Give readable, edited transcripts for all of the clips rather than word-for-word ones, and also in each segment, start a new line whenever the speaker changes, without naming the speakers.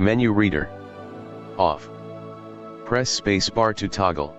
Menu reader. Off. Press spacebar to toggle.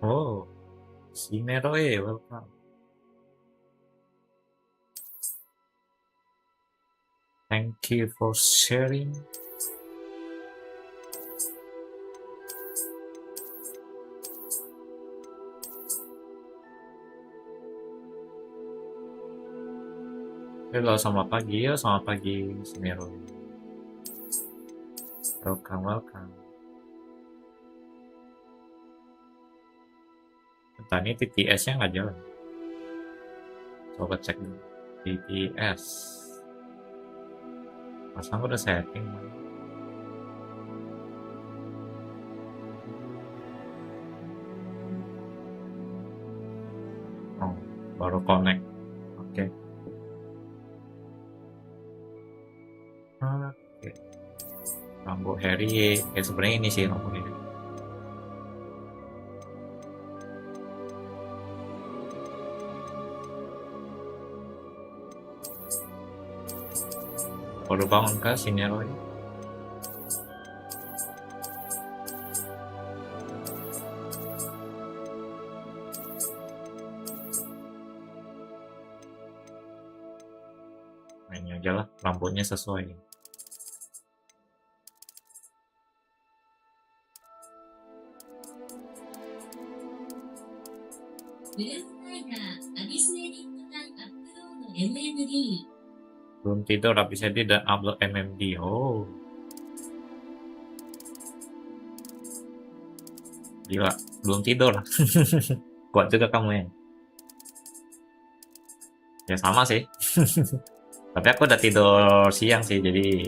Oh, Simeroe, welcome. Thank you for sharing. Halo, selamat pagi ya, selamat pagi Simeroe. Welcome, welcome. Bentar, ini TTS-nya nggak jalan. Coba cek dulu. TTS. Pasang udah setting. Oh, baru connect. Oke. Oke. Rambut Harry, sebenarnya ini sih rambut Harry. Baru bangun kah sini Roy? Ini aja lah, rambutnya sesuai. Belum tidur habis edit dan upload MMD. Oh, gila, belum tidur. Kuat juga kamu ya. Ya sama sih. Tapi aku udah tidur siang sih, jadi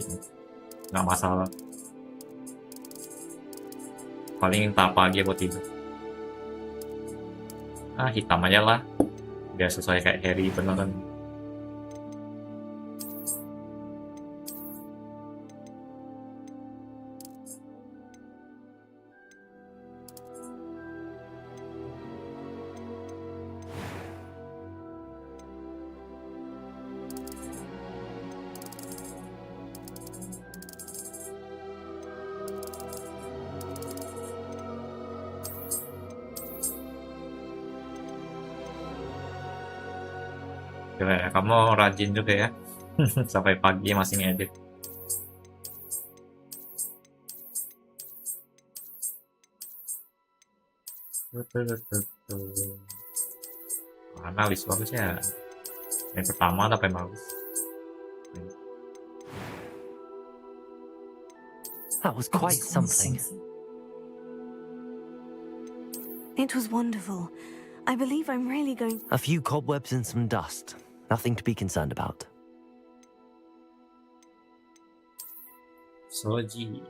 nggak masalah. Paling tak pagi aku tidur. Hitam aja lah, biar sesuai kayak Harry beneran. Kira kamu rajin juga ya. Sampai pagi masih ngedit. Mana list bagusnya? Yang pertama apa yang bagus?
That was quite something.
It was wonderful. I believe I'm really going...
A few cobwebs and some dust. Nothing to be concerned about.
ShojiVR.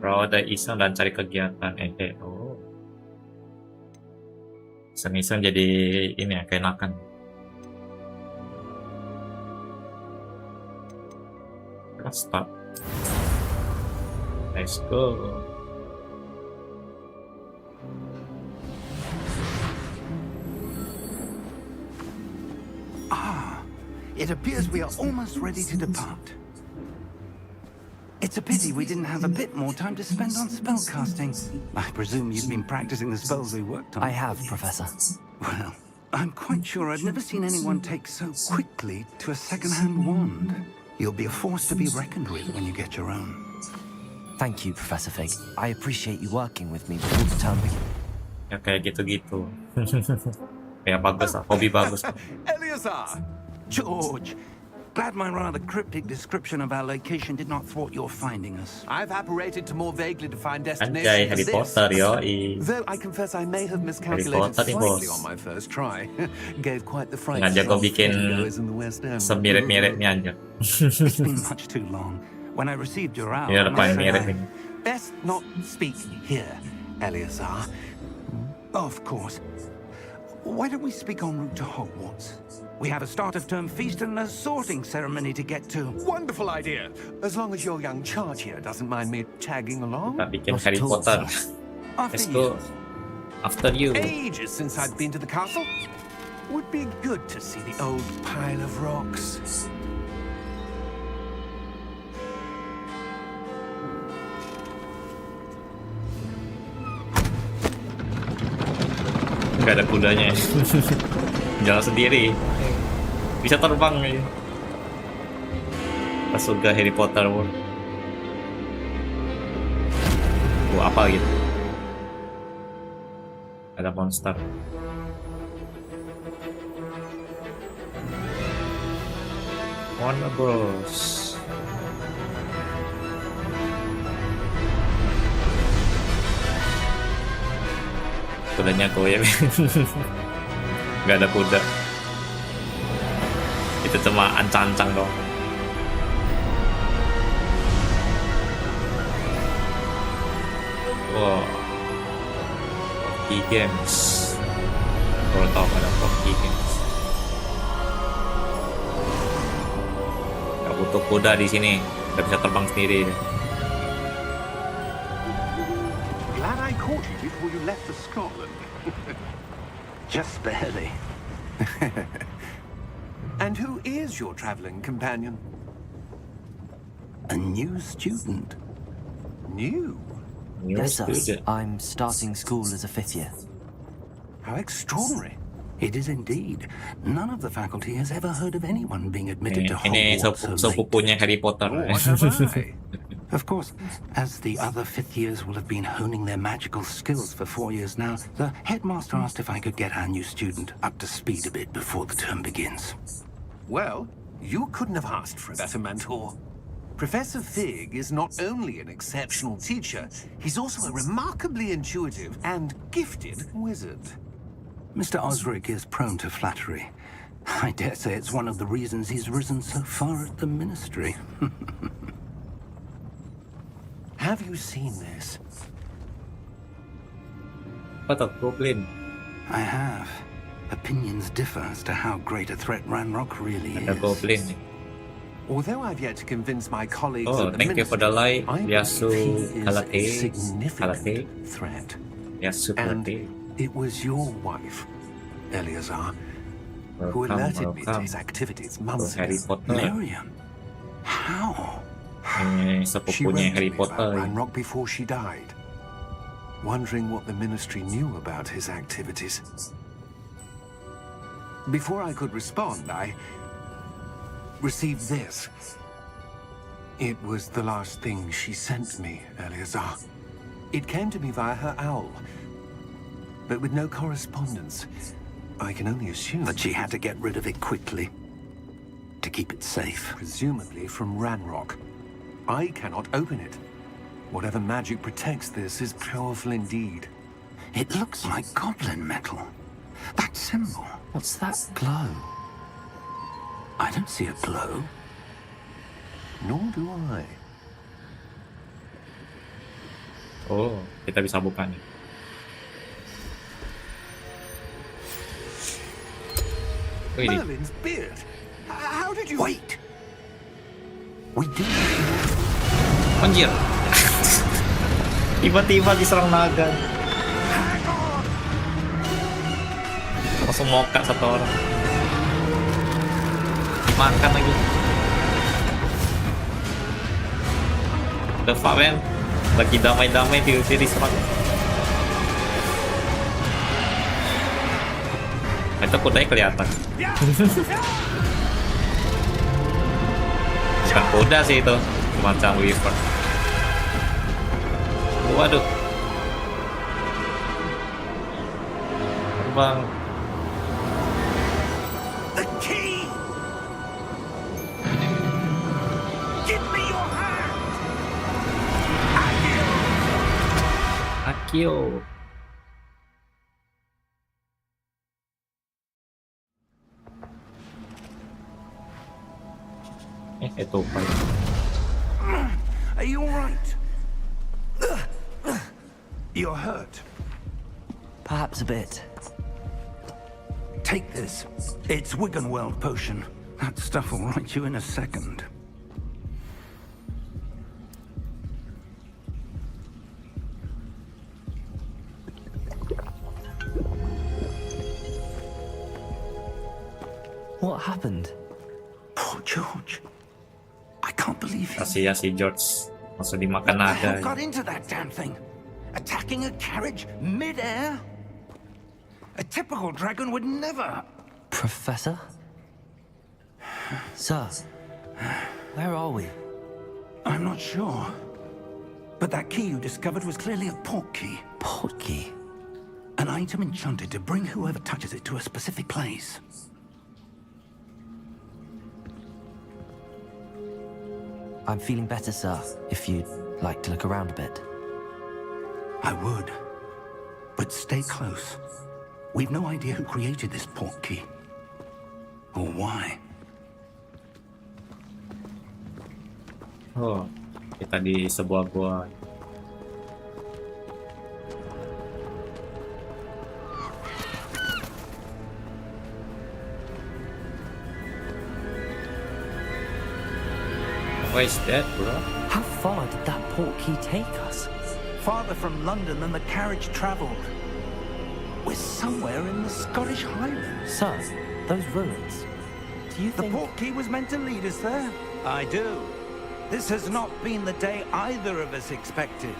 Kalau ada iseng dan cari kegiatan oh. Iseng-iseng jadi ini ya, keenakan. Let's start. Let's go.
It appears we are almost ready to depart. It's a pity we didn't have a bit more time to spend on spellcasting. I presume you've been practicing the spells we worked on.
I have, Professor.
Well, I'm quite sure I've never seen anyone take so quickly to a second-hand wand. You'll be a force to be reckoned with when you get your own.
Thank you, Professor Fig. I appreciate you working with me before the term begins.
Ya kayak gitu-gitu. Ya bagus lah, hobi bagus.
Eleazar! George! Glad my rather cryptic description of our location did not thwart your finding us.
I've apparated to more vaguely defined
Anjay,
destinations
Harry
than
Potter
this.
yoi.
Though I confess I may have miscalculated
Potter nih,
slightly
bos.
on my first try. Gave quite the fright
Sengaja kau
of
bikin
theatergoers in the West End.
semirip-miripnya aja.
It's been much too long. When I received your hour,
Ya
I
paling
must say
mirip
I-
ini.
Best not speak here, Eleazar.
Of course. Why don't we speak en route to Hogwarts? We have a start-of-term feast and a sorting ceremony to get to.
Wonderful idea. As long as your young charge here doesn't mind me tagging along.
Kita bikin
Not
Harry
at all,
Potter.
After
Let's
you.
go. After you.
Ages since I've been to the castle. Would be good to see the old pile of rocks.
Gak ada kudanya. Jalan sendiri. Bisa terbang ya. Pas surga Harry Potter pun. Apa gitu? Ada monster. Warner Bros. Kudanya kowe. Gak ada kuda. Itu cuma ancang-ancang dong. Oh, Hockey Games. Baru tahu ada Hockey Games. Gak butuh kuda di sini, udah bisa terbang sendiri.
Glad I caught you before you left for Scotland.
Just barely.
And who is your traveling companion?
A new student.
New?
New
Yes, sir.
student.
I'm starting school as a 5th year.
How extraordinary.
It is indeed. None of the faculty has ever heard of anyone being admitted to
Ini
Hogwarts so late.
sepupunya Harry Potter.
Oh, what have I?
Of course, as the other fifth years will have been honing their magical skills for 4 years now, the headmaster asked if I could get our new student up to speed a bit before the term begins.
Well, you couldn't have asked for a better mentor. Professor Fig is not only an exceptional teacher, he's also a remarkably intuitive and gifted wizard.
Mr. Osric is prone to flattery. I dare say it's one of the reasons he's risen so far at the ministry.
Have you seen this?
What a goblin.
I have. Opinions differ as to how great a threat Ranrock really
Ada
is.
goblin nih.
Although I've yet to convince my colleagues
Oh,
at the
thank you for the
ministry,
like.
I believe
Yasu
he is a
Kalate.
significant threat.
Yasu
And
Kalate.
it was your wife, Eleazar, who alerted me to his activities months
Harry
ago.
Potter.
Miriam? How?
Ini
She
sepupunya
wrote to
Harry
me about
Potter.
Ranrock before she died, wondering what the ministry knew about his activities. Before I could respond, I received this. It was the last thing she sent me, Eleazar. It came to me via her owl, but with no correspondence. I can only assume
That she had to get rid of it quickly to keep it safe.
presumably from Ranrock. I cannot open it. Whatever magic protects this is powerful indeed.
It looks like goblin metal. That symbol.
What's that glow?
I don't see a glow.
Nor do I.
Oh, kita bisa buka nih. Wih,
Merlin's beard. How did you...
Wait! We do.
anjir. Tiba-tiba diserang naga. Langsung moka satu orang. Makan lagi. The fuck, man. Lagi damai-damai tiba-tiba diserang. Itu kudanya kelihatan. Bukan kuda sih itu, semacam weaver. Waduh. Terbang.
The key! Give me your hand!
Akio. Itu apa?
Are you all right? You're hurt.
Perhaps a bit.
Take this. It's Wiggenweld potion. That stuff will right you in a second.
What happened?
Poor George. I can't believe he...
Kasihan si George langsung dimakan
What the hell
naga.
got into that damn thing? Attacking a carriage mid-air? A typical dragon would never...
Professor? Sir, where are we?
I'm not sure. But that key you discovered was clearly a port key.
Port key?
An item enchanted to bring whoever touches it to a specific place.
I'm feeling better, sir, if you'd like to look around a bit.
I would. But stay close. We've no idea who created this port key. Or why.
Oh, kita di sebuah gua. Why is that, bro?
How far did that portkey take us?
Farther from London than the carriage travelled. We're somewhere in the Scottish Highlands.
Sir, those ruins. Do you
The
think...
portkey was meant to lead us there? I do. This has not been the day either of us expected.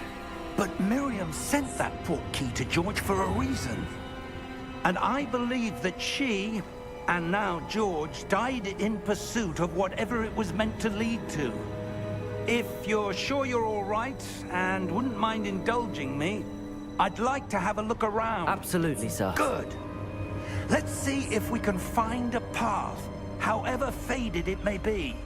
But Miriam sent that portkey to George for a reason. And I believe that she, and now George, died in pursuit of whatever it was meant to lead to. If you're sure you're all right, and wouldn't mind indulging me, I'd like to have a look around.
Absolutely, sir.
Good. Let's see if we can find a path, however faded it may be.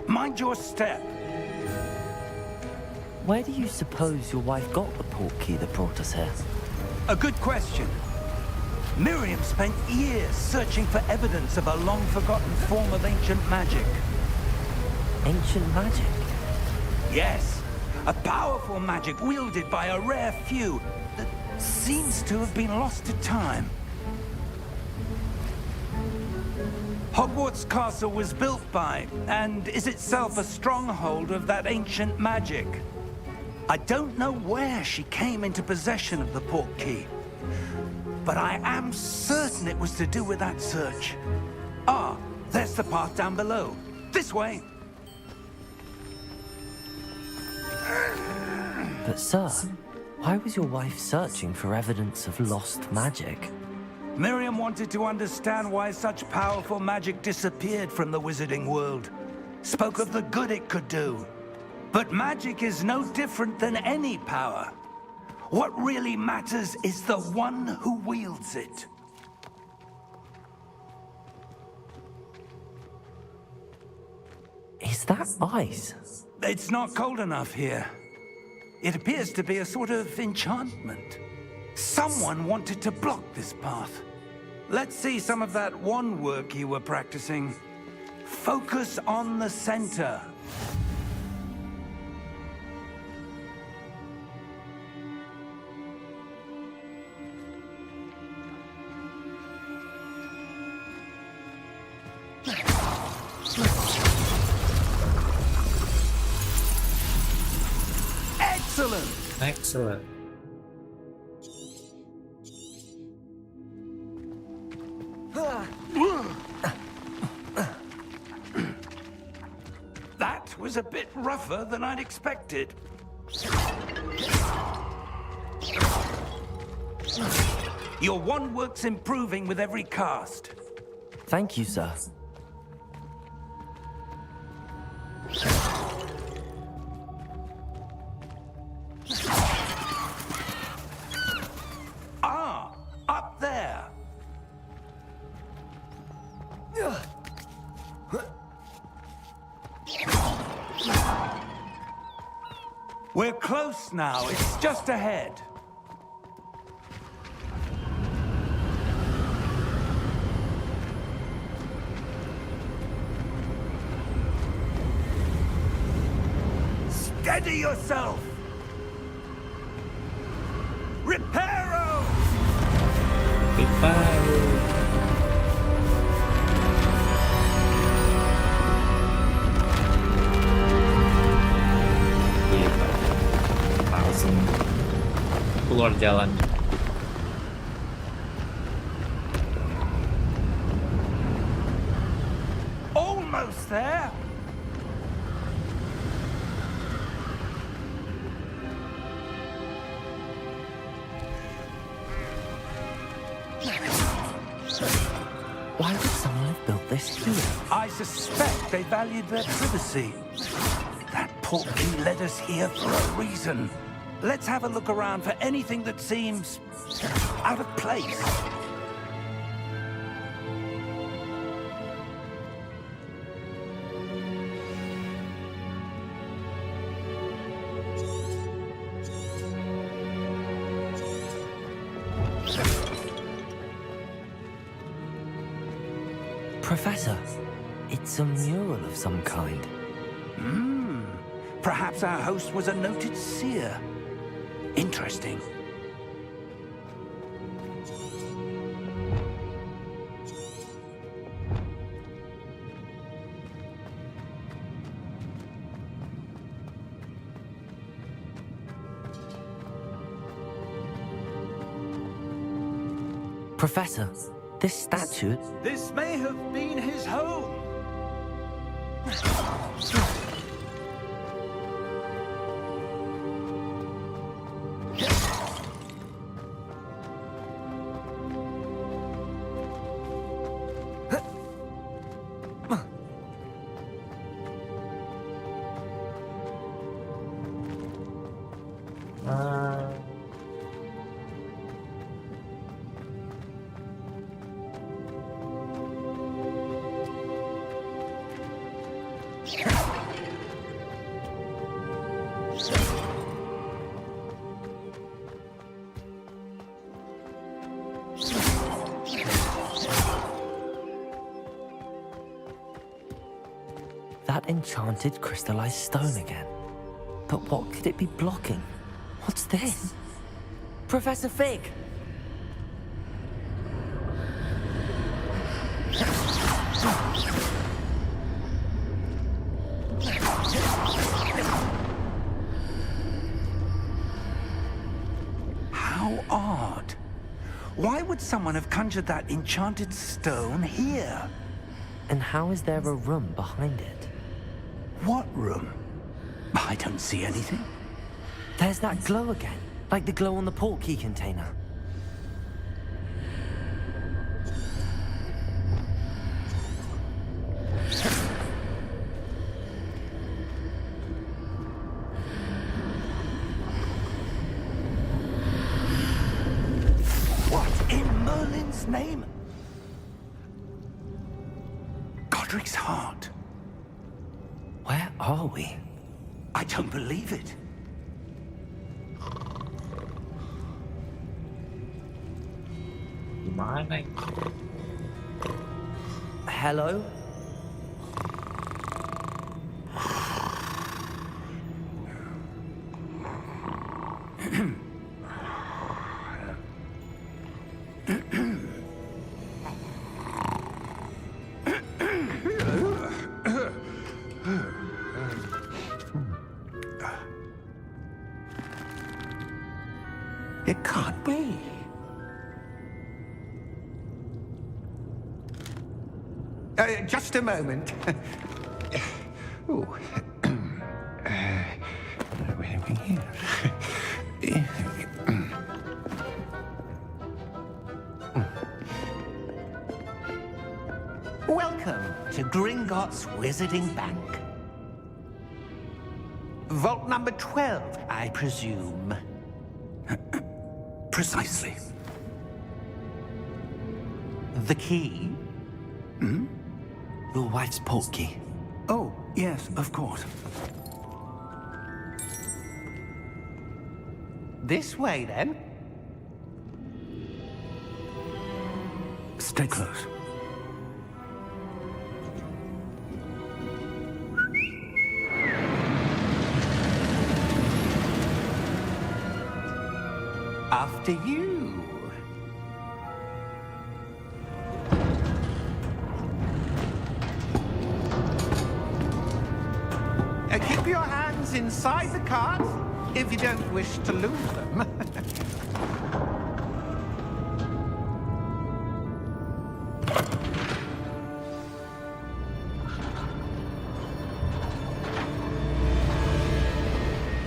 Mind your step.
Where do you suppose your wife got the portkey that brought us here?
A good question. Miriam spent years searching for evidence of a long-forgotten form of ancient magic.
Ancient magic?
Yes, a powerful magic wielded by a rare few that seems to have been lost to time. Hogwarts Castle was built by, and is itself a stronghold of that ancient magic. I don't know where she came into possession of the portkey, but I am certain it was to do with that search. Ah, there's the path down below. This way.
But sir, why was your wife searching for evidence of lost magic?
Miriam wanted to understand why such powerful magic disappeared from the wizarding world. Spoke of the good it could do. But magic is no different than any power. What really matters is the one who wields it.
Is that ice?
It's not cold enough here. It appears to be a sort of enchantment. Someone wanted to block this path. Let's see some of that wand work you were practicing. Focus on the center. Excellent!
Excellent.
That was a bit rougher than I'd expected. Your wand work's improving with every cast.
Thank you, sir.
Ah, up there. We're close now. It's just ahead. Steady yourself. Reparo!
Reparo. Langsung keluar jalan.
Almost there.
Why would someone have built this here?
I suspect they valued their privacy. That portkey led us here for a reason. Let's have a look around for anything that seems out of place.
Professor, it's a mural of some kind.
Perhaps our host was a noted seer. Interesting.
Professor, this statue...
This may have been his home.
That enchanted crystallized stone again. But what could it be blocking? What's this? Professor Fig!
How odd. Why would someone have conjured that enchanted stone here?
And how is there a room behind it?
What room? I don't see anything.
There's that glow again, like the glow on the portkey container.
What in Merlin's name? Godric's heart.
Where are we?
I don't believe it.
Gimana?
Hello?
It can't be. Just a moment. Oh. Where are we here? Welcome to Gringotts Wizarding Bank. Vault number 12, I presume. Precisely. The key?
Your wife's portkey.
Oh, yes, of course. This way, then. Stay close. After you. Keep your hands inside the cart if you don't wish to lose them.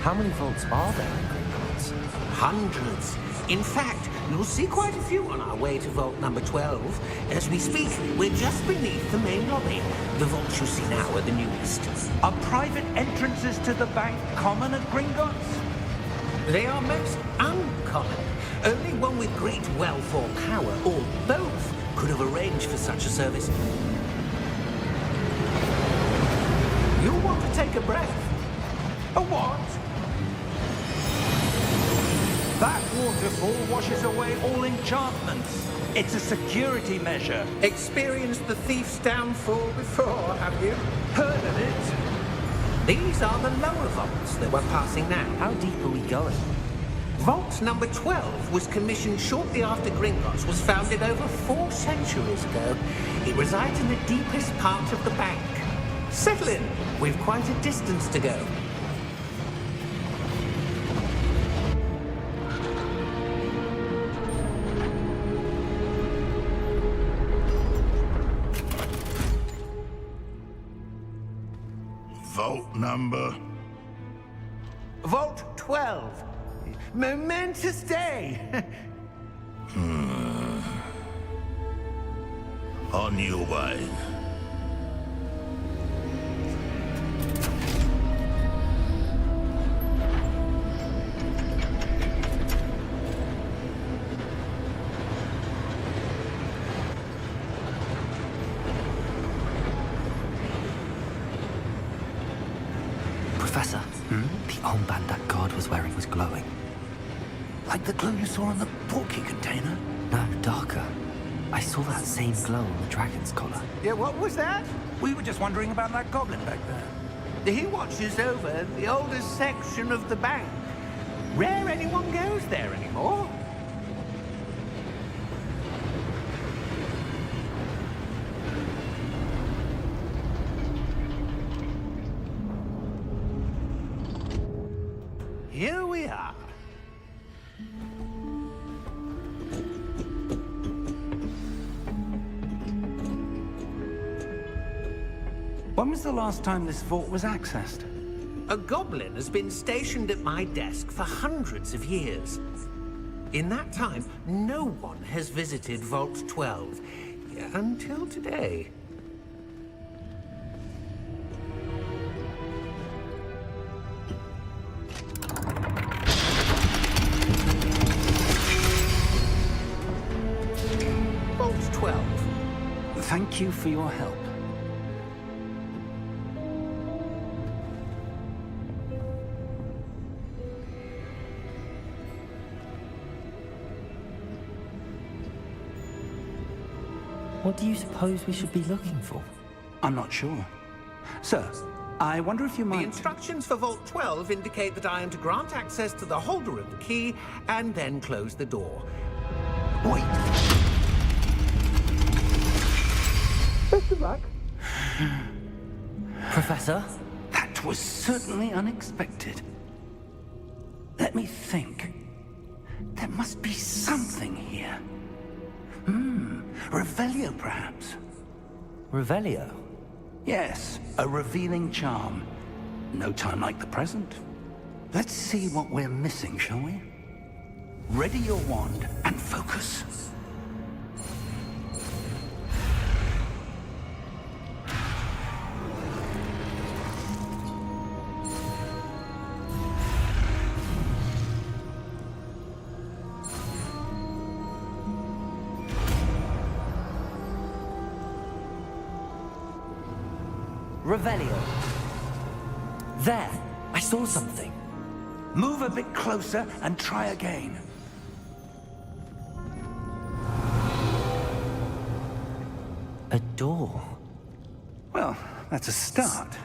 How many vaults are there in Gringotts?
Hundreds. In fact, you'll see quite a few on our way to vault number 12. As we speak, we're just beneath the main lobby. The vaults you see now are the newest.
Are private entrances to the bank common at Gringotts?
They are most uncommon. Only one with great wealth or power, or both, could have arranged for such a service.
You want to take a breath? A what? That waterfall washes away all enchantments. It's a security measure.
Experienced the thief's downfall before, have you?
Heard of it?
These are the lower vaults that we're passing now.
How deep are we going?
Vault number 12 was commissioned shortly after Gringotts was founded over 4 centuries ago. It resides in the deepest part of the bank. Settle in. We've quite a distance to go.
number?
Vault 12. Momentous day.
On your way.
Professor, the armband that guard was wearing was glowing.
Like the glow you saw on the portkey container?
No, darker. I saw that same glow on the dragon's collar.
Yeah, what was that?
We were just wondering about that goblin back there.
He watches over the oldest section of the bank. Rare anyone goes there anymore. Here we are.
When was the last time this vault was accessed?
A goblin has been stationed at my desk for hundreds of years. In that time, no one has visited Vault 12 until today. Vault 12.
Thank you for your help.
What do you suppose we should be looking for?
I'm not sure. Sir, I wonder if you
The
might...
instructions for Vault 12 indicate that I am to grant access to the holder of the key and then close the door.
Wait!
Best of luck.
Professor?
That was certainly unexpected. Let me think. There must be something here. Revelio, perhaps?
Revelio?
Yes, a revealing charm. No time like the present. Let's see what we're missing, shall we? Ready your wand and focus.
Revelio. There! I saw something.
Move a bit closer and try again.
A door.
Well, that's a start.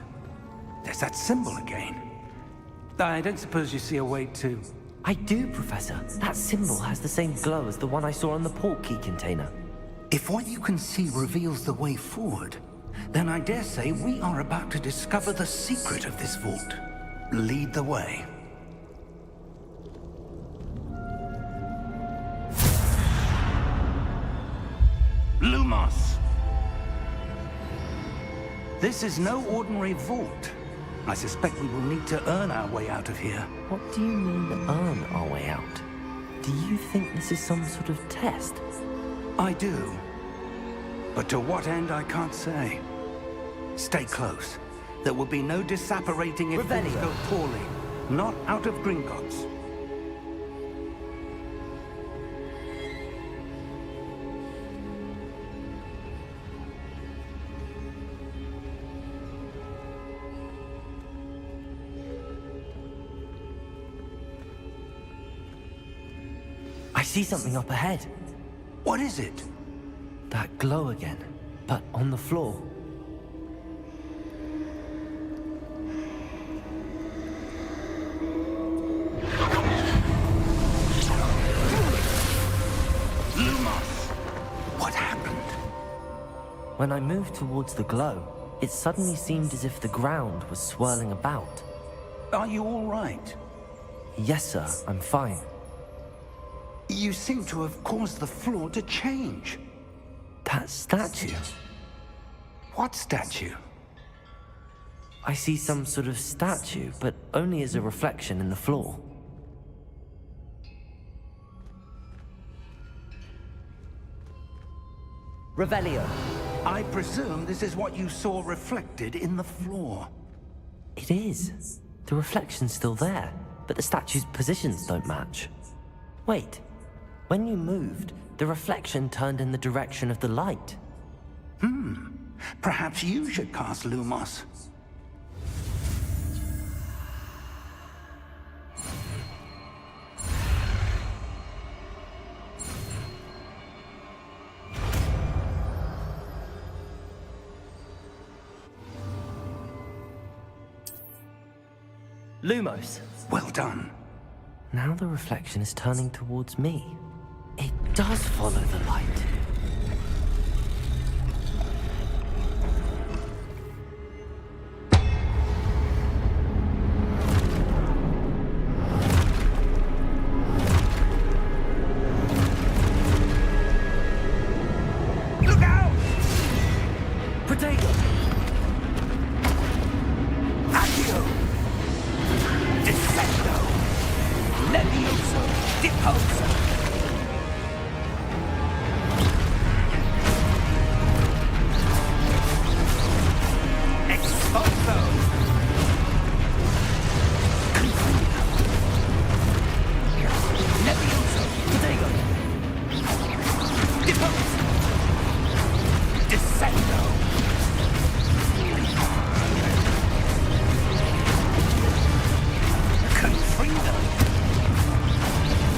There's that symbol again. I don't suppose you see a way to...
I do, Professor. That symbol has the same glow as the one I saw on the portkey container.
If what you can see reveals the way forward, then I dare say we are about to discover the secret of this vault. Lead the way. Lumos! This is no ordinary vault. I suspect we will need to earn our way out of here.
What do you mean, earn our way out? Do you think this is some sort of test?
I do. But to what end, I can't say. Stay close. There will be no disapparating if things
Revelio.
go poorly. Not out of Gringotts.
I see something up ahead.
What is it?
That glow again, but on the floor.
Lumos! What happened?
When I moved towards the glow, it suddenly seemed as if the ground was swirling about.
Are you all right?
Yes, sir, I'm fine.
You seem to have caused the floor to change.
That statue.
What statue?
I see some sort of statue, but only as a reflection in the floor. Revelio.
I presume this is what you saw reflected in the floor.
It is. The reflection's still there, but the statue's positions don't match. Wait. When you moved, the reflection turned in the direction of the light.
Perhaps you should cast Lumos.
Lumos.
Well done.
Now the reflection is turning towards me. It does follow the light.
Look out!
Protego!
Accio! Descendo! Levioso! Deposo! Exposo! Levioso!
Protego!
Deposo! Descendo! Confrido!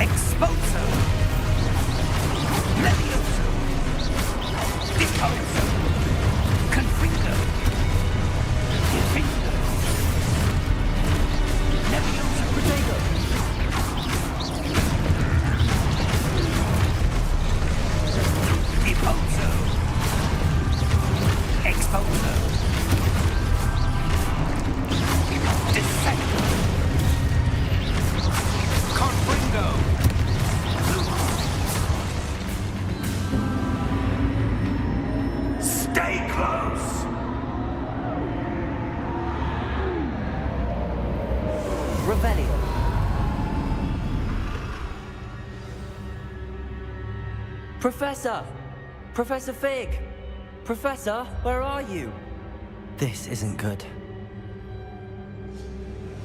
Exposo! Levioso! Deposo! Confrido! Defindo! Levioso!
Protego!
Deposo! Exposo! Descendo! Confringo! Stay close!
Revelio. Professor! Professor Fig! Professor, where are you? This isn't good.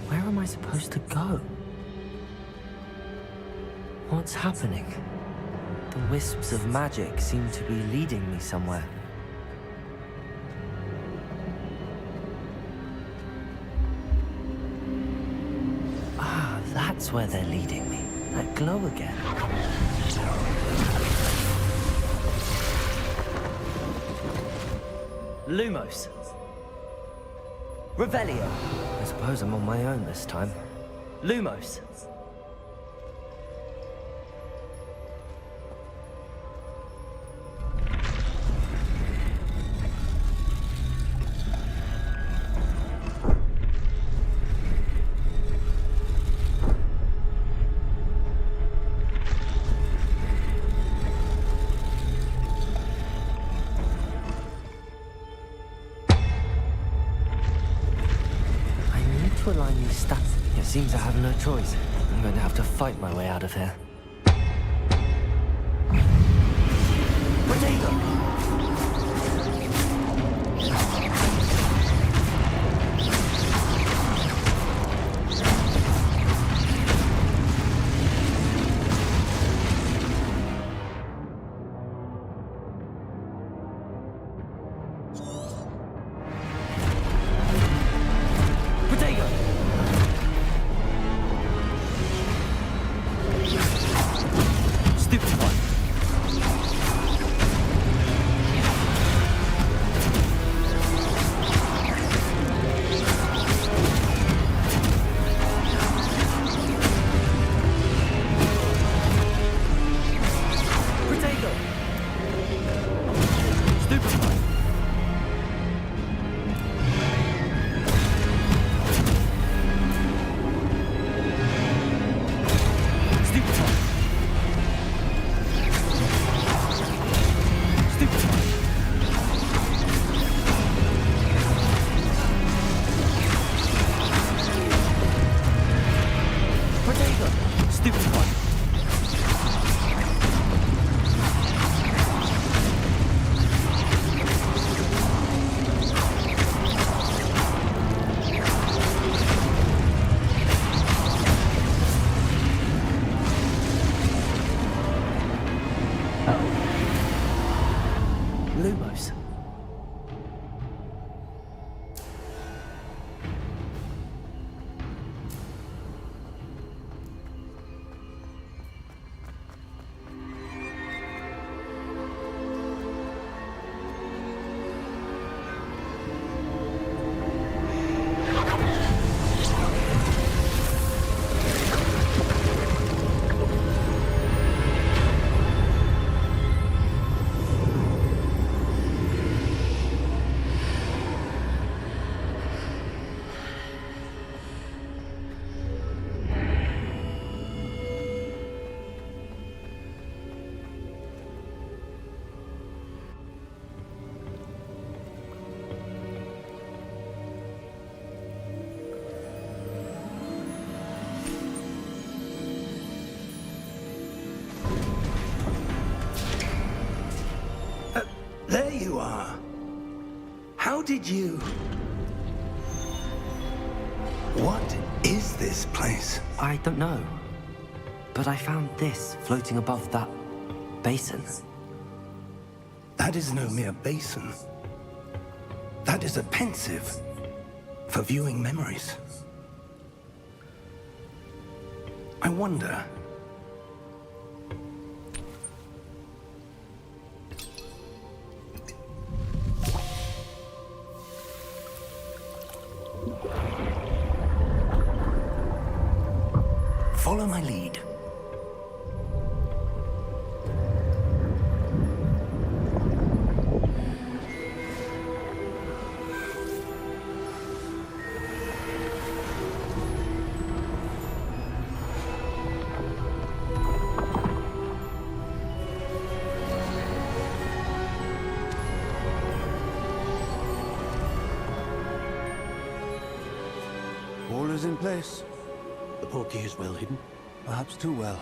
Where am I supposed to go? What's happening? The wisps of magic seem to be leading me somewhere. Ah, that's where they're leading me. That glow again. Lumos. Revelio. I suppose I'm on my own this time. Lumos. To align these stats. It seems I have no choice. I'm going to have to fight my way out of here. Protego! Protego! Stupid one.
stupid one.
Lumos.
There you are. How did you... What is this place?
I don't know. But I found this floating above that basin.
That is no mere basin. That is a pensive for viewing memories. I wonder... Follow my lead.
All is in place.
The portkey is well hidden.
Perhaps too well.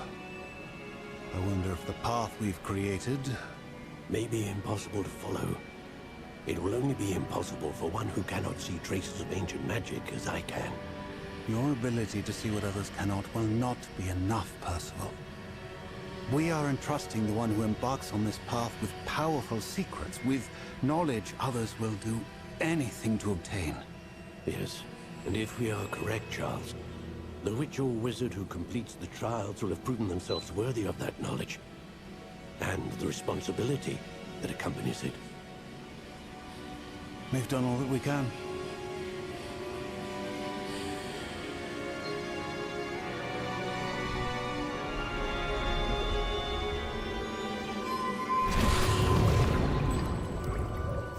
I wonder if the path we've created...
May be impossible to follow. It will only be impossible for one who cannot see traces of ancient magic as I can.
Your ability to see what others cannot will not be enough, Percival. We are entrusting the one who embarks on this path with powerful secrets, with knowledge others will do anything to obtain.
Yes, and if we are correct, Charles, the witch or wizard who completes the trials will have proven themselves worthy of that knowledge, and the responsibility that accompanies it.
We've done all that we can.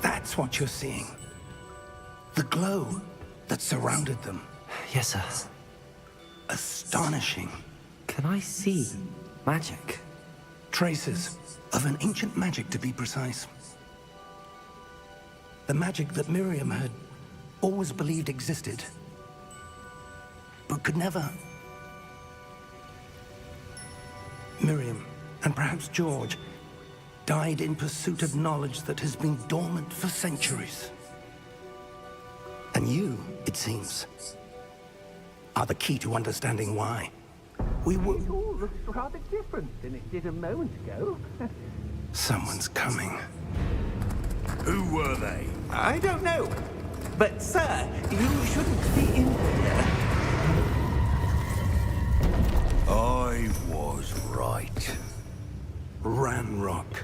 That's what you're seeing. The glow that surrounded them.
Yes, sir.
Astonishing.
Can I see magic?
Traces of an ancient magic, to be precise. The magic that Miriam had always believed existed, but could never. Miriam, and perhaps George, died in pursuit of knowledge that has been dormant for centuries. And you, it seems, are the key to understanding why. We will...
It all looks rather different than it did a moment ago.
Someone's coming.
Who were they?
I don't know. But, sir, you shouldn't be in here.
I was right.
Ranrock.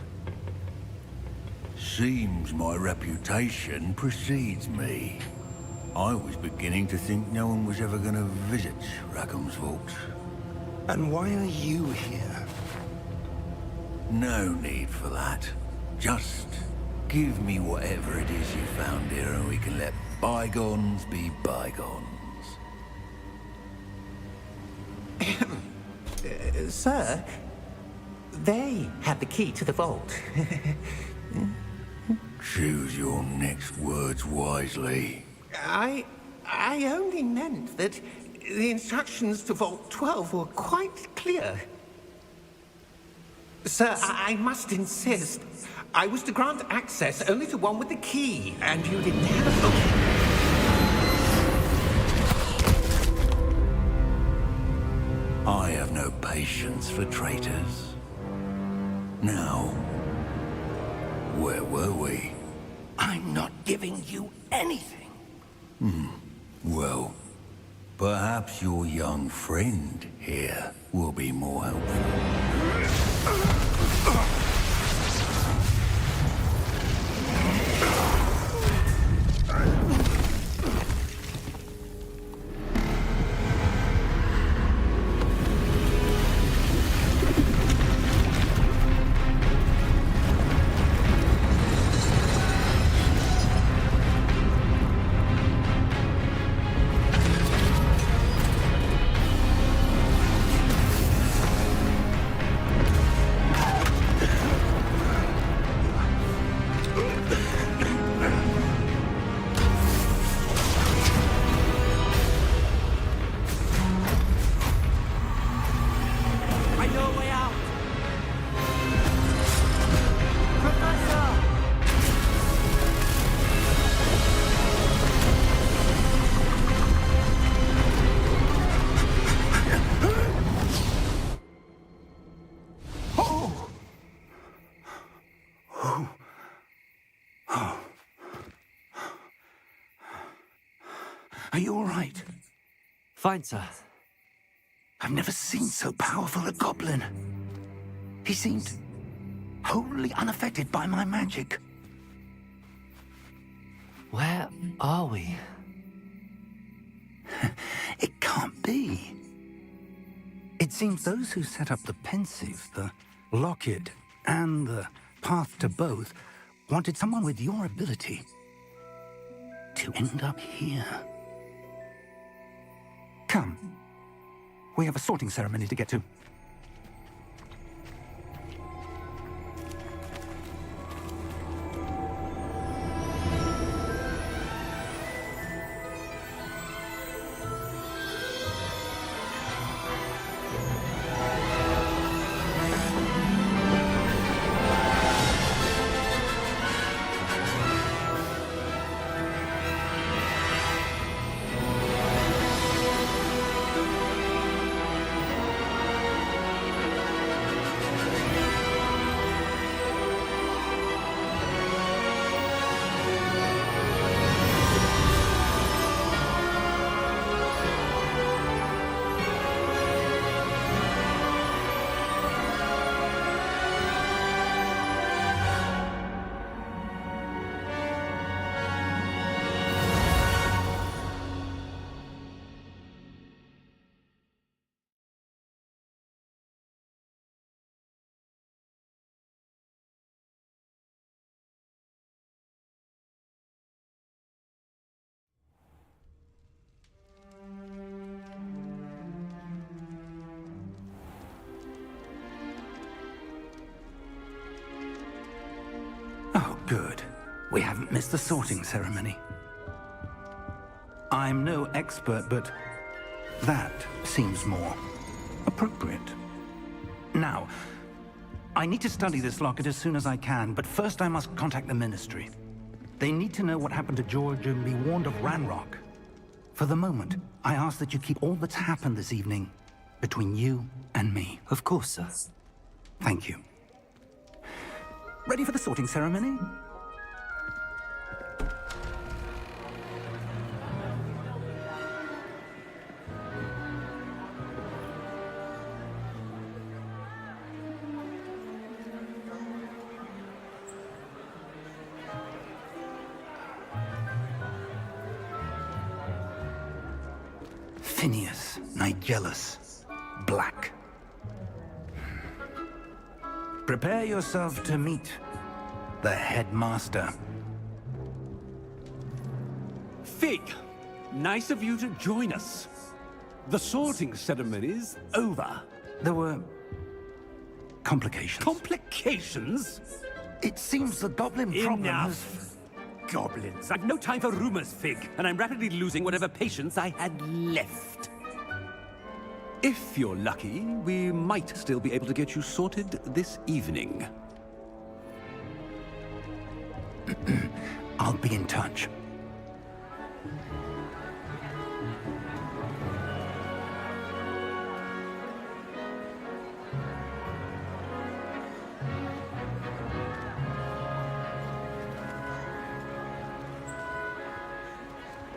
Seems my reputation precedes me. I was beginning to think no one was ever going to visit Rackham's vault.
And why are you here?
No need for that. Just give me whatever it is you found here and we can let bygones be bygones.
Sir, they have the key to the vault.
Choose your next words wisely.
I only meant that The instructions to Vault 12 were quite clear. Sir, I must insist. I was to grant access only to one with the key, and you didn't have...
I have no patience for traitors. Now, where were we?
I'm not giving you anything.
Well, perhaps your young friend here will be more helpful.
Are you all right?
Fine, sir.
I've never seen so powerful a goblin. He seemed wholly unaffected by my magic.
Where are we?
It can't be. It seems those who set up the pensive, the locket, and the path to both wanted someone with your ability to end up here. Come. We have a sorting ceremony to get to. Oh, good. We haven't missed the sorting ceremony. I'm no expert, but that seems more appropriate. Now, I need to study this locket as soon as I can, but first I must contact the Ministry. They need to know what happened to George and be warned of Ranrock. For the moment, I ask that you keep all that's happened this evening between you and me.
Of course, sir.
Thank you. Ready for the sorting ceremony? Phineas, Nigellus, Black. Prepare yourself to meet the headmaster.
Fig, nice of you to join us. The sorting ceremony's over.
There were complications.
Complications?
It seems the goblin problem
Enough. Goblins. I've no time for rumors, Fig, and I'm rapidly losing whatever patience I had left. If you're lucky, we might still be able to get you sorted this evening.
I'll be in touch.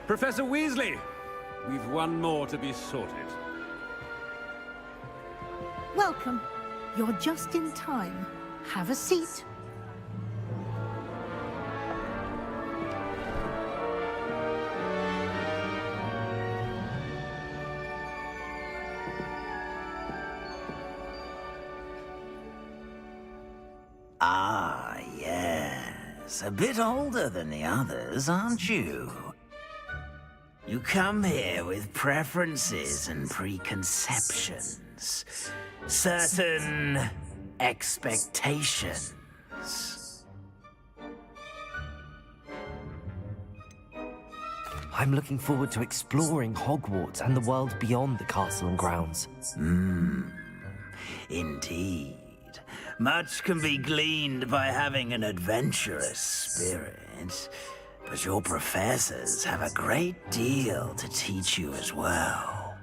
Professor Weasley, we've one more to be sorted.
Welcome. You're just in time. Have a seat.
Ah, yes. A bit older than the others, aren't you? You come here with preferences and preconceptions. Certain expectations.
I'm looking forward to exploring Hogwarts and the world beyond the castle and grounds.
Indeed. Much can be gleaned by having an adventurous spirit, but your professors have a great deal to teach you as well.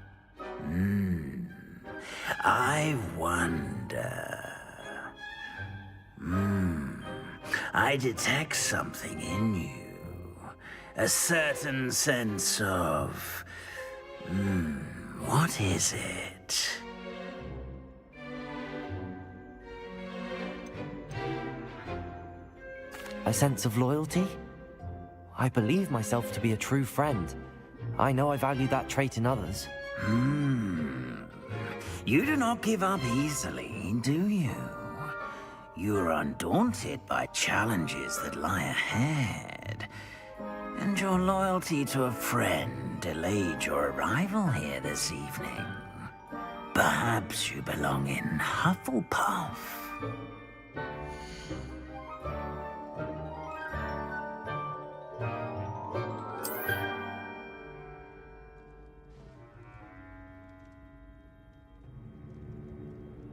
I wonder... I detect something in you. A certain sense of... what is it?
A sense of loyalty? I believe myself to be a true friend. I know I value that trait in others.
You do not give up easily, do you? You are undaunted by challenges that lie ahead. And your loyalty to a friend delayed your arrival here this evening. Perhaps you belong in Hufflepuff.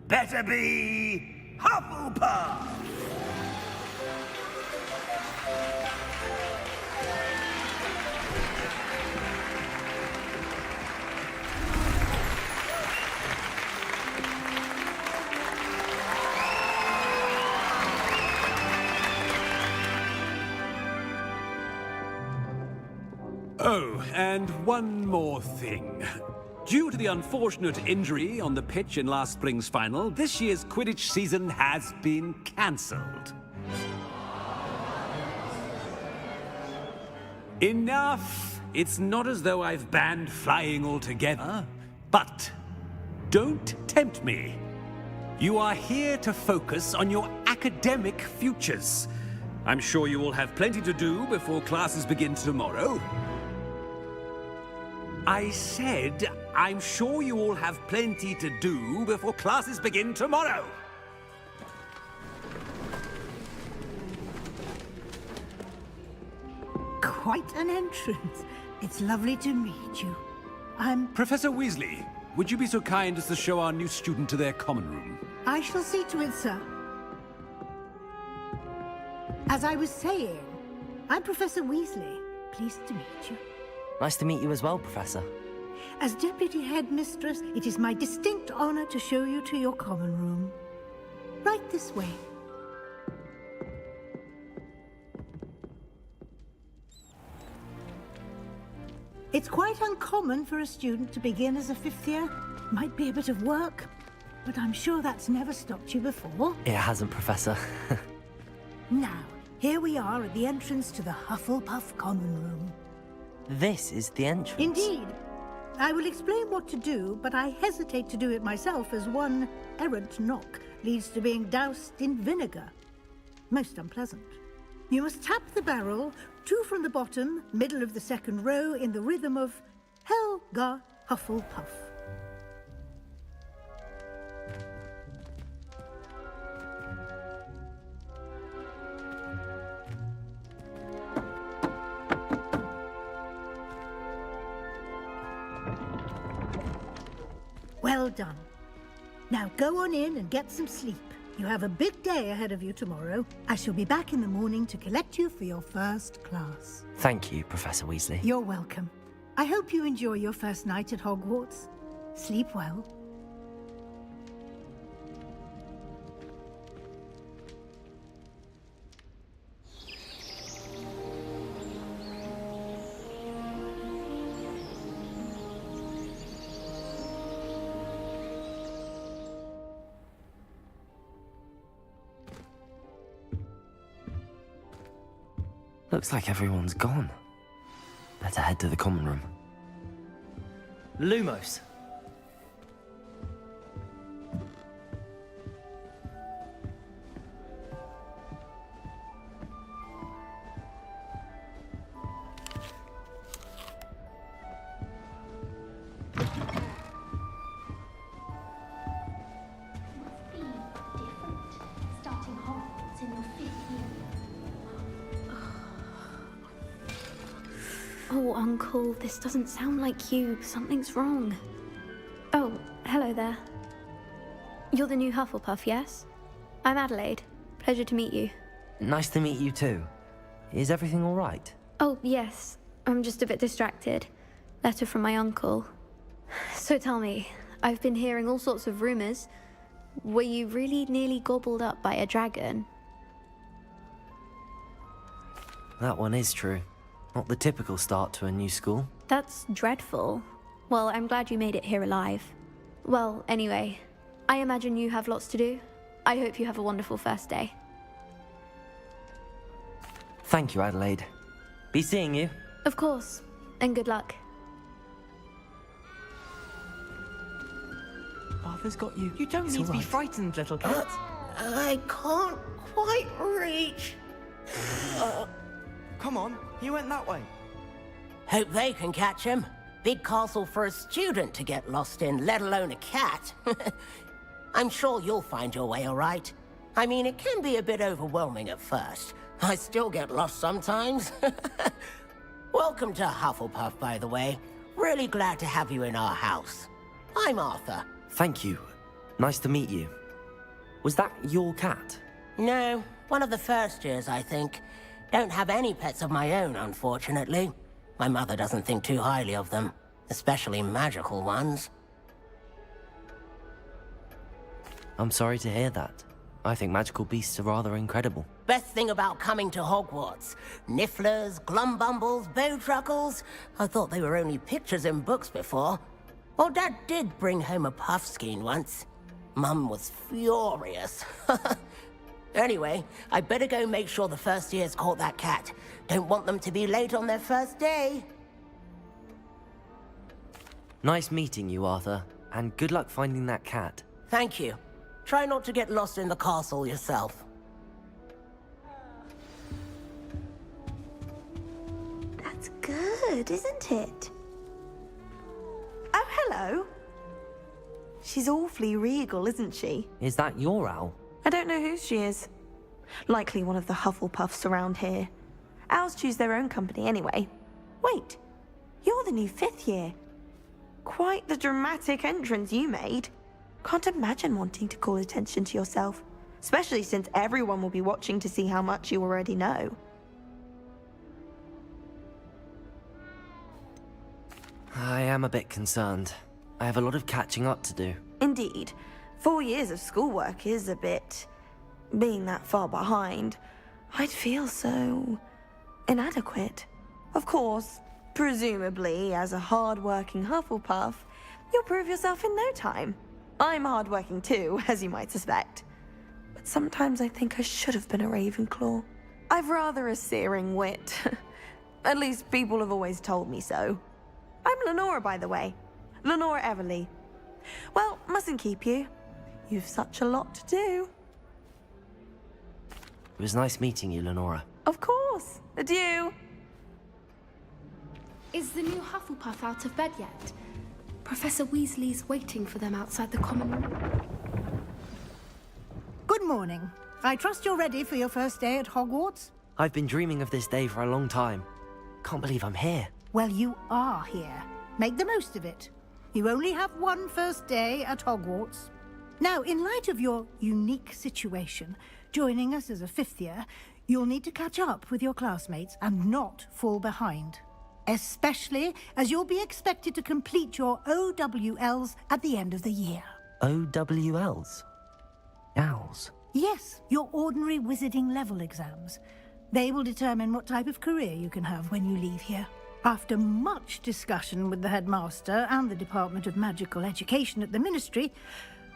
Better be Hufflepuff!
Oh, and one more thing. Due to the unfortunate injury on the pitch in last spring's final, this year's Quidditch season has been cancelled. Enough! It's not as though I've banned flying altogether, but don't tempt me. You are here to focus on your academic futures. I'm sure you will have plenty to do before classes begin tomorrow. I said, I'm sure you all have plenty to do before classes begin tomorrow.
Quite an entrance. It's lovely to meet you. I'm...
Professor Weasley, would you be so kind as to show our new student to their common room?
I shall see to it, sir. As I was saying, I'm Professor Weasley. Pleased to meet you.
Nice to meet you as well, Professor.
As Deputy Headmistress, it is my distinct honor to show you to your common room. Right this way. It's quite uncommon for a student to begin as a fifth year. Might be a bit of work, but I'm sure that's never stopped you before.
It hasn't, Professor.
Now, here we are at the entrance to the Hufflepuff common room.
This is the entrance.
Indeed. I will explain what to do, but I hesitate to do it myself as one errant knock leads to being doused in vinegar. Most unpleasant. You must tap the barrel, 2 from the bottom, middle of the second row, in the rhythm of Helga Hufflepuff. Well done. Now go on in and get some sleep. You have a big day ahead of you tomorrow. I shall be back in the morning to collect you for your first class.
Thank you, Professor Weasley.
You're welcome. I hope you enjoy your first night at Hogwarts. Sleep well.
Looks like everyone's gone. Better head to the common room.
Lumos.
Starting Hogwarts in your 5th year. Oh, Uncle, this doesn't sound like you. Something's wrong. Oh, hello there. You're the new Hufflepuff, yes? I'm Adelaide. Pleasure to meet you.
Nice to meet you too. Is everything all right?
Oh, yes. I'm just a bit distracted. Letter from my uncle. So tell me, I've been hearing all sorts of rumors. Were you really nearly gobbled up by a dragon?
That one is true. Not the typical start to a new school.
That's dreadful. Well, I'm glad you made it here alive. Well, anyway, I imagine you have lots to do. I hope you have a wonderful first day.
Thank you, Adelaide. Be seeing you.
Of course, and good luck.
Arthur's got you. You don't need to be frightened, little cat.
I can't quite reach.
Come on, he went that way.
Hope they can catch him. Big castle for a student to get lost in, let alone a cat. I'm sure you'll find your way all right. I mean, it can be a bit overwhelming at first. I still get lost sometimes. Welcome to Hufflepuff, by the way. Really glad to have you in our house. I'm Arthur.
Thank you. Nice to meet you. Was that your cat?
No, one of the first years, I think. Don't have any pets of my own, unfortunately. My mother doesn't think too highly of them, especially magical ones.
I'm sorry to hear that. I think magical beasts are rather incredible.
Best thing about coming to Hogwarts. Nifflers, Glumbumbles, Bowtruckles. I thought they were only pictures in books before. Well, Dad did bring home a Puffskein once. Mum was furious. Anyway, I better go make sure the first years caught that cat. Don't want them to be late on their first day.
Nice meeting you, Arthur. And good luck finding that cat.
Thank you. Try not to get lost in the castle yourself.
That's good, isn't it? Oh, hello. She's awfully regal, isn't she?
Is that your owl?
I don't know whose she is. Likely one of the Hufflepuffs around here. Owls choose their own company anyway. Wait, you're the new 5th year. Quite the dramatic entrance you made. Can't imagine wanting to call attention to yourself, especially since everyone will be watching to see how much you already know.
I am a bit concerned. I have a lot of catching up to do.
Indeed. 4 years of schoolwork is a bit... Being that far behind, I'd feel so... inadequate. Of course, presumably, as a hard-working Hufflepuff, you'll prove yourself in no time. I'm hard-working too, as you might suspect. But sometimes I think I should have been a Ravenclaw. I've rather a searing wit. At least people have always told me so. I'm Lenora, by the way. Lenora Everly. Well, mustn't keep you. You've such a lot to do.
It was nice meeting you, Lenora.
Of course. Adieu.
Is the new Hufflepuff out of bed yet? Professor Weasley's waiting for them outside the common room.
Good morning. I trust you're ready for your first day at Hogwarts?
I've been dreaming of this day for a long time. Can't believe I'm here.
Well, you are here. Make the most of it. You only have one first day at Hogwarts. Now, in light of your unique situation, joining us as a fifth year, you'll need to catch up with your classmates and not fall behind. Especially as you'll be expected to complete your OWLs at the end of the year.
OWLs? Owls?
Yes, your ordinary wizarding level exams. They will determine what type of career you can have when you leave here. After much discussion with the headmaster and the Department of Magical Education at the Ministry,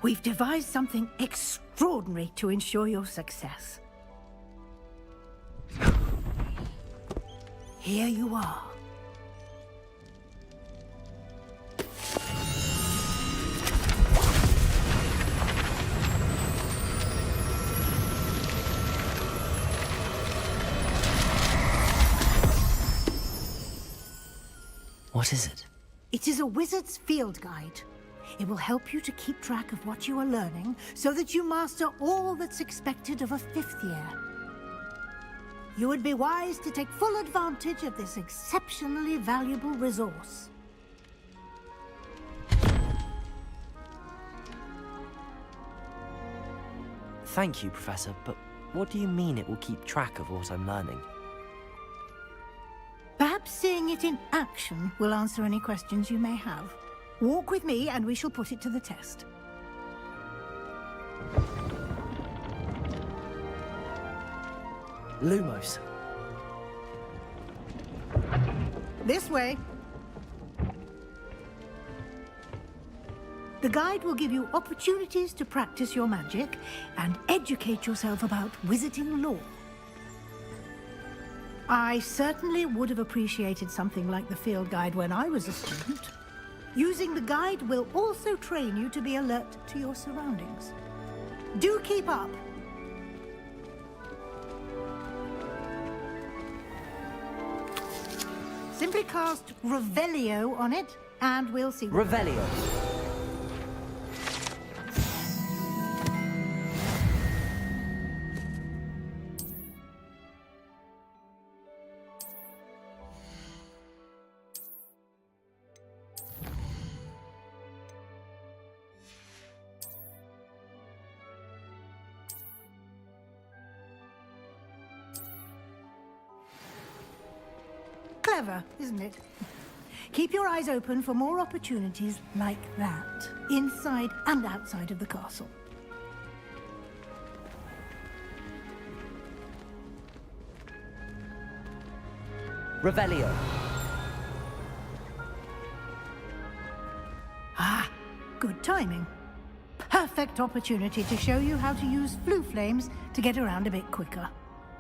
we've devised something extraordinary to ensure your success. Here you are.
What is it?
It is a wizard's field guide. It will help you to keep track of what you are learning so that you master all that's expected of a fifth year. You would be wise to take full advantage of this exceptionally valuable resource.
Thank you, Professor, but what do you mean it will keep track of what I'm learning?
Perhaps seeing it in action will answer any questions you may have. Walk with me and we shall put it to the test.
Lumos.
This way. The guide will give you opportunities to practice your magic and educate yourself about wizarding lore. I certainly would have appreciated something like the field guide when I was a student. Using the guide will also train you to be alert to your surroundings. Do keep up. Simply cast Revelio on it, and we'll see.
Revelio.
Clever, isn't it? Keep your eyes open for more opportunities like that, inside and outside of the castle.
Revelio.
Ah, good timing. Perfect opportunity to show you how to use flue flames to get around a bit quicker.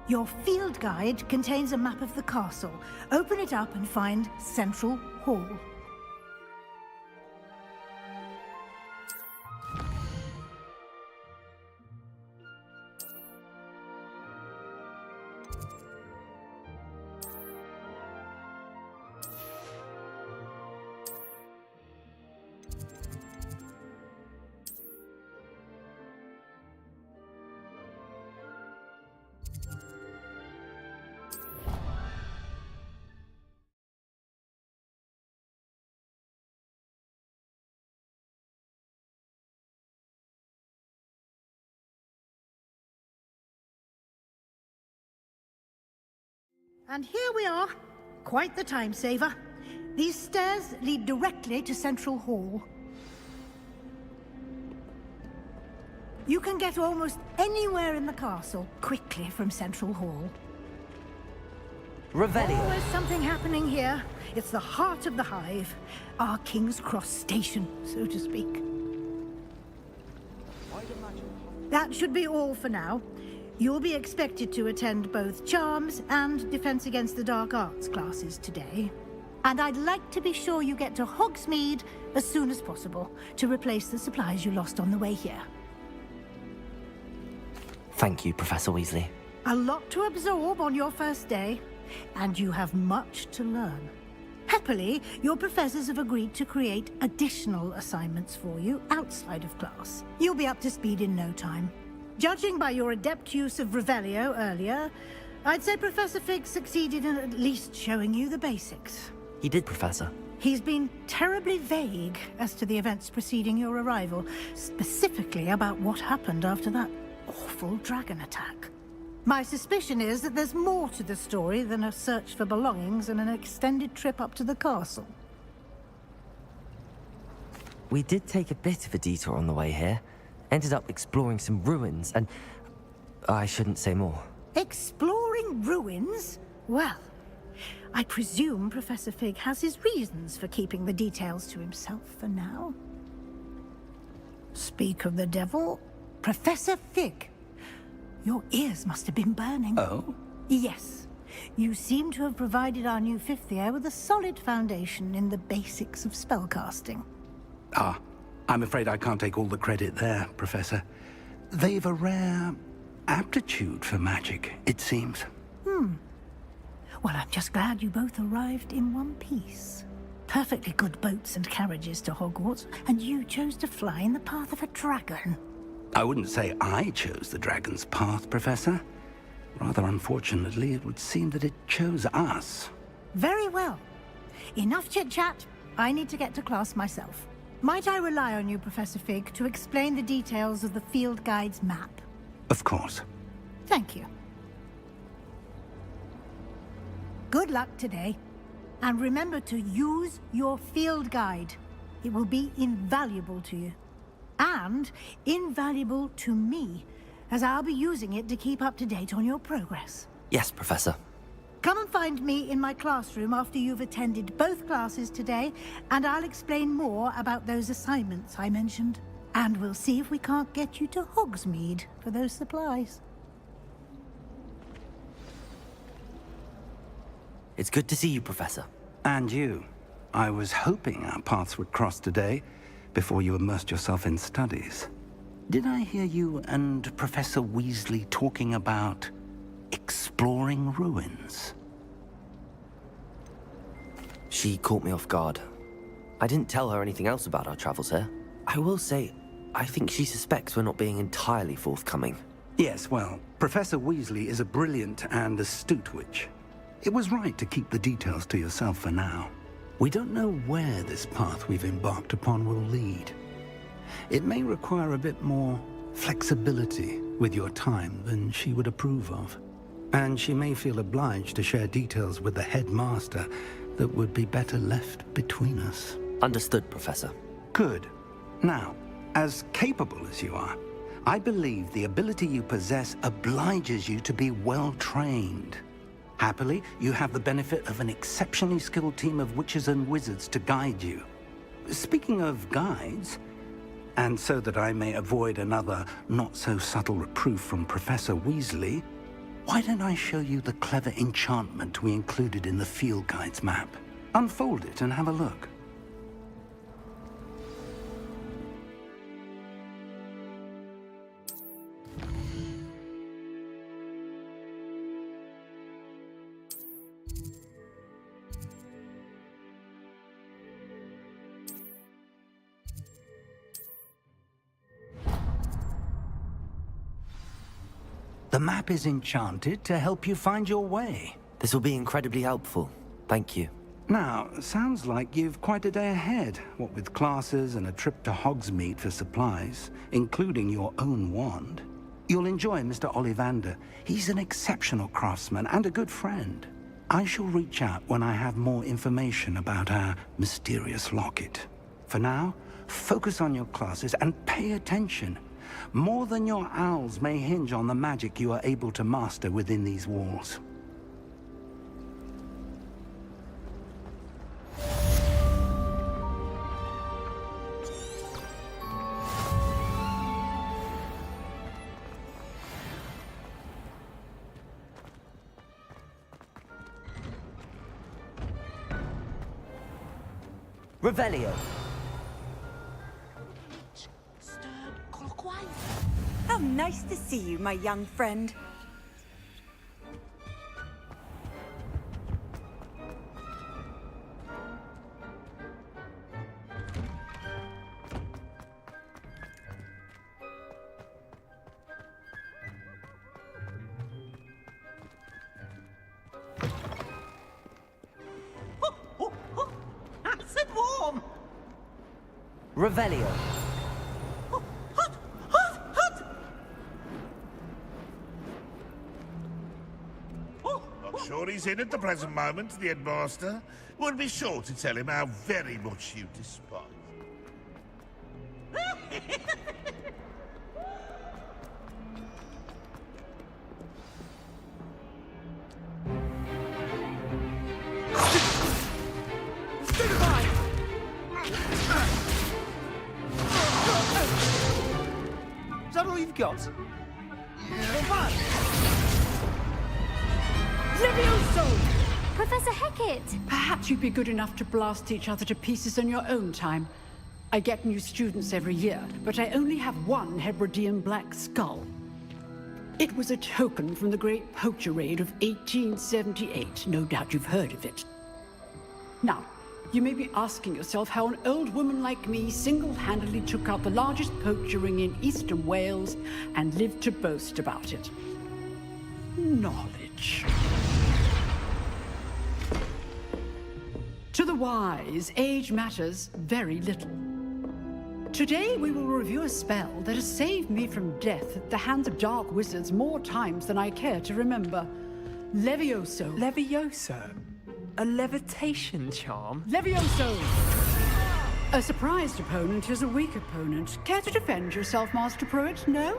Your field guide contains a map of the castle. Open it up and find Central Hall. And here we are. Quite the time saver. These stairs lead directly to Central Hall. You can get almost anywhere in the castle quickly from Central Hall.
Revelio.
Always something happening here. It's the heart of the hive. Our King's Cross station, so to speak. That should be all for now. You'll be expected to attend both Charms and Defense Against the Dark Arts classes today. And I'd like to be sure you get to Hogsmeade as soon as possible to replace the supplies you lost on the way here.
Thank you, Professor Weasley.
A lot to absorb on your first day, and you have much to learn. Happily, your professors have agreed to create additional assignments for you outside of class. You'll be up to speed in no time. Judging by your adept use of Revelio earlier, I'd say Professor Fig succeeded in at least showing you the basics.
He did, Professor.
He's been terribly vague as to the events preceding your arrival, specifically about what happened after that awful dragon attack. My suspicion is that there's more to the story than a search for belongings and an extended trip up to the castle.
We did take a bit of a detour on the way here. Ended up exploring some ruins and... I shouldn't say more.
Exploring ruins? Well, I presume Professor Fig has his reasons for keeping the details to himself for now. Speak of the devil, Professor Fig. Your ears must have been burning.
Oh?
Yes. You seem to have provided our new fifth year with a solid foundation in the basics of spellcasting.
Ah, I'm afraid I can't take all the credit there, Professor. They've a rare aptitude for magic, it seems.
Well, I'm just glad you both arrived in one piece. Perfectly good boats and carriages to Hogwarts, and you chose to fly in the path of a dragon.
I wouldn't say I chose the dragon's path, Professor. Rather unfortunately, it would seem that it chose us.
Very well. Enough chit-chat. I need to get to class myself. Might I rely on you, Professor Fig, to explain the details of the field guide's map?
Of course.
Thank you. Good luck today. And remember to use your field guide. It will be invaluable to you. And invaluable to me, as I'll be using it to keep up to date on your progress.
Yes, Professor.
Come and find me in my classroom after you've attended both classes today, and I'll explain more about those assignments I mentioned. And we'll see if we can't get you to Hogsmeade for those supplies.
It's good to see you, Professor.
And you. I was hoping our paths would cross today, before you immersed yourself in studies. Did I hear you and Professor Weasley talking about exploring ruins?
She caught me off guard. I didn't tell her anything else about our travels here. I will say, I think she suspects we're not being entirely forthcoming.
Yes, well, Professor Weasley is a brilliant and astute witch. It was right to keep the details to yourself for now. We don't know where this path we've embarked upon will lead. It may require a bit more flexibility with your time than she would approve of. And she may feel obliged to share details with the headmaster that would be better left between us.
Understood, Professor.
Good. Now, as capable as you are, I believe the ability you possess obliges you to be well trained. Happily, you have the benefit of an exceptionally skilled team of witches and wizards to guide you. Speaking of guides, and so that I may avoid another not-so-subtle reproof from Professor Weasley, why don't I show you the clever enchantment we included in the field guide's map? Unfold it and have a look. The map is enchanted to help you find your way.
This will be incredibly helpful. Thank you.
Now, sounds like you've quite a day ahead, what with classes and a trip to Hogsmeade for supplies, including your own wand. You'll enjoy Mr. Ollivander. He's an exceptional craftsman and a good friend. I shall reach out when I have more information about our mysterious locket. For now, focus on your classes and pay attention. More than your owls may hinge on the magic you are able to master within these walls.
Revelio.
How nice to see you, my young friend.
Revelio.
Not sure he's in at the present moment, the headmaster. Would be sure to tell him how very much you despise.
Is that all you've got?
Levioso!
Professor Hecat!
Perhaps you'd be good enough to blast each other to pieces on your own time. I get new students every year, but I only have one Hebridean black skull. It was a token from the Great Poacher Raid of 1878. No doubt you've heard of it. Now, you may be asking yourself how an old woman like me single-handedly took out the largest poacher ring in eastern Wales and lived to boast about it. Knowledge. To the wise, age matters very little. Today we will review a spell that has saved me from death at the hands of dark wizards more times than I care to remember. Levioso.
Levioso? A levitation charm?
Levioso! A surprised opponent is a weak opponent. Care to defend yourself, Master Pruitt? No?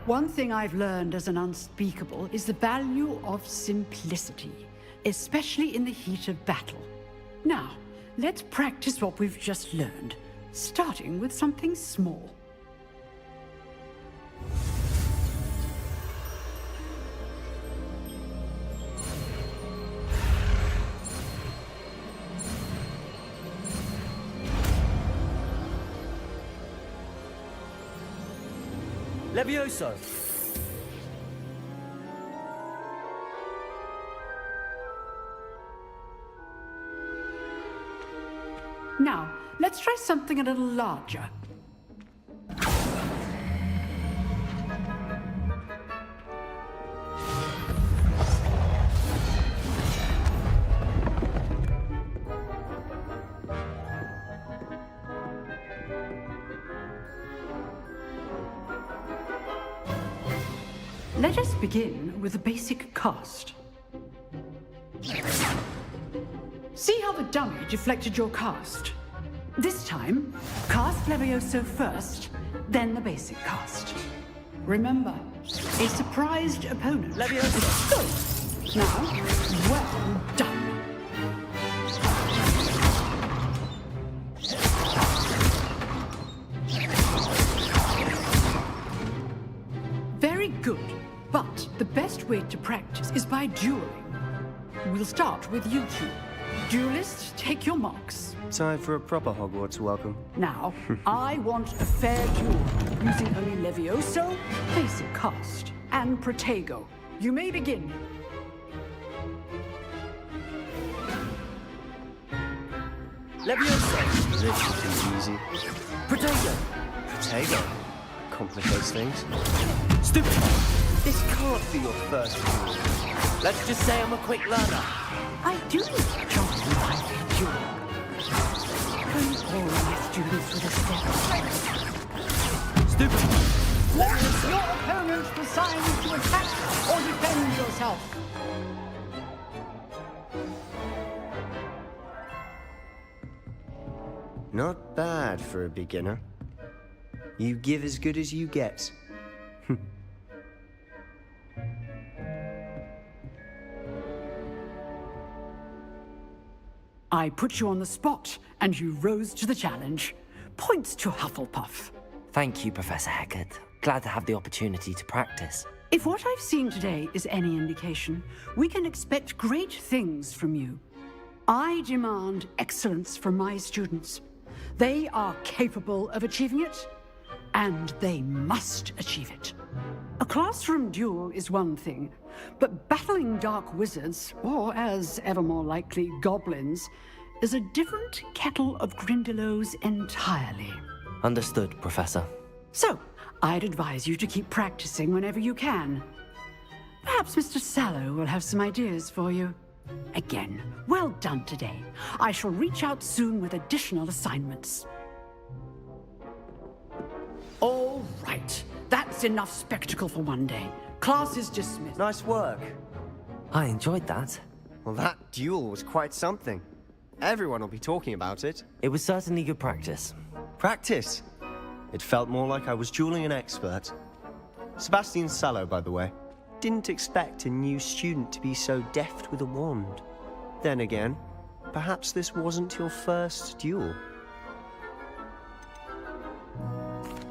One thing I've learned as an unspeakable is the value of simplicity, especially in the heat of battle. Now, let's practice what we've just learned, starting with something small.
Levioso.
Now, let's try something a little larger. Let us begin with a basic cast. See how the dummy deflected your cast? This time, cast Levioso first, then the basic cast. Remember, a surprised opponent.
Levioso!
Good. Now, well done. Very good. But the best way to practice is by dueling. We'll start with you two. Duelists, take your marks.
Time for a proper Hogwarts welcome.
Now, I want a fair duel, using only Levioso, basic cast, and Protego. You may begin.
Levioso! This is too easy. Protego! Protego? Complicates things. Stupid! This can't be your first duel. Let's just say I'm a quick learner.
I do enjoy my duel. Don't all my students with a step.
Stupid!
Your opponent decides to attack or defend yourself.
Not bad for a beginner. You give as good as you get.
I put you on the spot, and you rose to the challenge. Points to Hufflepuff.
Thank you, Professor Hecat. Glad to have the opportunity to practice.
If what I've seen today is any indication, we can expect great things from you. I demand excellence from my students. They are capable of achieving it, and they must achieve it. A classroom duel is one thing, but battling dark wizards, or as ever more likely, goblins, is a different kettle of Grindylows entirely.
Understood, Professor.
So, I'd advise you to keep practicing whenever you can. Perhaps Mr. Sallow will have some ideas for you. Again, well done today. I shall reach out soon with additional assignments. All right. That's enough spectacle for one day. Class is dismissed.
Nice work.
I enjoyed that.
Well, that duel was quite something. Everyone will be talking about it.
It was certainly good practice.
Practice? It felt more like I was dueling an expert. Sebastian Sallow, by the way. Didn't expect a new student to be so deft with a wand. Then again, perhaps this wasn't your first duel.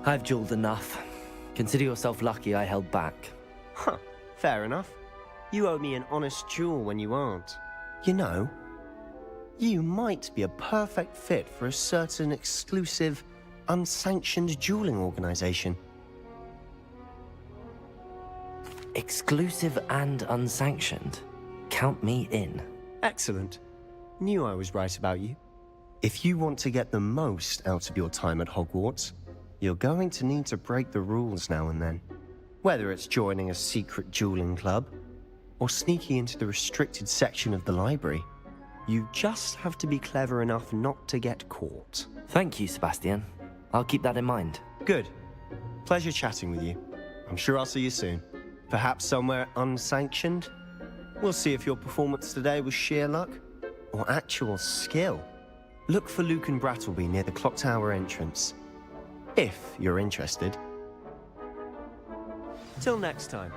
I've dueled enough. Consider yourself lucky I held back.
Huh, fair enough. You owe me an honest duel when you aren't. You know, you might be a perfect fit for a certain exclusive, unsanctioned dueling organization.
Exclusive and unsanctioned? Count me in.
Excellent. Knew I was right about you. If you want to get the most out of your time at Hogwarts, you're going to need to break the rules now and then. Whether it's joining a secret dueling club, or sneaking into the restricted section of the library, you just have to be clever enough not to get caught.
Thank you, Sebastian. I'll keep that in mind.
Good. Pleasure chatting with you. I'm sure I'll see you soon. Perhaps somewhere unsanctioned? We'll see if your performance today was sheer luck, or actual skill. Look for Luke and Brattleby near the clock tower entrance. If you're interested. Till next time.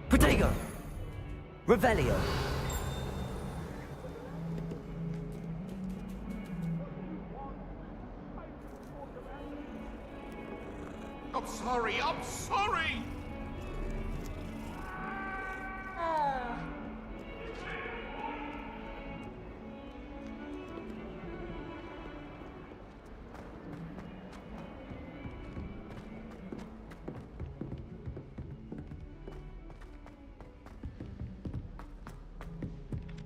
Protego! Revelio!
I'm sorry, I'm sorry!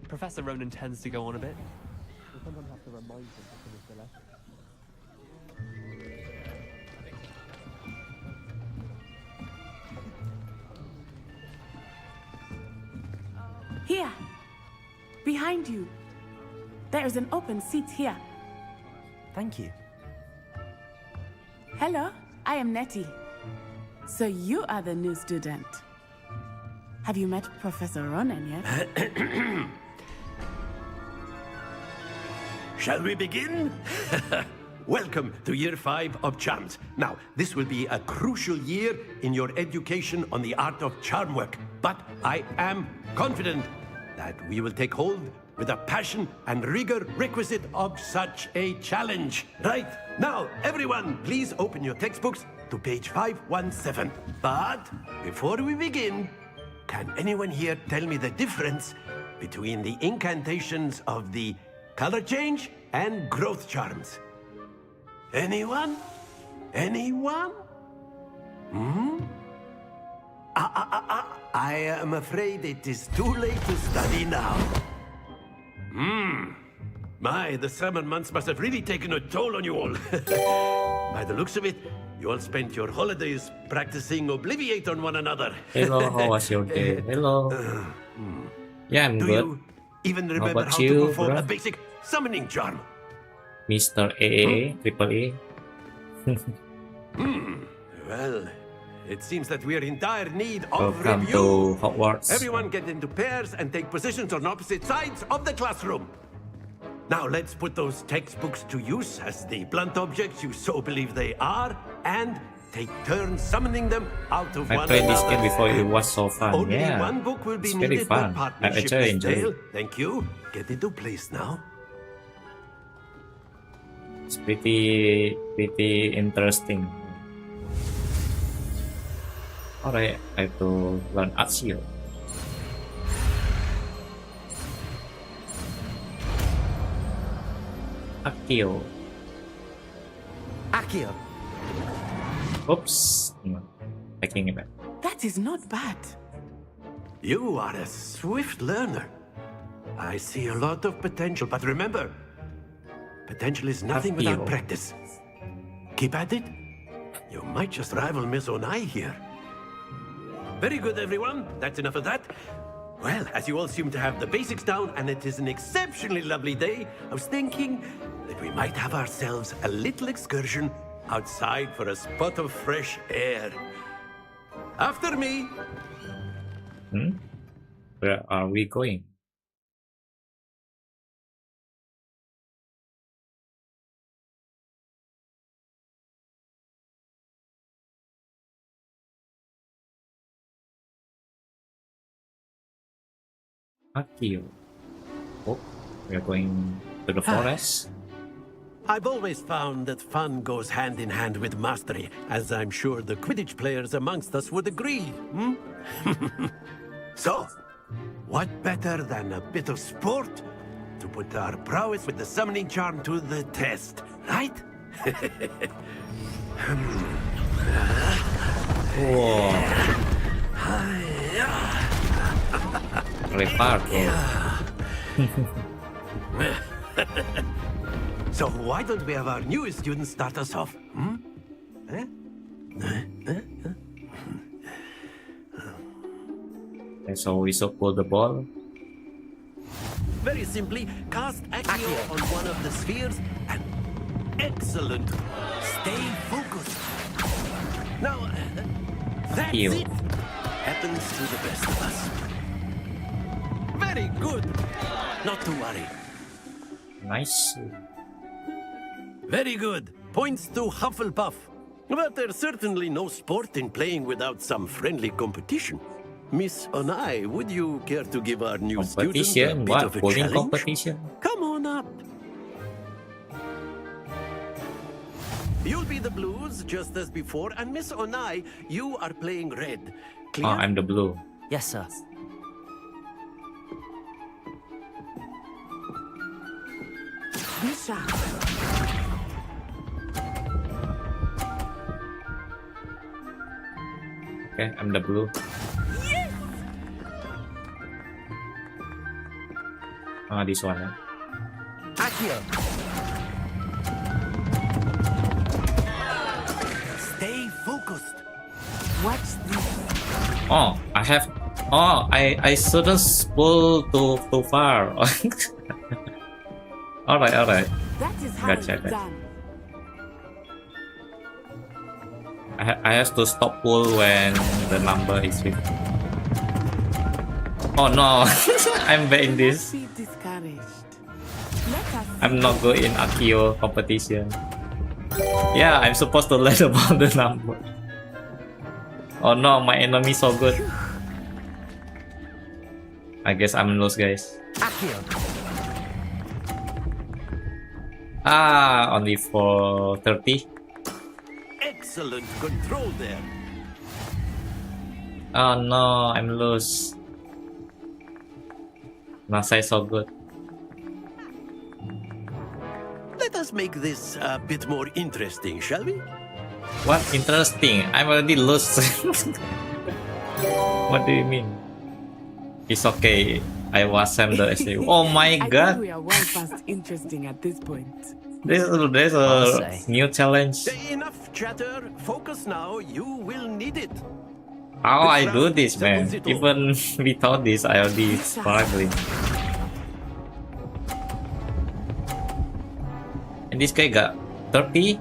Professor Ronan tends to go on a bit. We sometimes have to remind him to finish the lesson.
Here! Behind you! There is an open seat here.
Thank you.
Hello, I am Nettie. So you are the new student. Have you met Professor Ronan yet?
Shall we begin? Welcome to Year 5 of Charms. Now, this will be a crucial year in your education on the art of charm work. But I am confident that we will take hold with the passion and rigor requisite of such a challenge. Right, now, everyone, please open your textbooks to page 517. But before we begin, can anyone here tell me the difference between the incantations of the color change and growth charms? Anyone? Anyone? I am afraid it is too late to study now. My, the summer months must have really taken a toll on you all. By the looks of it, you all spent your holidays practicing Obliviate on one another.
Hello, how was your day? Hello. Yeah, I'm
Do
good.
you even
How
remember
about
how
you,
to perform
bro?
a basic summoning charm?
Mr. AAA, Triple A.
Well, it seems that we are in dire need of
Welcome
review.
to Hogwarts.
Everyone get into pairs and take positions on opposite sides of the classroom. Now let's put those textbooks to use as the blunt objects you so believe they are, and take turns summoning them out of
I
one
played
another.
this game before, it was so fun.
Only
Yeah,
one book will be
it's very
needed,
fun.
but
I
partnership
actually
is
enjoyed
stale.
it.
Thank you. Get into place now.
It's pretty interesting. Alright, I have to learn Accio. Accio.
Accio.
Oops. Taking it back.
That is not bad.
You are a swift learner. I see a lot of potential, but remember, potential is nothing without
Accio.
practice. Keep at it. You might just rival Miss Onai here. Very good, everyone. That's enough of that. Well, as you all seem to have the basics down, and it is an exceptionally lovely day, I was thinking that we might have ourselves a little excursion outside for a spot of fresh air. After me.
Where are we going? Accio. Oh, we are going to the forest.
I've always found that fun goes hand in hand with mastery, as I'm sure the Quidditch players amongst us would agree. So, what better than a bit of sport to put our prowess with the summoning charm to the test, right? So why don't we have our newest student start us off?
Okay, so we so pull the ball.
Very simply, cast Accio on one of the spheres and excellent. Stay focused. Now, that's
Accio.
it. Happens to the best of us. Very good. Not to worry.
Nice.
Very good. Points to Hufflepuff. But there's certainly no sport in playing without some friendly competition. Miss Onai, would you care to give our new student a
Competition?
bit
What?
of a
Bowling
challenge?
competition?
Come on up. You'll be the blues, just as before, and Miss Onai, you are playing red. Clear?
Oh, I'm the blue.
Yes, sir.
Misha.
Okay, I'm the blue. This one.
Accio. Stay focused.
Watch this.
Oh, I have. Oh, I shouldn't pull too far. Alright.
That is how
Gotcha,
it's
gotcha.
done.
I have to stop pull when the number is 50. Oh no, I'm bad in this.
Be discouraged.
I'm not good in Akio competition. Yeah, I'm supposed to learn about the number. Oh no, my enemy so good. I guess I'm lost, guys. Ah, only for 30.
Excellent control there.
Oh no, I'm lost. Nasai so good.
Let us make this a bit more interesting, shall we?
What interesting? I'm already lost. What do you mean? It's okay. I was Sam the SAU. Oh my
I
god.
think we are well past interesting at this point.
There's a new challenge.
Enough chatter. Focus now. You will need it.
How I do this, man? Even without this, I already struggling. And this guy got 30?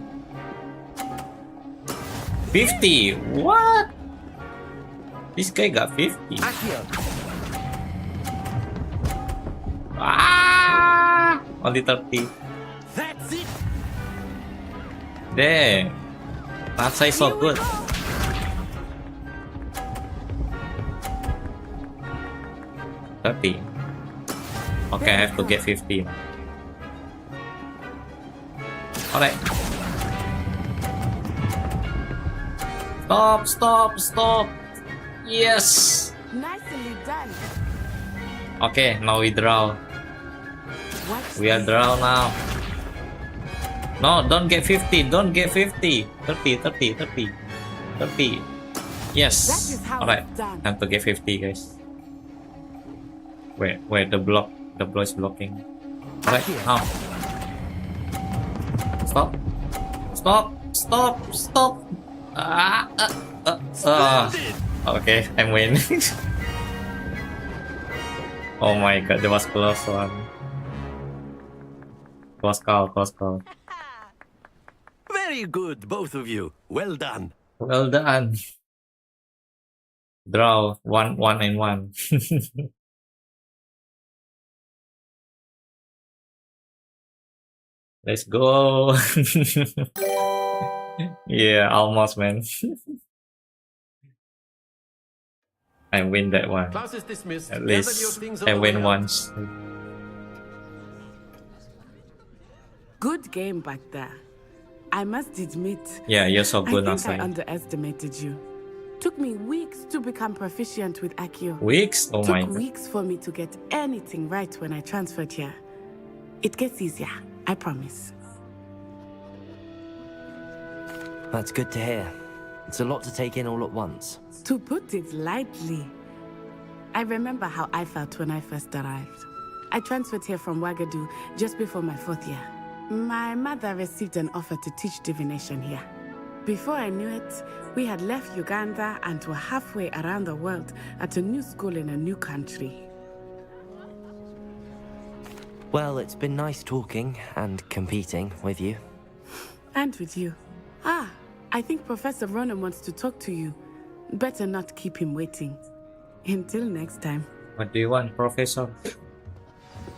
50? What? This guy got 50. Ah! Only 30.
That's it.
Damn. Nasai so good. $30. Okay, I have to get 50. Alright. Stop. Yes.
Nicely done.
Okay, now we draw. We are draw now. No, don't get 50. Don't get 50. 30. Yes. Alright. Time to get 50, guys. Wait, the block is blocking. Alright, now. Stop. Okay, I'm winning. Oh my god, that was close one. Close call.
Very good, both of you. Well done.
Well done. Draw 1 and 1. Let's go. Yeah, almost, man. I win that one.
Class is dismissed.
At
Gather your
least
things on
I
the
win
way out.
once.
Good game back there. I must admit.
Yeah, you're so good,
I think I
Nasai.
underestimated you. Took me weeks to become proficient with Akio.
Weeks? Oh my
Took
god.
weeks for me to get anything right when I transferred here. It gets easier, I promise.
That's good to hear. It's a lot to take in all at once.
To put it lightly, I remember how I felt when I first arrived. I transferred here from Wagadu just before my 4th year. My mother received an offer to teach divination here. Before I knew it, we had left Uganda and were halfway around the world at a new school in a new country.
Well, it's been nice talking and competing with you.
And with you. I think Professor Ronan wants to talk to you. Better not keep him waiting. Until next time.
What do you want, Professor?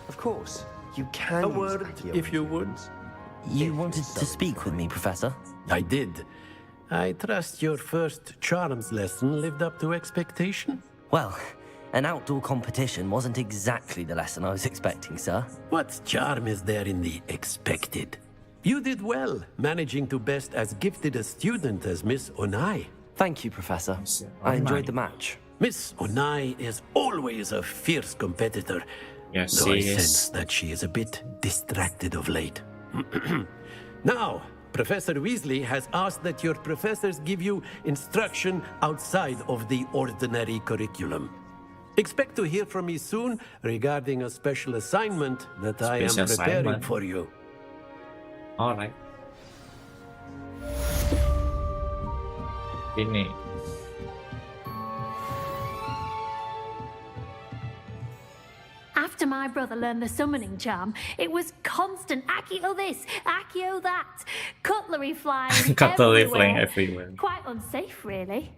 Of course, you can.
A
use
word,
Akio
if you would.
You wanted to speak with me, Professor?
I did. I trust your first charms lesson lived up to expectation?
Well, an outdoor competition wasn't exactly the lesson I was expecting, sir.
What charm is there in the expected? You did well, managing to best as gifted a student as Miss Onai.
Thank you, Professor. I enjoyed the match.
Miss Onai is always a fierce competitor.
Yes,
though I
she is.
sense that she is a bit distracted of late. Now, Professor Weasley has asked that your professors give you instruction outside of the ordinary curriculum. Expect to hear from me soon regarding a special assignment that I am
Special
preparing
assignment.
for you.
Alright. Ini.
After my brother learned the summoning charm, it was constant Accio this, Accio that, cutlery flying
Cutlery flying
everywhere.
everywhere.
Quite unsafe, really.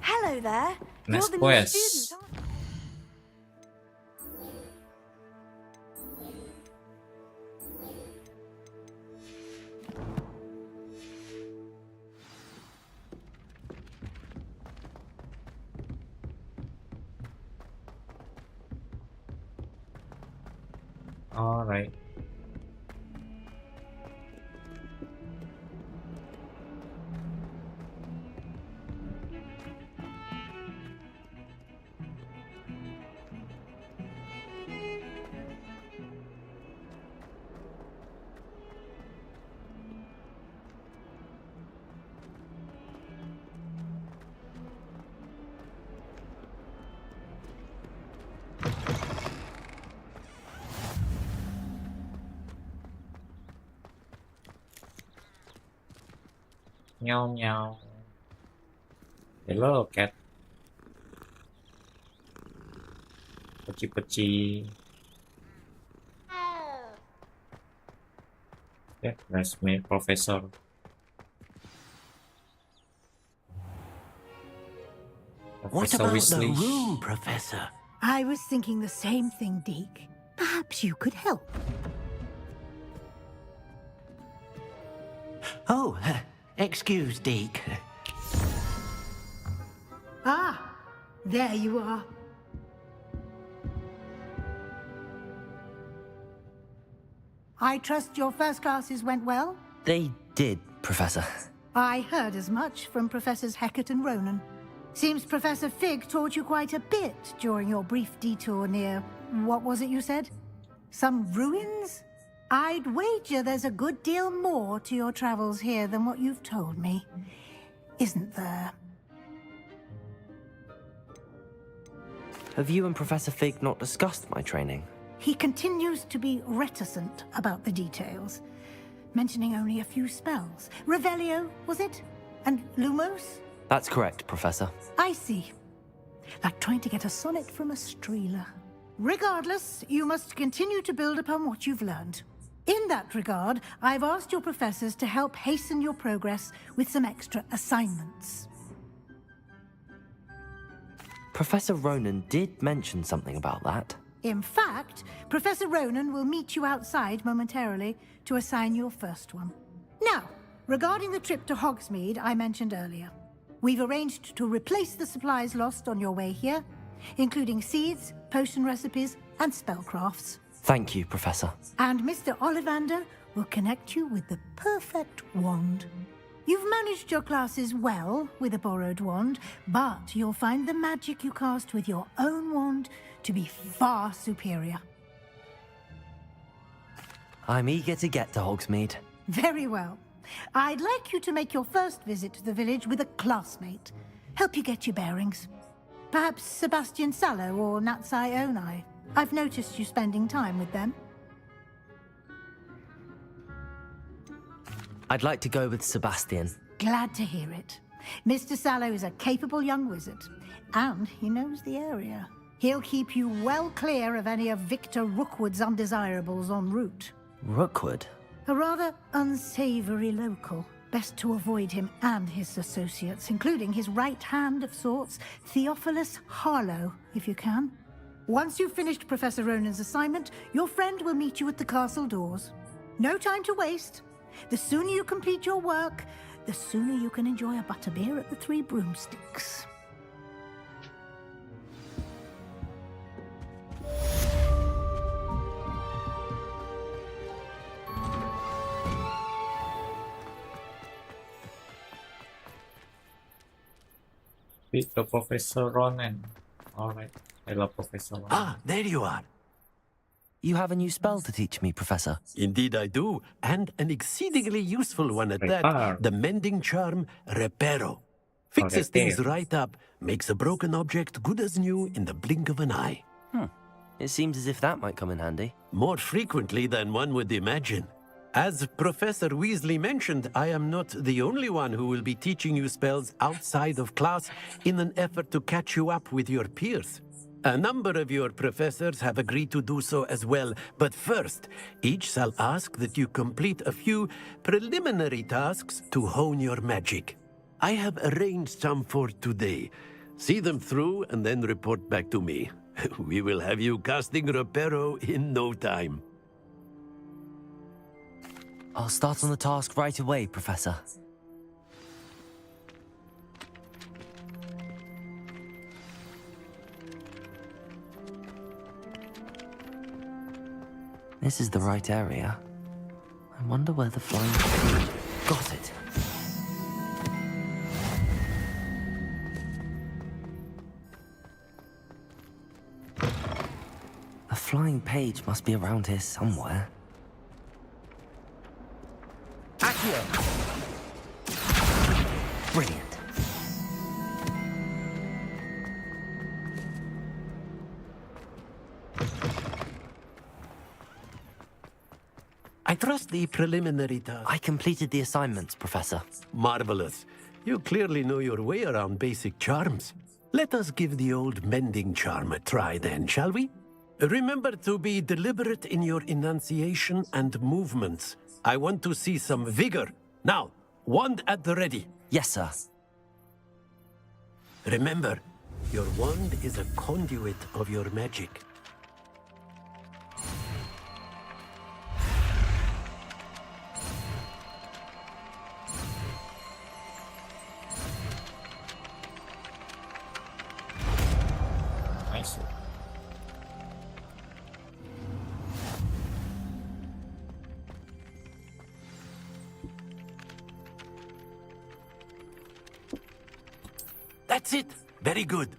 Hello there.
Next
You're the
quest.
new student, aren't you?
All right. Meow meow. Hello, cat. Pochi pochi. Yeah, that's me, Professor.
What
Professor
about
Weasley.
the room, Professor?
I was thinking the same thing, Deke. Perhaps you could help.
Oh, excuse, Deke.
Ah, there you are. I trust your first classes went well?
They did, Professor.
I heard as much from Professors Hecat and Ronan. Seems Professor Fig taught you quite a bit during your brief detour near... what was it you said? Some ruins? I'd wager there's a good deal more to your travels here than what you've told me. Isn't there?
Have you and Professor Fig not discussed my training?
He continues to be reticent about the details, mentioning only a few spells. Revelio, was it? And Lumos?
That's correct, Professor.
I see. Like trying to get a sonnet from a streeler. Regardless, you must continue to build upon what you've learned. In that regard, I've asked your professors to help hasten your progress with some extra assignments.
Professor Ronan did mention something about that.
In fact, Professor Ronan will meet you outside momentarily to assign your first one. Now, regarding the trip to Hogsmeade I mentioned earlier, we've arranged to replace the supplies lost on your way here, including seeds, potion recipes, and spellcrafts.
Thank you, Professor.
And Mr. Ollivander will connect you with the perfect wand. You've managed your classes well with a borrowed wand, but you'll find the magic you cast with your own wand to be far superior.
I'm eager to get to Hogsmeade.
Very well. I'd like you to make your first visit to the village with a classmate. Help you get your bearings. Perhaps Sebastian Sallow or Natsai Onai. I've noticed you spending time with them.
I'd like to go with Sebastian.
Glad to hear it. Mr. Sallow is a capable young wizard, and he knows the area. He'll keep you well clear of any of Victor Rookwood's undesirables en route.
Rookwood?
A rather unsavory local. Best to avoid him and his associates, including his right hand of sorts, Theophilus Harlow, if you can. Once you've finished Professor Ronan's assignment, your friend will meet you at the castle doors. No time to waste. The sooner you complete your work, the sooner you can enjoy a butterbeer at the Three Broomsticks.
Speak to Professor Ronan. Alright. Hello, Professor Ronan.
Ah, there you are.
You have a new spell to teach me, Professor.
Indeed I do, and an exceedingly useful one at
Repar.
that. The mending charm, Reparo. Fixes things
Repair.
right up, makes a broken object good as new in the blink of an eye.
It seems as if that might come in handy.
More frequently than one would imagine. As Professor Weasley mentioned, I am not the only one who will be teaching you spells outside of class in an effort to catch you up with your peers. A number of your professors have agreed to do so as well, but first, each shall ask that you complete a few preliminary tasks to hone your magic. I have arranged some for today. See them through and then report back to me. We will have you casting Reparo in no time.
I'll start on the task right away, Professor. This is the right area. I wonder where the flying... Got it. A flying page must be around here somewhere. Accio! Brilliant.
I trust the preliminary task.
I completed the assignments, Professor.
Marvelous. You clearly know your way around basic charms. Let us give the old mending charm a try then, shall we? Remember to be deliberate in your enunciation and movements. I want to see some vigor. Now, wand at the ready.
Yes, sir.
Remember, your wand is a conduit of your magic.
Nice.
That's it. Very good.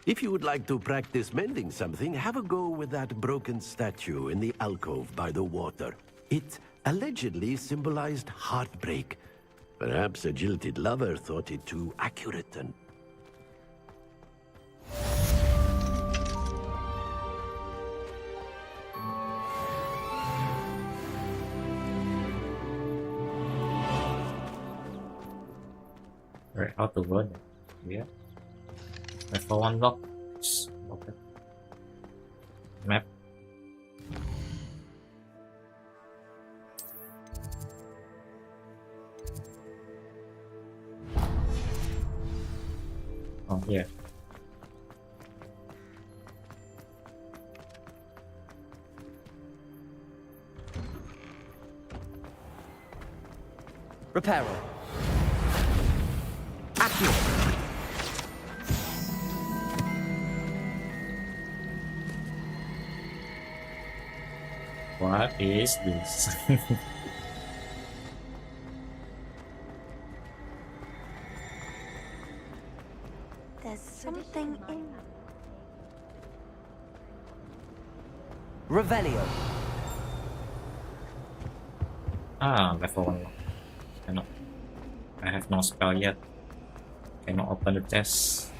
If you would like to practice mending something, have a go with that broken statue in the alcove by the water. It allegedly symbolized heartbreak. Perhaps a jilted lover thought it too accurate and...
Right, how to go there? Yeah. For one block. Okay. Map. Oh yeah.
Reparo. Accio.
What is this?
There's something in...
Revelio.
Ah, level 1. Cannot. I have no spell yet. Cannot open the chest.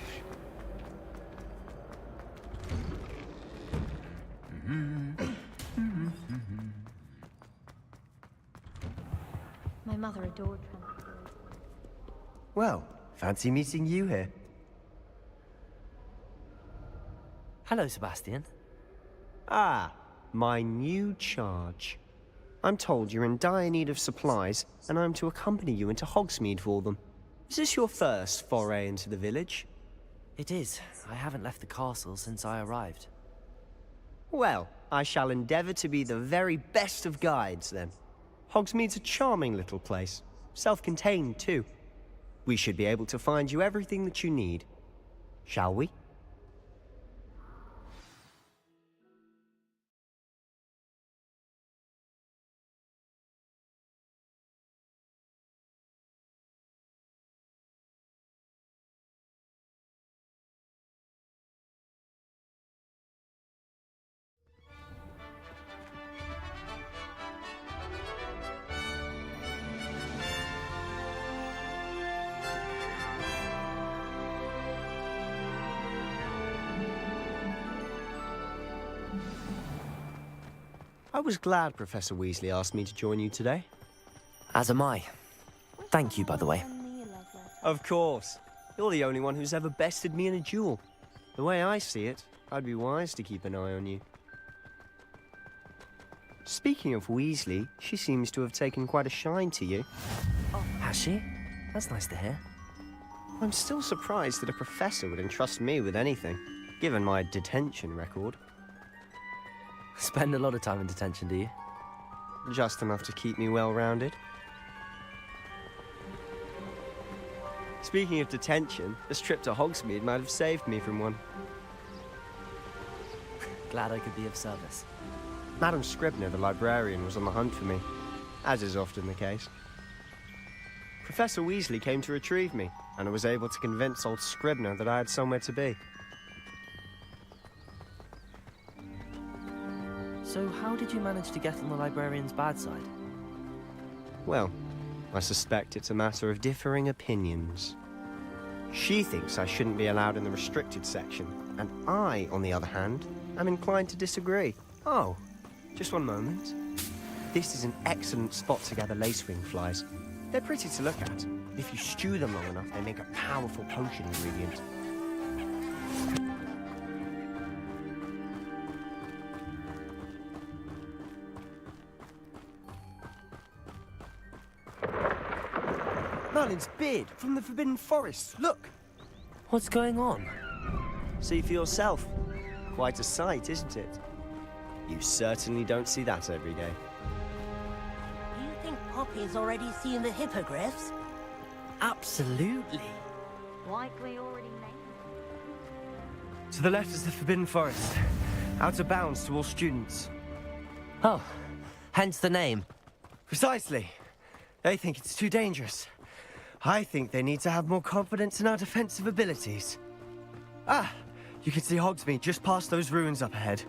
My mother adored him.
Well, fancy meeting you here.
Hello, Sebastian.
Ah, my new charge. I'm told you're in dire need of supplies, and I'm to accompany you into Hogsmeade for them. Is this your first foray into the village?
It is. I haven't left the castle since I arrived.
Well, I shall endeavor to be the very best of guides, then. Hogsmeade's a charming little place. Self-contained, too. We should be able to find you everything that you need. Shall we? I was glad Professor Weasley asked me to join you today.
As am I. Thank you, by the way.
Of course. You're the only one who's ever bested me in a duel. The way I see it, I'd be wise to keep an eye on you. Speaking of Weasley, she seems to have taken quite a shine to you.
Oh, has she? That's nice to hear.
I'm still surprised that a professor would entrust me with anything, given my detention record.
Spend a lot of time in detention, do you?
Just enough to keep me well-rounded. Speaking of detention, this trip to Hogsmeade might have saved me from one.
Glad I could be of service.
Madam Scribner, the librarian, was on the hunt for me, as is often the case. Professor Weasley came to retrieve me, and I was able to convince old Scribner that I had somewhere to be.
So how did you manage to get on the librarian's bad side?
Well, I suspect it's a matter of differing opinions. She thinks I shouldn't be allowed in the restricted section, and I, on the other hand, am inclined to disagree. Oh, just one moment. This is an excellent spot to gather lacewing flies. They're pretty to look at. If you stew them long enough, they make a powerful potion ingredient. Merlin's beard from the Forbidden Forest. Look!
What's going on?
See for yourself. Quite a sight, isn't it? You certainly don't see that every day.
Do you think Poppy's already seen the hippogriffs?
Absolutely.
Likely already made.
To the left is the Forbidden Forest. Out of bounds to all students.
Oh, hence the name.
Precisely. They think it's too dangerous. I think they need to have more confidence in our defensive abilities. Ah, you can see Hogsmeade just past those ruins up ahead.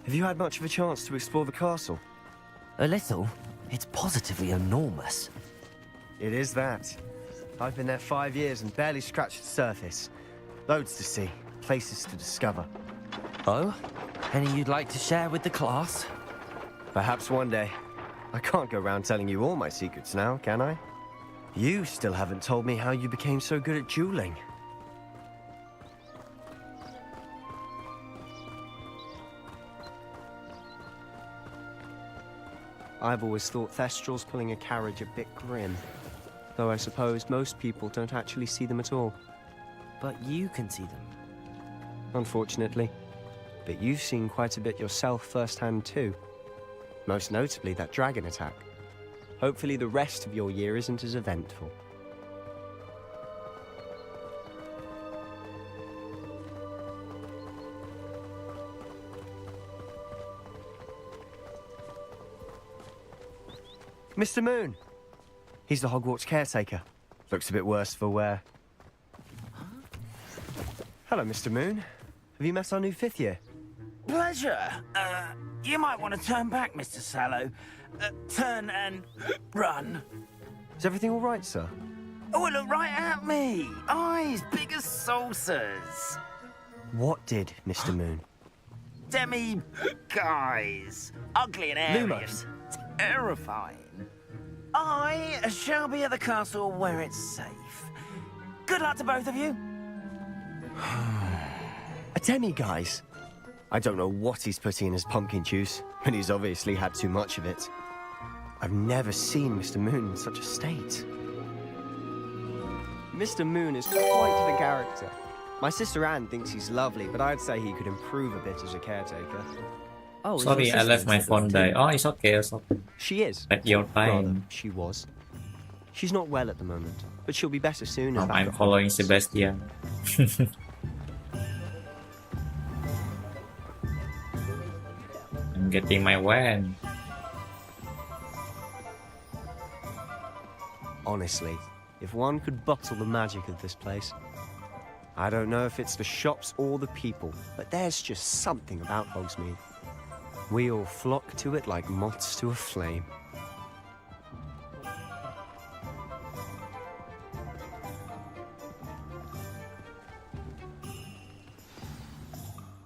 Have you had much of a chance to explore the castle?
A little. It's positively enormous.
It is that. I've been there 5 years and barely scratched the surface. Loads to see, places to discover.
Oh? Any you'd like to share with the class?
Perhaps one day. I can't go around telling you all my secrets now, can I? You still haven't told me how you became so good at dueling. I've always thought Thestrals pulling a carriage a bit grim. Though I suppose most people don't actually see them at all.
But you can see them.
Unfortunately. But you've seen quite a bit yourself firsthand too. Most notably that dragon attack. Hopefully the rest of your year isn't as eventful. Mr. Moon! He's the Hogwarts caretaker. Looks a bit worse for wear. Hello, Mr. Moon. Have you met our new 5th year?
Pleasure. You might want to turn back, Mr. Sallow. Turn and run.
Is everything all right, sir?
Oh, look right at me. Eyes big as saucers.
What did, Mr. Moon?
Demi guys. Ugly and airy.
Lumos.
And terrifying. I shall be at the castle where it's safe. Good luck to both of you.
A demi-guise? I don't know what he's putting in his pumpkin juice, but he's obviously had too much of it. I've never seen Mr. Moon in such a state. Mr. Moon is quite the character. My sister Anne thinks he's lovely, but I'd say he could improve a bit as a caretaker.
Oh,
sorry, I left my phone die. Oh, it's okay, it's okay.
She is.
At your
Rather,
time.
she was. She's not well at the moment, but she'll be better soon.
I'm following Sebastian. I'm getting my van.
Honestly, if one could bottle the magic of this place. I don't know if it's the shops or the people, but there's just something about Hogsmeade. We all flock to it like moths to a flame.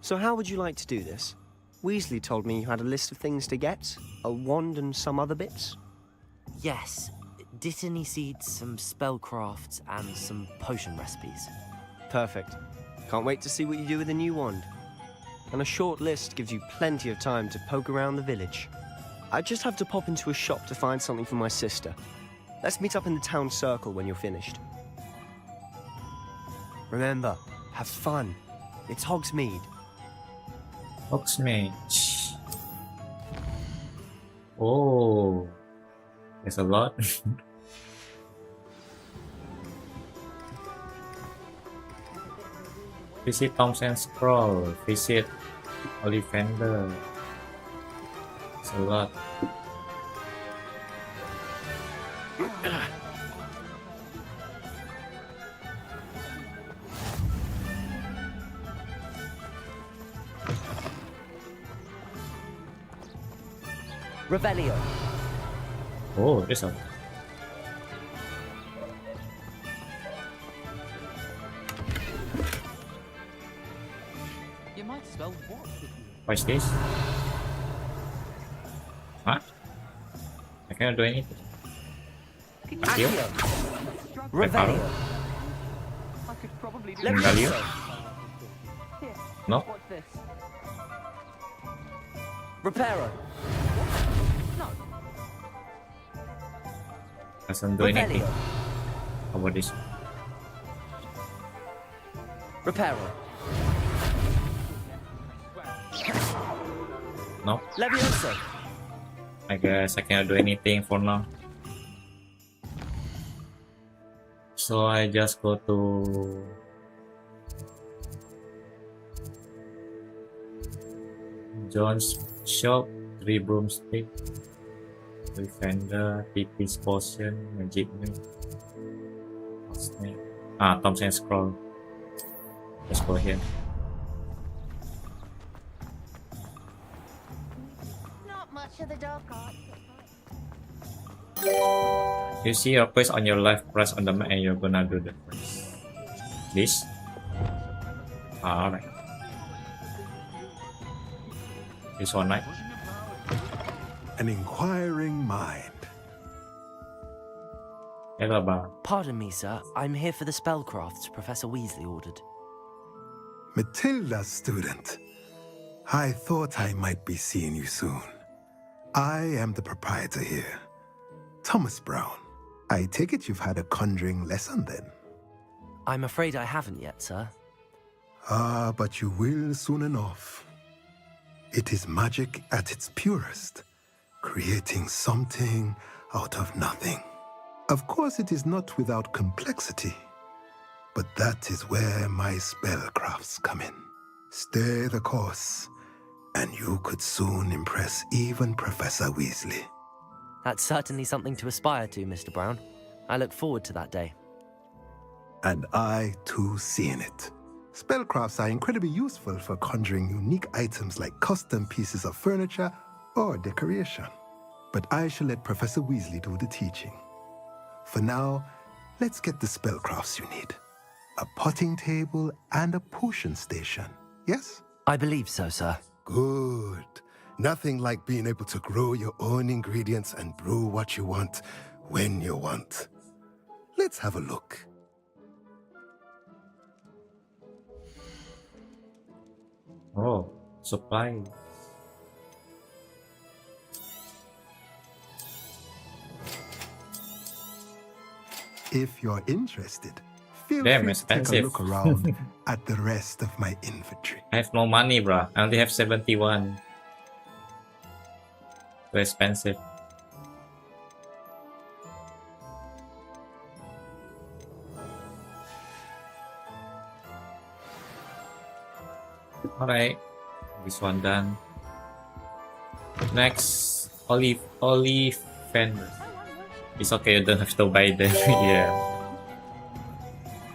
So how would you like to do this? Weasley told me you had a list of things to get, a wand and some other bits.
Yes, Dittany seeds, some spellcrafts, and some potion recipes.
Perfect. Can't wait to see what you do with the new wand. And a short list gives you plenty of time to poke around the village. I just have to pop into a shop to find something for my sister. Let's meet up in the town circle when you're finished. Remember, have fun. It's Hogsmeade.
Hogsmeade. Oh, there's a lot. Visit Thompson Scroll. Visit Ollivander. It's a lot.
Revelio.
Oh, there's a.
You might spell what?
What's this? What? I cannot do anything. Accio?
Revelio.
I could probably do
Wingalio? No?
What's this?
Reparo.
Doesn't do anything. How about this?
Reparo.
No?
Levioso.
I guess I cannot do anything for now. So I just go to John's shop, 3 broomstick, Defender, TP's potion, magic move. What's name? Thompson Scroll. Let's go here.
Not much of the dark art.
You see your quest on your left, press on the map and you're gonna do the quest. This? Alright. This one, right?
An inquiring mind.
Hello,
Pardon me, sir. I'm here for the spellcrafts Professor Weasley ordered.
Matilda, student. I thought I might be seeing you soon. I am the proprietor here, Thomas Brown. I take it you've had a conjuring lesson then?
I'm afraid I haven't yet, sir.
Ah, but you will soon enough. It is magic at its purest, creating something out of nothing. Of course, it is not without complexity, but that is where my spellcrafts come in. Stay the course, and you could soon impress even Professor Weasley.
That's certainly something to aspire to, Mr. Brown. I look forward to that day.
And I, too, see in it. Spellcrafts are incredibly useful for conjuring unique items like custom pieces of furniture or decoration. But I shall let Professor Weasley do the teaching. For now, let's get the spellcrafts you need. A potting table and a potion station, yes?
I believe so, sir.
Good. Nothing like being able to grow your own ingredients and brew what you want, when you want. Let's have a look.
Oh, supply.
If you're interested, feel
Damn,
free to take a
expensive.
look around at the rest of my inventory.
I have no money, bruh. I only have 71. Too expensive. Alright, this one done. Next, Ollivander. It's okay, you don't have to buy them. Yeah.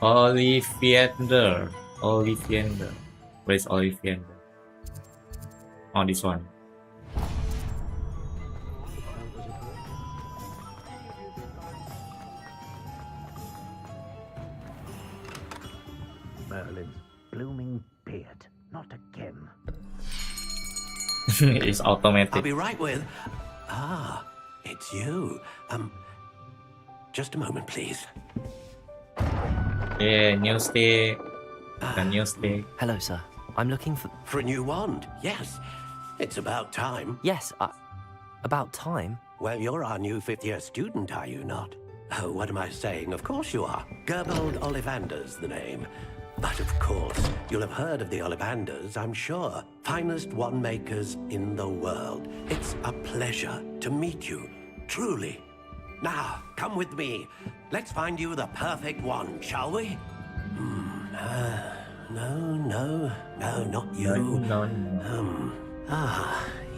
Ollivander. Where is Ollivander? Oh, this one.
Merlin's blooming beard. Not again.
It's automatic.
I'll be right with. Ah, it's you. just a moment, please.
Yeah, new stick. A new stick.
Hello, sir. I'm looking
for a new wand. Yes, it's about time.
Yes, about time?
Well, you're our new fifth-year student, are you not? Oh, what am I saying? Of course you are. Gerbold Ollivander's the name. But of course, you'll have heard of the Ollivanders, I'm sure. Finest wand makers in the world. It's a pleasure to meet you, truly. Now, come with me. Let's find you the perfect wand, shall we? No, not you.
No.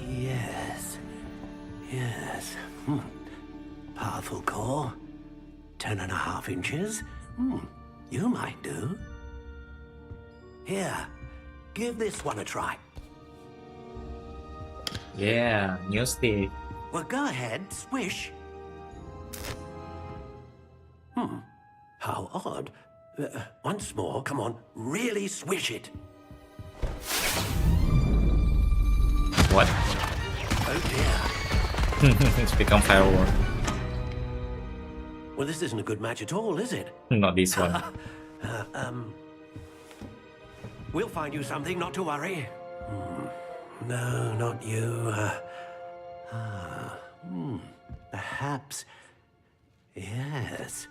Yes. Powerful core. 10.5 inches. You might do. Here, give this one a try.
Yeah, new stick.
Well, go ahead, swish. How odd. Once more, come on, really swish it.
What?
Oh dear.
It's become firework.
Well, this isn't a good match at all, is it?
Not this one.
We'll find you something, not to worry. No, not you. Perhaps. Yes.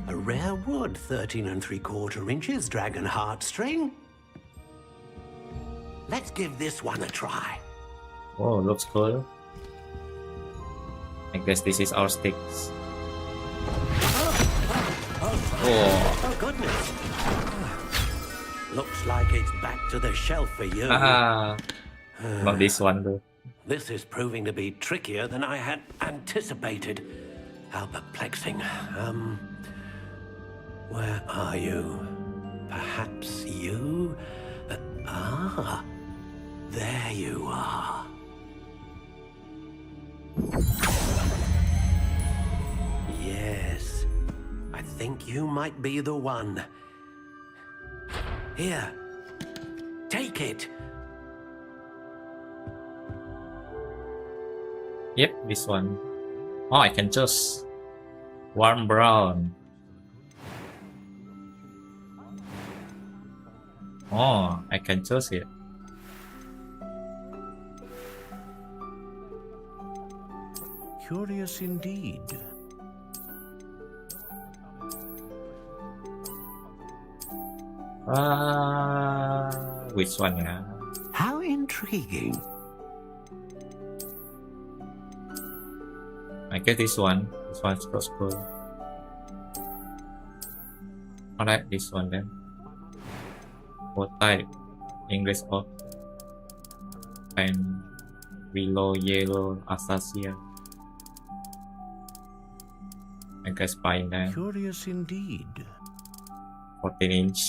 A rare wood, 13 3/4 inches, dragon heartstring. Let's give this one a try.
Oh, looks cool. I guess this is our sticks.
Oh, goodness. Looks like it's back to the shelf for you.
Not this one though.
This is proving to be trickier than I had anticipated. How perplexing. Where are you? Perhaps you? There you are. Yes, I think you might be the one. Here, take it.
Yep, this one. Oh, I can choose. Warm brown. Oh, I can choose it.
Curious indeed.
Which one, yeah?
How intriguing.
I get this one. This one's so cool. Alright, this one then. What type? English oak. And willow, yellow, acacia. I guess pine then.
Curious indeed.
14 inch.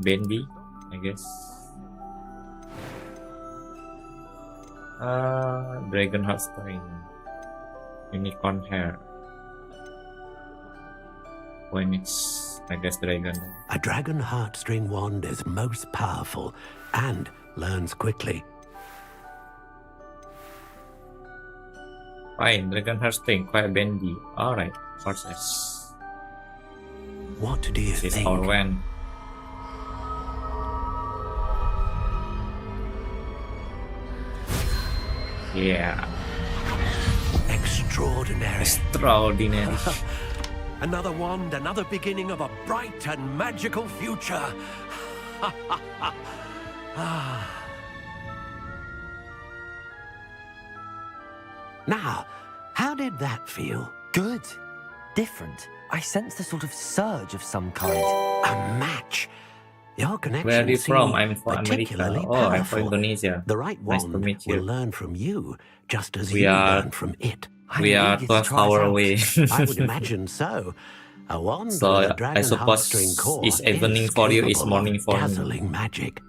Bendy, I guess. Dragon heartstring. Unicorn hair. Phoenix, I guess dragon.
A dragon heartstring wand is most powerful and learns quickly.
Fine, dragon heartstring, quite bendy. Alright, horses.
What do you
think? This is our wand. Yeah.
Extraordinary.
Extraordinary.
Another wand, another beginning of a bright and magical future. Now, how did that feel?
Good. Different. I sensed a sort of surge of some kind.
A match. Your connection
Where are you from? I'm from
particularly
America. Oh, I'm from
powerful.
Indonesia.
The right
Nice to
wand
meet you.
will learn from you, just as
We
you
are-
learn from it.
We are 12 hours away.
I would imagine so. A wand
So,
with a
I
dragon
suppose
heartstring core
it's evening for you, it's
capable
morning
of
for me.
dazzling magic.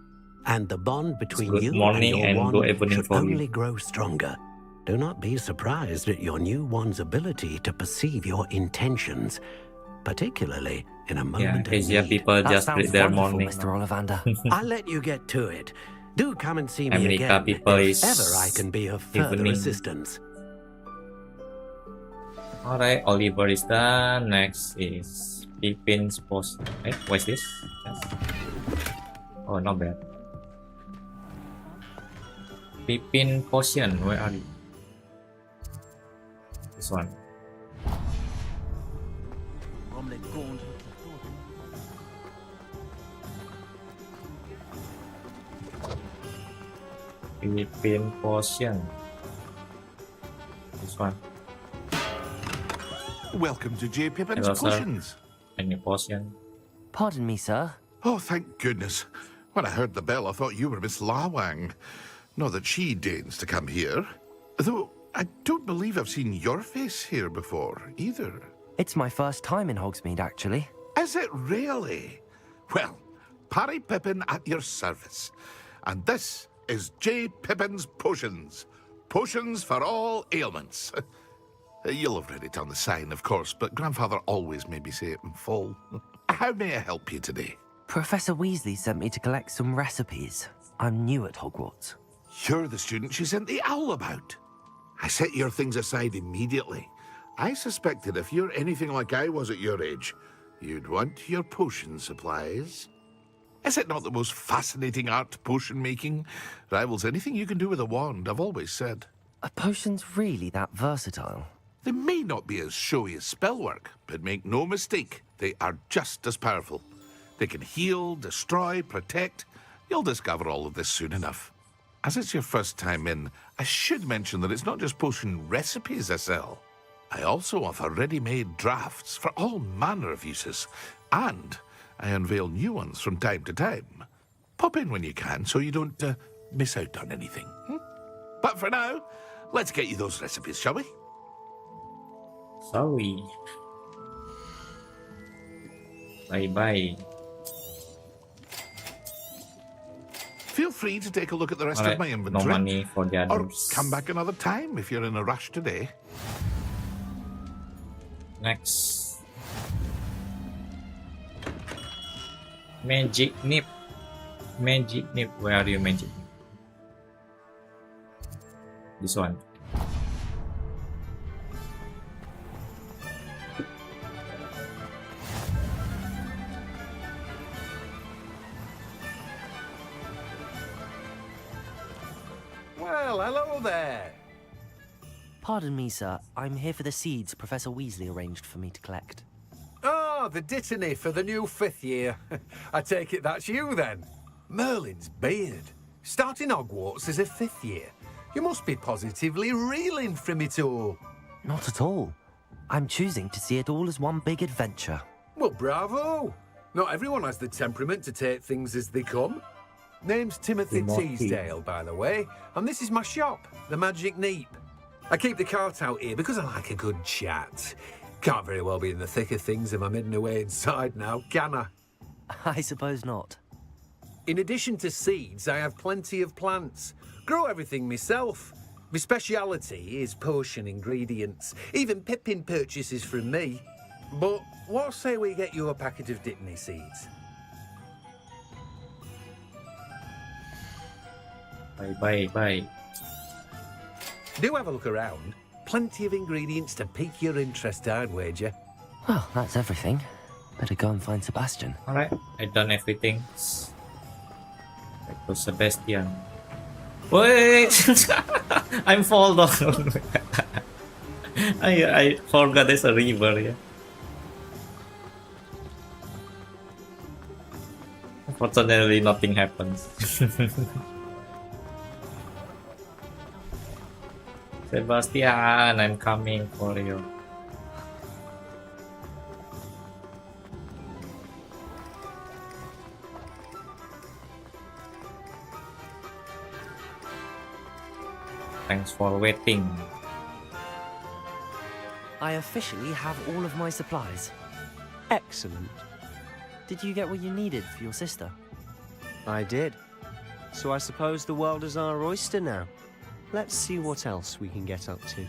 And the bond between
good
you
morning
and your
and good
wand
evening
should
for you.
only grow stronger. Do not be surprised at your new wand's ability to perceive your intentions, particularly in a
Yeah,
moment of
Asia
need.
people just read their morning.
Mr. Ollivander.
I'll let you get to it. Do come and see me
America
again
people
if
is
ever I can be of further
evening.
assistance.
Alright, Oliver is done. Next is Pippin's post. What is this? Yes. Oh, not bad. Pippin potion. Where are you? This one. Pippin potion. This one.
Welcome to J. Pippin's
Hello, sir.
Potions.
Any potion?
Pardon me, sir.
Oh, thank goodness. When I heard the bell, I thought you were Miss Lawang. Not that she deigns to come here. Though, I don't believe I've seen your face here before, either.
It's my first time in Hogsmeade, actually.
Is it really? Well, Parry Pippin at your service. And this is J. Pippin's Potions. Potions for all ailments. You'll have read it on the sign, of course, but Grandfather always made me say it in full. How may I help you today?
Professor Weasley sent me to collect some recipes. I'm new at Hogwarts.
You're the student she sent the owl about. I set your things aside immediately. I suspected if you're anything like I was at your age, you'd want your potion supplies. Is it not the most fascinating art, potion making? Rivals anything you can do with a wand, I've always said.
Are potions really that versatile?
They may not be as showy as spellwork, but make no mistake, they are just as powerful. They can heal, destroy, protect. You'll discover all of this soon enough. As it's your first time in, I should mention that it's not just potion recipes I sell. I also offer ready-made drafts for all manner of uses, and I unveil new ones from time to time. Pop in when you can so you don't miss out on anything. But for now, let's get you those recipes, shall we?
Sorry. Bye-bye.
Feel free to take a look at the rest
Alright,
of my
no
inventory.
money for the
Or
others.
come back another time if you're in a rush today.
Next. Magic Nip. Magic Nip. Where are you, Magic Nip? This one.
Well, hello there.
Pardon me, sir. I'm here for the seeds Professor Weasley arranged for me to collect.
Oh, the dittany for the new 5th year. I take it that's you, then. Merlin's beard. Starting Hogwarts as a 5th year. You must be positively reeling from it all.
Not at all. I'm choosing to see it all as one big adventure.
Well, bravo. Not everyone has the temperament to take things as they come. Name's Timothy Teasdale, by the way, and this is my shop, the Magic Neep. I keep the cart out here because I like a good chat. Can't very well be in the thick of things if I'm hidden away inside now, can I?
I suppose not.
In addition to seeds, I have plenty of plants. Grow everything myself. My speciality is potion ingredients. Even Pippin purchases from me. But what say we get you a packet of Dittany seeds?
Bye.
Do have a look around. Plenty of ingredients to pique your interest, I'd wager.
Well, that's everything. Better go and find Sebastian.
Alright, I done everything. Back to Sebastian. Wait! I'm fall down. I forgot there's a river, yeah. Unfortunately, nothing happens. Sebastian, I'm coming for you. Thanks for waiting.
I officially have all of my supplies.
Excellent.
Did you get what you needed for your sister?
I did. So I suppose the world is our oyster now. Let's see what else we can get up to.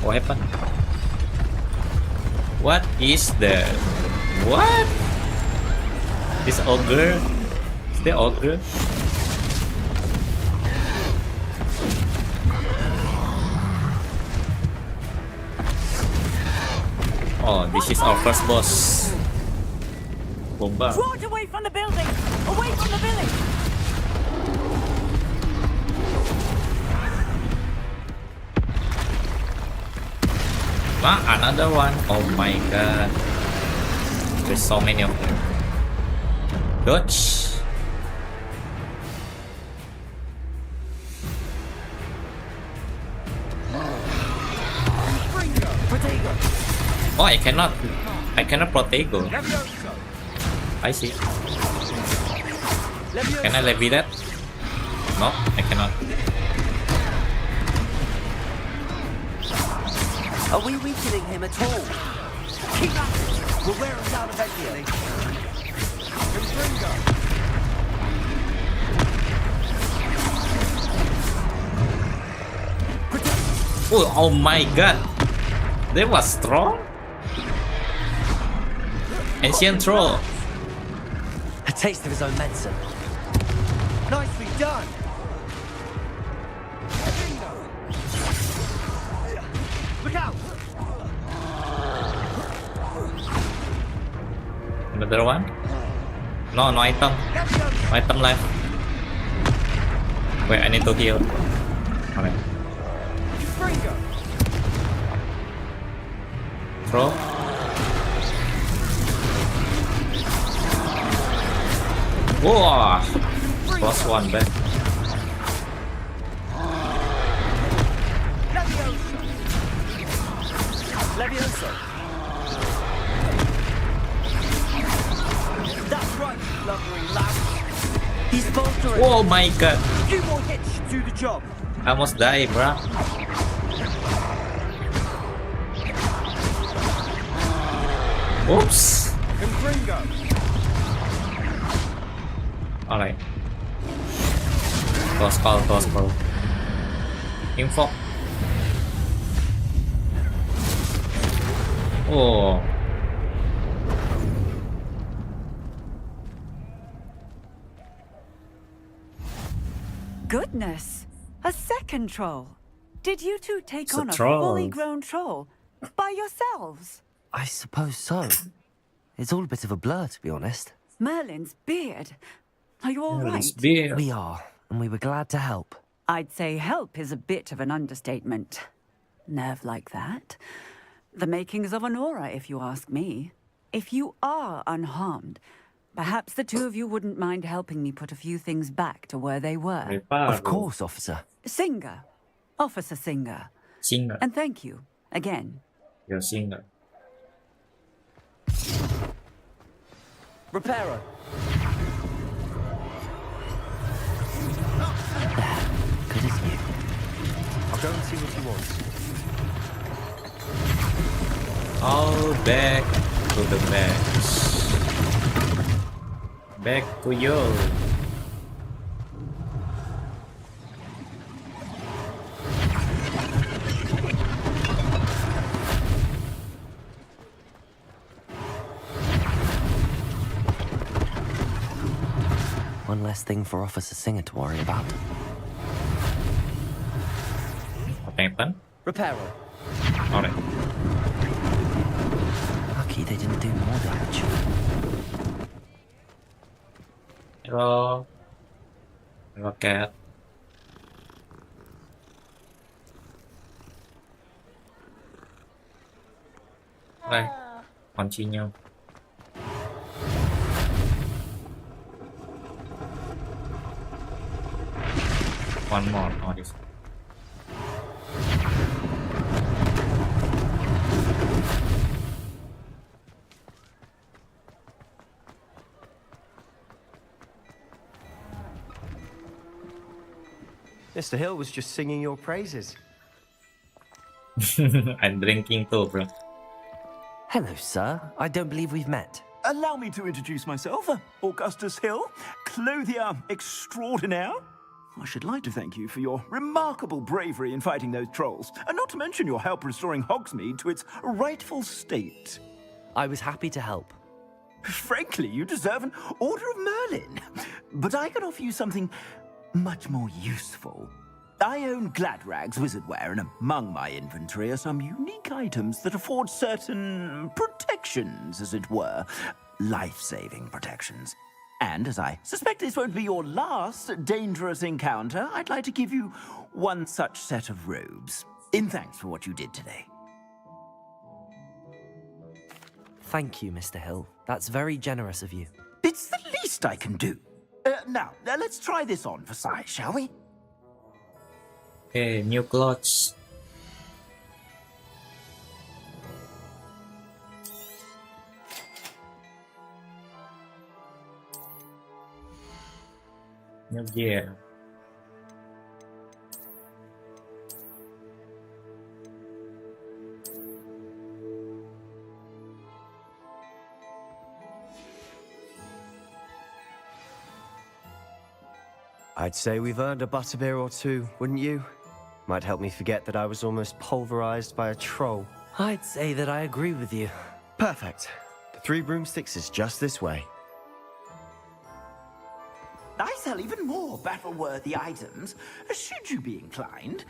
What happened? What is that? What? This ogre? Is the ogre? Oh, this is our first boss. Bomba.
Draw it away from the building! Away from the village!
Ah, another one. Oh my god. There's so many of them. Dodge. Oh, I cannot protego. I see. Can I levy that? No, I cannot.
Are we weakening him at all?
Keep at it! We'll wear him down eventually.
Oh my god. They was strong? Ancient troll.
A taste of his own medicine.
Nicely done! Look out!
Another one? No item. No item left. Wait, I need to heal. Alright. Throw. Whoa! Plus one back.
Levioso! That's right, lumbering lad! He's bolstering!
Oh my god!
A few more hits should do the job!
I almost die, bruh. Oops! Alright. Close call. Info. Oh.
Goodness! A second troll! Did you two take
It's a
on a
troll.
fully grown troll? By yourselves?
I suppose so. It's all a bit of a blur, to be honest.
Merlin's beard. Are you all right?
We are, and we were glad to help.
I'd say help is a bit of an understatement. Nerve like that. The makings of an aura, if you ask me. If you are unharmed, perhaps the two of you wouldn't mind helping me put a few things back to where they were.
Of course, officer.
Singer. Officer Singer.
Singer.
And thank you, again.
You're Singer.
Reparo. Good as new.
I'll go and see what he wants.
All back to the match. Back to you.
One less thing for Officer Singer to worry about.
What happened?
Reparo.
Alright.
Lucky they didn't do more damage.
Hello. Hello, cat. Đây, continue. One more, oh, this.
Mr. Hill was just singing your praises.
I'm drinking too, bro.
Hello, sir. I don't believe we've met.
Allow me to introduce myself, Augustus Hill, clothier extraordinaire. I should like to thank you for your remarkable bravery in fighting those trolls, and not to mention your help restoring Hogsmeade to its rightful state.
I was happy to help.
Frankly, you deserve an Order of Merlin. But I can offer you something much more useful. I own Gladrag's wizardware, and among my inventory are some unique items that afford certain protections, as it were. Life-saving protections. And as I suspect this won't be your last dangerous encounter, I'd like to give you one such set of robes, in thanks for what you did today.
Thank you, Mr. Hill. That's very generous of you.
It's the least I can do. Now, let's try this on for size, shall we?
Okay, new clothes. New gear.
I'd say we've earned a butterbeer or two, wouldn't you? Might help me forget that I was almost pulverized by a troll.
I'd say that I agree with you.
Perfect. The 3 broomsticks is just this way.
I sell even more battle-worthy items. Should you be inclined,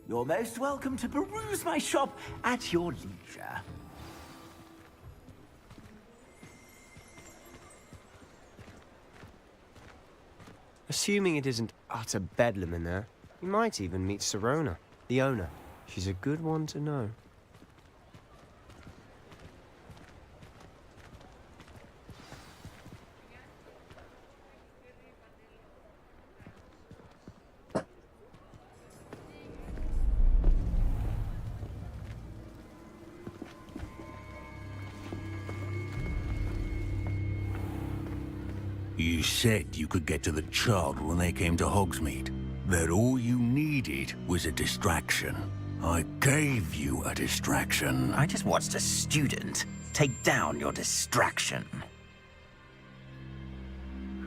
you're most welcome to peruse my shop at your leisure.
Assuming it isn't utter bedlam in there, you might even meet Sirona, the owner. She's a good one to know.
You said you could get to the child when they came to Hogsmeade. That all you needed was a distraction. I gave you a distraction.
I just watched a student take down your distraction.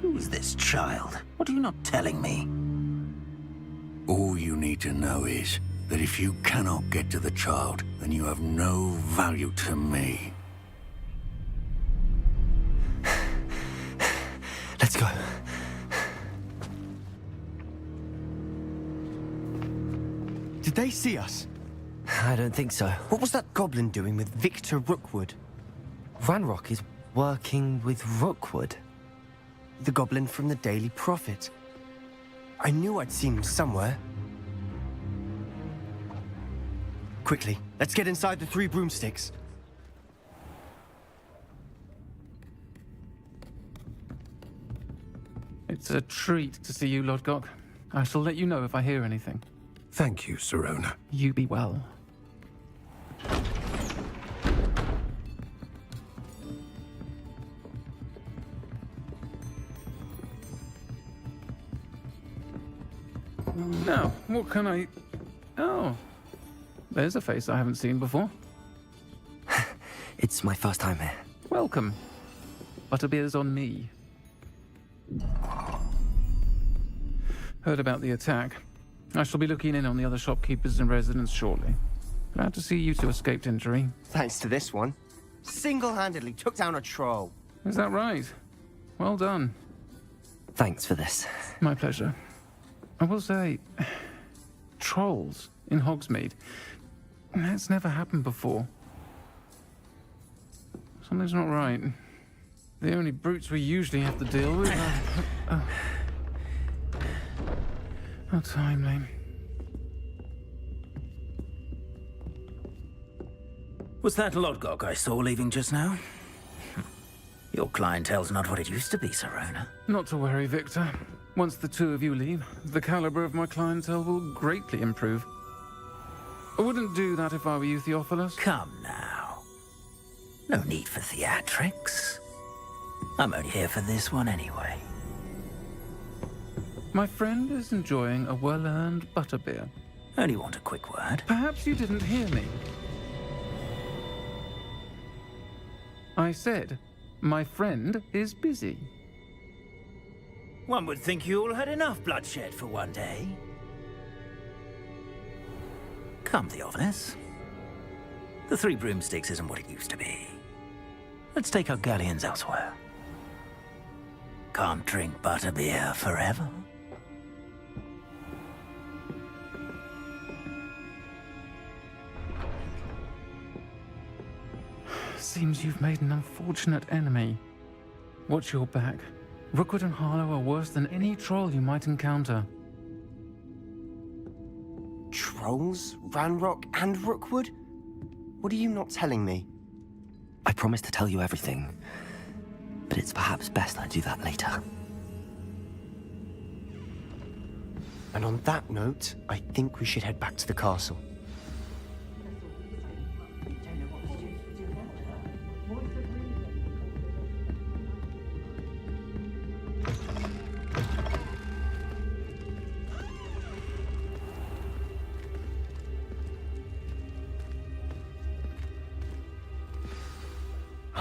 Who's this child? What are you not telling me?
All you need to know is that if you cannot get to the child, then you have no value to me.
Let's go. Did they see us?
I don't think so.
What was that goblin doing with Victor Rookwood?
Ranrock is working with Rookwood.
The goblin from the Daily Prophet. I knew I'd seen him somewhere. Quickly, let's get inside the 3 broomsticks.
It's a treat to see you, Lodgok. I shall let you know if I hear anything.
Thank you, Sirona.
You be well. Now, what can I... Oh, there's a face I haven't seen before.
It's my first time here.
Welcome. Butterbeer's on me. Heard about the attack. I shall be looking in on the other shopkeepers and residents shortly. Glad to see you two escaped injury.
Thanks to this one. Single-handedly took down a troll.
Is that right? Well done.
Thanks for this.
My pleasure. I will say, trolls in Hogsmeade. That's never happened before. Something's not right. The only brutes we usually have to deal with are... How timely.
Was that Lodgok I saw leaving just now? Your clientele's not what it used to be, Sirona.
Not to worry, Victor. Once the 2 of you leave, the caliber of my clientele will greatly improve. I wouldn't do that if I were you, Theophilus.
Come now. No need for theatrics. I'm only here for this one anyway.
My friend is enjoying a well-earned butterbeer.
Only want a quick word.
Perhaps you didn't hear me. I said, my friend is busy.
One would think you all had enough bloodshed for one day. Come, Theophilus. The 3 broomsticks isn't what it used to be. Let's take our galleons elsewhere. Can't drink butterbeer forever.
Seems you've made an unfortunate enemy. Watch your back. Rookwood and Harlow are worse than any troll you might encounter.
Trolls? Ranrock and Rookwood? What are you not telling me?
I promise to tell you everything, but it's perhaps best I do that later.
And on that note, I think we should head back to the castle.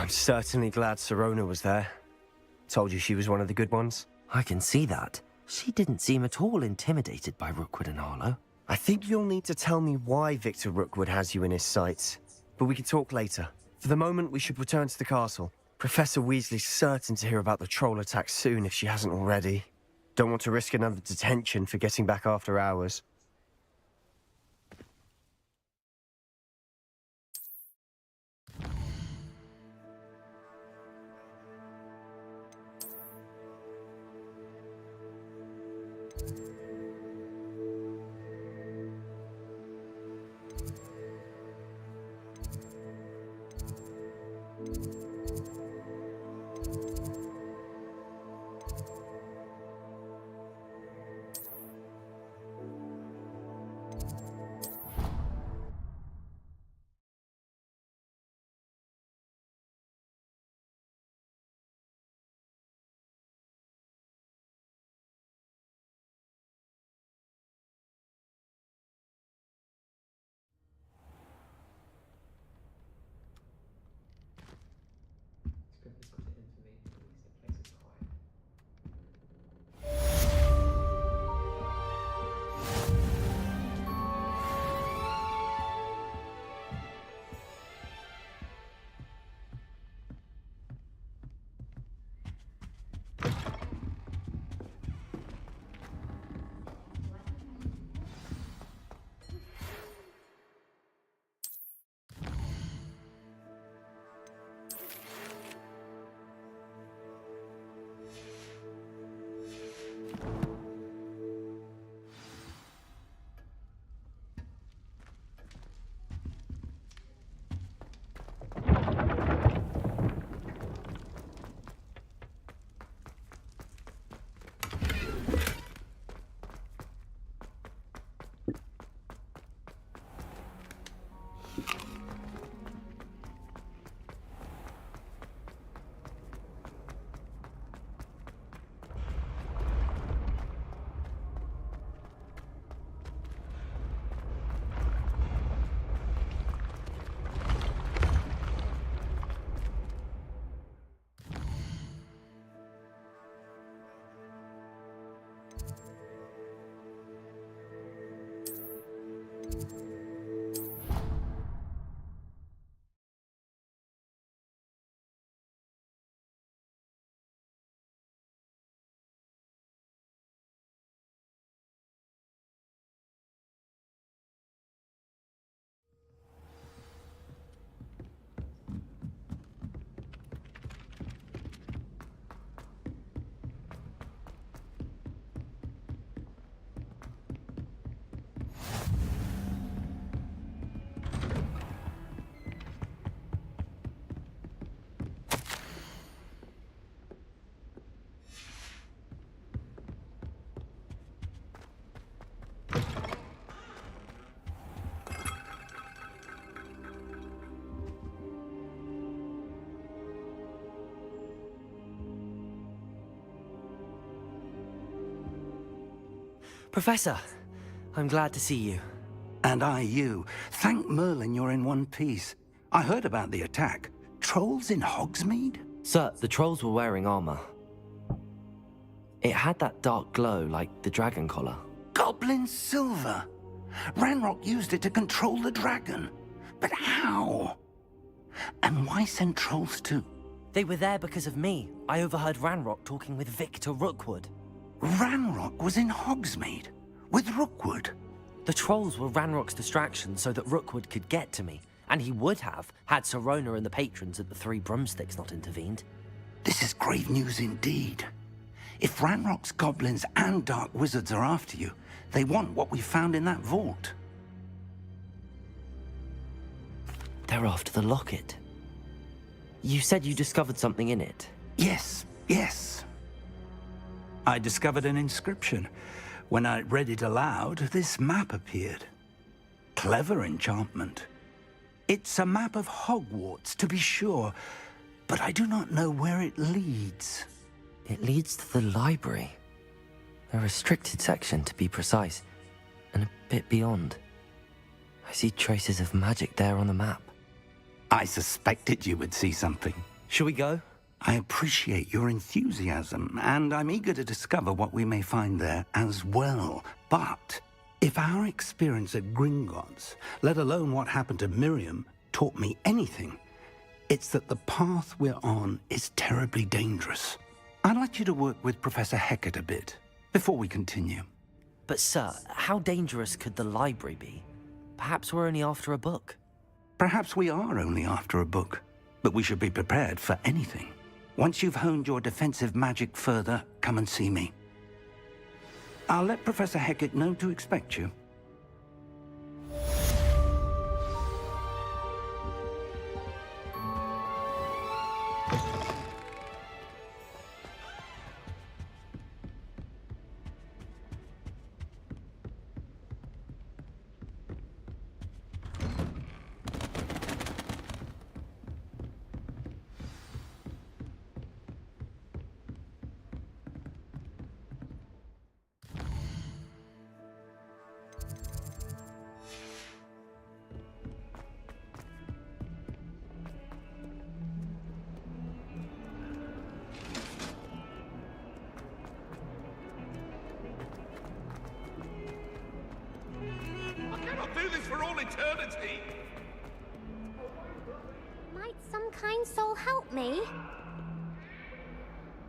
I'm certainly glad Sirona was there. Told you she was one of the good ones.
I can see that. She didn't seem at all intimidated by Rookwood and Harlow.
I think you'll need to tell me why Victor Rookwood has you in his sights. But we can talk later. For the moment, we should return to the castle. Professor Weasley's certain to hear about the troll attack soon if she hasn't already. Don't want to risk another detention for getting back after hours.
Professor, I'm glad to see you.
And I you. Thank Merlin you're in one piece. I heard about the attack. Trolls in Hogsmeade?
Sir, the trolls were wearing armor. It had that dark glow like the dragon collar.
Goblin silver! Ranrock used it to control the dragon. But how? And why send trolls too?
They were there because of me. I overheard Ranrock talking with Victor Rookwood.
Ranrock was in Hogsmeade? With Rookwood?
The trolls were Ranrock's distraction so that Rookwood could get to me. And he would have, had Sirona and the patrons at the Three Broomsticks not intervened.
This is grave news indeed. If Ranrock's goblins and dark wizards are after you, they want what we found in that vault.
They're after the locket. You said you discovered something in it.
Yes, yes. I discovered an inscription. When I read it aloud, this map appeared. Clever enchantment. It's a map of Hogwarts, to be sure, but I do not know where it leads.
It leads to the library. A restricted section, to be precise, and a bit beyond. I see traces of magic there on the map.
I suspected you would see something.
Shall we go?
I appreciate your enthusiasm, and I'm eager to discover what we may find there as well. But if our experience at Gringotts, let alone what happened to Miriam, taught me anything, it's that the path we're on is terribly dangerous. I'd like you to work with Professor Hecat a bit before we continue.
But sir, how dangerous could the library be? Perhaps we're only after a book.
Perhaps we are only after a book, but we should be prepared for anything. Once you've honed your defensive magic further, come and see me. I'll let Professor Hecat know to expect you.
Do this for all eternity!
Might some kind soul help me?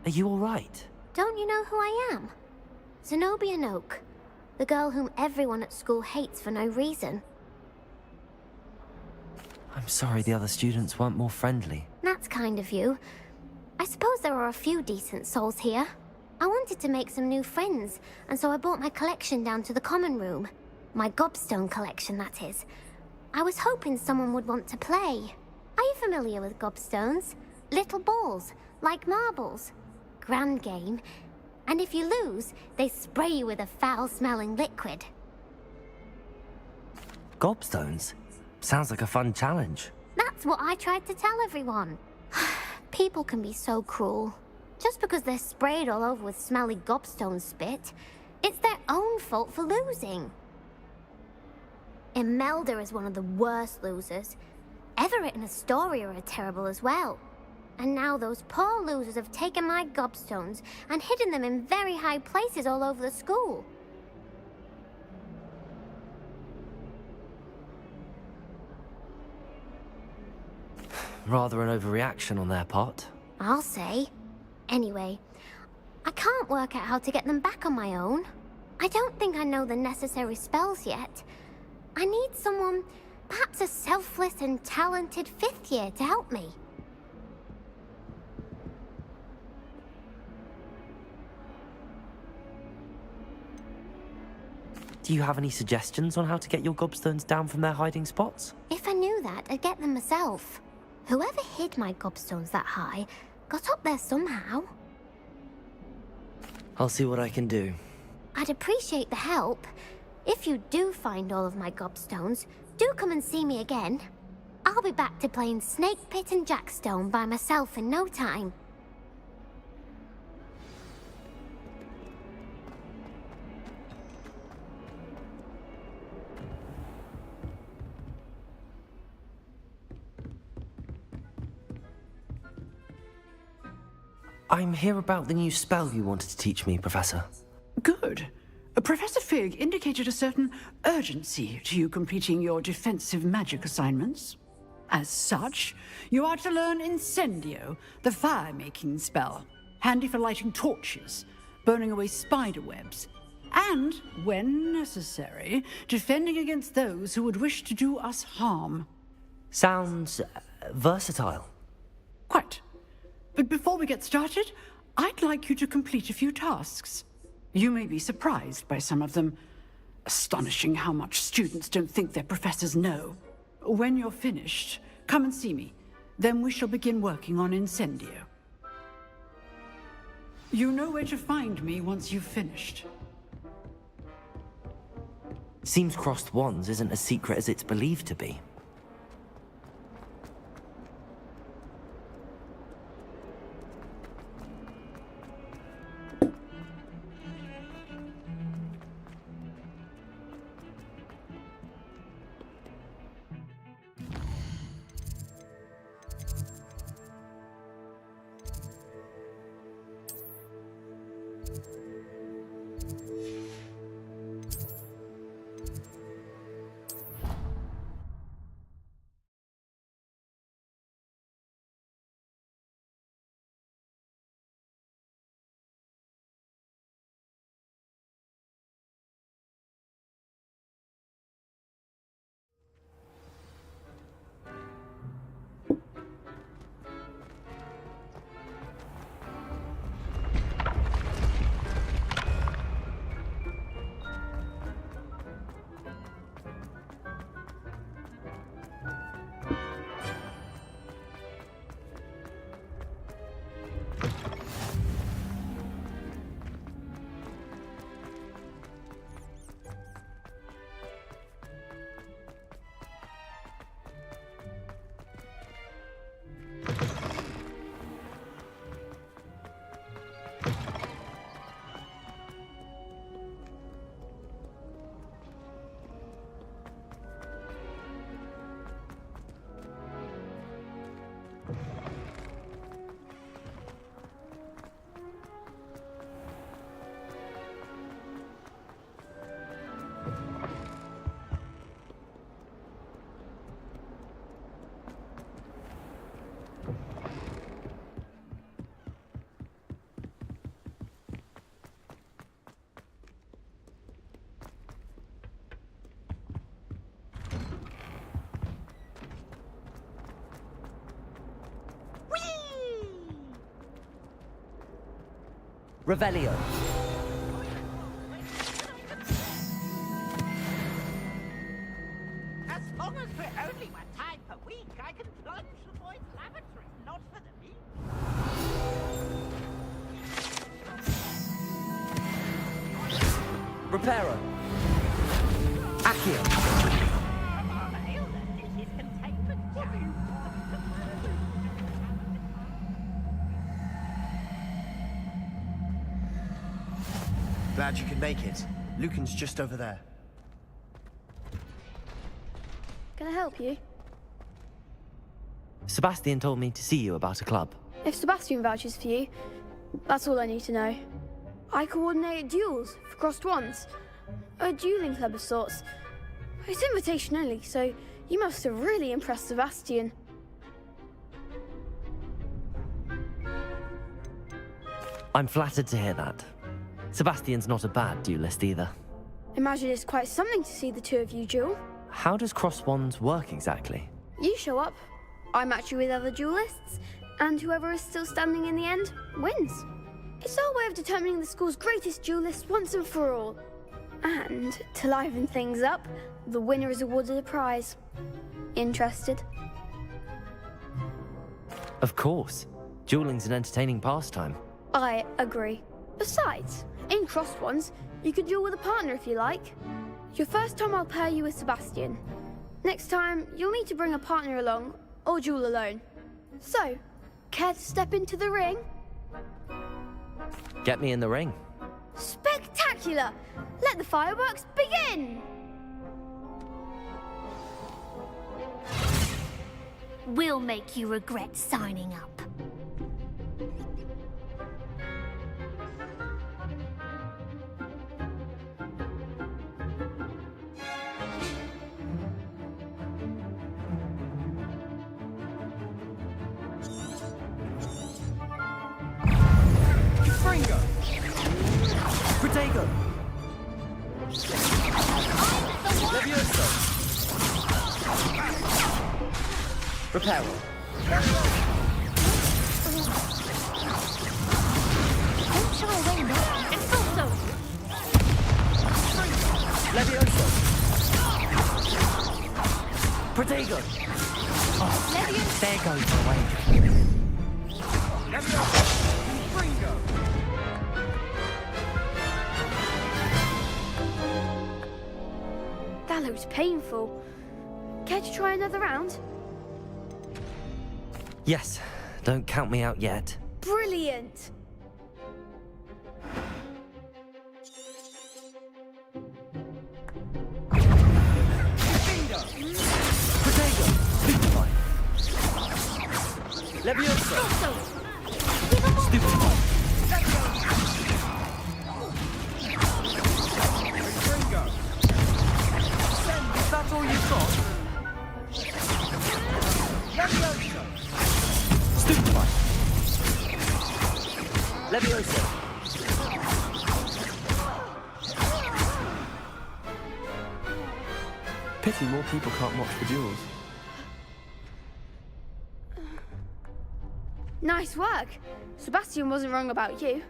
Are you all right?
Don't you know who I am? Zenobia Noak, the girl whom everyone at school hates for no reason.
I'm sorry the other students weren't more friendly.
That's kind of you. I suppose there are a few decent souls here. I wanted to make some new friends, and so I brought my collection down to the common room. My gobstone collection, that is. I was hoping someone would want to play. Are you familiar with gobstones? Little balls, like marbles. Grand game. And if you lose, they spray you with a foul-smelling liquid.
Gobstones? Sounds like a fun challenge.
That's what I tried to tell everyone. People can be so cruel. Just because they're sprayed all over with smelly gobstone spit, it's their own fault for losing. Imelda is one of the worst losers. Everett and Astoria are terrible as well. And now those poor losers have taken my gobstones and hidden them in very high places all over the school.
Rather an overreaction on their part.
I'll say. Anyway, I can't work out how to get them back on my own. I don't think I know the necessary spells yet. I need someone, perhaps a selfless and talented fifth year to help me.
Do you have any suggestions on how to get your gobstones down from their hiding spots?
If I knew that, I'd get them myself. Whoever hid my gobstones that high got up there somehow.
I'll see what I can do.
I'd appreciate the help. If you do find all of my gobstones, do come and see me again. I'll be back to playing Snake Pit and Jackstone by myself in no time.
I'm here about the new spell you wanted to teach me, Professor.
Good. Professor Fig indicated a certain urgency to you completing your defensive magic assignments. As such, you are to learn Incendio, the fire-making spell, handy for lighting torches, burning away spider webs, and, when necessary, defending against those who would wish to do us harm.
Sounds versatile.
Quite. But before we get started, I'd like you to complete a few tasks. You may be surprised by some of them. Astonishing how much students don't think their professors know. When you're finished, come and see me. Then we shall begin working on Incendio. You know where to find me once you've finished.
Seems crossed wands isn't as secret as it's believed to be. Revelio.
As long as we're only one time per week, I can plunge the boys' lavatory, not for the meat.
Reparo. Accio.
Glad you could make it. Lucan's just over there.
Can I help you?
Sebastian told me to see you about a club.
If Sebastian vouches for you, that's all I need to know. I coordinate duels for crossed wands. A dueling club of sorts. It's invitation only, so you must have really impressed Sebastian.
I'm flattered to hear that. Sebastian's not a bad duelist either.
Imagine it's quite something to see the two of you duel.
How does cross wands work exactly?
You show up, I match you with other duelists, and whoever is still standing in the end wins. It's our way of determining the school's greatest duelist once and for all. And to liven things up, the winner is awarded a prize. Interested?
Of course. Dueling's an entertaining pastime.
I agree. Besides, in crossed ones, you can duel with a partner if you like. Your first time I'll pair you with Sebastian. Next time, you'll need to bring a partner along, or duel alone. So, care to step into the ring?
Get me in the ring.
Spectacular! Let the fireworks begin!
We'll make you regret signing up.
Protego! Levioso! Reparo.
Don't shy away now. Expulso!
Levioso! Protego! Oh, there goes my wager.
That looks painful. Care to try another round?
Yes, don't count me out yet.
Brilliant!
Protego! Stupefy! Levioso! Stupefy! If that's all you've got. Stupefy! Levioso!
Pity more people can't watch the duels.
Nice work. Sebastian wasn't wrong about you.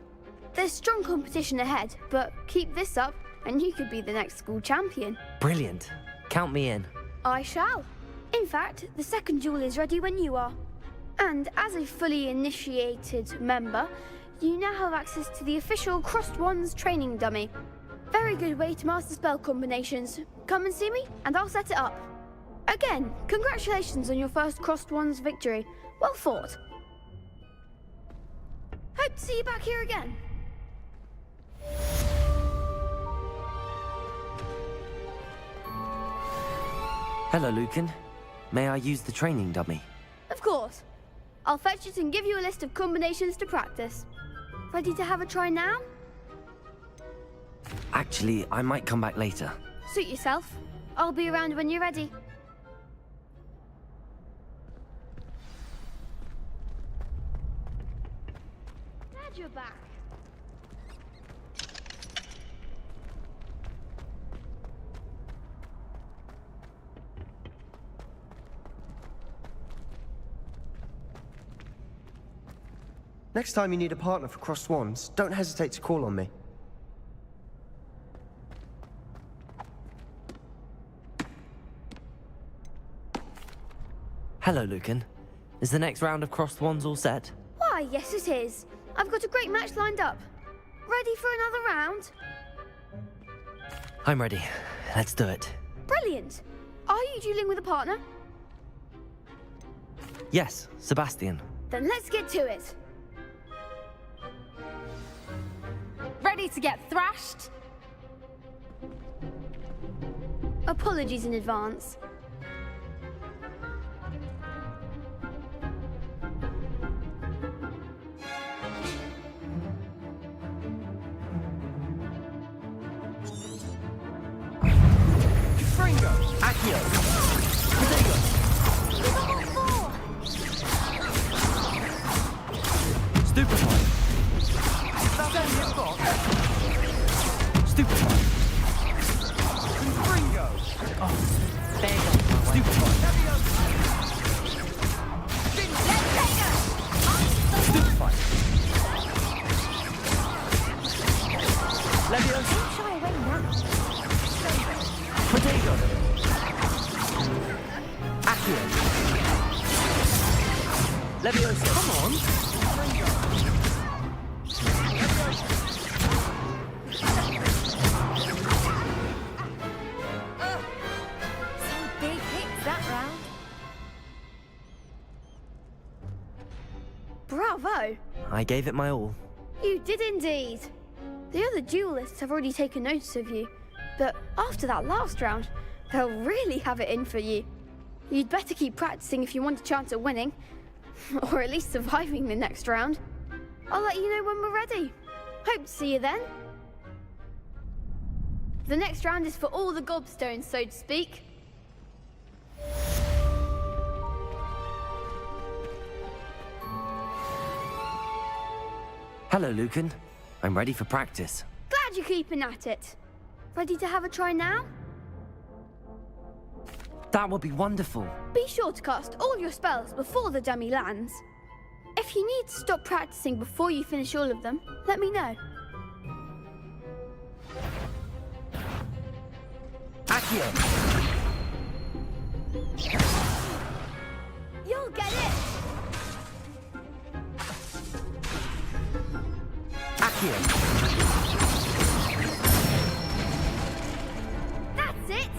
There's strong competition ahead, but keep this up and you could be the next school champion.
Brilliant. Count me in.
I shall. In fact, the second duel is ready when you are. And as a fully initiated member, you now have access to the official Crossed Wands training dummy. Very good way to master spell combinations. Come and see me, and I'll set it up. Again, congratulations on your first Crossed Wands victory. Well fought. Hope to see you back here again.
Hello, Lucan. May I use the training dummy?
Of course. I'll fetch it and give you a list of combinations to practice. Ready to have a try now?
Actually, I might come back later.
Suit yourself. I'll be around when you're ready. Glad you're back.
Next time you need a partner for Crossed Wands, don't hesitate to call on me.
Hello, Lucan. Is the next round of Crossed Wands all set?
Why, yes it is. I've got a great match lined up. Ready for another round?
I'm ready. Let's do it.
Brilliant. Are you dueling with a partner?
Yes, Sebastian.
Then let's get to it.
Ready to get thrashed?
Apologies in advance.
Gringotts! Accio! Protego! Stupefy! That's all you've got? Stupefy! Gringotts! Oh, there you go. Stupefy! Stupefy! Levioso!
Don't shy away now.
Protego! Accio! Levioso! Come on!
Some big hits that round.
Bravo!
I gave it my all.
You did indeed. The other duelists have already taken notice of you, but after that last round, they'll really have it in for you. You'd better keep practicing if you want a chance at winning, or at least surviving the next round. I'll let you know when we're ready. Hope to see you then. The next round is for all the gobstones, so to speak.
Hello, Lucan. I'm ready for practice.
Glad you keeping at it? Ready to have a try now?
That would be wonderful.
Be sure to cast all your spells before the dummy lands. If you need to stop practicing before you finish all of them, let me know.
Accio!
You'll get it!
Accio!
That's it!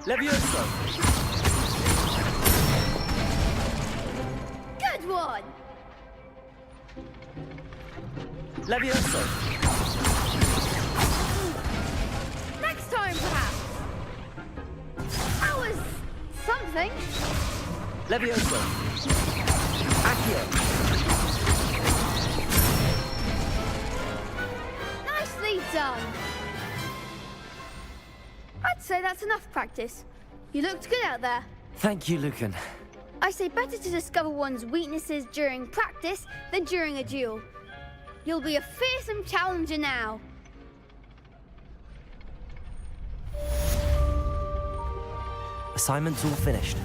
Levioso!
Good one!
Levioso!
Next time, perhaps! That was something.
Levioso! Accio!
Nicely done. I'd say that's enough practice. You looked good out there.
Thank you, Lucan.
I say better to discover one's weaknesses during practice than during a duel. You'll be a fearsome challenger now.
Assignment's all finished.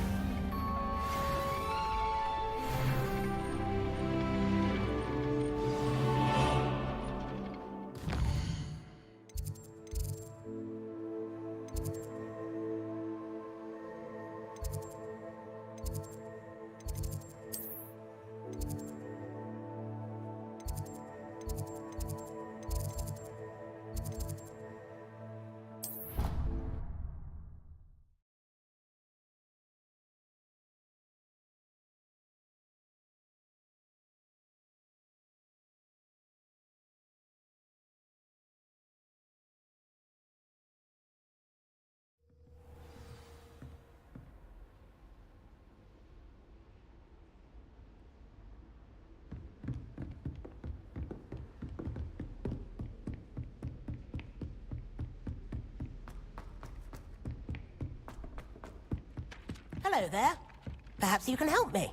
Hello there. Perhaps you can help me.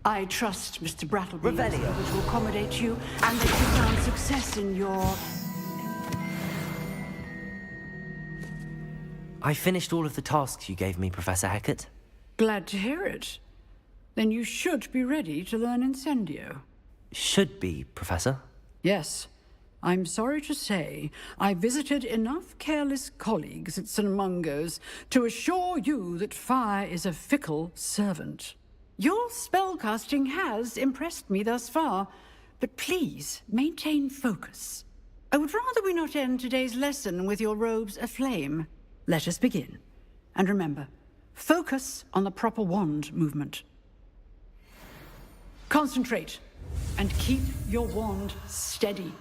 I trust, Mr. Brattleby,
Revelio.
to accommodate you, and that you found success in your...
I finished all of the tasks you gave me, Professor Hecat.
Glad to hear it. Then you should be ready to learn Incendio.
Should be, Professor.
Yes. I'm sorry to say, I visited enough careless colleagues at St. Mungo's to assure you that fire is a fickle servant. Your spellcasting has impressed me thus far, but please maintain focus. I would rather we not end today's lesson with your robes aflame. Let us begin. And remember, focus on the proper wand movement. Concentrate, and keep your wand steady.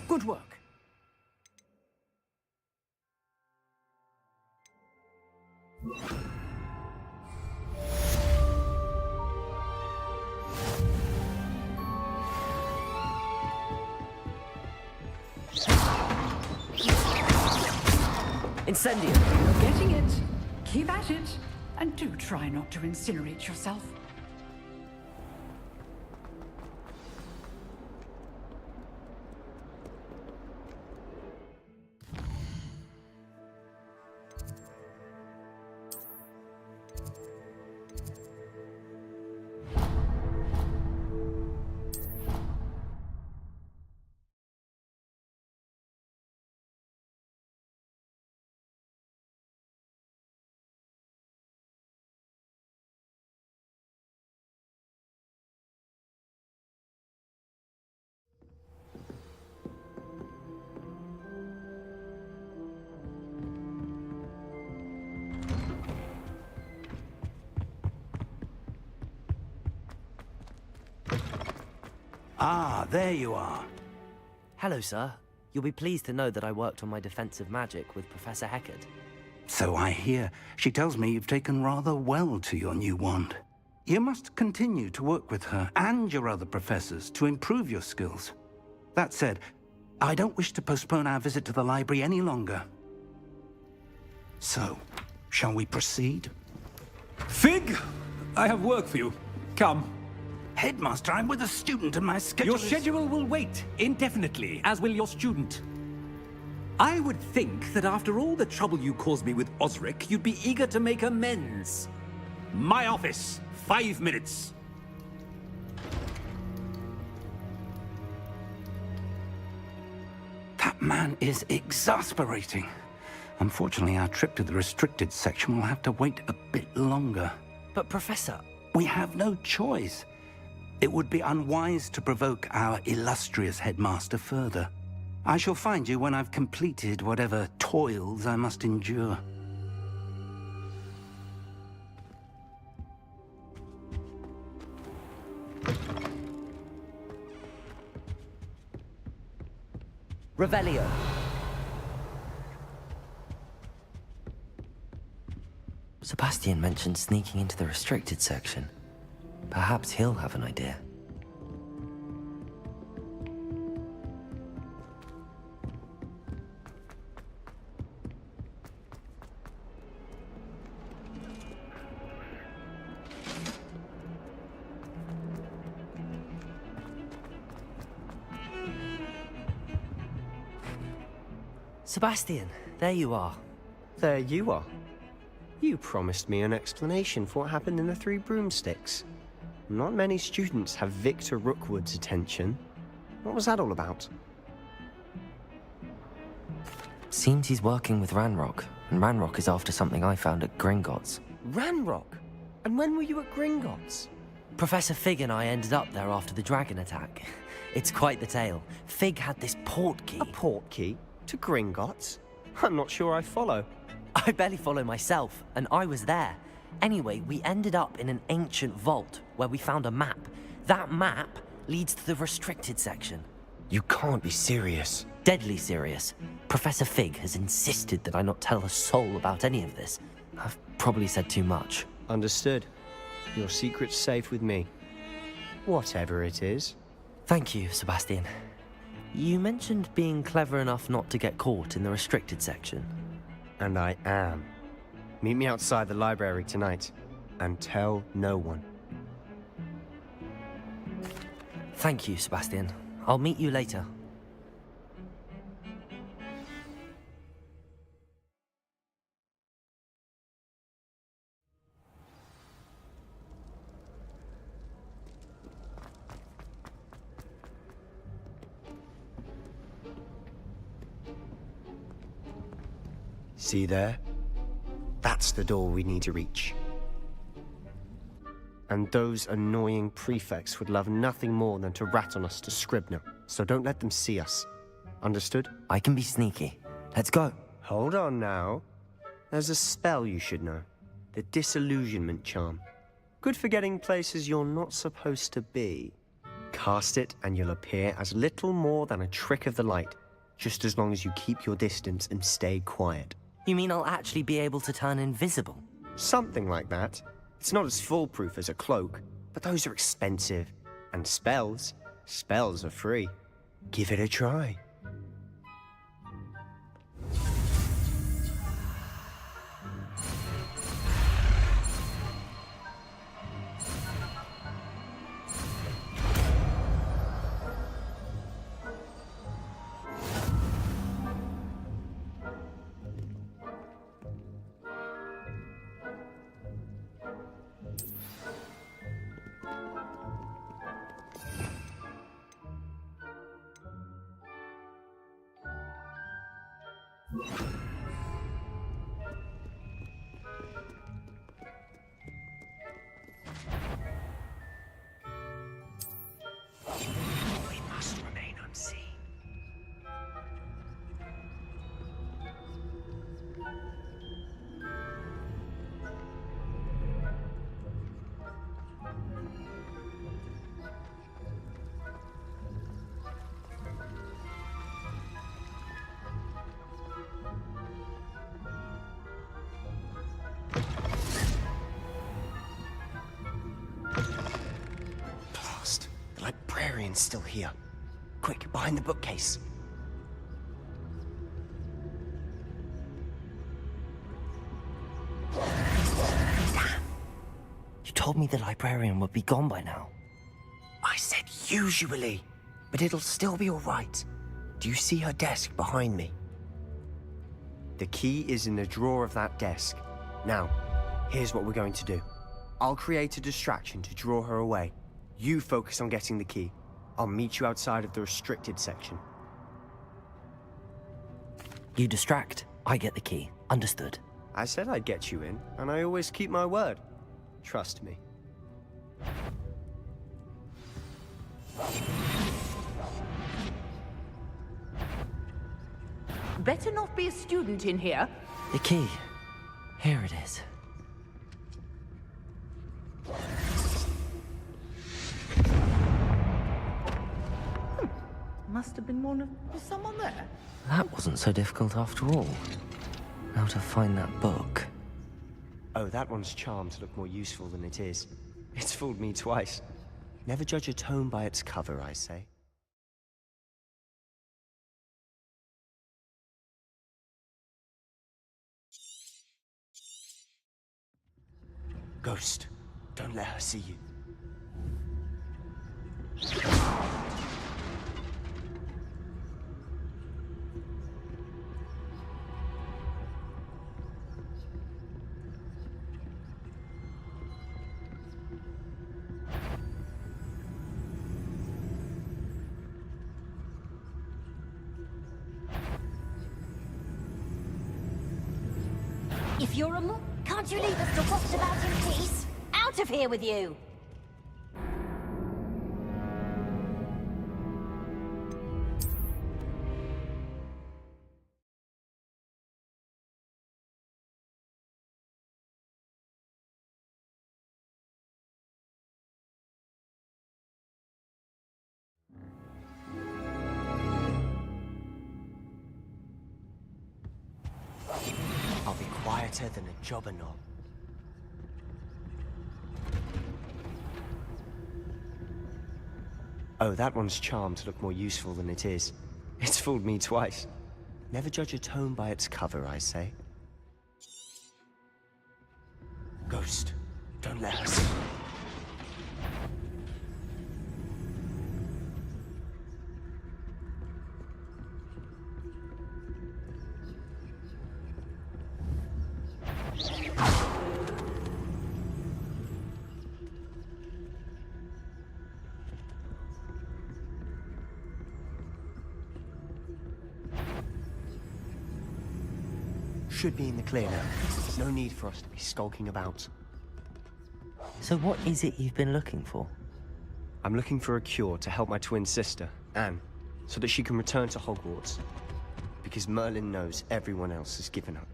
Good work.
Incendio!
You're getting it. Keep at it. And do try not to incinerate yourself.
Ah, there you are.
Hello, sir. You'll be pleased to know that I worked on my defensive magic with Professor Heckard.
So I hear. She tells me you've taken rather well to your new wand. You must continue to work with her and your other professors to improve your skills. That said, I don't wish to postpone our visit to the library any longer. So, shall we proceed?
Fig, I have work for you. Come.
Headmaster, I'm with a student and my schedule
Your schedule will wait indefinitely, as will your student. I would think that after all the trouble you caused me with Osric, you'd be eager to make amends. My office, 5 minutes.
That man is exasperating. Unfortunately, our trip to the restricted section will have to wait a bit longer.
But, Professor...
We have no choice. It would be unwise to provoke our illustrious headmaster further. I shall find you when I've completed whatever toils I must endure.
Revelio. Sebastian mentioned sneaking into the restricted section. Perhaps he'll have an idea. Sebastian, there you are.
There you are. You promised me an explanation for what happened in the Three Broomsticks. Not many students have Victor Rookwood's attention. What was that all about?
Seems he's working with Ranrock, and Ranrock is after something I found at Gringotts.
Ranrock? And when were you at Gringotts?
Professor Fig and I ended up there after the dragon attack. It's quite the tale. Fig had this port key.
A port key? To Gringotts? I'm not sure I follow.
I barely follow myself, and I was there. Anyway, we ended up in an ancient vault where we found a map. That map leads to the restricted section.
You can't be serious.
Deadly serious. Professor Fig has insisted that I not tell a soul about any of this. I've probably said too much.
Understood. Your secret's safe with me. Whatever it is.
Thank you, Sebastian. You mentioned being clever enough not to get caught in the restricted section.
And I am. Meet me outside the library tonight, and tell no one.
Thank you, Sebastian. I'll meet you later.
See there? That's the door we need to reach. And those annoying prefects would love nothing more than to rat on us to Scribner, so don't let them see us. Understood?
I can be sneaky. Let's go.
Hold on now. There's a spell you should know. The Disillusionment Charm. Good for getting places you're not supposed to be. Cast it and you'll appear as little more than a trick of the light, just as long as you keep your distance and stay quiet.
You mean I'll actually be able to turn invisible?
Something like that. It's not as foolproof as a cloak, but those are expensive. And spells are free. Give it a try.
We must remain unseen.
librarian's still here. Quick, behind the bookcase. Damn! You told me the librarian would be gone by now. I said usually, but it'll still be all right. Do you see her desk behind me? The key is in the drawer of that desk. Now, here's what we're going to do. I'll create a distraction to draw her away. You focus on getting the key. I'll meet you outside of the restricted section.
You distract, I get the key. Understood.
I said I'd get you in, and I always keep my word. Trust me.
Better not be a student in here.
The key. Here it is.
Must have been someone there.
That wasn't so difficult after all. Now to find that book.
Oh, that one's charmed to look more useful than it is. It's fooled me twice. Never judge a tome by its cover, I say. Ghost, don't let her see you.
If you're a monk, can't you leave us to waft about in peace? Out of here with you!
I'll be quieter than a jobber knob. Oh, that one's charmed to look more useful than it is. It's fooled me twice. Never judge a tome by its cover, I say. Ghost, don't let her see. Should be in the clear now. No need for us to be skulking about.
So what is it you've been looking for?
I'm looking for a cure to help my twin sister, Anne, so that she can return to Hogwarts. Because Merlin knows everyone else has given up.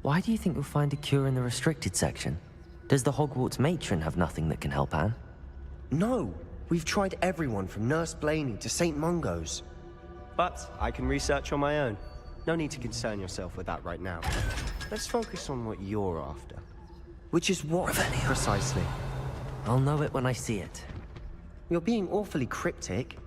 Why do you think you'll find a cure in the restricted section? Does the Hogwarts matron have nothing that can help Anne?
No! We've tried everyone from Nurse Blaney to St. Mungo's. But I can research on my own. No need to concern yourself with that right now. Let's focus on what you're after. Which is what, precisely?
I'll know it when I see it.
You're being awfully cryptic.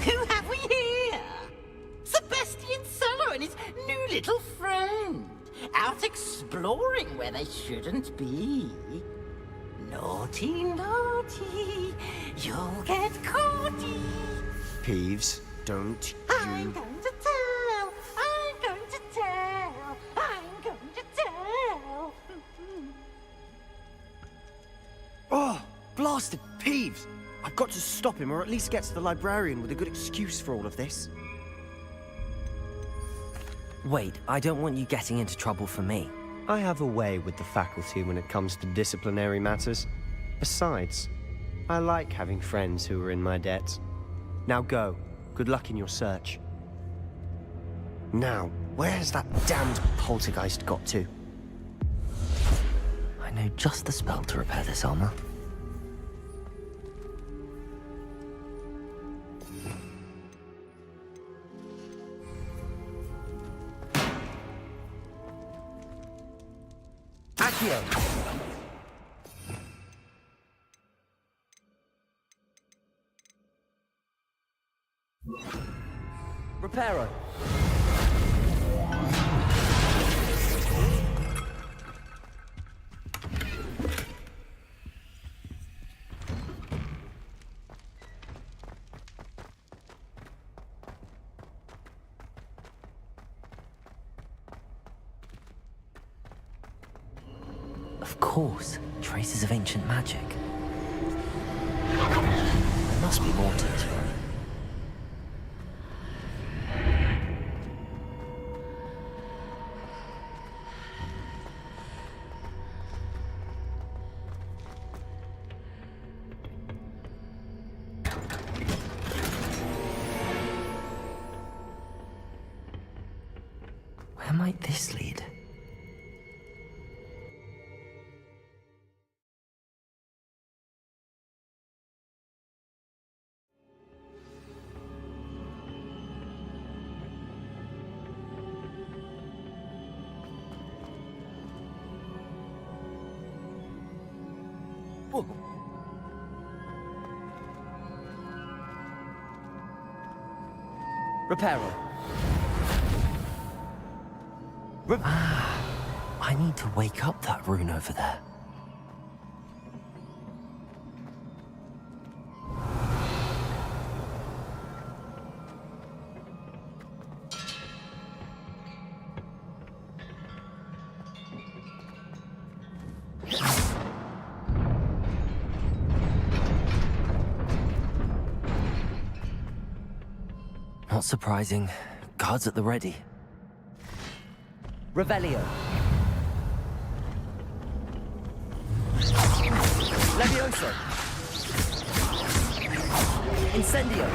Who have we here? Sebastian Sallow and his new little friend. Out exploring where they shouldn't be. Naughty, naughty. You'll get caughty.
Peeves, don't
I'm
you...
going to tell. I'm going to tell. I'm going to tell.
Oh, blasted Peeves! I've got to stop him, or at least get to the librarian with a good excuse for all of this.
Wait, I don't want you getting into trouble for me.
I have a way with the faculty when it comes to disciplinary matters. Besides, I like having friends who are in my debt. Now go. Good luck in your search. Now, where's that damned poltergeist got to?
I know just the spell to repair this armor.
Accio!
Reparo! Of course, traces of ancient magic. There must be more to this room. Where might this lead?
Reparo.
I need to wake up that rune over there. Not surprising. Guards at the ready.
Revelio. Levioso. Incendio.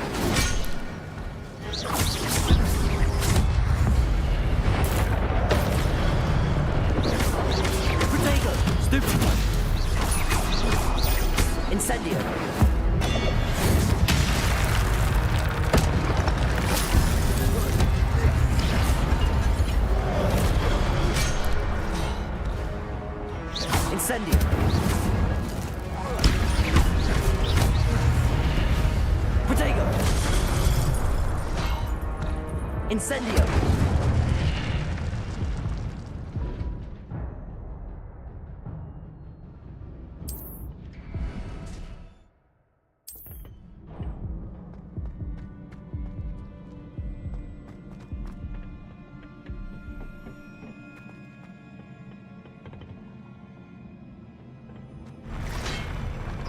Protego. Stupefy. Incendio. Incendio. Protego. Incendio.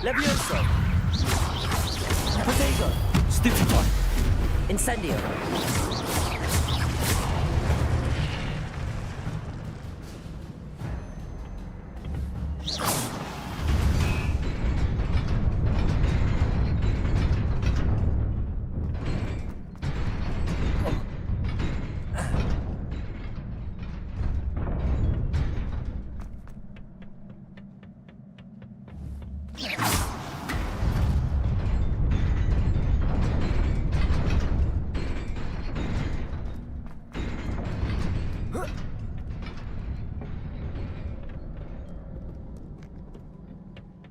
Levioso. Protego. Stupefy. Incendio.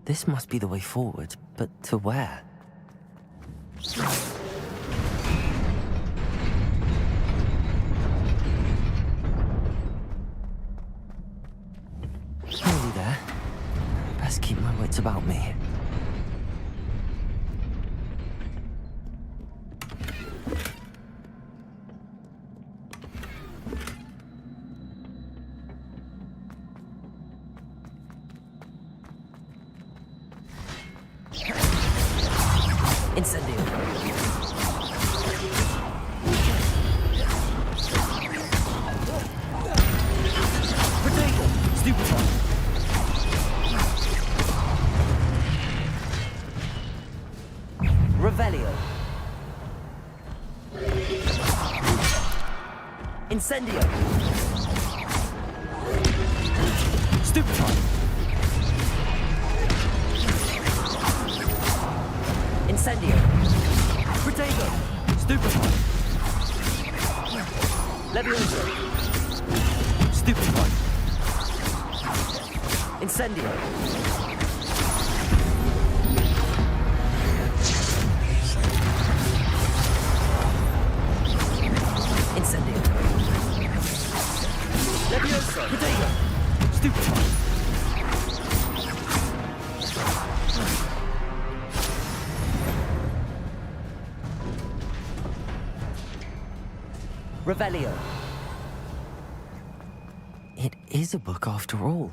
This must be the way forward, but to where? Nearly there. Best keep my wits about me.
Incendio. Protego. Stupefy. Revelio.
Incendio! Stupefy! Incendio! Protego! Stupefy! Levioso! Stupefy! Incendio! Incendio! Levioso! Protego! Stupefy! Revelio. It is a book after all.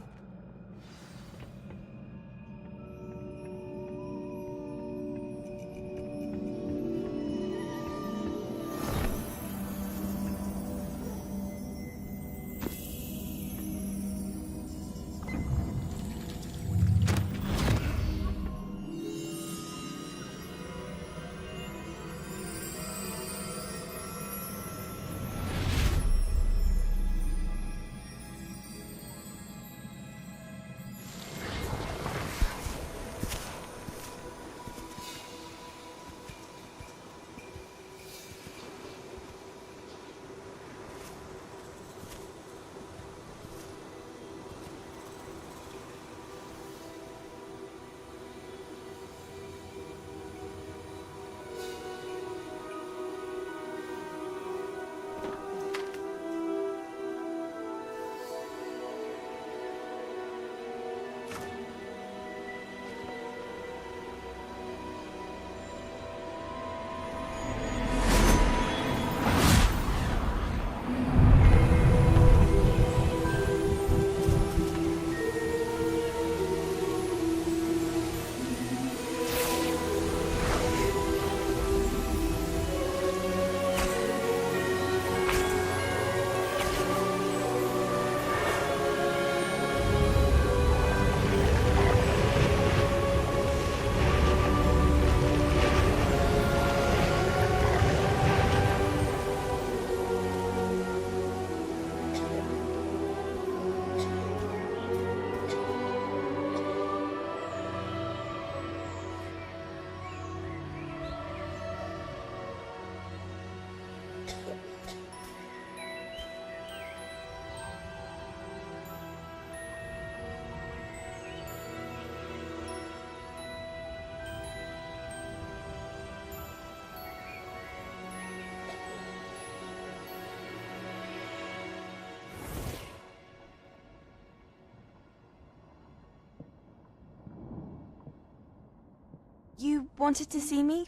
You wanted to see me?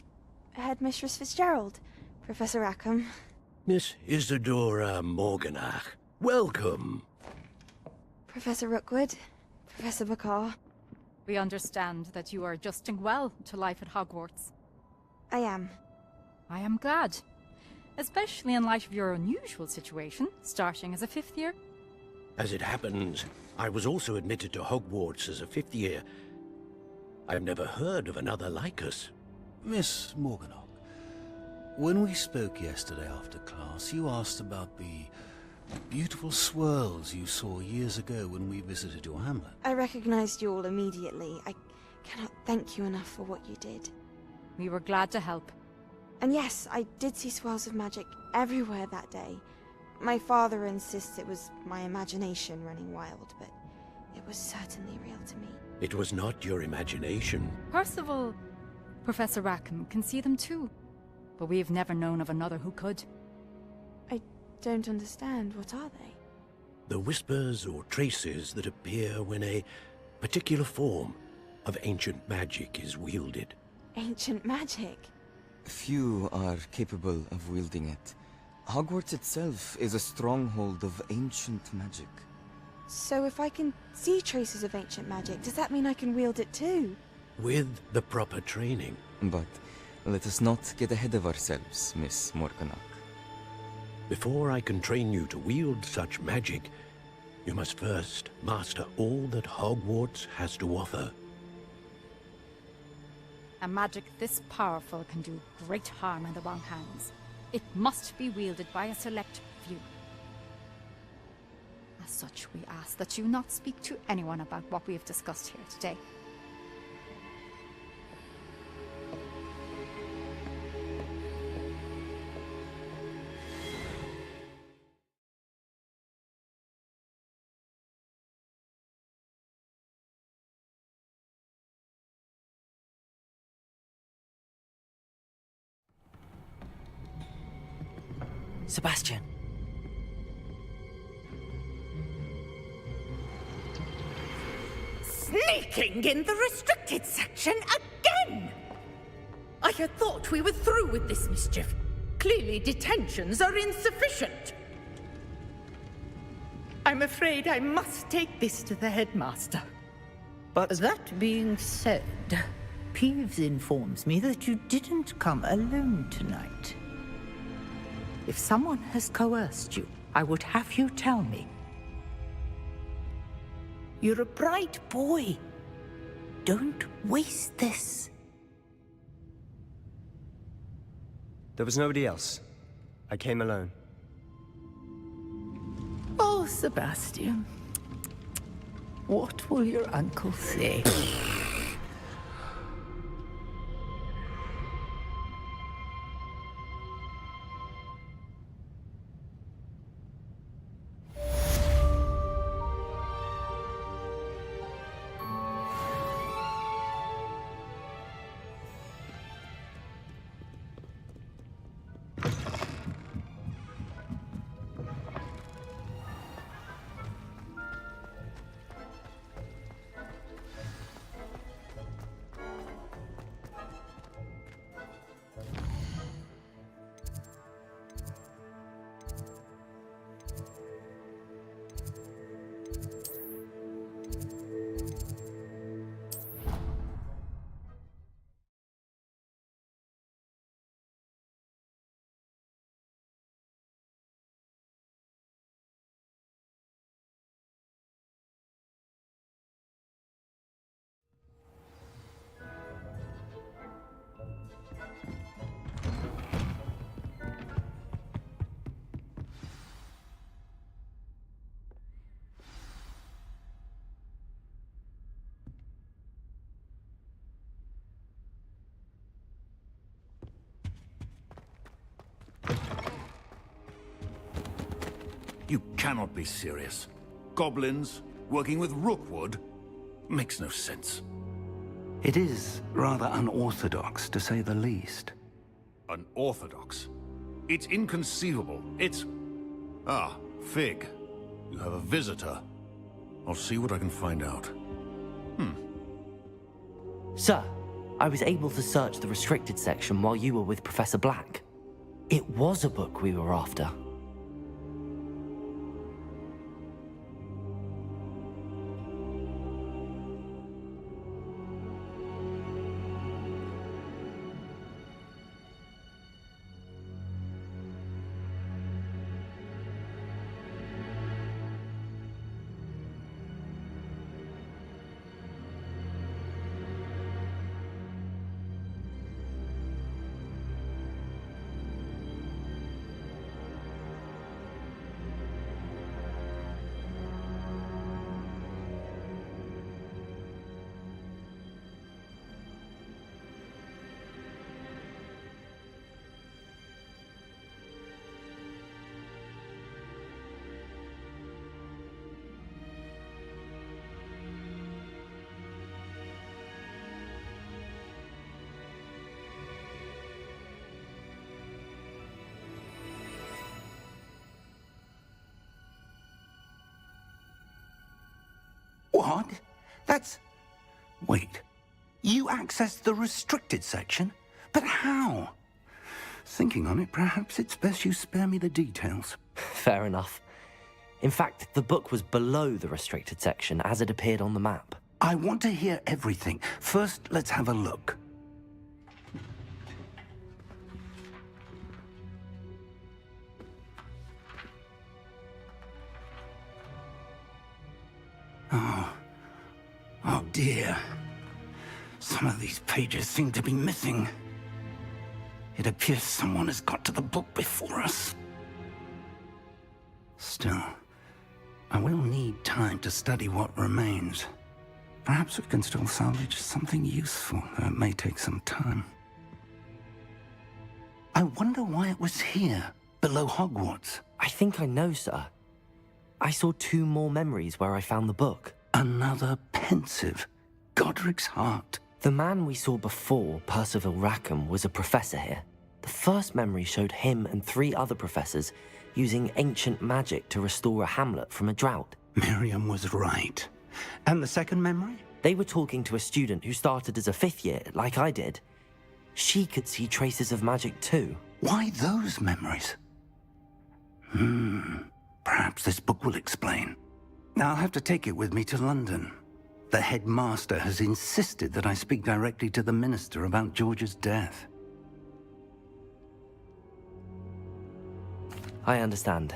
Headmistress Fitzgerald, Professor Rackham.
Miss Isadora Morganach, welcome.
Professor Rookwood, Professor Bakar.
We understand that you are adjusting well to life at Hogwarts.
I am.
I am glad. Especially in light of your unusual situation, starting as a 5th year.
As it happens, I was also admitted to Hogwarts as a 5th year. I've never heard of another like us.
Miss Morganach, when we spoke yesterday after class, you asked about the beautiful swirls you saw years ago when we visited your hamlet.
I recognized you all immediately. I cannot thank you enough for what you did.
We were glad to help.
And yes, I did see swirls of magic everywhere that day. My father insists it was my imagination running wild, but it was certainly real to me.
It was not your imagination.
Percival, Professor Rackham can see them too. But we've never known of another who could.
I don't understand. What are they?
The whispers or traces that appear when a particular form of ancient magic is wielded.
Ancient magic?
Few are capable of wielding it. Hogwarts itself is a stronghold of ancient magic.
So if I can see traces of ancient magic, does that mean I can wield it too?
With the proper training.
But let us not get ahead of ourselves, Miss Morganach.
Before I can train you to wield such magic, you must first master all that Hogwarts has to offer.
A magic this powerful can do great harm in the wrong hands. It must be wielded by a select few. As such, we ask that you not speak to anyone about what we have discussed here today.
Sebastian.
Sneaking in the restricted section again! I had thought we were through with this mischief. Clearly detentions are insufficient. I'm afraid I must take this to the headmaster.
But that being said, Peeves informs me that you didn't come alone tonight. If someone has coerced you, I would have you tell me. You're a bright boy. Don't waste this.
There was nobody else. I came alone.
Oh, Sebastian. What will your uncle say?
You cannot be serious. Goblins, working with Rookwood? Makes no sense.
It is rather unorthodox, to say the least.
Unorthodox? It's inconceivable. It's... Ah, Fig. You have a visitor. I'll see what I can find out.
Sir, I was able to search the restricted section while you were with Professor Black. It was a book we were after.
What? That's... Wait. You accessed the restricted section? But how? Thinking on it, perhaps it's best you spare me the details.
Fair enough. In fact, the book was below the restricted section as it appeared on the map.
I want to hear everything. First, let's have a look. Oh dear. Some of these pages seem to be missing. It appears someone has got to the book before us. Still, I will need time to study what remains. Perhaps we can still salvage something useful, though it may take some time. I wonder why it was here, below Hogwarts.
I think I know, sir. I saw 2 more memories where I found the book.
Another pensive. Godric's heart.
The man we saw before, Percival Rackham, was a professor here. The first memory showed him and 3 other professors using ancient magic to restore a hamlet from a drought.
Miriam was right. And the second memory?
They were talking to a student who started as a 5th year, like I did. She could see traces of magic too.
Why those memories? Perhaps this book will explain. Now I'll have to take it with me to London. The headmaster has insisted that I speak directly to the minister about George's death.
I understand.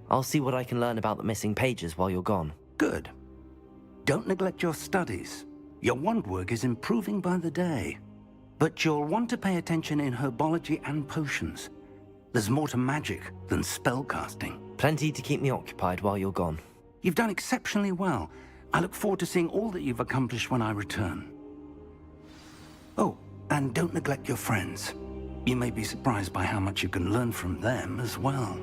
I'll see what I can learn about the missing pages while you're gone.
Good. Don't neglect your studies. Your wand work is improving by the day. But you'll want to pay attention in herbology and potions. There's more to magic than spellcasting.
Plenty to keep me occupied while you're gone.
You've done exceptionally well. I look forward to seeing all that you've accomplished when I return. Oh, and don't neglect your friends. You may be surprised by how much you can learn from them as well.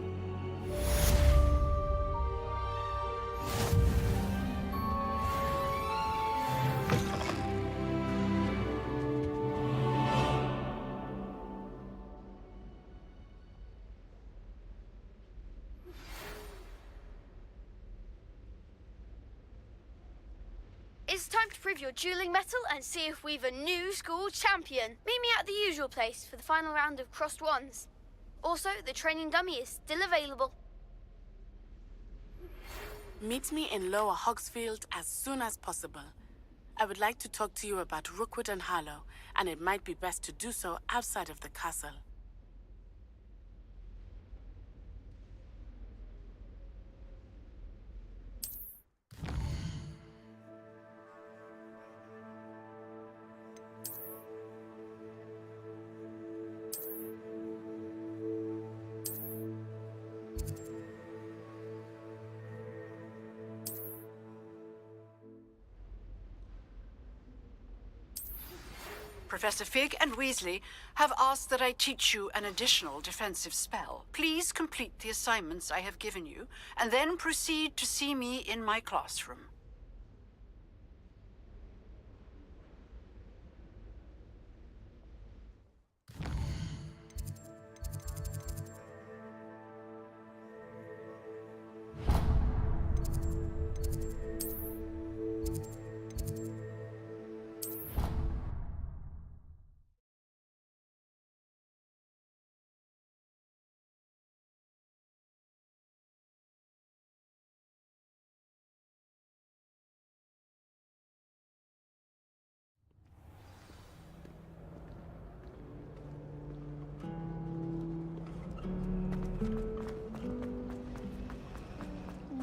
It's time to prove your dueling mettle and see if we've a new school champion. Meet me at the usual place for the final round of crossed wands. Also, the training dummy is still available.
Meet me in Lower Hogsfield as soon as possible. I would like to talk to you about Rookwood and Harlow, and it might be best to do so outside of the castle.
Professor Fig and Weasley have asked that I teach you an additional defensive spell. Please complete the assignments I have given you, and then proceed to see me in my classroom.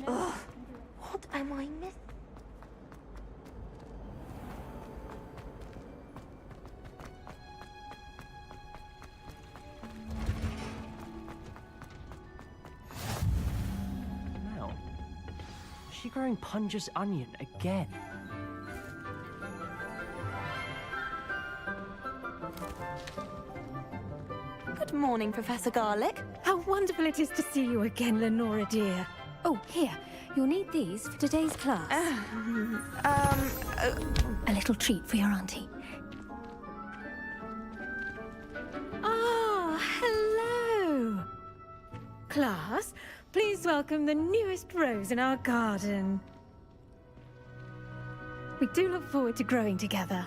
What am I missing?
Now, is she growing Punja's onion again?
Good morning, Professor Garlick. How wonderful it is to see you again, Lenora dear. Oh, here. You'll need these for today's class. A little treat for your auntie. Ah, hello. Class, please welcome the newest rose in our garden. We do look forward to growing together.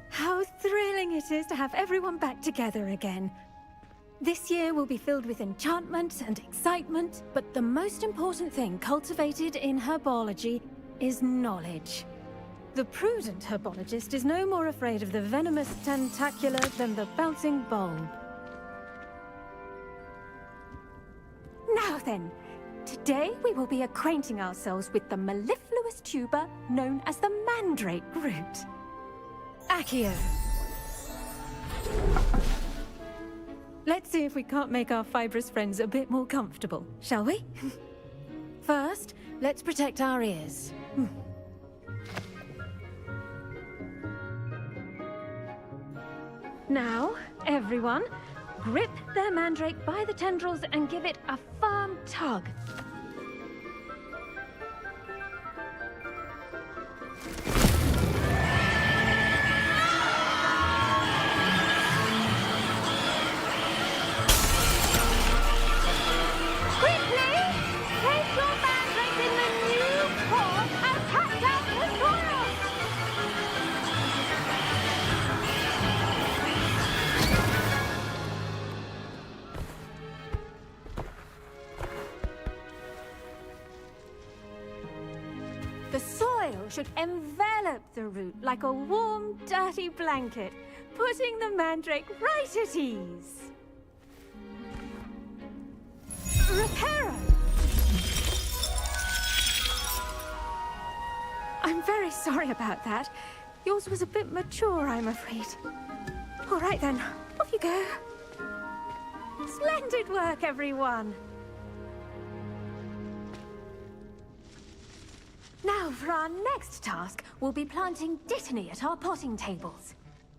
How thrilling it is to have everyone back together again. This year will be filled with enchantment and excitement, but the most important thing cultivated in herbology is knowledge. The prudent herbologist is no more afraid of the venomous tentacula than the bouncing bulb. Now then, today we will be acquainting ourselves with the mellifluous tuber known as the mandrake root. Accio. Let's see if we can't make our fibrous friends a bit more comfortable, shall we? First, let's protect our ears. Now, everyone, grip their mandrake by the tendrils and give it a firm tug. The soil should envelop the root like a warm, dirty blanket, putting the mandrake right at ease. Reparo! I'm very sorry about that. Yours was a bit mature, I'm afraid. All right then, off you go. Splendid work, everyone. Now, for our next task, we'll be planting Dittany at our potting tables.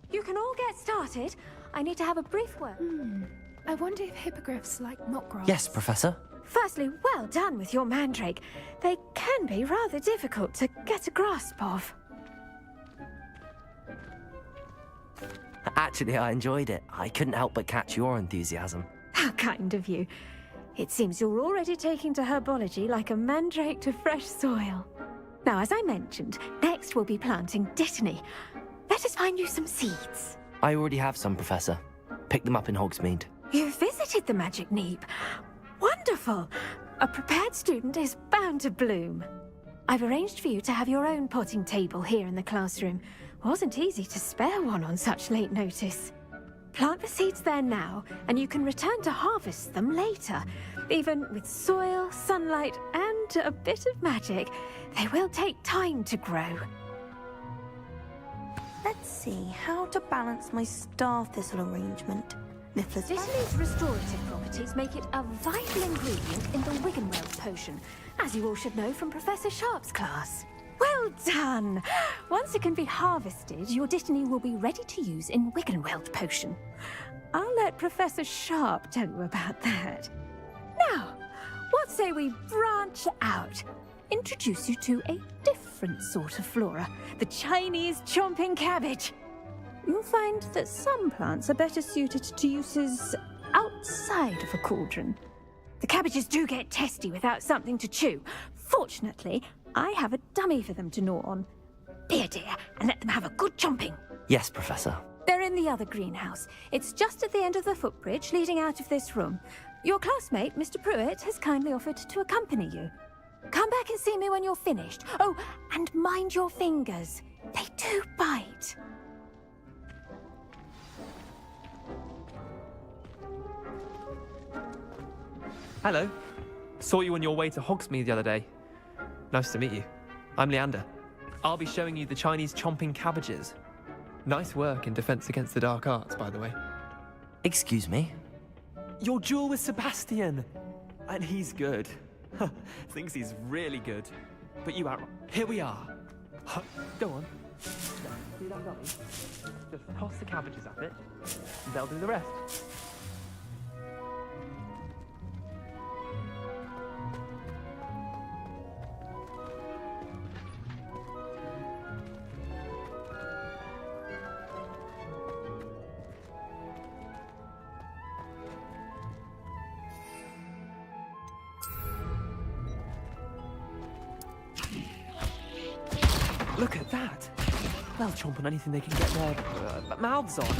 You can all get started. I need to have a brief word.
I wonder if hippogriffs like knotgrass.
Yes, Professor.
Firstly, well done with your mandrake. They can be rather difficult to get a grasp of.
Actually, I enjoyed it. I couldn't help but catch your enthusiasm.
How kind of you. It seems you're already taking to herbology like a mandrake to fresh soil. Now, as I mentioned, next we'll be planting Dittany. Let us find you some seeds.
I already have some, Professor. Picked them up in Hogsmeade.
You visited the Magic Neep. Wonderful! A prepared student is bound to bloom. I've arranged for you to have your own potting table here in the classroom. Wasn't easy to spare one on such late notice. Plant the seeds there now, and you can return to harvest them later. Even with soil, sunlight, and a bit of magic, they will take time to grow.
Let's see how to balance my star thistle arrangement.
Dittany's restorative properties make it a vital ingredient in the Wiggenweld potion, as you all should know from Professor Sharp's class. Well done! Once it can be harvested, your Dittany will be ready to use in Wiggenweld potion. I'll let Professor Sharp tell you about that. Now, what say we branch out? Introduce you to a different sort of flora, the Chinese chomping cabbage. You'll find that some plants are better suited to uses outside of a cauldron. The cabbages do get testy without something to chew. Fortunately, I have a dummy for them to gnaw on. Be a dear and let them have a good chomping.
Yes, Professor.
They're in the other greenhouse. It's just at the end of the footbridge leading out of this room. Your classmate, Mr. Pruitt, has kindly offered to accompany you. Come back and see me when you're finished. Oh, and mind your fingers. They do bite.
Hello. Saw you on your way to Hogsmeade the other day. Nice to meet you. I'm Leander. I'll be showing you the Chinese chomping cabbages. Nice work in Defense Against the Dark Arts, by the way.
Excuse me?
Your duel with Sebastian! And he's good. Thinks he's really good. But you outrun. Here we are. Go on. See that dummy? Just toss the cabbages at it, and they'll do the rest. Look at that! They'll chomp on anything they can get their mouths on.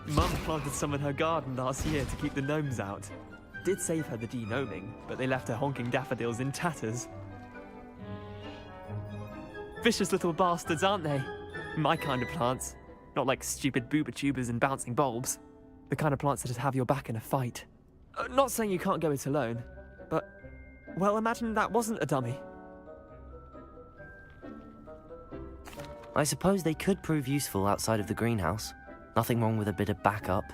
Mum planted some in her garden last year to keep the gnomes out. Did save her the de-gnoming, but they left her honking daffodils in tatters. Vicious little bastards, aren't they? My kind of plants. Not like stupid booba tubers and bouncing bulbs. The kind of plants that'd have your back in a fight. Not saying you can't go it alone, but... well, imagine that wasn't a dummy.
I suppose they could prove useful outside of the greenhouse. Nothing wrong with a bit of backup.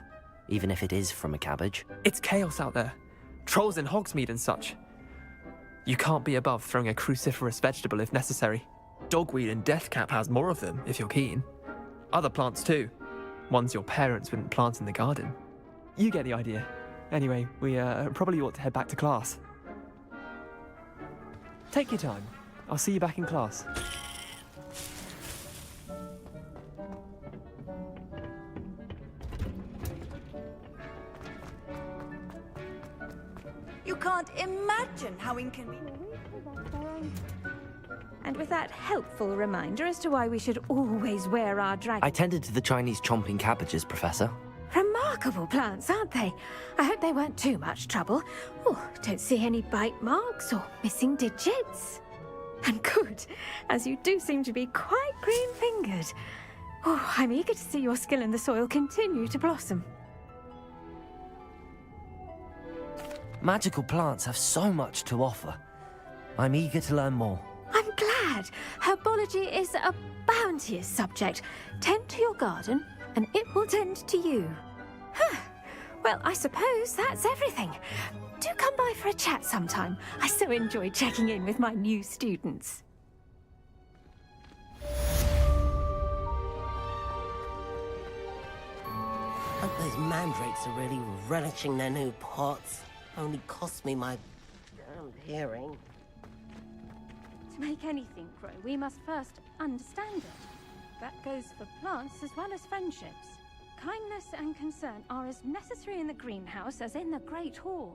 even if it is from a cabbage.
It's chaos out there. Trolls in Hogsmeade and such. You can't be above throwing a cruciferous vegetable if necessary. Dogweed and deathcap has more of them, if you're keen. Other plants too. Ones your parents wouldn't plant in the garden. You get the idea. Anyway, we probably ought to head back to class. Take your time. I'll see you back in class.
You can't imagine how inconvenient.
And with that helpful reminder as to why we should always wear our
I tended to the Chinese chomping cabbages, Professor.
Remarkable plants, aren't they? I hope they weren't too much trouble. Oh, don't see any bite marks or missing digits. And good, as you do seem to be quite green-fingered. Oh, I'm eager to see your skill in the soil continue to blossom.
Magical plants have so much to offer. I'm eager to learn more.
I'm glad. Herbology is a bounteous subject. Tend to your garden, and it will tend to you. Huh. Well, I suppose that's everything. Do come by for a chat sometime. I so enjoy checking in with my new students.
Hope those mandrakes are really relishing their new pots. Only cost me my damned hearing.
To make anything grow, we must first understand it. That goes for plants as well as friendships. Kindness and concern are as necessary in the greenhouse as in the Great Hall.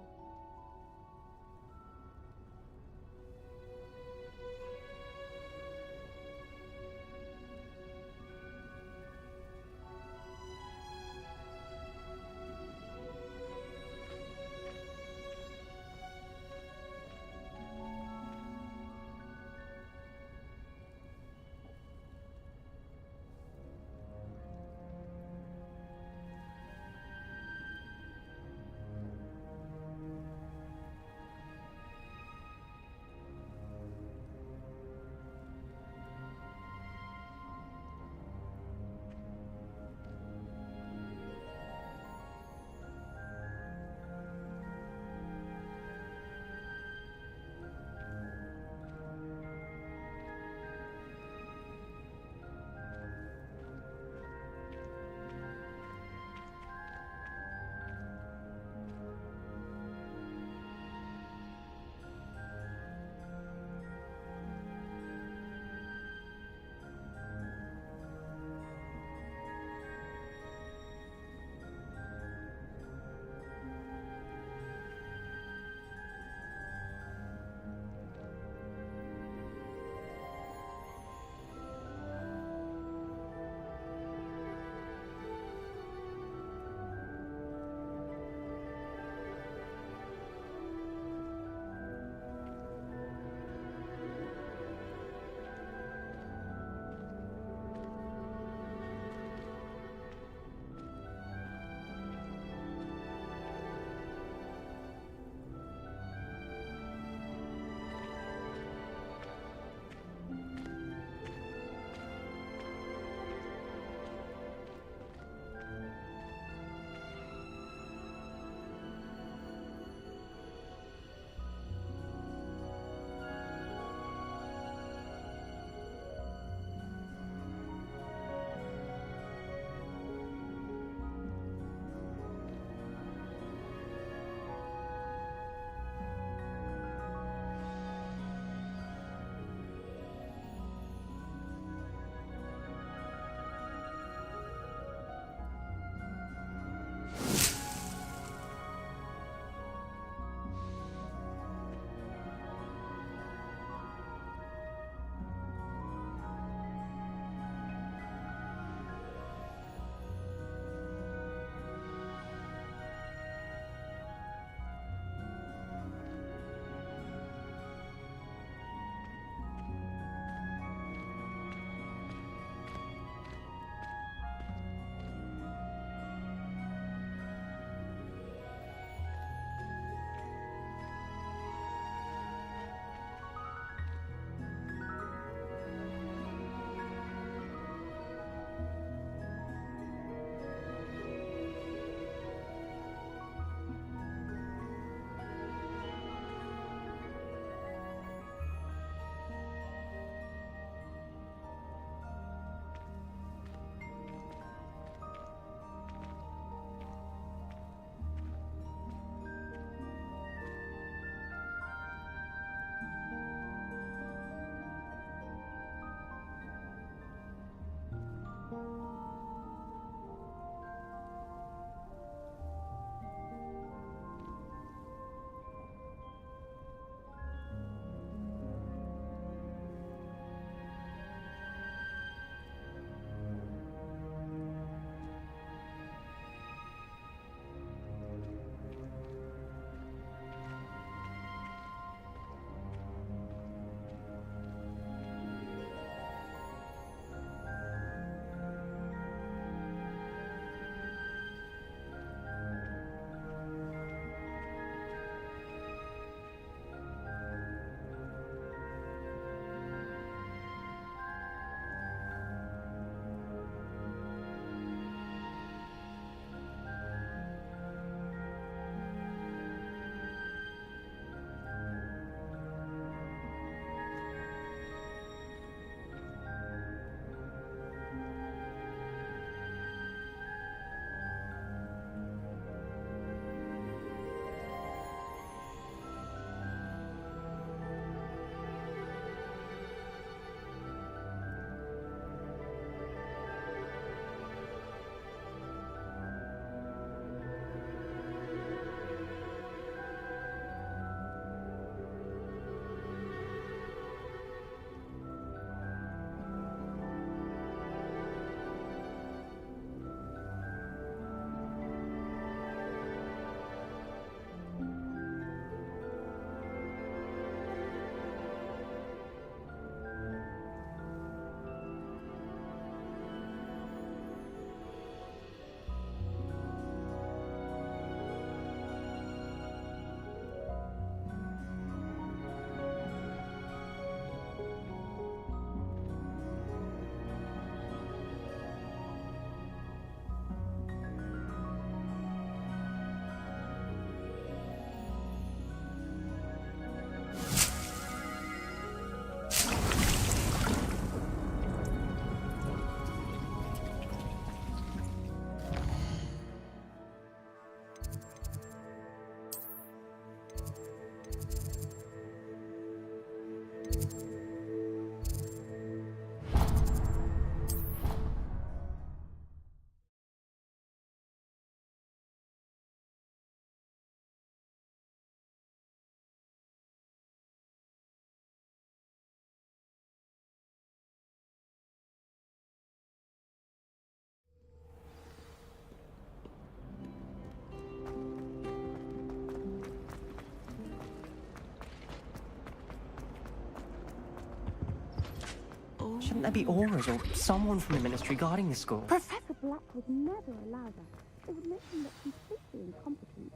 Shouldn't there be auras or someone from the ministry guarding the school?
Professor Black would never allow that. It would make him look completely incompetent.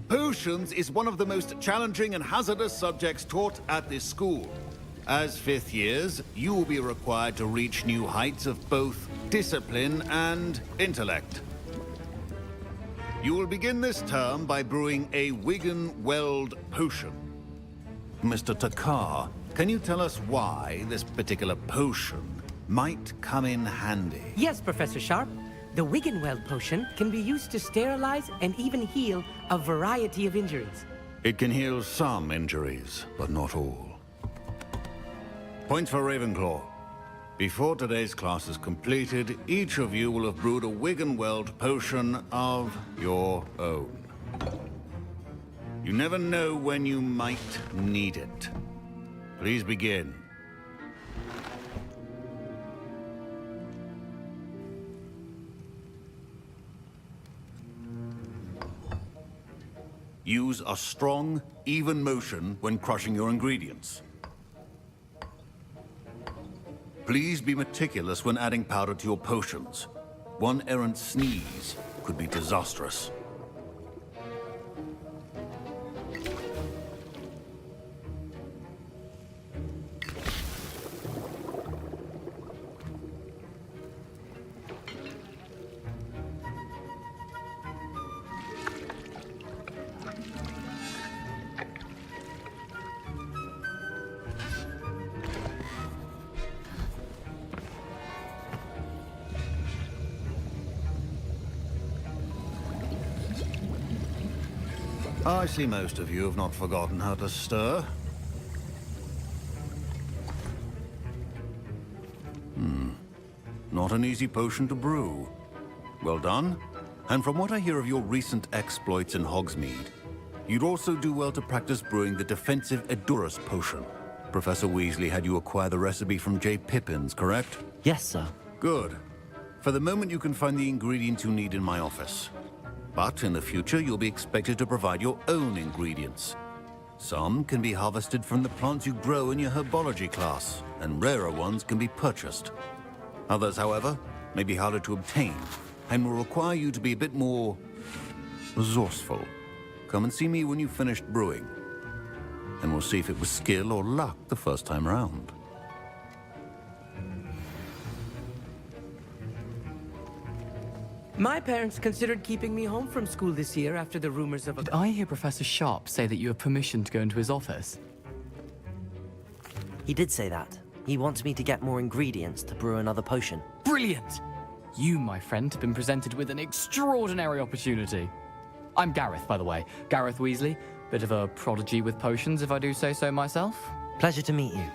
Potions is one of the most challenging and hazardous subjects taught at this school. As fifth years, you will be required to reach new heights of both discipline and intellect. You will begin this term by brewing a Wiggen-Weld potion. Mr. Takar, can you tell us why this particular potion might come in handy?
Yes, Professor Sharp. The Wiggen-Weld potion can be used to sterilize and even heal a variety of injuries.
It can heal some injuries, but not all. Points for Ravenclaw. Before today's class is completed, each of you will have brewed a Wiggen-Weld potion of your own. You never know when you might need it. Please begin. Use a strong, even motion when crushing your ingredients. Please be meticulous when adding powder to your potions. One errant sneeze could be disastrous. I see most of you have not forgotten how to stir. Not an easy potion to brew. Well done. And from what I hear of your recent exploits in Hogsmeade, you'd also do well to practice brewing the defensive Edurus potion. Professor Weasley had you acquire the recipe from J. Pippin's, correct?
Yes, sir.
Good. For the moment, you can find the ingredients you need in my office. But in the future, you'll be expected to provide your own ingredients. Some can be harvested from the plants you grow in your herbology class, and rarer ones can be purchased. Others, however, may be harder to obtain, and will require you to be a bit more resourceful. Come and see me when you've finished brewing, and we'll see if it was skill or luck the first time round.
My parents considered keeping me home from school this year after the rumors of a...
Did I hear Professor Sharp say that you have permission to go into his office?
He did say that. He wants me to get more ingredients to brew another potion.
Brilliant! You, my friend, have been presented with an extraordinary opportunity. I'm Gareth, by the way. Gareth Weasley. Bit of a prodigy with potions, if I do say so myself.
Pleasure to meet you.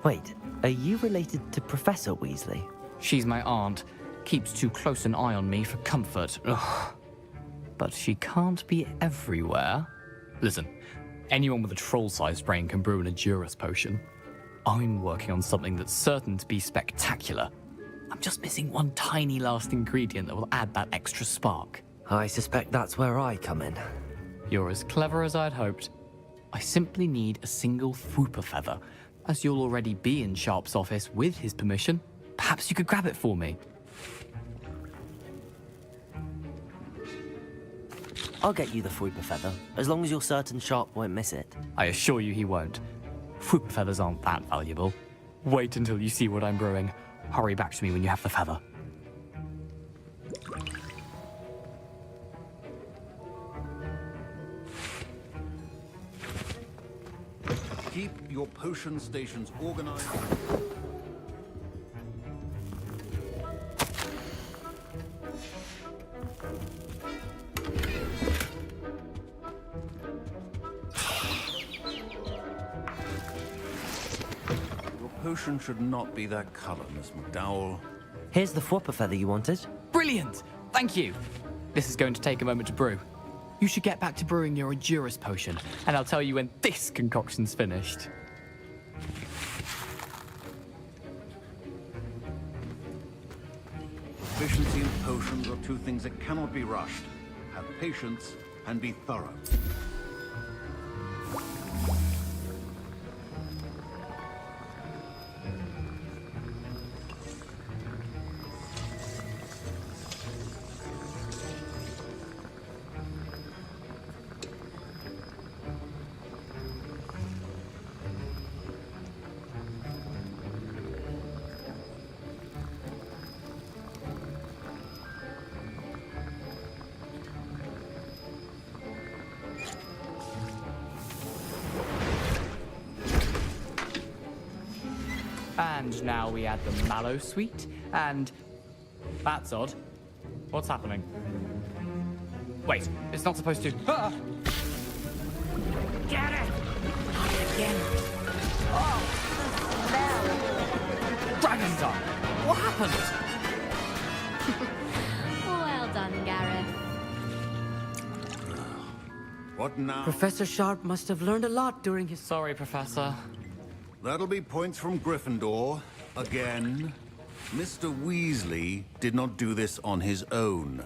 Wait, are you related to Professor Weasley?
She's my aunt. Keeps too close an eye on me for comfort. Ugh. But she can't be everywhere. Listen, anyone with a troll-sized brain can brew an Edurus potion. I'm working on something that's certain to be spectacular. I'm just missing one tiny last ingredient that will add that extra spark.
I suspect that's where I come in.
You're as clever as I'd hoped. I simply need a single Fwooper feather. As you'll already be in Sharp's office with his permission, perhaps you could grab it for me.
I'll get you the Fwooper feather, as long as you're certain Sharp won't miss it.
I assure you he won't. Fwooper feathers aren't that valuable. Wait until you see what I'm brewing. Hurry back to me when you have the feather.
Keep your potion stations organized. Potion should not be that color, Miss McDowell.
Here's the Fwooper feather you wanted.
Brilliant! Thank you. This is going to take a moment to brew. You should get back to brewing your Edurus potion, and I'll tell you when this concoction's finished.
Efficiency and potions are two things that cannot be rushed. Have patience and be thorough.
And now we add the mallow sweet, and... That's odd. What's happening? Wait, it's not supposed to... Ah!
Get it! Again. Oh, the smell!
Dragon tongue! What happened?
Well done, Gareth.
What now?
Professor Sharp must have learned a lot during his...
Sorry, Professor.
That'll be points from Gryffindor. Again. Mr. Weasley did not do this on his own.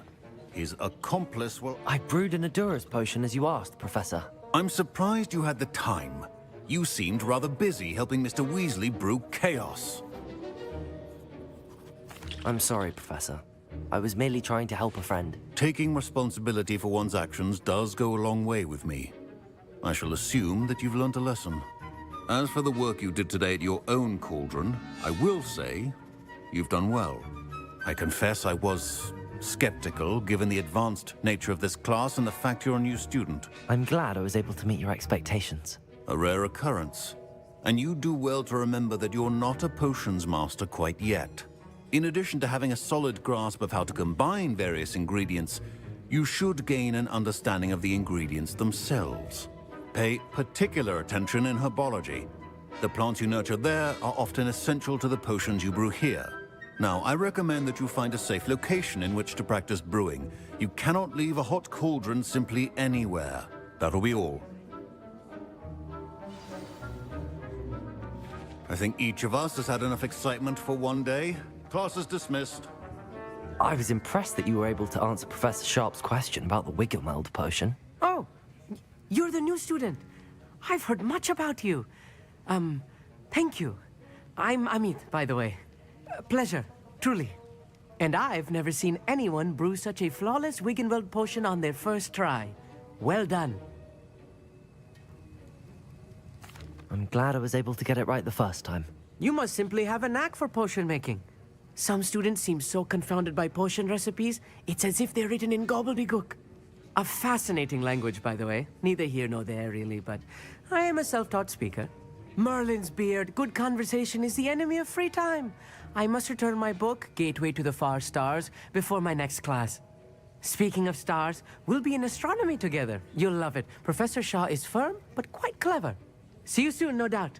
His accomplice will...
I brewed an Adurus potion as you asked, Professor.
I'm surprised you had the time. You seemed rather busy helping Mr. Weasley brew chaos.
I'm sorry, Professor. I was merely trying to help a friend.
Taking responsibility for one's actions does go a long way with me. I shall assume that you've learnt a lesson. As for the work you did today at your own cauldron, I will say you've done well. I confess I was skeptical, given the advanced nature of this class and the fact you're a new student.
I'm glad I was able to meet your expectations.
A rare occurrence. And you do well to remember that you're not a potions master quite yet. In addition to having a solid grasp of how to combine various ingredients, you should gain an understanding of the ingredients themselves. Pay particular attention in herbology. The plants you nurture there are often essential to the potions you brew here. Now, I recommend that you find a safe location in which to practice brewing. You cannot leave a hot cauldron simply anywhere. That'll be all. I think each of us has had enough excitement for one day. Class is dismissed.
I was impressed that you were able to answer Professor Sharp's question about the Wiggelmeld potion.
Oh, you're the new student. I've heard much about you. Thank you. I'm Amit, by the way. Pleasure, truly. And I've never seen anyone brew such a flawless Wiggenweld potion on their first try. Well done.
I'm glad I was able to get it right the first time.
You must simply have a knack for potion making. Some students seem so confounded by potion recipes, it's as if they're written in gobbledygook. A fascinating language, by the way. Neither here nor there, really, but I am a self-taught speaker. Merlin's beard, good conversation is the enemy of free time. I must return my book, Gateway to the Far Stars, before my next class. Speaking of stars, we'll be in astronomy together. You'll love it. Professor Shaw is firm, but quite clever. See you soon, no doubt.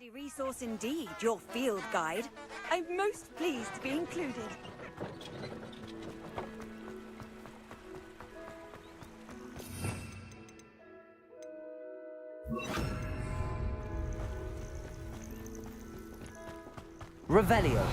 Lovely resource indeed, your field guide. I'm most pleased to be included.
Revelio.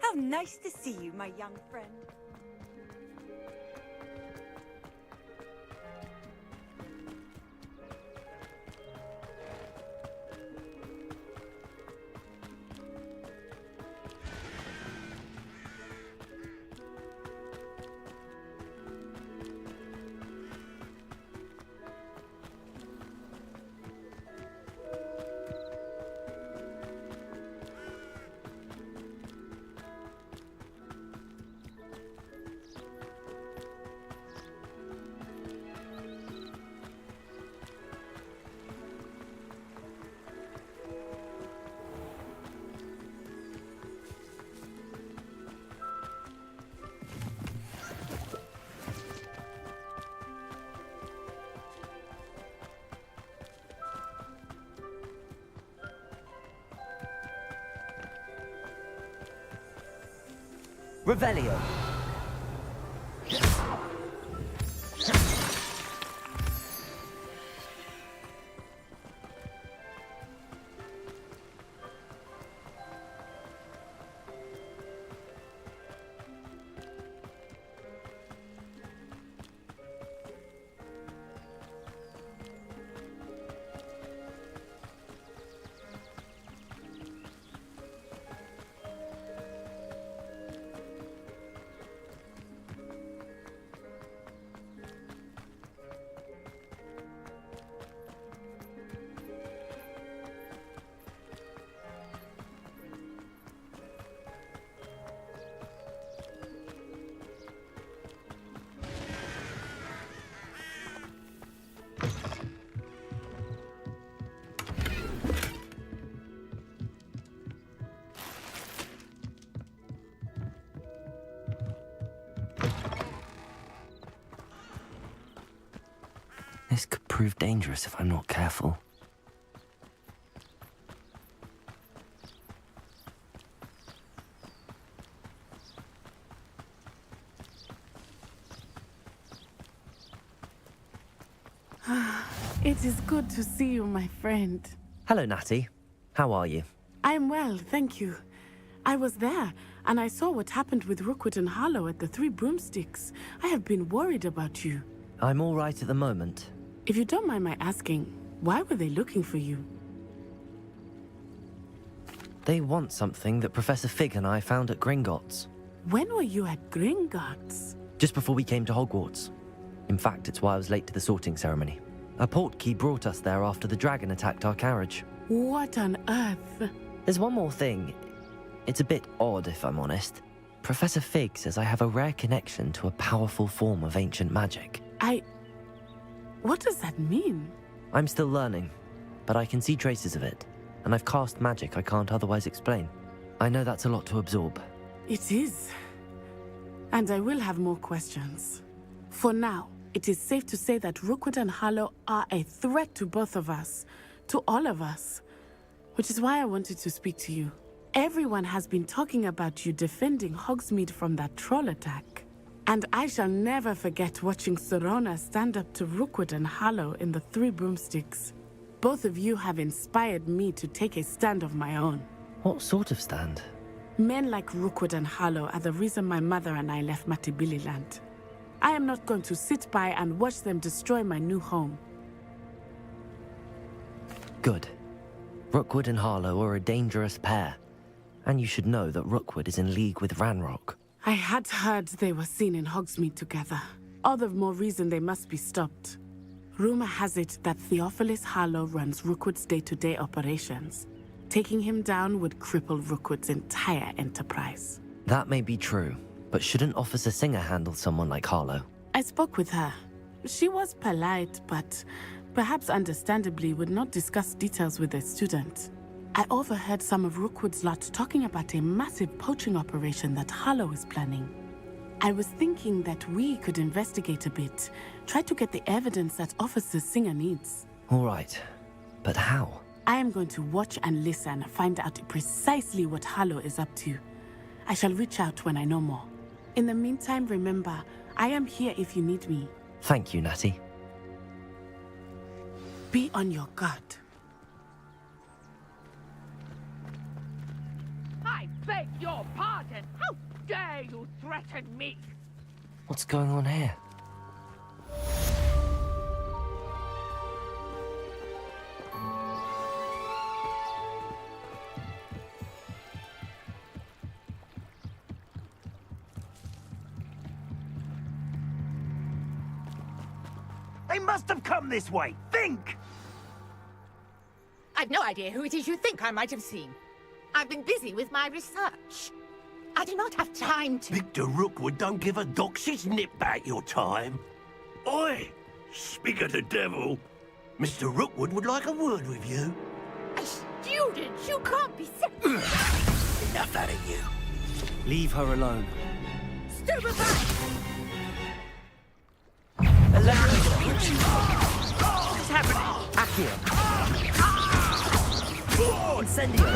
How nice to see you, my young friend. Revelio. This could prove dangerous if I'm not careful.
It is good to see you, my friend.
Hello, Natty. How are you?
I'm well, thank you. I was there, and I saw what happened with Rookwood and Harlow at the Three Broomsticks. I have been worried about you.
I'm all right at the moment.
If you don't mind my asking, why were they looking for you?
They want something that Professor Fig and I found at Gringotts.
When were you at Gringotts?
Just before we came to Hogwarts. In fact, it's why I was late to the sorting ceremony. A portkey brought us there after the dragon attacked our carriage.
What on earth?
There's one more thing. It's a bit odd, if I'm honest. Professor Fig says I have a rare connection to a powerful form of ancient magic.
What does that mean?
I'm still learning, but I can see traces of it, and I've cast magic I can't otherwise explain. I know that's a lot to absorb.
It is. And I will have more questions. For now, it is safe to say that Rookwood and Harlow are a threat to both of us, to all of us, which is why I wanted to speak to you. Everyone has been talking about you defending Hogsmeade from that troll attack. And I shall never forget watching Serona stand up to Rookwood and Harlow in the Three Broomsticks. Both of you have inspired me to take a stand of my own.
What sort of stand?
Men like Rookwood and Harlow are the reason my mother and I left Matibili land. I am not going to sit by and watch them destroy my new home.
Good. Rookwood and Harlow are a dangerous pair. And you should know that Rookwood is in league with Ranrock.
I had heard they were seen in Hogsmeade together. All the more reason they must be stopped. Rumor has it that Theophilus Harlow runs Rookwood's day-to-day operations. Taking him down would cripple Rookwood's entire enterprise.
That may be true, but shouldn't Officer Singer handle someone like Harlow?
I spoke with her. She was polite, but perhaps understandably would not discuss details with a student. I overheard some of Rookwood's lot talking about a massive poaching operation that Harlow is planning. I was thinking that we could investigate a bit, try to get the evidence that Officer Singer needs.
All right, but how?
I am going to watch and listen, find out precisely what Harlow is up to. I shall reach out when I know more. In the meantime, remember, I am here if you need me.
Thank you, Natty.
Be on your guard.
I beg your pardon! How dare you threaten me?
What's going on here?
They must have come this way. Think!
I've no idea who it is you think I might have seen. I've been busy with my research. I do not have time to...
Victor Rookwood don't give a doxy's nip back your time. Oi! Speak of the devil. Mr. Rookwood would like a word with you.
A student? You can't be...
Enough out of you.
Leave her alone.
Stupefy!
What's happening?
Accio! Incendio!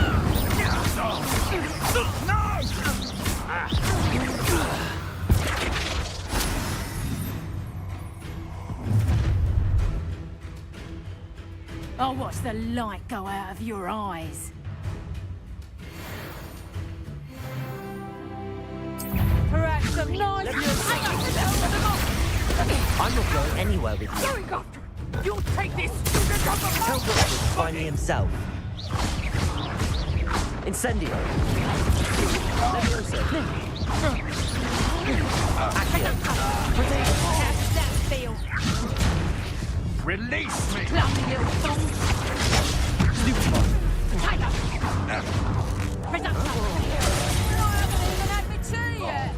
I'll watch the light go out of your eyes. Perhaps some nice...
I'm not going anywhere with you.
Going after it. You'll take this student off the
Tell Rookwood to find me himself. Incendio! Levioso! Accio!
Catch that feel.
Release me!
Clumsy little fool. Tight up. Reduction. I haven't even had my tea yet.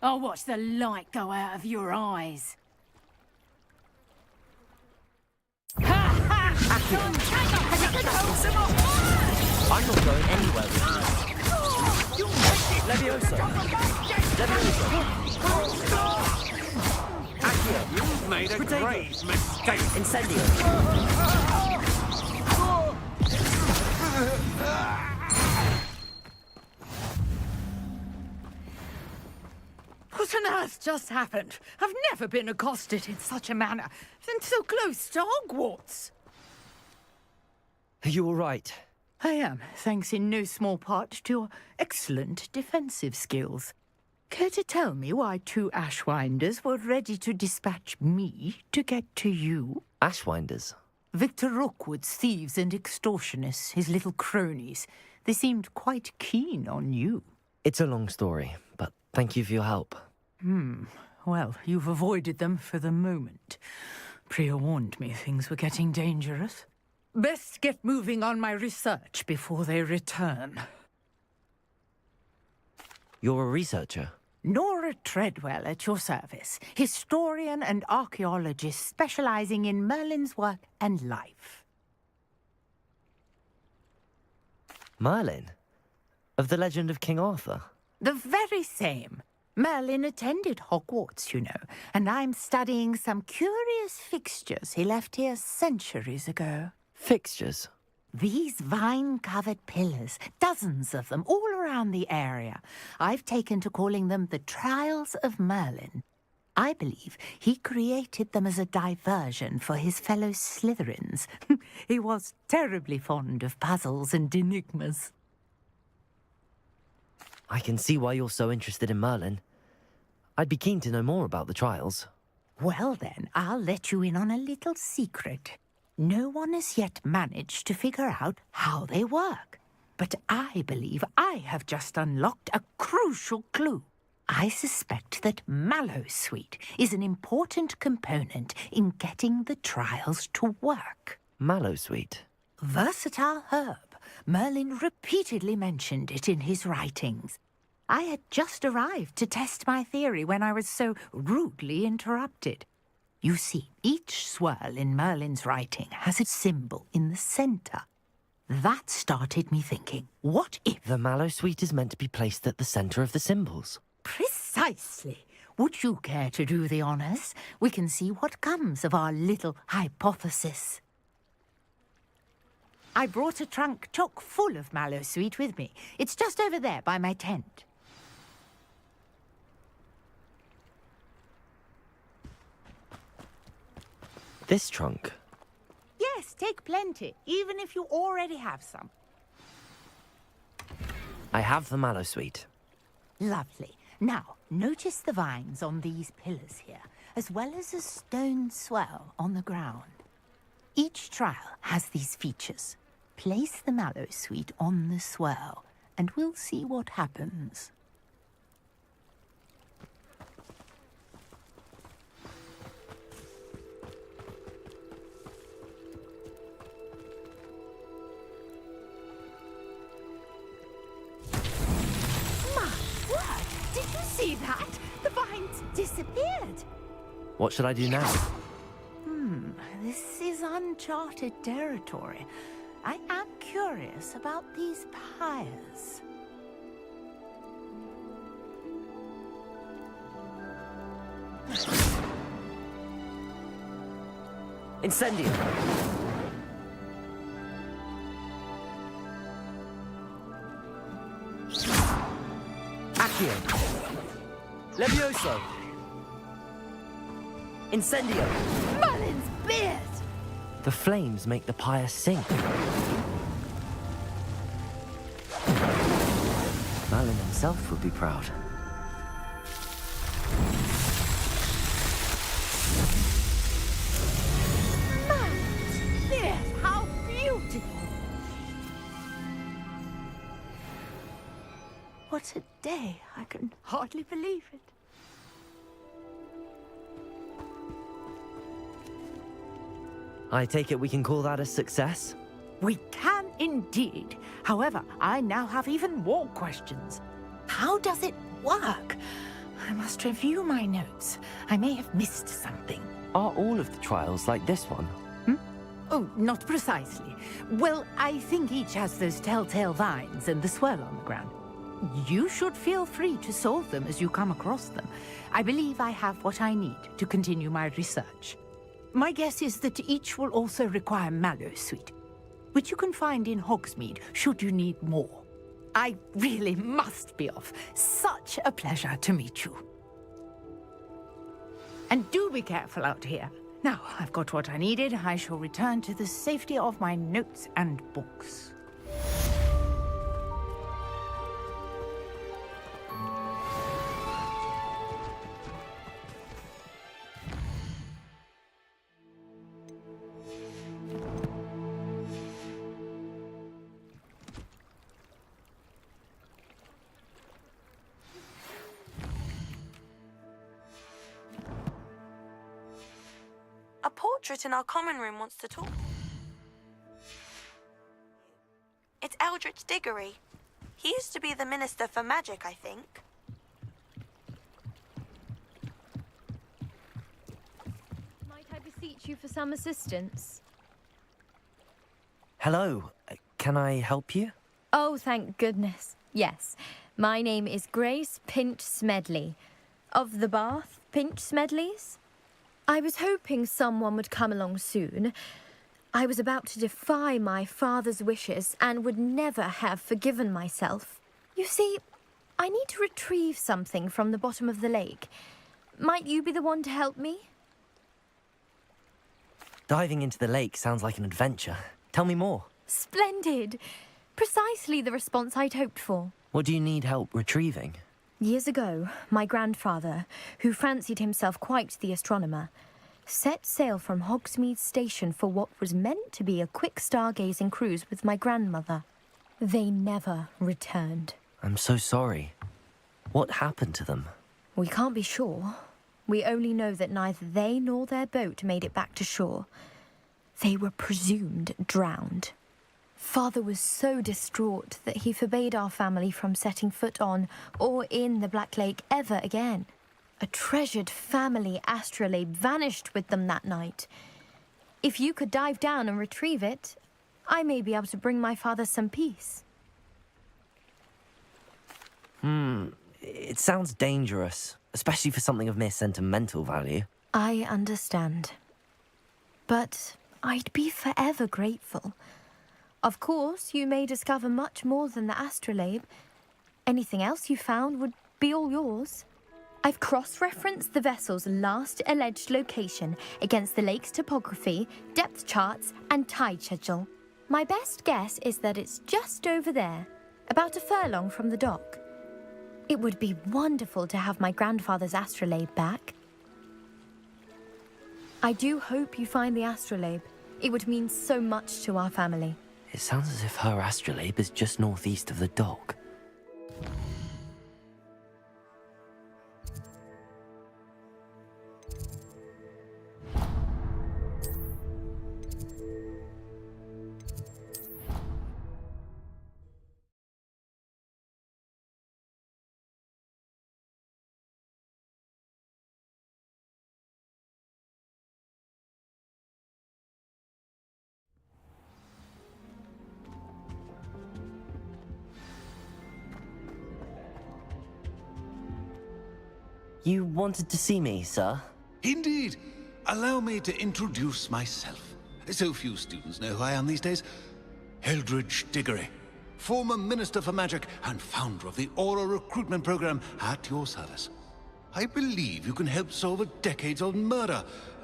I'll watch the light go out of your eyes.
I'm not going anywhere with you. Levioso! Levioso! Accio!
You've made a grave mistake.
Incendio!
What on earth just happened? I've never been accosted in such a manner, and so close to Hogwarts.
Are you all right?
I am, thanks in no small part to your excellent defensive skills. Care to tell me why two Ashwinders were ready to dispatch me to get to you?
Ashwinders?
Victor Rookwood's thieves and extortionists, his little cronies. They seemed quite keen on you.
It's a long story, but thank you for your help.
Well, you've avoided them for the moment. Priya warned me things were getting dangerous. Best get moving on my research before they return.
You're a researcher?
Nora Treadwell at your service, historian and archaeologist specializing in Merlin's work and life.
Merlin? Of the legend of King Arthur?
The very same. Merlin attended Hogwarts, you know, and I'm studying some curious fixtures he left here centuries ago.
Fixtures?
These vine-covered pillars, dozens of them, all around the area. I've taken to calling them the Trials of Merlin. I believe he created them as a diversion for his fellow Slytherins. He was terribly fond of puzzles and enigmas.
I can see why you're so interested in Merlin. I'd be keen to know more about the trials.
Well then, I'll let you in on a little secret. No one has yet managed to figure out how they work. But I believe I have just unlocked a crucial clue. I suspect that Mallowsweet is an important component in getting the trials to work.
Mallowsweet?
Versatile herb. Merlin repeatedly mentioned it in his writings. I had just arrived to test my theory when I was so rudely interrupted. You see, each swirl in Merlin's writing has a symbol in the centre. That started me thinking, what if...
The Mallowsweet is meant to be placed at the centre of the symbols.
Precisely. Would you care to do the honours? We can see what comes of our little hypothesis. I brought a trunk chock full of Mallowsweet with me. It's just over there by my tent.
This trunk?
Yes, take plenty, even if you already have some.
I have the Mallowsweet.
Lovely. Now, notice the vines on these pillars here, as well as a stone swell on the ground. Each trial has these features. Place the Mallowsweet on the swirl, and we'll see what happens. Did you see that? The vines disappeared.
What should I do now?
This is uncharted territory. I am curious about these pyres.
Incendio! Accio! Levioso! Incendio!
Merlin's beard!
The flames make the pyre sink. Merlin himself would be proud.
Merlin's beard! How beautiful! What a day! I can hardly believe it.
I take it we can call that a success?
We can indeed. However, I now have even more questions. How does it work? I must review my notes. I may have missed something.
Are all of the trials like this one?
Oh, not precisely. Well, I think each has those telltale vines and the swirl on the ground. You should feel free to solve them as you come across them. I believe I have what I need to continue my research. My guess is that each will also require Mallowsweet, which you can find in Hogsmeade should you need more. I really must be off. Such a pleasure to meet you. And do be careful out here. Now, I've got what I needed. I shall return to the safety of my notes and books.
A portrait in our common room wants to talk. It's Eldritch Diggory. He used to be the Minister for Magic, I think.
Might I beseech you for some assistance?
Hello. Can I help you?
Oh, thank goodness. Yes. My name is Grace Pinch Smedley. Of the Bath Pinch Smedleys? I was hoping someone would come along soon. I was about to defy my father's wishes and would never have forgiven myself. You see, I need to retrieve something from the bottom of the lake. Might you be the one to help me?
Diving into the lake sounds like an adventure. Tell me more.
Splendid! Precisely the response I'd hoped for.
What do you need help retrieving?
Years ago, my grandfather, who fancied himself quite the astronomer, set sail from Hogsmeade Station for what was meant to be a quick stargazing cruise with my grandmother. They never returned.
I'm so sorry. What happened to them?
We can't be sure. We only know that neither they nor their boat made it back to shore. They were presumed drowned. Father was so distraught that he forbade our family from setting foot on or in the Black Lake ever again. A treasured family astrolabe vanished with them that night. If you could dive down and retrieve it, I may be able to bring my father some peace.
It sounds dangerous, especially for something of mere sentimental value.
I understand. But I'd be forever grateful. Of course, you may discover much more than the astrolabe. Anything else you found would be all yours. I've cross-referenced the vessel's last alleged location against the lake's topography, depth charts, and tide schedule. My best guess is that it's just over there, about a furlong from the dock. It would be wonderful to have my grandfather's astrolabe back. I do hope you find the astrolabe. It would mean so much to our family.
It sounds as if her astrolabe is just northeast of the dock. You wanted to see me, sir?
Indeed. Allow me to introduce myself. So few students know who I am these days. Eldridge Diggory, former Minister for Magic and founder of the Aura recruitment program at your service. I believe you can help solve a decades-old murder,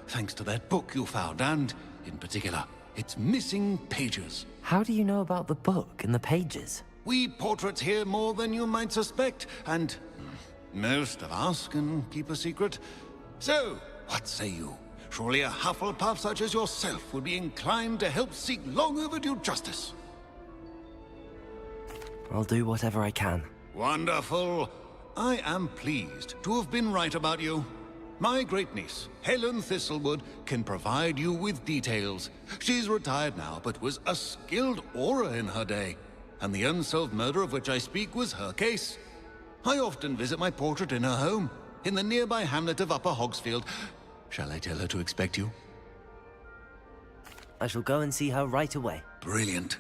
thanks to that book you found, and, in particular, its missing pages.
How do you know about the book and the pages?
We portraits here more than you might suspect, and most of us can keep a secret. So, what say you? Surely a Hufflepuff such as yourself would be inclined to help seek long overdue justice.
I'll do whatever I can.
Wonderful. I am pleased to have been right about you. My great-niece, Helen Thistlewood, can provide you with details. She's retired now, but was a skilled aura in her day. And the unsolved murder of which I speak was her case. I often visit my portrait in her home, in the nearby hamlet of Upper Hogsfield. Shall I tell her to expect you?
I shall go and see her right away.
Brilliant.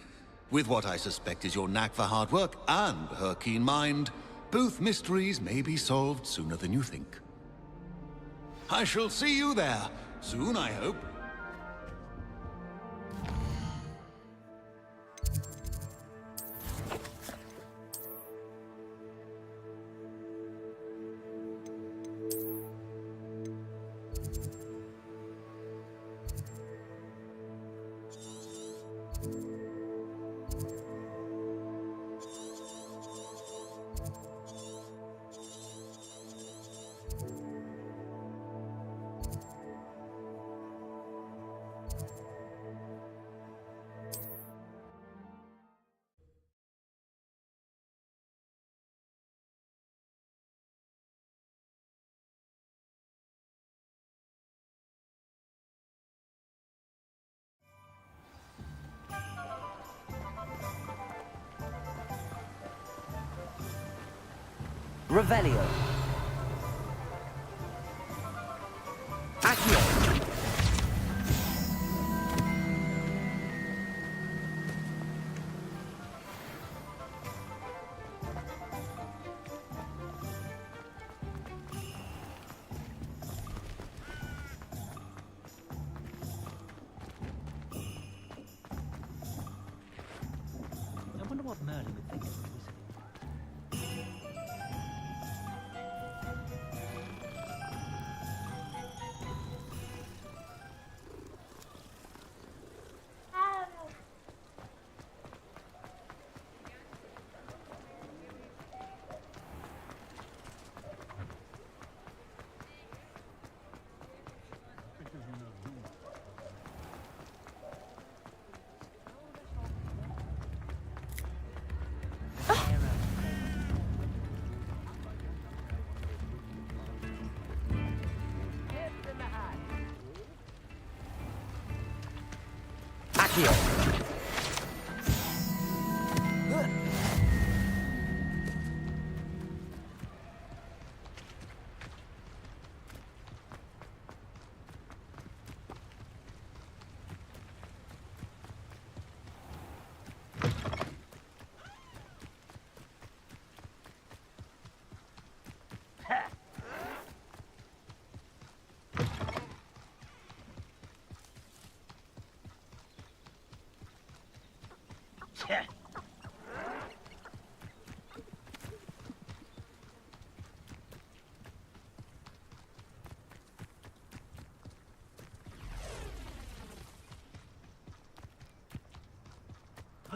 With what I suspect is your knack for hard work and her keen mind, both mysteries may be solved sooner than you think. I shall see you there, soon I hope.
Revelio. Accio.
what Merlin would think of the wizard.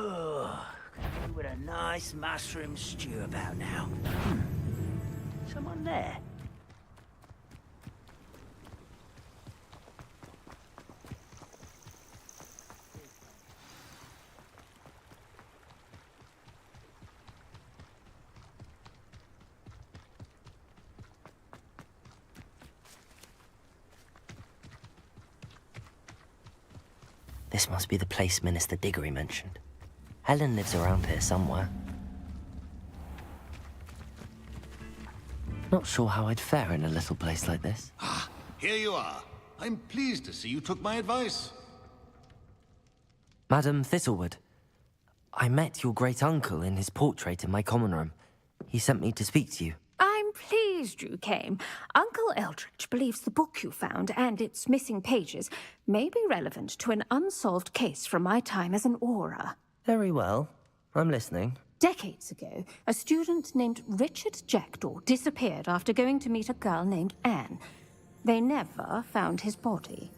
Oh, could do with a nice mushroom stew about now. Someone there?
This must be the place Minister Diggory mentioned. Helen lives around here somewhere. Not sure how I'd fare in a little place like this.
Ah, here you are. I'm pleased to see you took my advice.
Madam Thistlewood, I met your great-uncle in his portrait in my common room. He sent me to speak to you.
I'm pleased you came. Uncle Eldridge believes the book you found and its missing pages may be relevant to an unsolved case from my time as an aura.
Very well. I'm listening.
Decades ago, a student named Richard Jackdaw disappeared after going to meet a girl named Anne. They never found his body.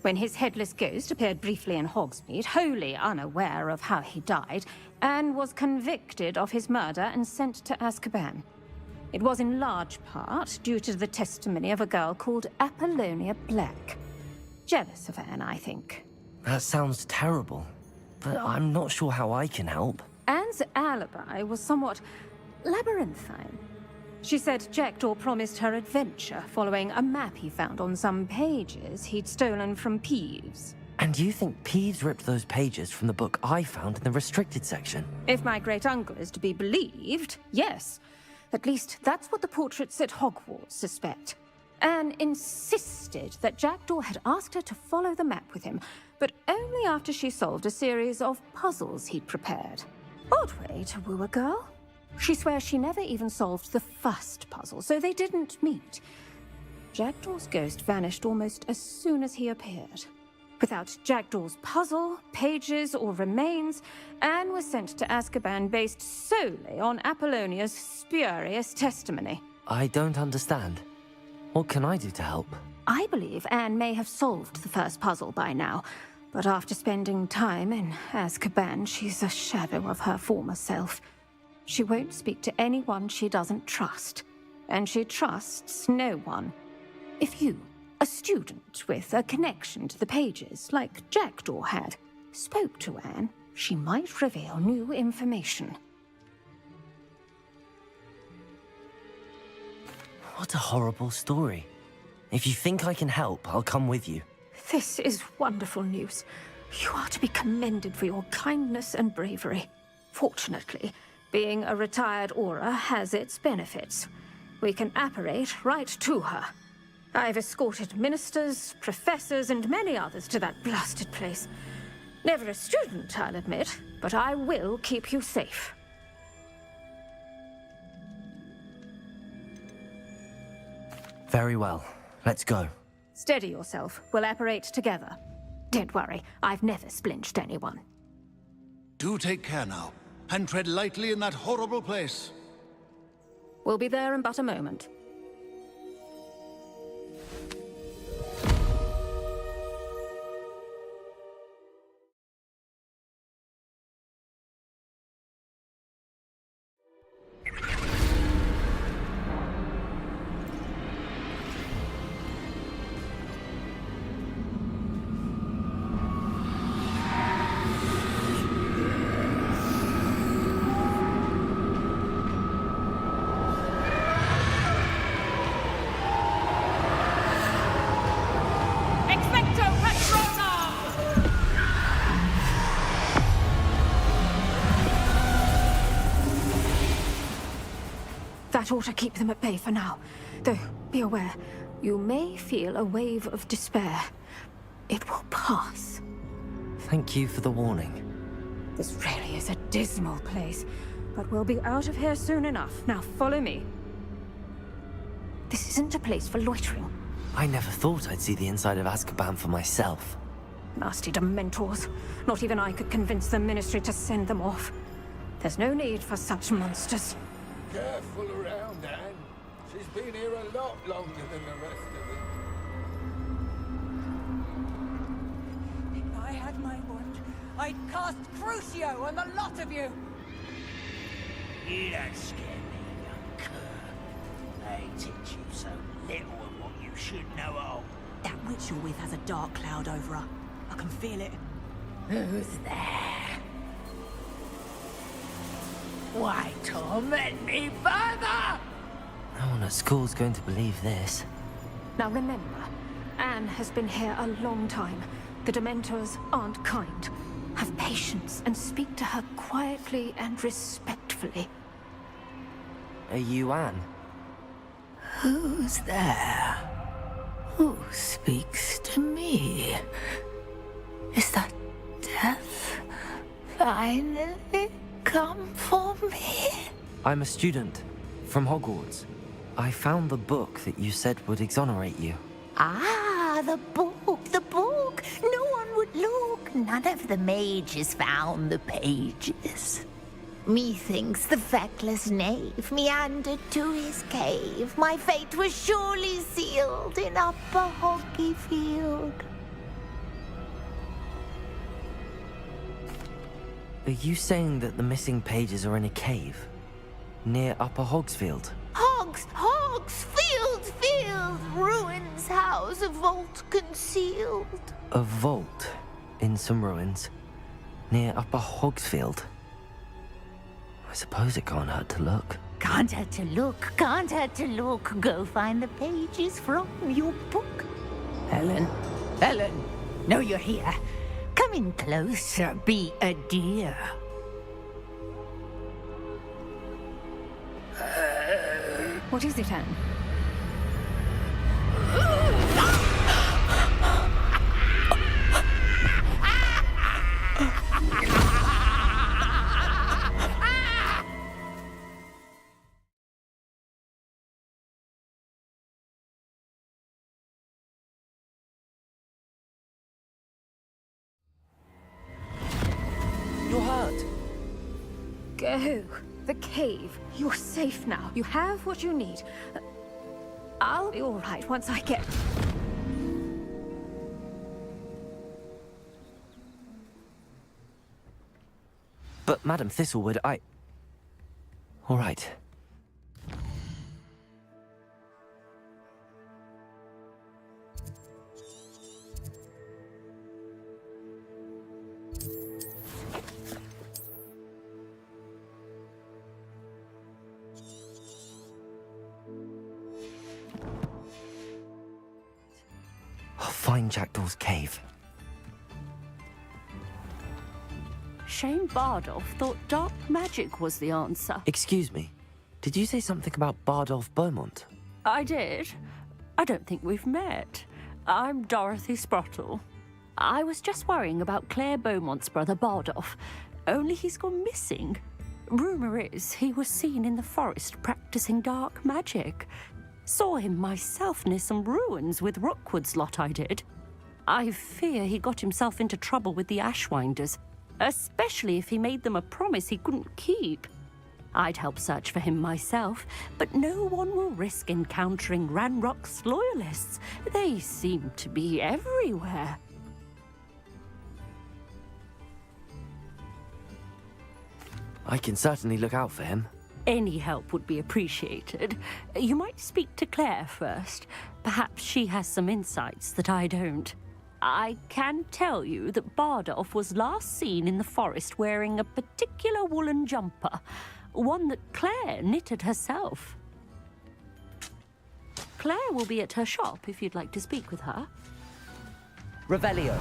When his headless ghost appeared briefly in Hogsmeade, wholly unaware of how he died, Anne was convicted of his murder and sent to Azkaban. It was in large part due to the testimony of a girl called Apollonia Black. Jealous of Anne, I think.
That sounds terrible, but I'm not sure how I can help.
Anne's alibi was somewhat labyrinthine. She said Jackdaw promised her adventure following a map he found on some pages he'd stolen from Peeves.
And you think Peeves ripped those pages from the book I found in the restricted section?
If my great-uncle is to be believed, yes. At least that's what the portraits at Hogwarts suspect. Anne insisted that Jackdaw had asked her to follow the map with him, but only after she solved a series of puzzles he'd prepared. Odd way to woo a girl. She swears she never even solved the first puzzle, so they didn't meet. Jackdaw's ghost vanished almost as soon as he appeared. Without Jackdaw's puzzle, pages, or remains, Anne was sent to Azkaban based solely on Apollonia's spurious testimony.
I don't understand. What can I do to help?
I believe Anne may have solved the first puzzle by now, but after spending time in Azkaban, she's a shadow of her former self. She won't speak to anyone she doesn't trust, and she trusts no one. If you, a student with a connection to the pages, like Jackdaw had, spoke to Anne, she might reveal new information.
What a horrible story. If you think I can help, I'll come with you.
This is wonderful news. You are to be commended for your kindness and bravery. Fortunately, being a retired aura has its benefits. We can apparate right to her. I've escorted ministers, professors, and many others to that blasted place. Never a student, I'll admit, but I will keep you safe.
Very well. Let's go.
Steady yourself. We'll apparate together. Don't worry, I've never splinched anyone.
Do take care now. and tread lightly in that horrible place.
We'll be there in but a moment. That ought to keep them at bay for now. Though, be aware, you may feel a wave of despair. It will pass.
Thank you for the warning.
This really is a dismal place, but we'll be out of here soon enough. Now follow me. This isn't a place for loitering.
I never thought I'd see the inside of Azkaban for myself.
Nasty Dementors. Not even I could convince the Ministry to send them off. There's no need for such monsters.
Careful around, Anne. She's been here a lot longer than the rest of us.
If I had my wand, I'd cast Crucio on the lot of you!
You don't scare me, young cur. They teach you so little of what you should know of.
That witch you're with has a dark cloud over her. I can feel it.
Who's there? Why torment me further?
No one at school's going to believe this.
Now remember, Anne has been here a long time. The Dementors aren't kind. Have patience and speak to her quietly and respectfully.
Are you Anne?
Who's there? Who speaks to me? Is that death finally come for me?
I'm a student from Hogwarts. I found the book that you said would exonerate you.
Ah, the book, the book. No one would look. None of the mages found the pages. Methinks the feckless knave meandered to his cave. My fate was surely sealed in Upper Hoggyfield.
Are you saying that the missing pages are in a cave? Near Upper Hogsfield?
Field, ruins house, a vault concealed.
A vault in some ruins? Near Upper Hogsfield? I suppose it can't hurt to look.
Can't hurt to look, can't hurt to look. Go find the pages from your book. Helen, know you're here. Come in closer, be a dear.
What is it, Anne?
You're hurt.
Go. The cave. You're safe now. You have what you need. I'll be all right once I get...
But Madam Thistlewood, all right. I'll find Jackdaw's cave.
Shane Bardolph thought dark magic was the answer.
Excuse me, did you say something about Bardolph Beaumont?
I did. I don't think we've met. I'm Dorothy Sprottle. I was just worrying about Claire Beaumont's brother Bardolph, only he's gone missing. Rumour is he was seen in the forest practicing dark magic. Saw him myself near some ruins with Rookwood's lot I did. I fear he got himself into trouble with the Ashwinders, especially if he made them a promise he couldn't keep. I'd help search for him myself, but no one will risk encountering Ranrock's loyalists. They seem to be everywhere.
I can certainly look out for him.
Any help would be appreciated. You might speak to Claire first. Perhaps she has some insights that I don't. I can tell you that Bardolph was last seen in the forest wearing a particular woolen jumper, one that Claire knitted herself. Claire will be at her shop if you'd like to speak with her.
Revelio.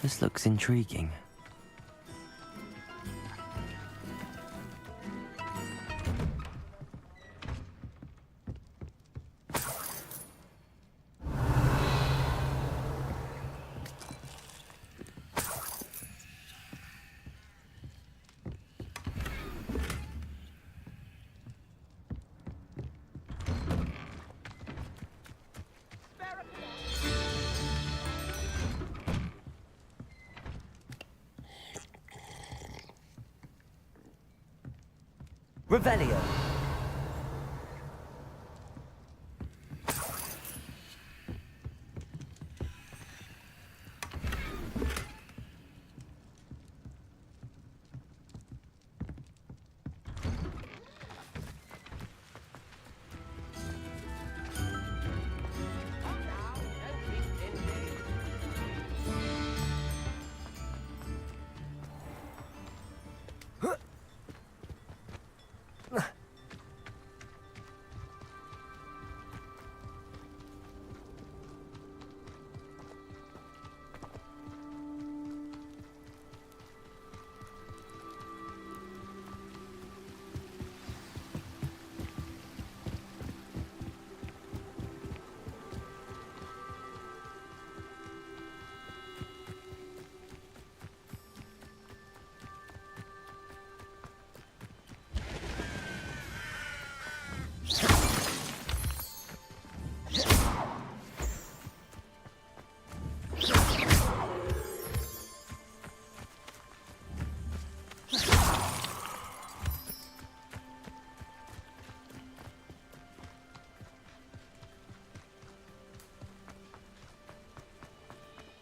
This looks intriguing. Revelio.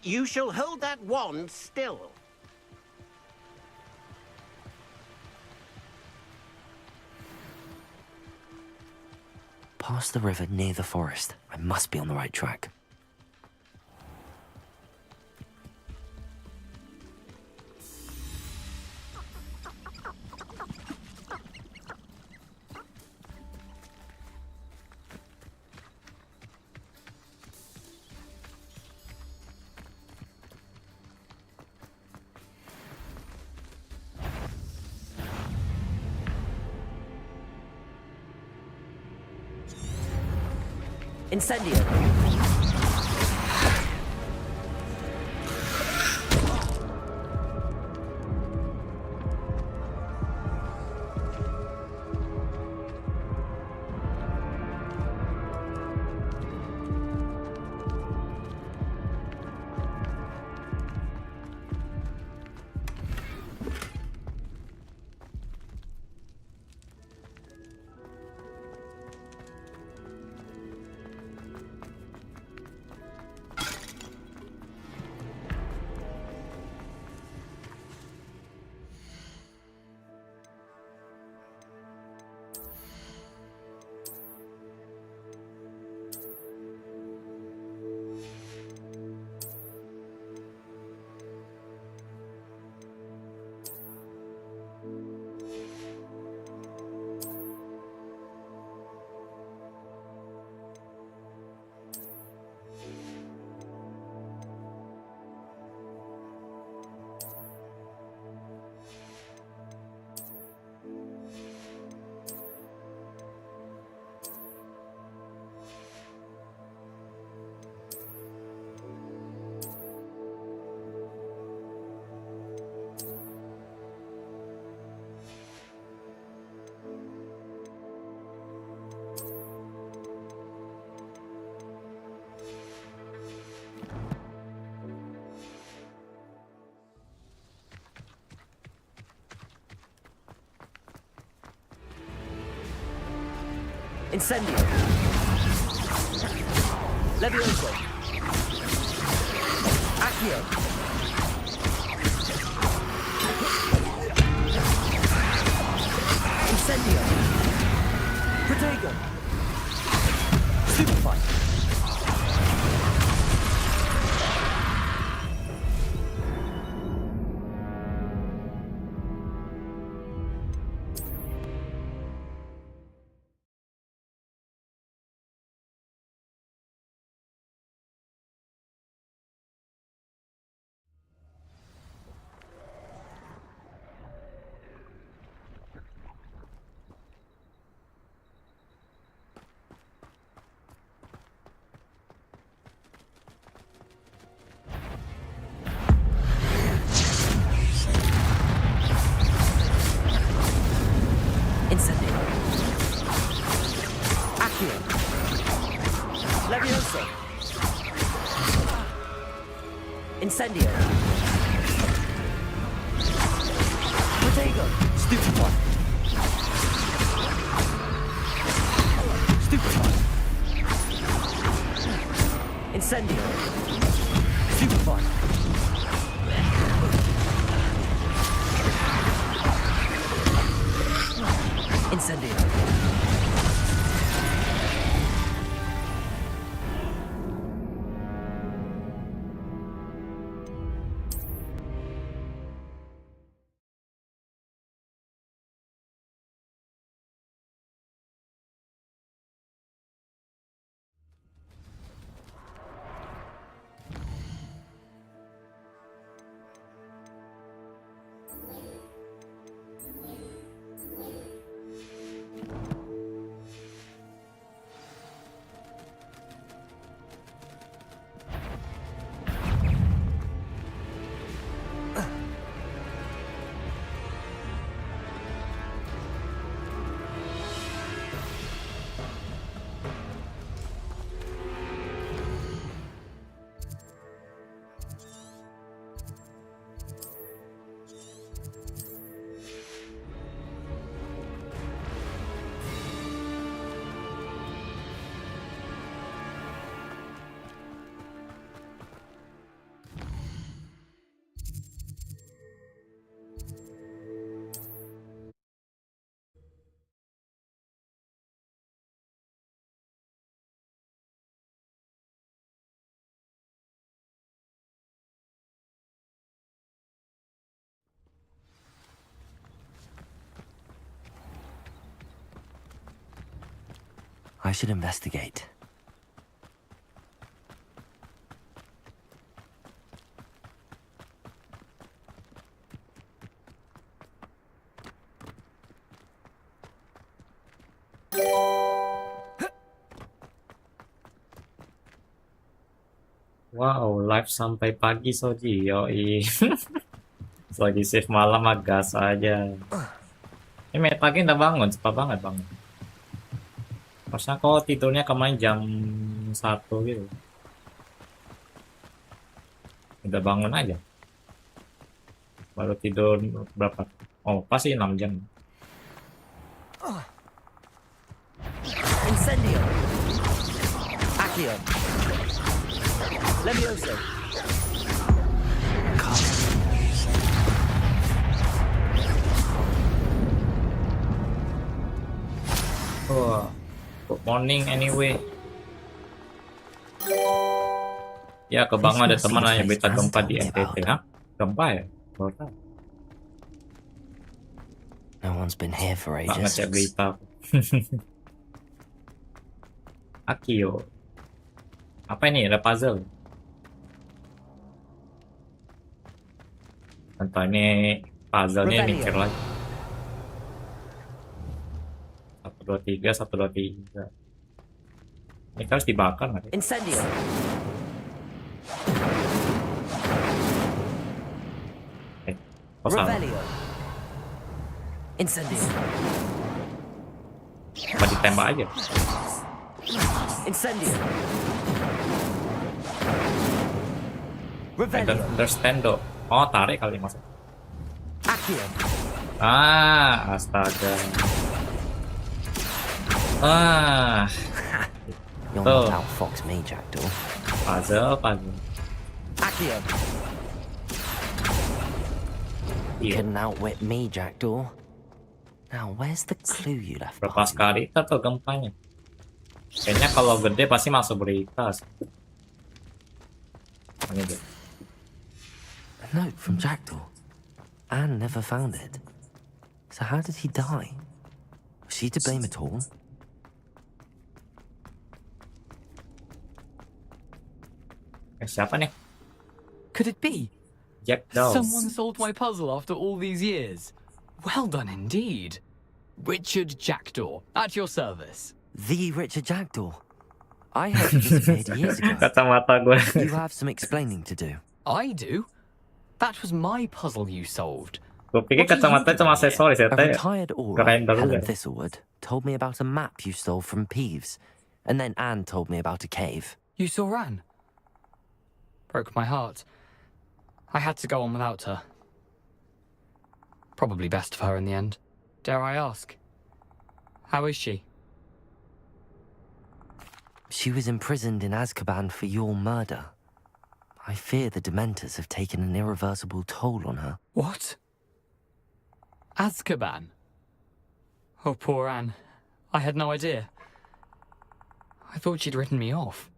You shall hold that wand still.
Past the river near the forest. I must be on the right track. Incendio! Incendio. Levioso. Accio. Incendio. Protego. Stupefy. Incendio. Accio. Levioso. Incendio. Protego. Stupefy. Stupefy. Incendio. Stupefy. Incendio. I should investigate.
Wow, live sampai pagi Shoji, yoi. Lagi shift malam mah gas aja. Ini metagnya udah bangun, cepat banget bangun. Harusnya kok tidurnya kemarin jam 1 gitu. Udah bangun aja. Baru tidur berapa? Oh, pasti 6 jam.
Incendio. Accio. Levioso.
Oh, good morning anyway. Ya, kebangun ada teman aja beta gempa di NTT, ha? Gempa ya? Baru tahu.
No one's been here for ages.
Banget ya berita. Akio. Apa ini? Ada puzzle. Entah ini puzzle-nya mikir lagi. 1, 2, 3, 1, 2, 3. Ini harus dibakar nggak?
Incendio. Revelio. Incendio.
Apa ditembak aja?
Incendio.
I don't understand though. Oh, tarik kali masuk.
Accio.
Ah, astaga.
You'll
Tuh.
not outfox me, Jackdaw.
Puzzle.
Accio! You couldn't outwit me, Jackdaw. Now, where's the clue you left
Berapa sekali kita tuh gempanya? Kayaknya kalau gede pasti masuk berita sih. Ini deh.
A note from Jackdaw. Anne never found it. So how did he die? Was she to blame at all?
Siapa nih?
Could it be?
Jack Dawes.
Someone solved my puzzle after all these years. Well done indeed. Richard Jackdaw, at your service.
The Richard Jackdaw. I heard he disappeared years ago.
Kacamata gue.
You have some explaining to do.
I do? That was my puzzle you solved.
Gue pikir kacamata cuma aksesoris ya,
A
teh.
retired aura,
Keren
Helen
banget.
Thistlewood, told me about a map you stole from Peeves. And then Anne told me about a cave.
You saw Anne? Broke my heart. I had to go on without her. Probably best for her in the end. Dare I ask? How is she?
She was imprisoned in Azkaban for your murder. I fear the Dementors have taken an irreversible toll on her.
What? Azkaban? Oh, poor Anne. I had no idea. I thought she'd written me off.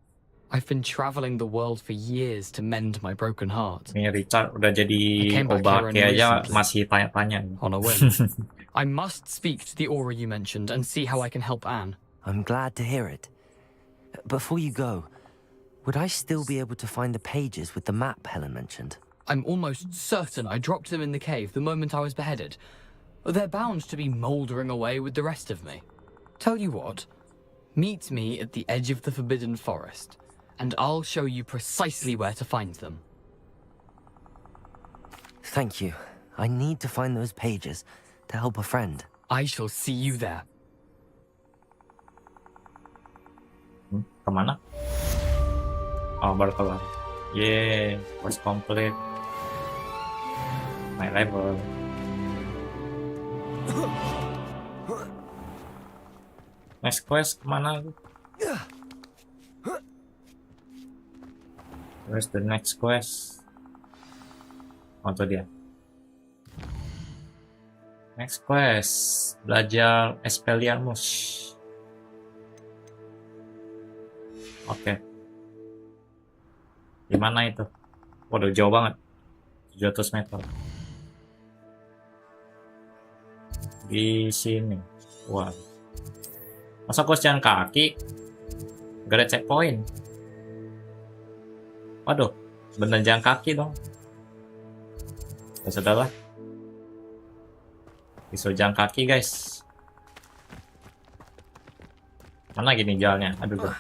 I've been traveling the world for years to mend my broken heart.
Ini Richard udah jadi obake aja masih tanya-tanya.
On a whim. I must speak to the aura you mentioned and see how I can help Anne.
I'm glad to hear it. Before you go, would I still be able to find the pages with the map Helen mentioned?
I'm almost certain I dropped them in the cave the moment I was beheaded. They're bound to be mouldering away with the rest of me. Tell you what, meet me at the edge of the Forbidden Forest, and I'll show you precisely where to find them.
Thank you. I need to find those pages to help a friend.
I shall see you there.
Kemana? Oh, baru kelar. Yeay, quest complete. My level. Next quest kemana? Where's the next quest? Oh, itu dia. Next quest, belajar Expelliarmus. Oke. Di mana itu? Waduh, jauh banget. 700 meter. Di sini. Wah. Masa quest jalan kaki? Gak ada checkpoint. Waduh, bener jalan kaki dong. Ya sudahlah. Bisa jalan kaki, guys. Mana gini jalannya? Aduh.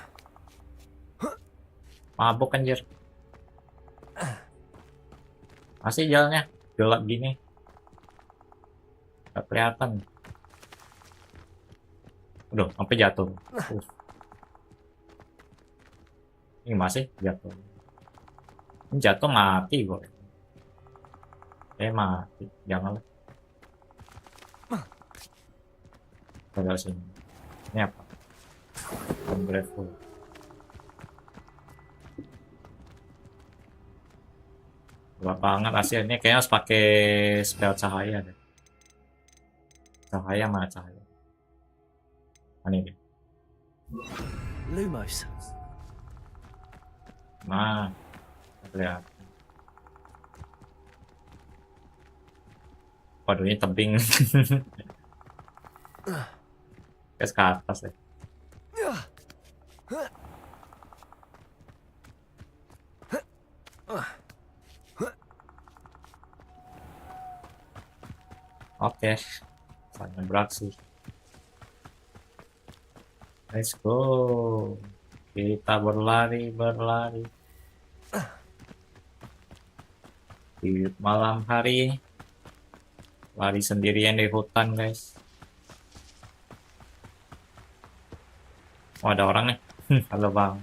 Mabuk anjir. Masih jalannya gelap gini. Gak kelihatan. Aduh, sampai jatuh. Ini masih jatuh. Ini jatuh mati gue. Mati. Janganlah. Kita sini. Ini apa? Ungrateful. Gelap banget hasilnya. Kayaknya harus pakai spell cahaya deh. Cahaya mana cahaya? Ini deh.
Lumos.
Nah, lihat. Waduh, ini tebing. Guys, ke atas deh. Oke, saatnya beraksi. Let's go. Kita berlari. Di malam hari. Lari sendirian di hutan, guys. Oh, ada orang nih. Halo, Bang.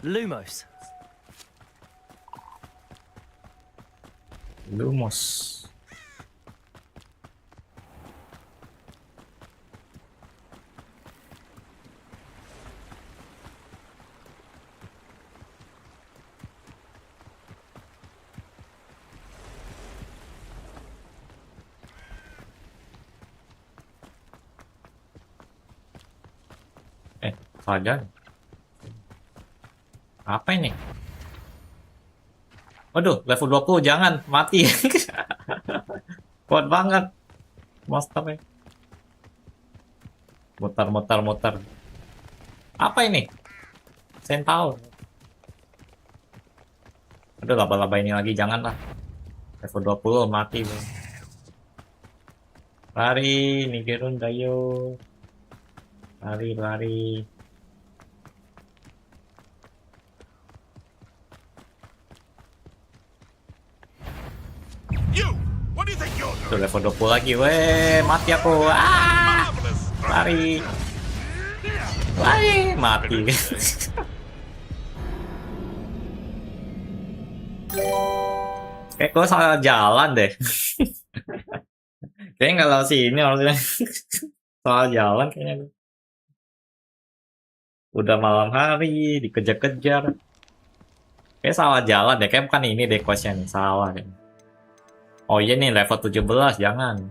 Lumos.
Ada. Apa ini? Waduh, level 20 jangan mati. Kuat banget monsternya. Muter. Apa ini? Centaur. Aduh, laba-laba ini lagi janganlah. Level 20 mati. Bro. Lari, Nigerun Dayo. Lari. Tuh level 20 lagi, weh, mati aku. Lari, mati. Kayak gue salah jalan deh. Kayaknya nggak lewat sini harusnya. Salah jalan kayaknya. Udah malam hari, dikejar-kejar. Kayak salah jalan deh, kayak bukan ini deh questnya nih, salah deh. Oh iya nih level 17, jangan.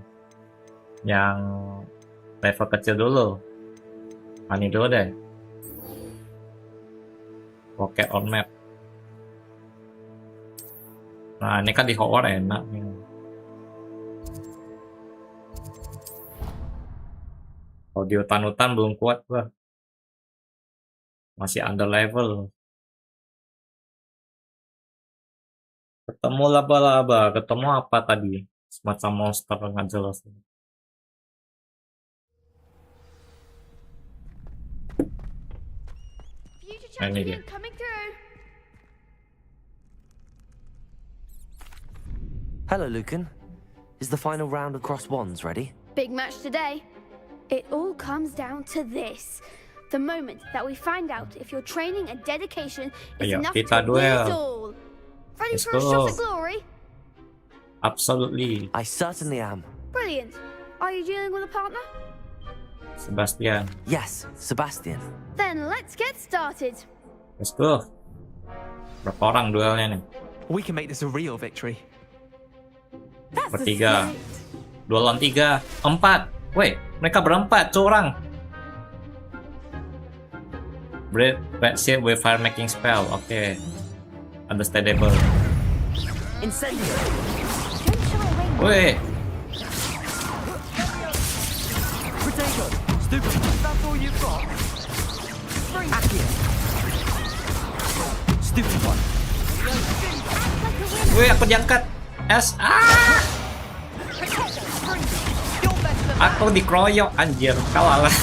Yang level kecil dulu. Ini dulu deh. Rocket on map. Nah ini kan di Hogwarts enak nih. Kalau di hutan-hutan belum kuat gua. Masih under level. Ketemu laba-laba, ketemu apa tadi? Semacam monster nggak jelas. Nah, ini dia.
Hello, Lucan. Is the final round of cross wands ready?
Big match today. It all comes down to this. The moment that we find out if your training and dedication is
Ayo,
enough
kita
to win it
duel.
all. Ready
Let's
for a
go.
shot at glory?
Absolutely.
I certainly am.
Brilliant. Are you dealing with a partner?
Sebastian.
Yes, Sebastian.
Then let's get started.
Let's go. Berapa orang duelnya nih?
We can make this a real victory.
Bertiga. 2 lawan 3. 4. Weh, mereka berempat, curang. Break shield with fire making spell. Oke. Understandable.
Incendio.
Weh.
Protego. Stupid. That's all you've got. Accio. Stupid one.
Weh, aku diangkat. S. Aku dikeroyok, anjir. Kalah lah.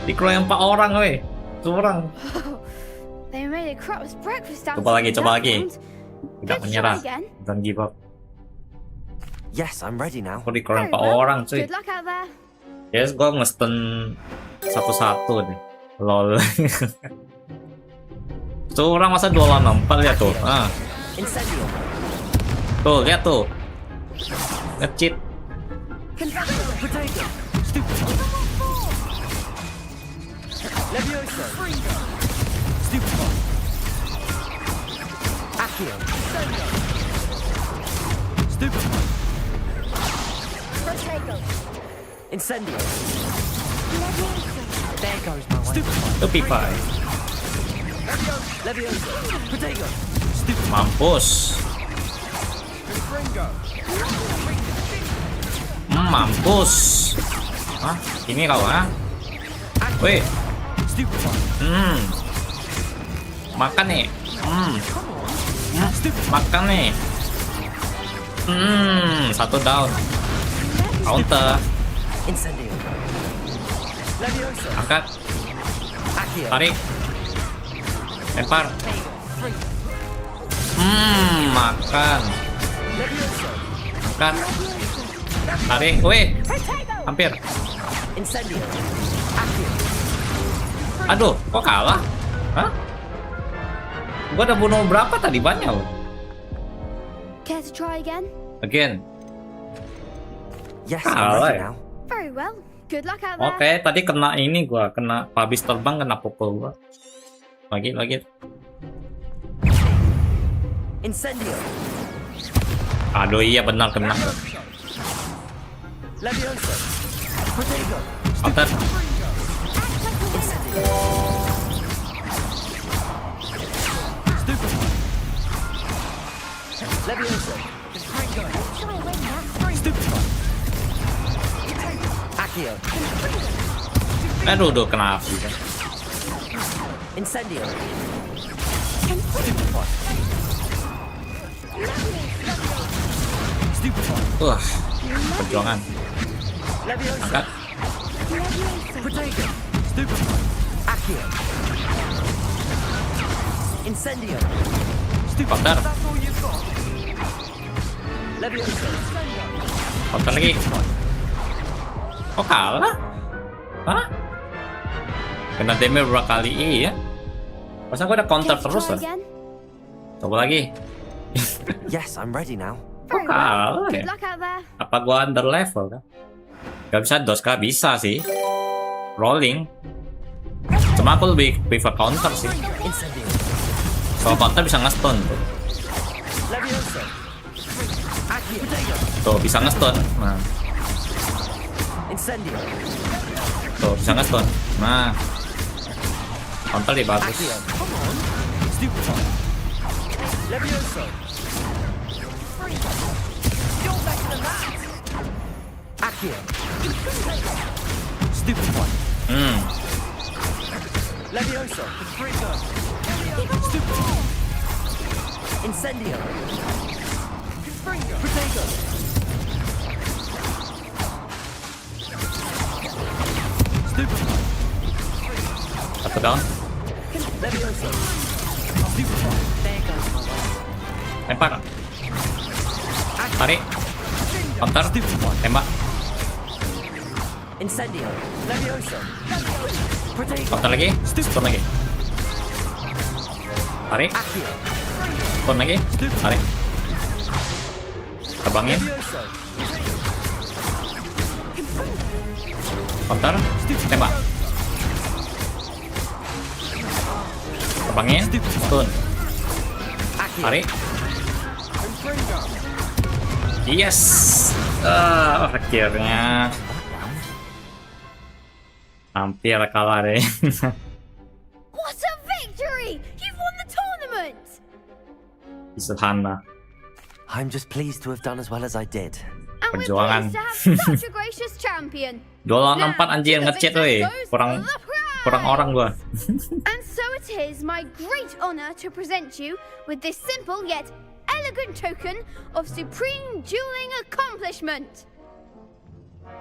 Dikeroyok 4 orang, weh. Curang.
They made a crap's breakfast out
Coba
of
lagi.
that.
Tidak menyerah. Don't give up.
Yes, I'm ready now.
Aku dikeroyok 4 orang, cuy.
Good luck out there.
Yes, gue nge-stun satu-satu deh. Lol. Curang masa 2 lawan 4 ya tuh. Tuh, lihat tuh. Nge-cheat.
Protego. Stupid one. Levioso. Stupid one. Accio. Stupid one.
Protego.
Incendio. There goes my way. Stupid one.
Stupefy.
Levioso. Protego.
Mampus. Mampus. Hah? Ini kau ah? Weh. Makan nih. Makan nih. Satu down. Counter. Angkat. Tarik. Lempar. Makan. Angkat. Tarik. Weh. Hampir. Aduh, kok kalah? Hah? Gua udah bunuh berapa tadi? Banyak loh.
Care to try again?
Again.
Yes,
kalah ya?
Very well. Good luck out there.
Oke, tadi kena ini gua, kena habis terbang kena pukul gua. Lagi.
Incendio.
Aduh iya benar kena.
Levioso. Protego.
Counter.
Leviosa. Accio.
Aduh, kena api kan.
Incendio.
Wah, perjuangan.
Leviosa.
Angkat.
Protego. Accio. Incendio.
Counter.
That's all you've got. Leviosa.
Counter lagi. Oh, kalah? Hah? Kena damage berapa kali? Iya. Masa gue ada counter terus lah. Coba lagi.
Yes, I'm ready now.
Oh, kalah ya? Apa gua under level kan? Gak bisa dos kah? Bisa sih. Rolling. Cuma aku lebih prefer counter sih. Kalau counter bisa nge-stun tuh. Tuh bisa nge-stun. Nah. Tuh bisa nge-stun. Nah. Counter dia bagus.
Leviosa. Incendio. Protego.
Satu down.
Leviosa.
Lempar. Tarik. Counter. Tembak.
Incendio. Leviosa. Protego.
Counter lagi. Stun lagi. Tarik. Stun lagi. Tarik. Terbangin. Counter. Tembak. Terbangin. Stun. Tarik. Yes. Akhirnya hampir kalah deh.
What a victory! You've won the tournament!
Sederhana.
I'm just pleased to have done as well as I did.
And we're
Perjuangan.
pleased to have such a gracious champion.
2 lawan 4 anjir ngechat weh. Kurang orang gua.
And so it is my great honor to present you with this simple yet elegant token of supreme dueling accomplishment.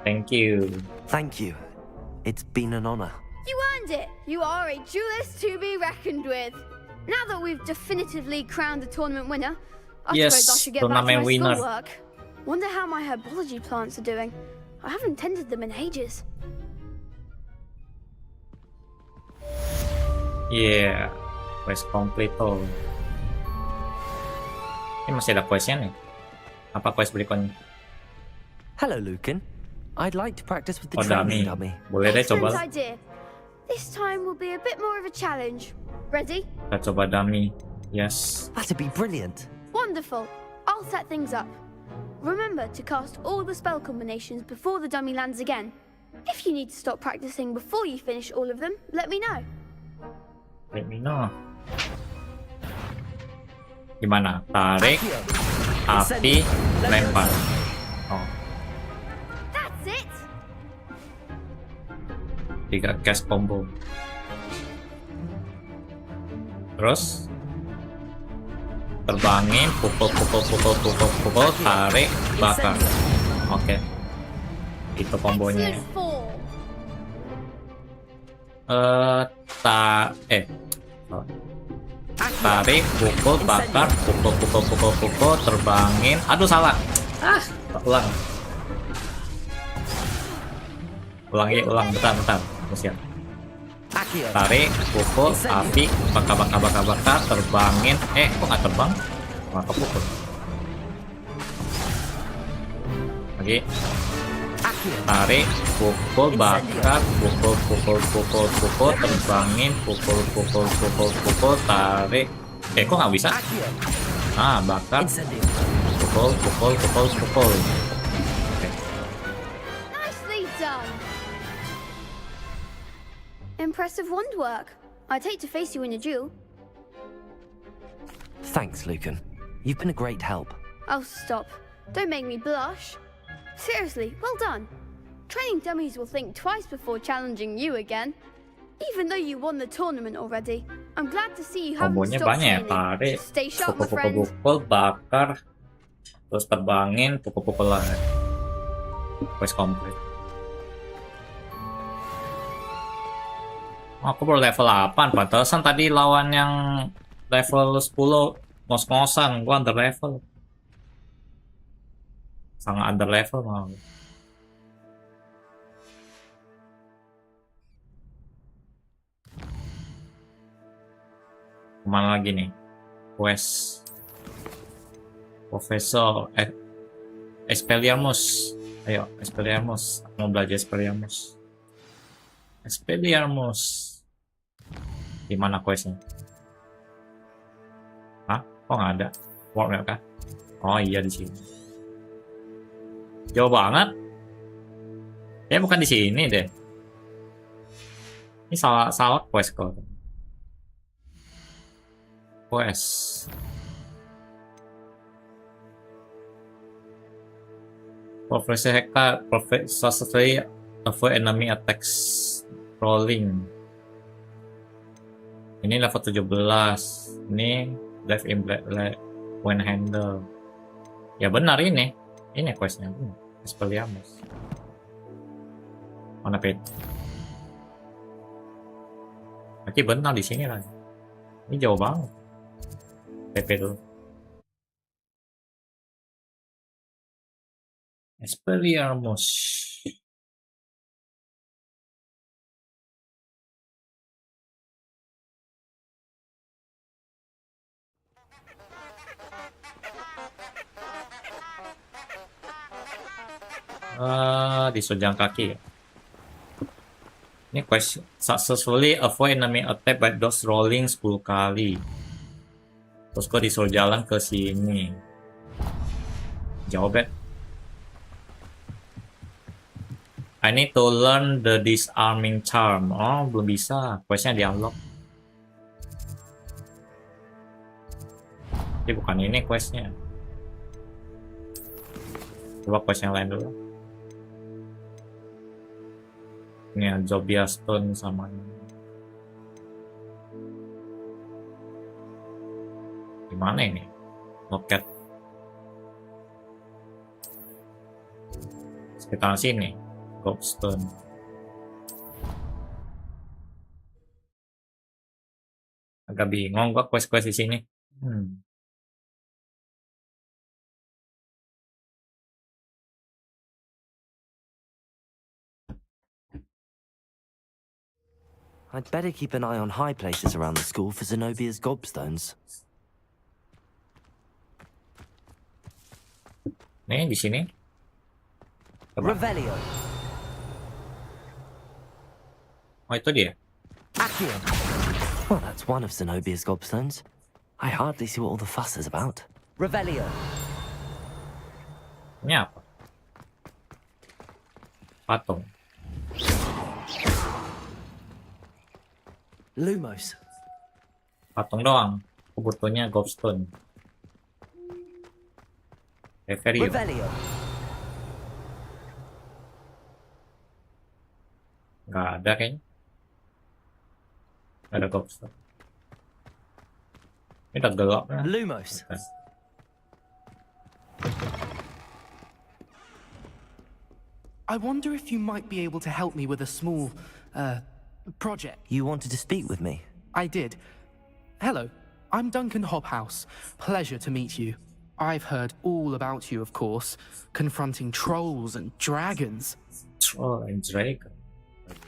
Thank you.
Thank you. It's been an honor.
You earned it. You are a duelist to be reckoned with. Now that we've definitively crowned the tournament winner, I
Yes,
suppose I should get back to
tournament
my
winner.
schoolwork. Wonder how my herbology plants are doing. I haven't tended them in ages.
Yeah, quest complete tuh. Ini masih ada questnya nih. Apa quest berikutnya?
Hello, Lucan. I'd like to practice with the
Oh,
training
dummy.
dummy.
Boleh deh
Excellent
coba.
idea. This time will be a bit more of a challenge. Ready?
Kita coba dummy. Yes.
That'd be brilliant.
Wonderful. I'll set things up. Remember to cast all the spell combinations before the dummy lands again. If you need to stop practicing before you finish all of them, let me know.
Let me know. Gimana? Tarik, api, lempar. Oh,
That's it.
3 cast combo. Terus terbangin, pukul, tarik, bakar. Oke. Itu kombonya.
Excellent form.
Tarik, pukul, bakar, pukul, terbangin. Aduh, salah. Ulang. Ulang, bentar. Siap. Tarik, pukul, api, bakar, terbangin. Kok nggak terbang? Malah kepukul. Lagi. Tarik, pukul, bakar, pukul, terbangin, pukul, tarik. Kok nggak bisa? Bakar, pukul.
Nicely done. Impressive wand work. I'd hate to face you in a duel.
Thanks, Lucan. You've been a great help.
Oh, stop. Don't make me blush. Seriously, well done. Training dummies will think twice before challenging you again. Even though you won the tournament already, I'm glad to see you haven't
Kombonya
stopped
banyak ya,
training.
tarik,
Stay sharp, my friend.
pukul-pukul, bakar, terus terbangin, pukul-pukul lah. Quest complete. Oh, aku baru level 8, pantesan tadi lawan yang level 10 ngos-ngosan, gua under level. Sangat under level malah. Kemana lagi nih? Quest Profesor Expelliarmus. Ayo, Expelliarmus. Mau belajar Expelliarmus. Expelliarmus. Gimana questnya? Hah? Kok nggak ada? World map kah? Oh iya, di sini. Jauh banget. Ya bukan di sini deh. Ini salah quest kok. Quest. Professor Heka, successfully avoid enemy attacks rolling. Ini level 17. Ini dive in black when handle. Ya benar ini. Ini questnya benar. Expelliarmus. Mana pet? Berarti benar di sini lagi. Ini jauh banget. PP dulu. Expelliarmus. Di sojang kaki. Ini quest successfully avoid enemy attack by dodge rolling 10 kali. Terus gue disuruh jalan ke sini. Jauh bet. I need to learn the disarming charm. Oh, belum bisa. Questnya di unlock. Ini bukan ini questnya. Coba quest yang lain dulu. Ini ShojiVR Stone sama ini. Gimana ini? Loket. Sekitar sini. Goldstone. Agak bingung gua quest-quest di sini.
I'd better keep an eye on high places around the school for Zenobia's gobstones.
Nih, di sini.
Revelio.
Oh, itu dia.
Accio. Well, that's one of Zenobia's gobstones. I hardly see what all the fuss is about. Revelio.
Ini apa? Patung.
Lumos.
Patung doang. Aku butuhnya gobstone. Revelio.
Revelio.
Nggak ada kayaknya. Nggak ada gobstone. Ini udah gelap ya.
Lumos.
I wonder if you might be able to help me with a small, project.
You wanted to speak with me?
I did. Hello, I'm Duncan Hobhouse. Pleasure to meet you. I've heard all about you, of course, confronting trolls and dragons.
Troll and dragon.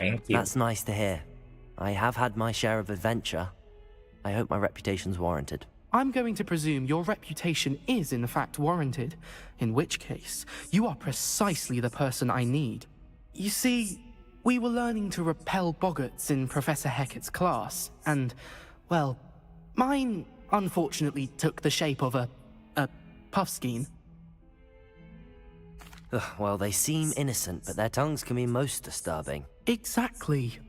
Thank you.
That's nice to hear. I have had my share of adventure. I hope my reputation's warranted.
I'm going to presume your reputation is in fact warranted, in which case, you are precisely the person I need. You see, we were learning to repel boggarts in Professor Hecat's class, and, well, mine unfortunately took the shape of a puffskein.
Well, they seem innocent, but their tongues can be most disturbing.
Exactly.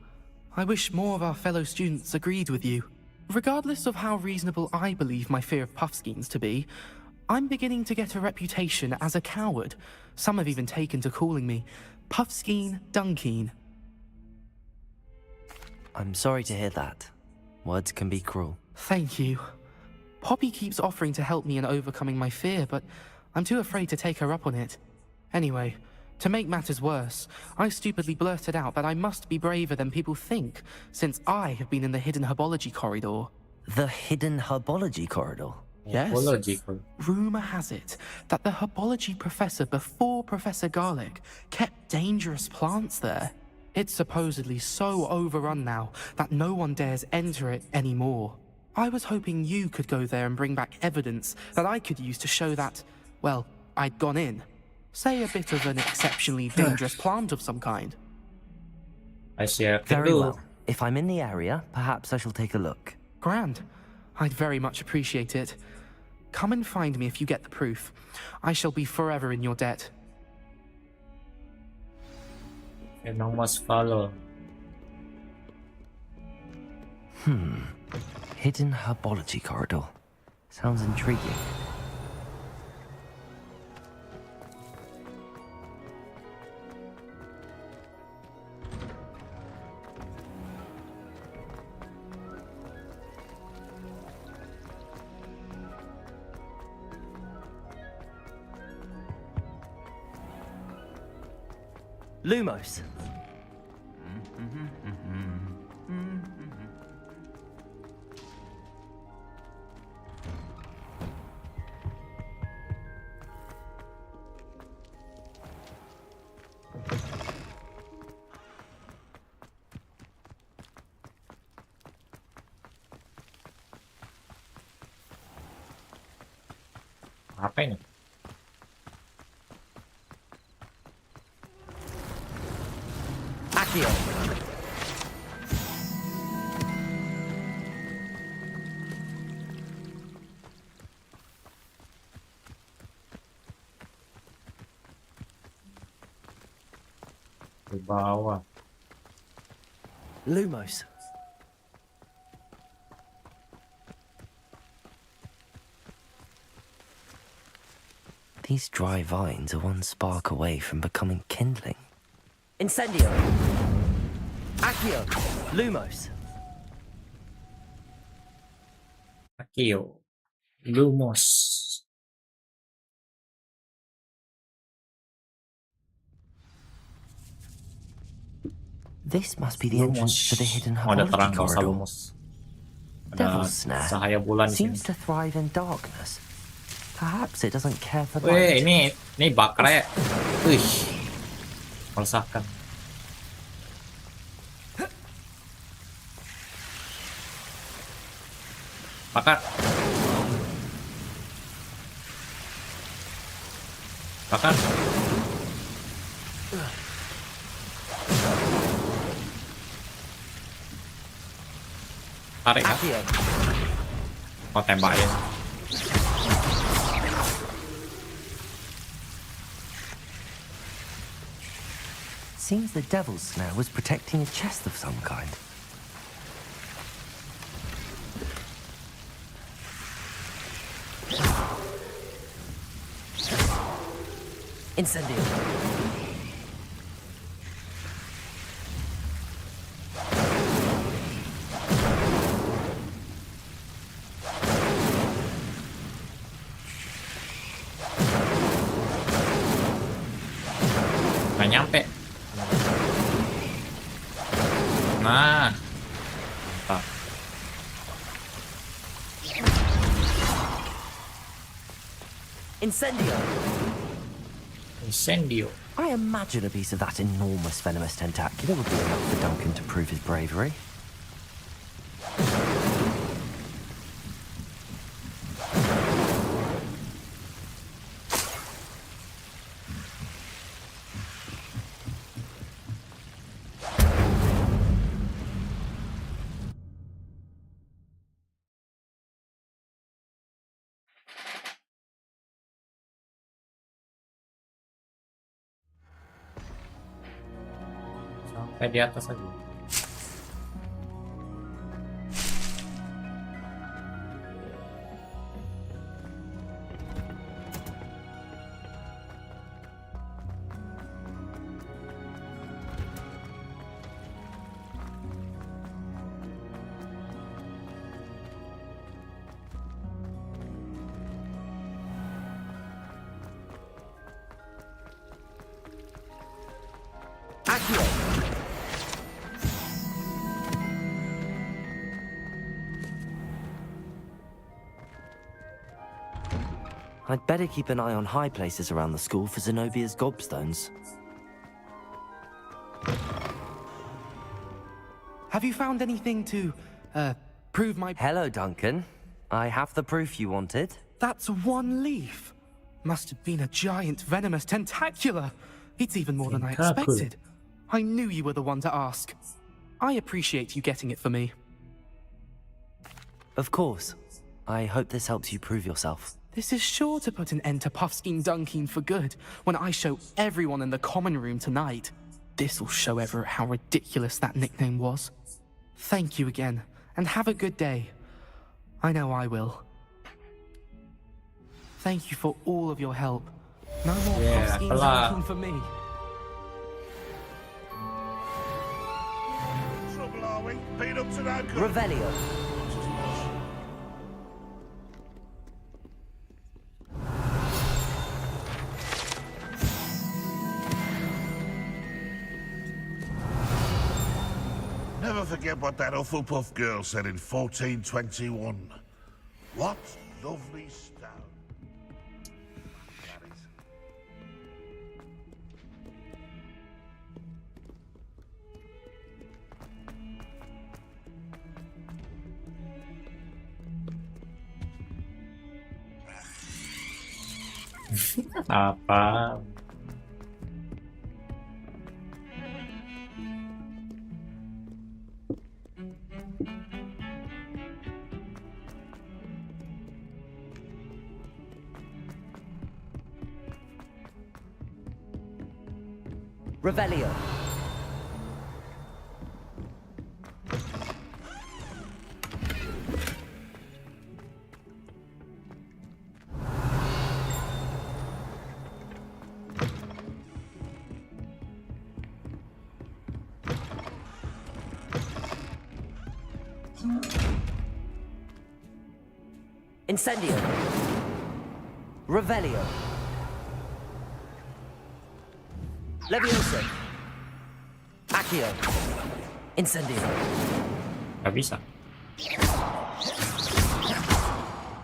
I wish more of our fellow students agreed with you. Regardless of how reasonable I believe my fear of Puffskeins to be, I'm beginning to get a reputation as a coward. Some have even taken to calling me Puffskeen Dunkeen.
I'm sorry to hear that. Words can be cruel.
Thank you. Poppy keeps offering to help me in overcoming my fear, but I'm too afraid to take her up on it. Anyway, to make matters worse, I stupidly blurted out that I must be braver than people think, since I have been in the hidden herbology corridor.
The hidden herbology corridor?
Yes.
Herbology.
Rumor has it that the herbology professor before Professor Garlic kept dangerous plants there. It's supposedly so overrun now that no one dares enter it anymore. I was hoping you could go there and bring back evidence that I could use to show that, well, I'd gone in. Say a bit of an exceptionally dangerous plant of some kind.
I see. I can
Very
do.
well. If I'm in the area, perhaps I shall take a look.
Grand. I'd very much appreciate it. Come and find me if you get the proof. I shall be forever in your debt.
And no must follow.
Hidden herbology corridor. Sounds intriguing. Lumos.
Apa ini?
Accio.
Di bawah.
Lumos. These dry vines are one spark away from becoming kindling. Incendio! Accio! Lumos!
Akio. Lumos.
This must be the entrance to the hidden
Oh, ada terang,
herbology
gak usah
corridor.
lumos. Ada
Devil's snare
cahaya bulan di sini.
seems to thrive in darkness. Perhaps it doesn't care for
Weh,
light.
ini bakrek. Wih. Meresahkan. Bakar. Bakar. Tarik kan? Oh, tembakin.
Seems the devil's snare was protecting a chest of some kind. Incendio.
Nggak nyampe. Nah. Mantap.
Incendio.
Incendio.
I imagine a piece of that enormous venomous tentacular would be enough for Duncan to prove his bravery.
Sampai di atas aja.
Accio. I'd better keep an eye on high places around the school for Zenobia's gobstones.
Have you found anything to, prove my...
Hello, Duncan. I have the proof you wanted.
That's one leaf. Must have been a giant venomous tentacula. It's even more than I expected. I knew you were the one to ask. I appreciate you getting it for me.
Of course. I hope this helps you prove yourself.
This is sure to put an end to Puffskein Dunkeen for good when I show everyone in the common room tonight. This'll show Everett how ridiculous that nickname was. Thank you again, and have a good day. I know I will. Thank you for all of your help. No more Puffskein Dunkeen for me.
Trouble, are we? Beat up to that good.
Revelio.
Never forget what that Hufflepuff girl said in 1421. What lovely stone. That is.
Apa?
Revelio. Incendio. Revelio. Levioso. Accio. Incendio.
Gak bisa.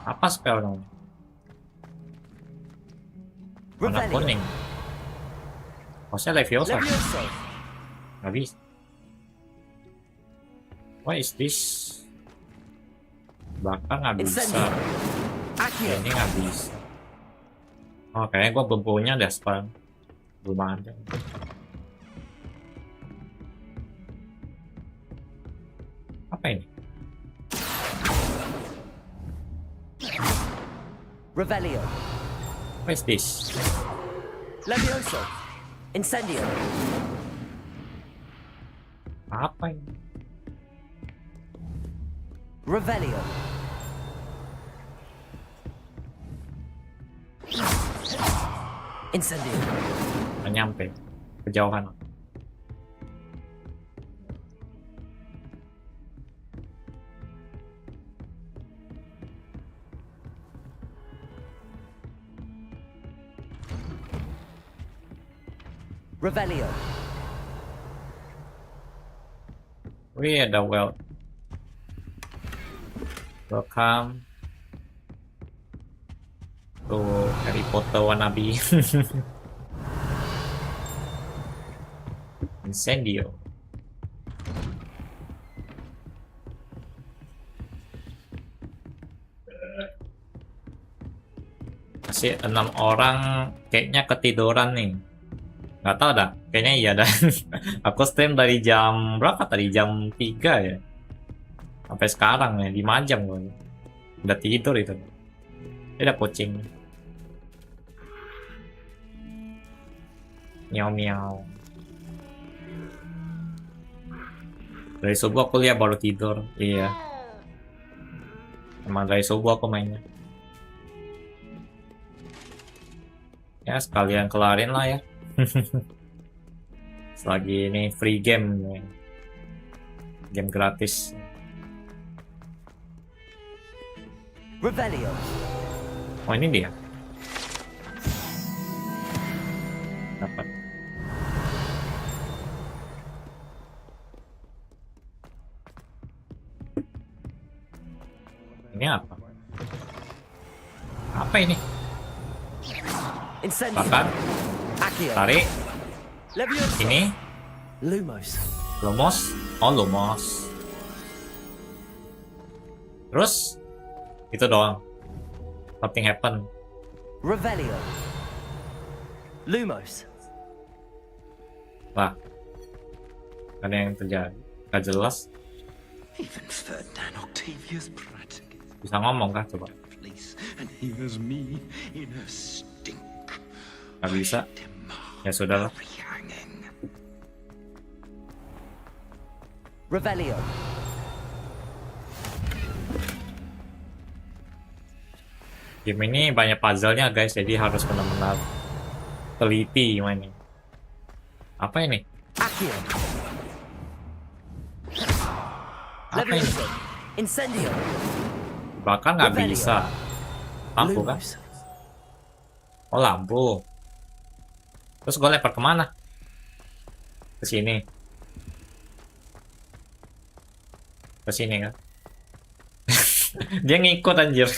Apa spell dong? Warna kuning. Maksudnya Leviosa. Gak bisa. What is this? Bakar nggak bisa. Ini nggak bisa. Oh, kayaknya gue belum punya deh spell. Belum ada. Apa ini?
Revelio.
What is this?
Levioso. Incendio.
Apa ini?
Revelio. Incendio.
Nggak nyampe. Kejauhan.
Revelio.
Wih, ada well. Welcome to Harry Potter wannabe. Incendio. Masih 6 orang kayaknya ketiduran nih. Nggak tahu dah, kayaknya iya dah. Aku stream dari jam berapa tadi? Jam 3 ya. Sampai sekarang ya, 5 jam gue. Udah tidur itu. Ini ada kucing. Miau miau. Dari subuh aku lihat baru tidur. Iya. Emang dari subuh aku mainnya. Ya sekalian kelarin lah ya. Selagi ini free game nih. Game gratis.
Revelio.
Oh ini dia. Dapat. Ini apa? Apa ini?
Incendio.
Bakar.
Accio.
Tarik.
Levioso.
Ini.
Lumos.
Lumos. Oh, Lumos. Terus itu doang. Nothing happen.
Revelio. Lumos.
Wah. Ada yang terjadi. Gak jelas.
Even Ferdinand Octavius practically
Bisa ngomong kah coba?
place, and here's me in a stink.
Gak bisa. Ya sudahlah.
Revelio.
Game ini banyak puzzle-nya guys, jadi harus benar-benar teliti mainnya. Apa ini?
Accio.
Apa ini?
Levioso. Incendio.
Bahkan nggak bisa. Lampu kan? Oh lampu. Terus gue lempar kemana? Ke sini. Ke sini kan? Dia ngikut anjir.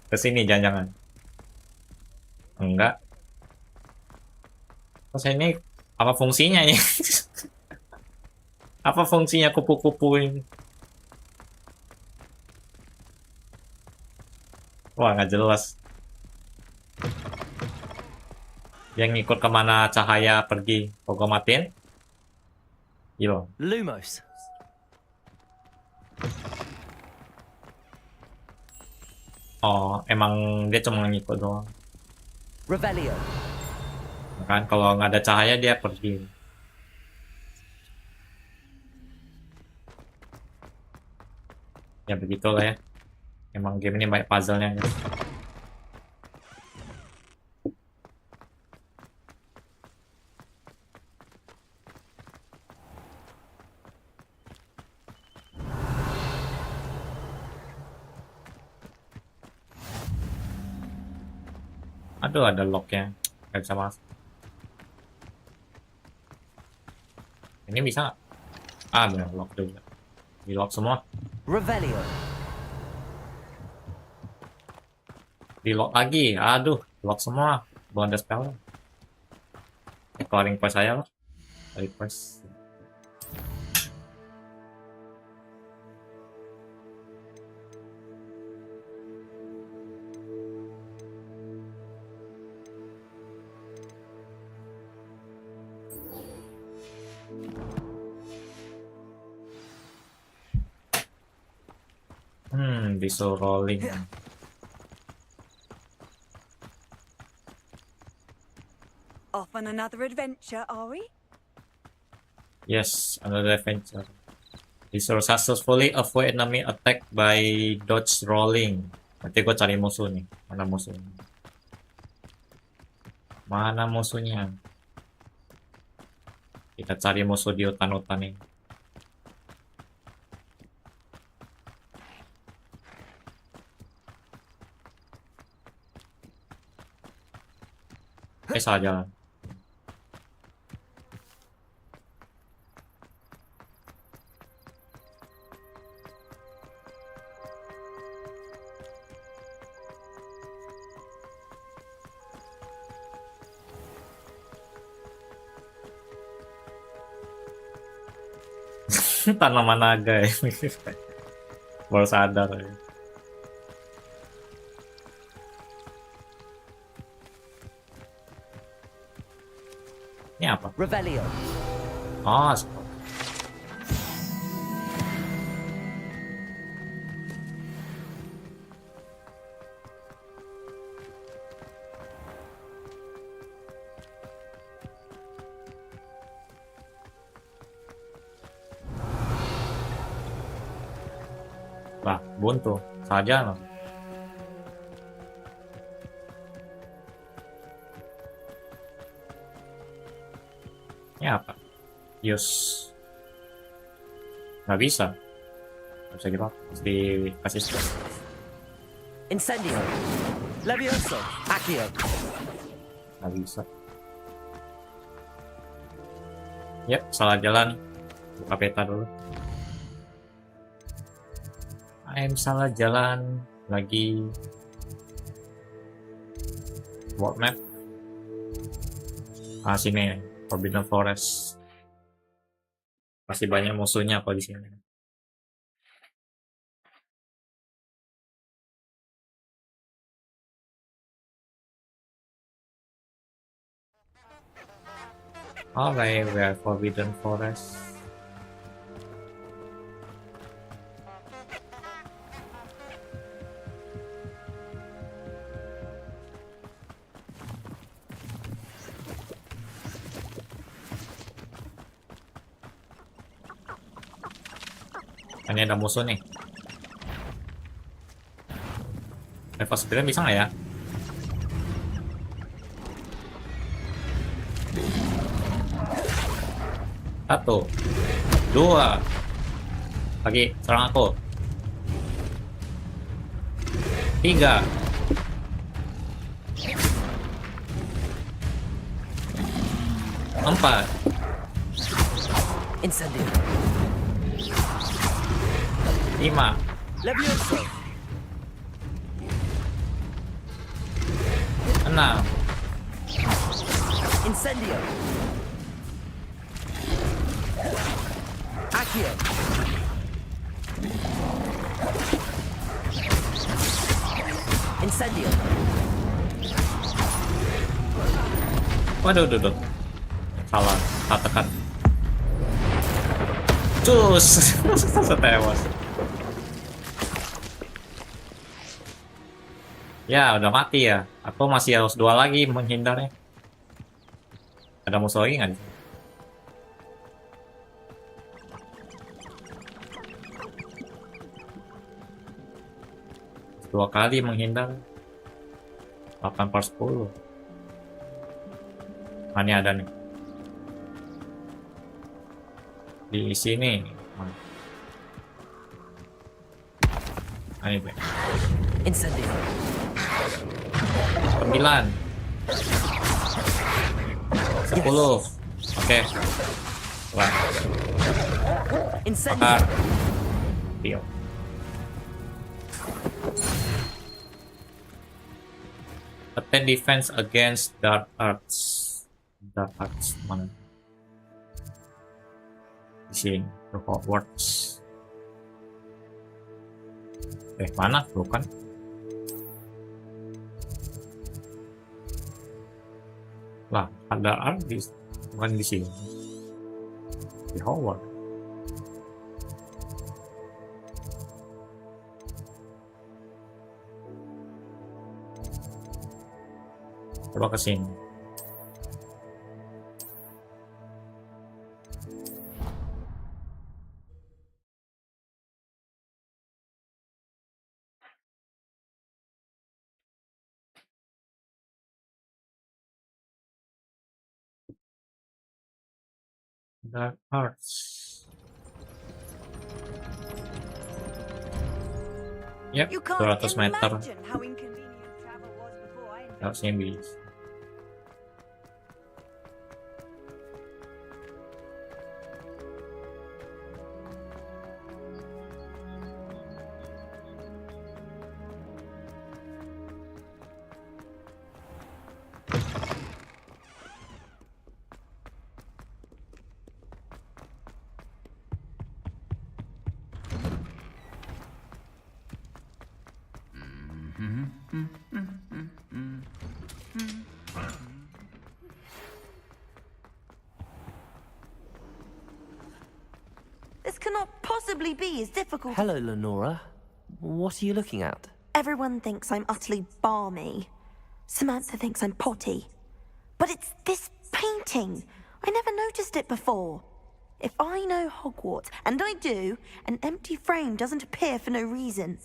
Ke sini jangan-jangan. Enggak. Terus ini apa fungsinya ya? Apa fungsinya kupu-kupu ini? Wah, nggak jelas. Yang ngikut kemana cahaya pergi. Kok gue matiin? Hilang.
Lumos.
Oh, emang dia cuma ngikut doang.
Revelio.
Kan kalau nggak ada cahaya dia pergi. Ya begitulah ya. Emang game ini banyak puzzle-nya guys. Aduh, ada locknya. Nggak bisa masuk. Ini bisa nggak? Ah, bener, lock juga. Di lock semua.
Revelio.
Di lock lagi. Aduh, lock semua. Belum ada spell. Keluarin quest saya loh. Dari quest. Disuruh rolling.
Off on another adventure, are we?
Yes, another adventure. Disuruh successfully avoid enemy attack by dodge rolling. Nanti gue cari musuh nih. Mana musuhnya? Mana musuhnya? Kita cari musuh di hutan-hutan ini. Salah jalan. Tanaman naga ya. Baru sadar ya. Ini apa?
Revelio.
Oh, lah, buntu. Saja loh. Ini apa? Use. Nggak bisa. Nggak bisa dipakai. Harus dikasih skill.
Incendio. Levioso. Accio.
Nggak bisa. Yep, salah jalan. Buka peta dulu. misalnya jalan lagi world map. Sini Forbidden Forest. Masih banyak musuhnya kok di sini. Alright, we are Forbidden Forest. Ini ada musuh nih. Level 9 bisa nggak ya? Satu, dua, lagi serang aku. Tiga, empat,
Incendio.
lima,
Levioso.
enam,
Incendio. Accio. Incendio.
waduh, salah, tak tekan. Cus, setewas. Ya, udah mati ya. Aku masih harus 2 lagi menghindarnya. Ada musuh lagi nggak? 2 kali menghindar. 8/10. Ini ada nih. Di sini. Ini deh.
Incendio.
9, 10. Oke. Wah.
Incendio.
Deal. Attack defense against dark arts. Dark arts mana? Di sini, the Hogwarts. Mana? Bukan. Lah, ada art bukan di sini. Di Hogwarts. Coba ke sini. Dark Arts. Yep, 200 meter. Harusnya bisa.
This cannot possibly be as difficult.
Hello, Lenora. What are you looking at?
Everyone thinks I'm utterly balmy. Samantha thinks I'm potty. But it's this painting. I never noticed it before. If I know Hogwarts, and I do, an empty frame doesn't appear for no reason.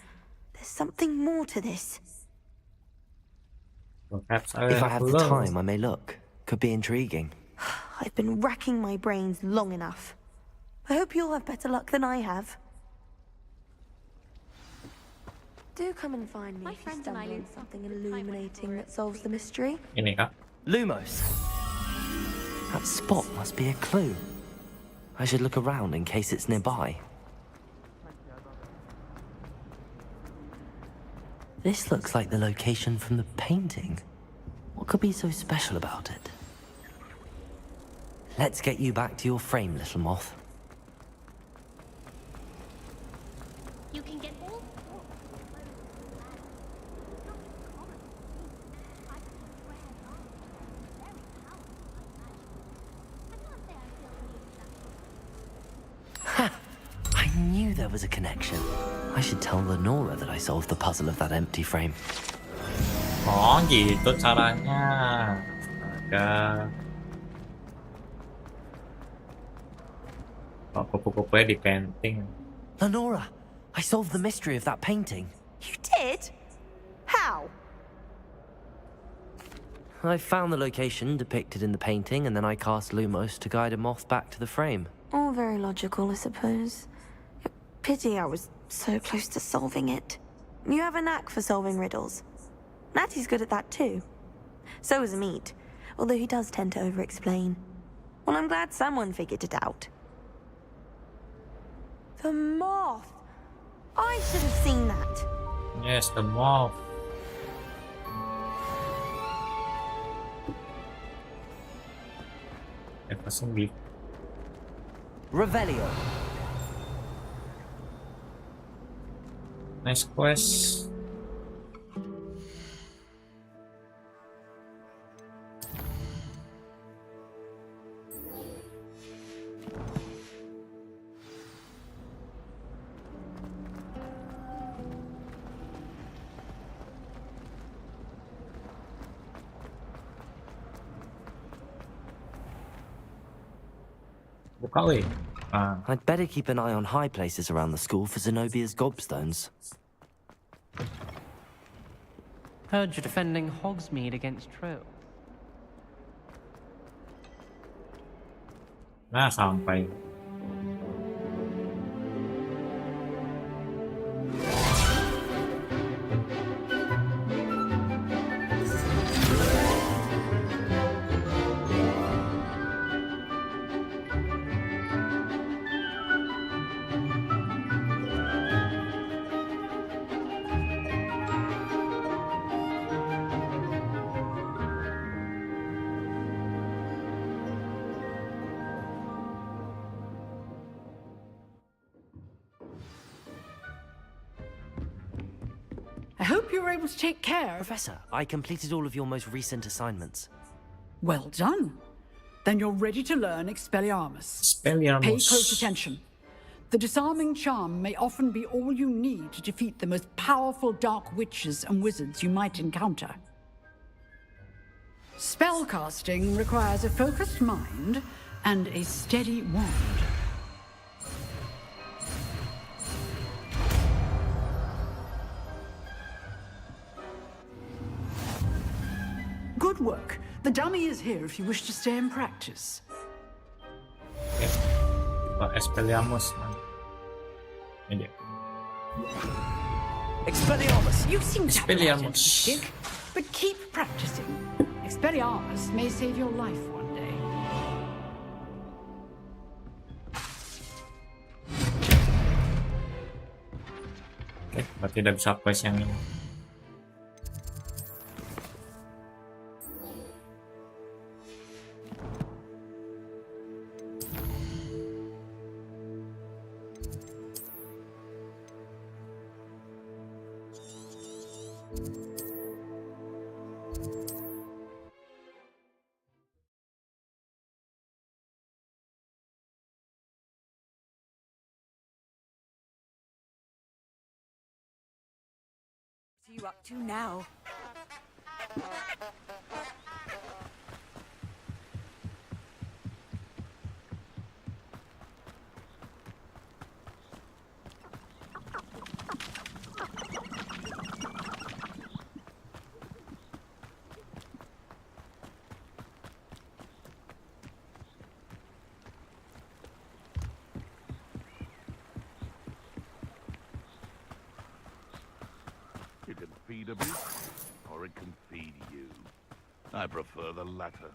There's something more to this.
Perhaps
If I have the time, I may look. Could be intriguing.
I've been racking my brains long enough. I hope you'll have better luck than I have. Do come and find me if you stumble on something illuminating that solves the mystery.
Ini kak.
Lumos. That spot must be a clue. I should look around in case it's nearby. This looks like the location from the painting. What could be so special about it? Let's get you back to your frame, little moth.
You can get all.
I knew there was a connection. I should tell Lenora that I solved the puzzle of that empty frame.
Oh gitu caranya. Astaga. Kok kupu-kupunya di painting.
Lenora, I solved the mystery of that painting.
You did? How?
I found the location depicted in the painting, and then I cast Lumos to guide a moth back to the frame.
All very logical, I suppose. Pity I was so close to solving it. You have a knack for solving riddles. Natty's good at that too. So is Amit, although he does tend to over-explain. Well, I'm glad someone figured it out. The moth! I should have seen that.
Yes, the moth.
Revelio.
Nice quest. Buka weh.
I'd better keep an eye on high places around the school for Zenobia's gobstones.
Heard you're defending Hogsmeade against Trill.
Nah, sampai.
I hope you were able to take care.
Professor, I completed all of your most recent assignments.
Well done. Then you're ready to learn Expelliarmus.
Expelliarmus.
Pay close attention. The disarming charm may often be all you need to defeat the most powerful dark witches and wizards you might encounter. Spellcasting requires a focused mind and a steady wand. Good work. The dummy is here if you wish to stay and practice.
Expelliarmus. Ini dia.
Expelliarmus!
You seem to have an
Expelliarmus.
identity, but keep practicing. Expelliarmus may save your life one day.
Oke, berarti udah bisa quest yang ini.
What are you up to now?
It can feed a beast, or it can feed you. I prefer the latter.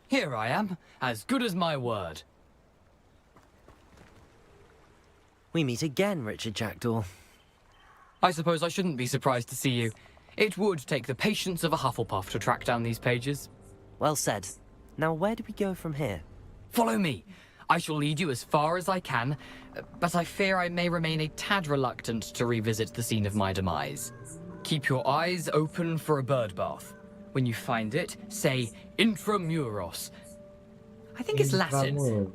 Here I am, as good as my word.
We meet again, Richard Jackdaw.
I suppose I shouldn't be surprised to see you. It would take the patience of a Hufflepuff to track down these pages.
Well said. Now where do we go from here?
Follow me. I shall lead you as far as I can, but I fear I may remain a tad reluctant to revisit the scene of my demise. Keep your eyes open for a bird bath. When you find it, say intramuros. I think it's Latin.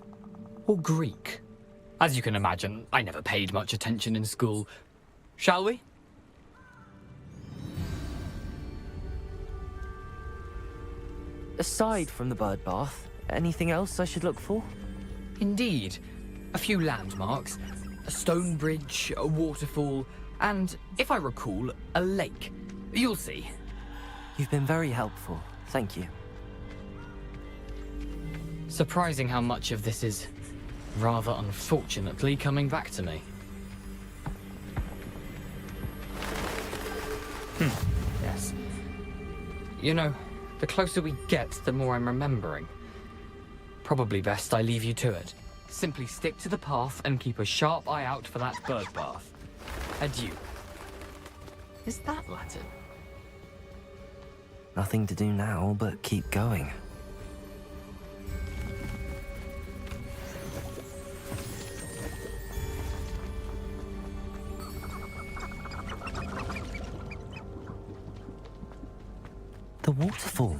Or Greek. As you can imagine, I never paid much attention in school. Shall we?
Aside from the bird bath, anything else I should look for?
Indeed. A few landmarks. A stone bridge, a waterfall, and, if I recall, a lake. You'll see.
You've been very helpful. Thank you.
Surprising how much of this is, rather unfortunately, coming back to me. Yes. You know, the closer we get, the more I'm remembering. Probably best I leave you to it. Simply stick to the path and keep a sharp eye out for that bird bath. Adieu. Is that Latin?
Nothing to do now but keep going. The waterfall.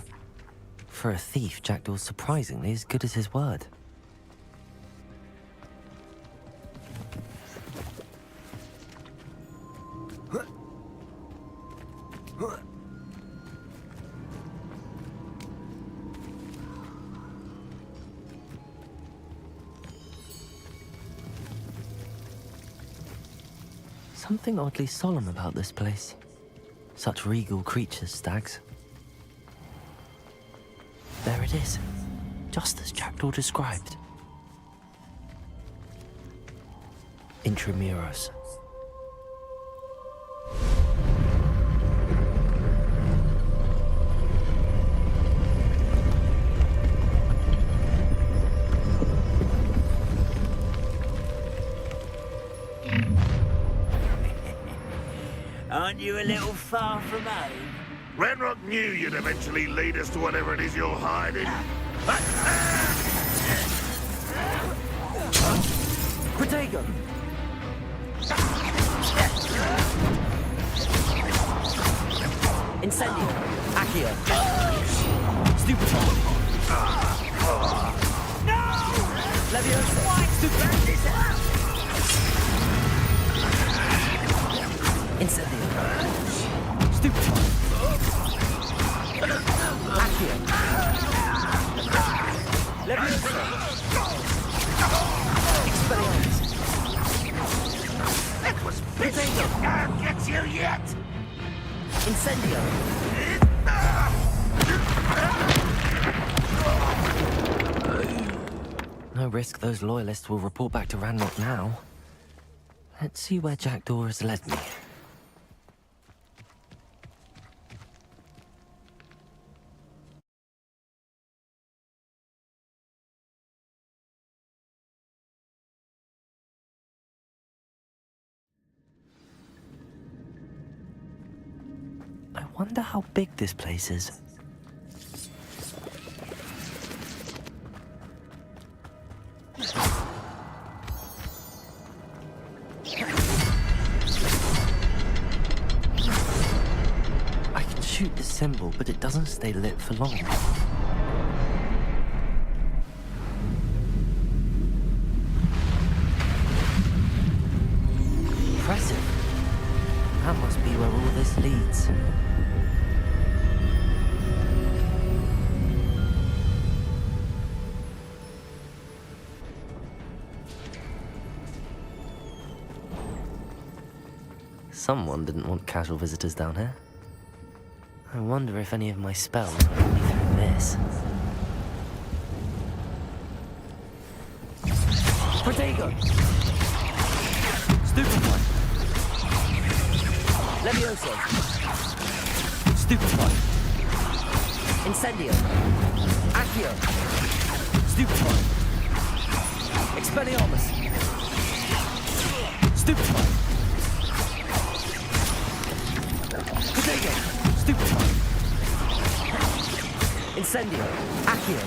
For a thief, Jackdaw's surprisingly as good as his word. Something oddly solemn about this place. Such regal creatures, stags. There it is, just as Jackdaw described. Intramuros.
Aren't you a little far from home?
Renrock knew you'd eventually lead us to whatever it is you're hiding.
Protego! Incendio! Accio! Stupefy!
No!
Leviosa! Stupefy! Incendio! Stupefy! Accio! Leviosa! Expelliarmus!
That was Protego! I'll get you yet!
Incendio! No risk those loyalists will report back to Ranrock now. Let's see where Jackdaw has led me. I wonder how big this place is. I can shoot the symbol, but it doesn't stay lit for long. Impressive. That must be where all this leads. Someone didn't want casual visitors down here. I wonder if any of my spells will get me through this. Protego! Stupefy! Levioso! Stupefy! Incendio! Accio. Stupefy. Expelliarmus. Stupefy. Potato. Stupefy. Incendio. Accio.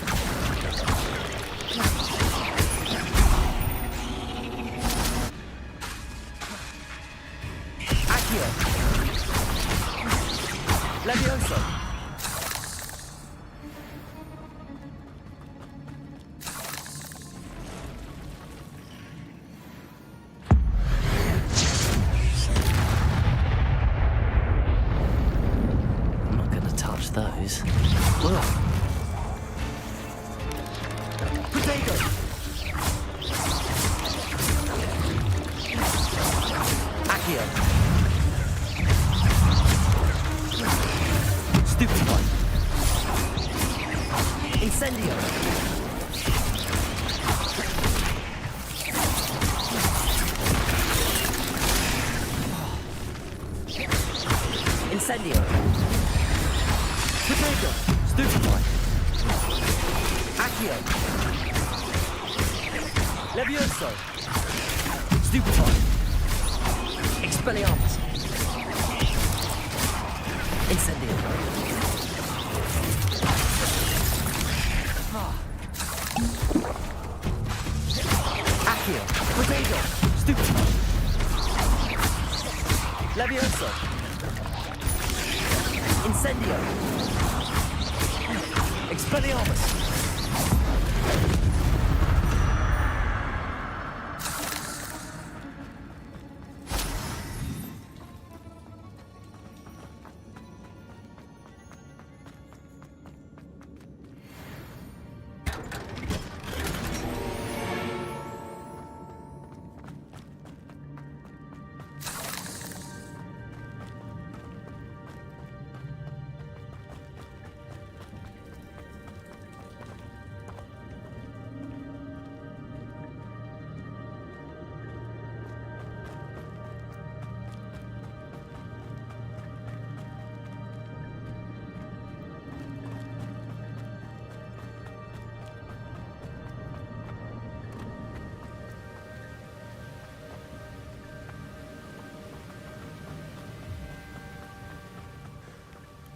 Accio. Levioso. I'm not gonna touch those. Whoa. Potato. Accio. Stupid one. Incendio. Incendio. Potato. Stupid one. Accio. Levioso. Stupid one. Expelliarmus. Incendio. Accio. Potato. Stupid. Levioso. Incendio. Expelliarmus.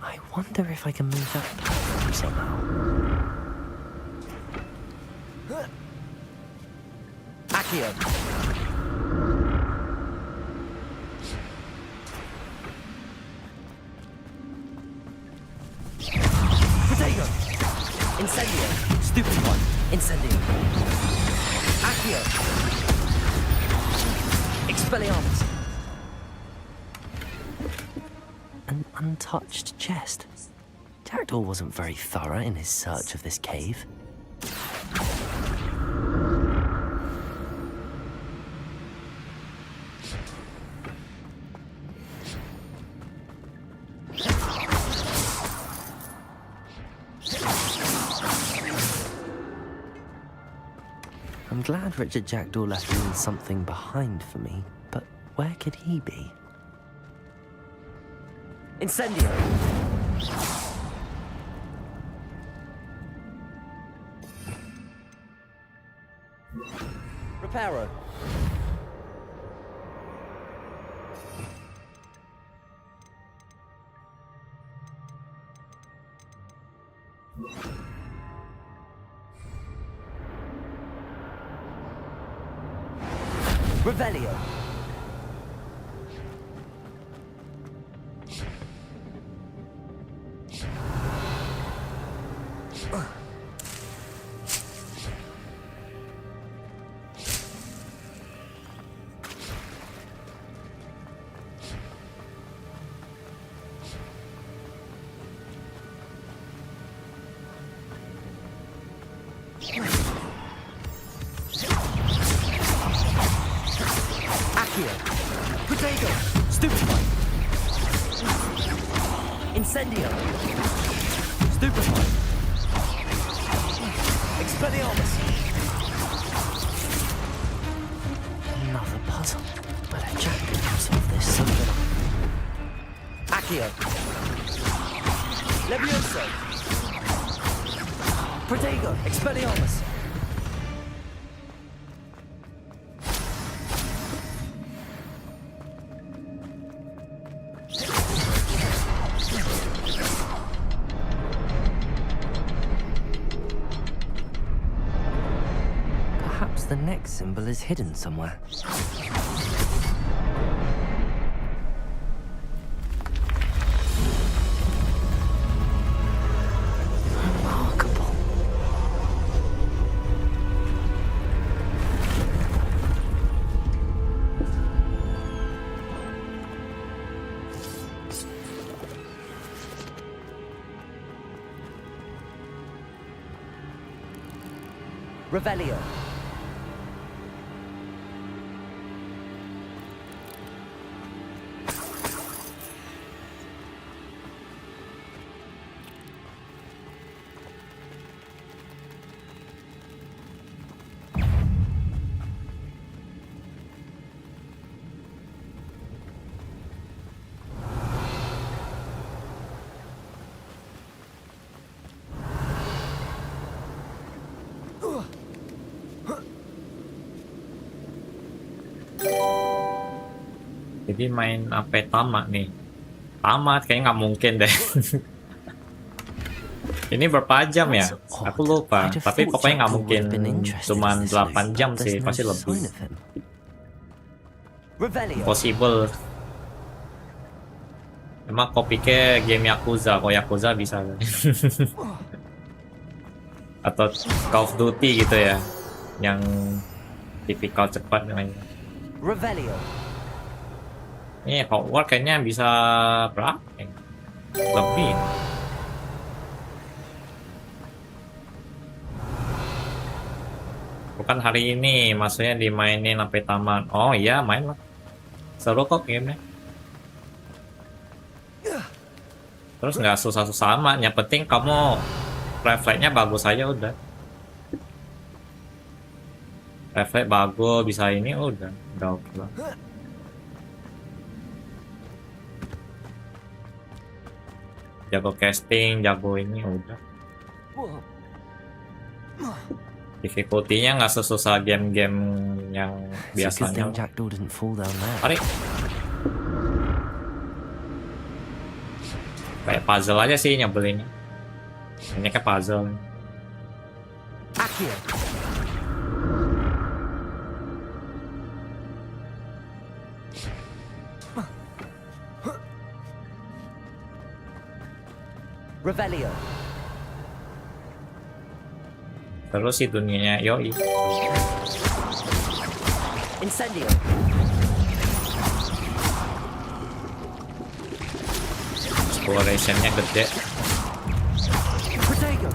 I wonder if I can move that platform somehow. Accio. Potato. Incendio. Stupid one. Incendio. Accio. Expelliarmus. An untouched chest. Jackdaw wasn't very thorough in his search of this cave. I'm glad Richard Jackdaw left me something behind for me, but where could he be? Incendio! Reparo! Revelio! Potato! Stupefy! Incendio! Stupefy! Expelliarmus! Another puzzle. But a Jack can solve this so that Accio! Levioso! Protego, Expelliarmus. Perhaps the next symbol is hidden somewhere. Revelio.
Jadi main apa tamat nih? Tamat kayaknya nggak mungkin deh. Ini berapa jam ya? Aku lupa. Tapi pokoknya nggak mungkin cuman 8 jam sih, pasti lebih. Possible. Emang kau pikir game Yakuza, kok Yakuza bisa? Atau Call of Duty gitu ya, yang tipikal cepat namanya.
Revelio.
Ini Hogwarts kayaknya bisa berapa? Lebih. Bukan hari ini, maksudnya dimainin sampai tamat. Oh iya, main lah. Seru kok gamenya. Terus nggak susah-susah amat. Yang penting kamu refleksnya bagus aja udah. Refleks bagus, bisa ini udah oke lah. Jago casting, jago ini udah. Difficulty-nya nggak sesusah game-game yang biasanya. Tarik. Kayak puzzle aja sih nyebelinnya. Ini kayak puzzle.
Revelio.
Terus sih dunianya yoi.
Incendio.
Exploration-nya gede.
Protego.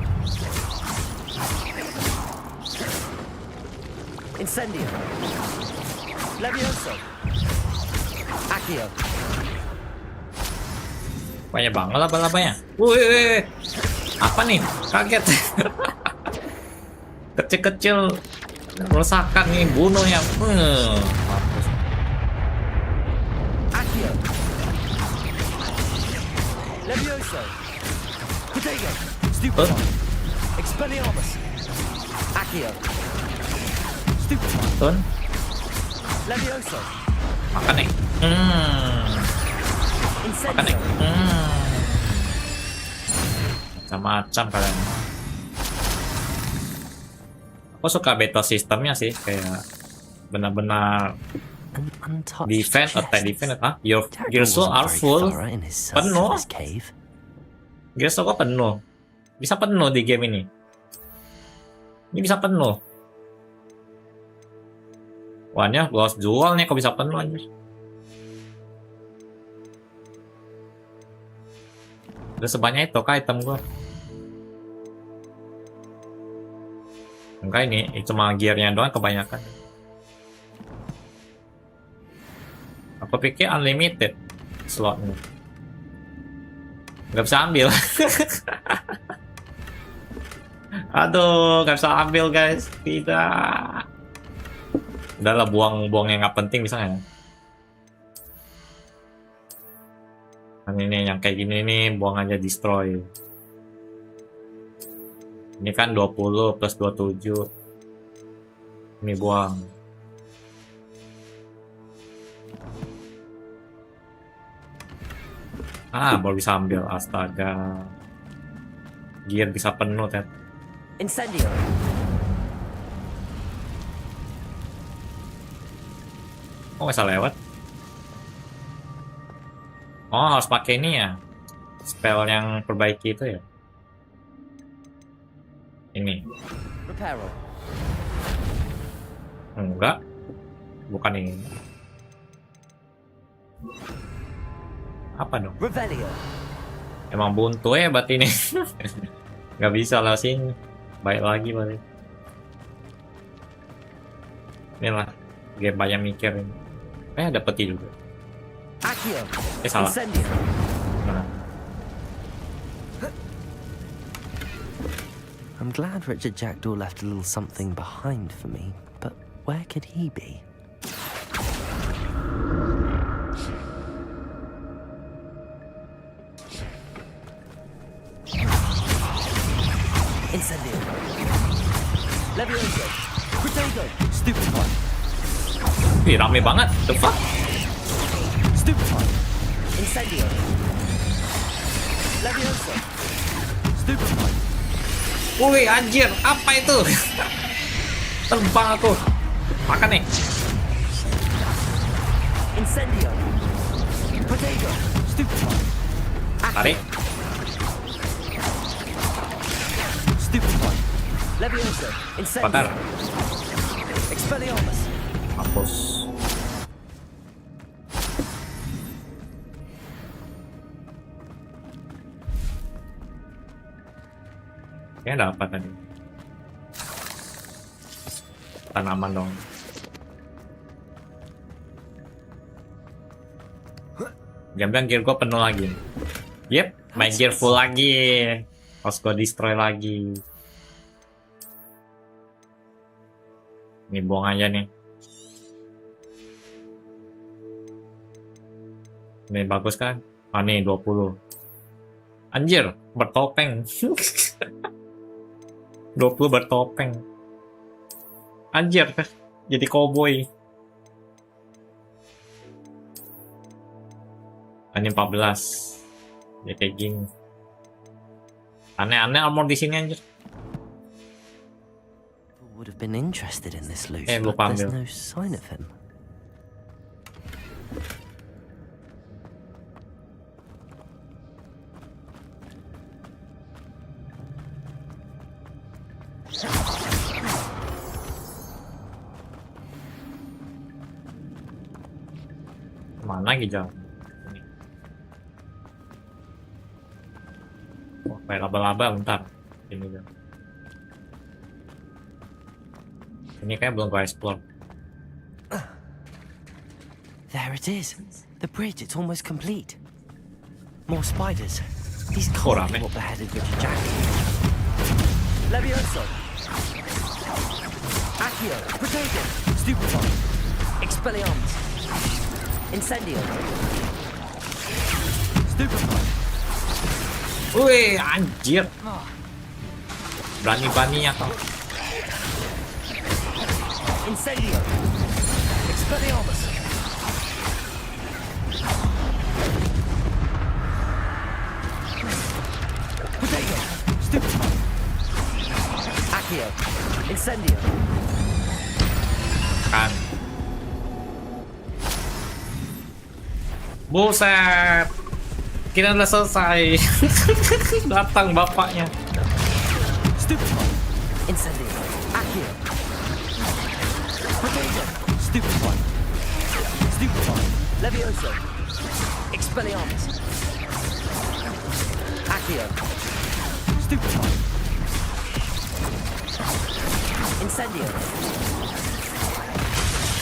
Incendio. Levioso. Accio.
Banyak banget laba-labanya. Wih, apa nih? Kaget. Kecil-kecil merusakan nih, bunuhnya.
Accio. Levioso. Protego. Stupid. Expelliarmus. Accio. Stupid.
Tun.
Levioso.
Makan nih. Makan nih. Macam-macam kalian. Aku suka battle sistemnya sih, kayak benar-benar defense, attack, defense. Your gears are full. Penuh. Gears kok penuh. Bisa penuh di game ini. Ini bisa penuh. Wahnya gua harus jual nih, kok bisa penuh aja. Udah sebanyak itu kah item gua? Enggak, ini cuma gearnya doang kebanyakan. Aku pikir unlimited slotnya. Nggak bisa ambil. Aduh, nggak bisa ambil guys. Tidak. Udahlah, buang-buang yang nggak penting bisa ya. Kan ini yang kayak gini nih, buang aja, destroy. Ini kan 20 plus 27. Ini buang. Baru bisa ambil. Astaga. Gear bisa penuh, Ted.
Incendio.
Oh, bisa lewat. Oh, harus pakai ini ya. Spell yang perbaiki itu ya. Ini.
Reparo.
Enggak. Bukan ini. Apa dong?
Revelio.
Emang buntu ya bat ini. Nggak bisa lah sini. Baik lagi balik. Inilah. Game banyak mikir ini. Ada peti juga.
Accio.
Salah.
Incendio.
Nah.
I'm glad Richard Jackdaw left a little something behind for me, but where could he be? Incendio. Levioso. Protego. Stupefy.
Wih, rame banget. The fuck?
Stupefy. Incendio. Levioso. Stupefy.
Wih, anjir. Apa itu? Terbang aku. Makan nih.
Incendio. Protego. Stupefy.
Tarik.
Stupefy. Levioso. Incendio.
Bakar.
Expelliarmus.
Hapus. Kayaknya ada apa tadi? Tanaman dong. Jangan gear gue penuh lagi. Yep, main gear full lagi. Harus gue destroy lagi. Ini buang aja nih. Ini bagus kan? Nih 20. Anjir, bertopeng. 20 bertopeng. Anjir, jadi cowboy. Ini 14. Ya kayak gini. Aneh-aneh armor di sini anjir.
Would have been interested in this loot,
lupa
but there's
ambil.
no sign of him.
Mana lagi jalan? Ini. Oh, kayak laba-laba bentar. Ini dong. Ini kayak belum gue explore.
There it is. The bridge, it's almost complete. More spiders. These can't be what beheaded Richard Jackdaw. Levioso. Accio. Protego. Stupefy. Expelliarmus. Incendio. Stupefy.
Wih, anjir. Berani-beraninya kau.
Incendio. Expelliarmus. Protego. Stupefy. Accio. Incendio.
Kan. Buset. Kita udah selesai. Datang bapaknya.
Stupefy. Incendio. Accio. Protego. Stupefy. Stupefy. Levioso. Expelliarmus. Accio. Stupefy. Incendio.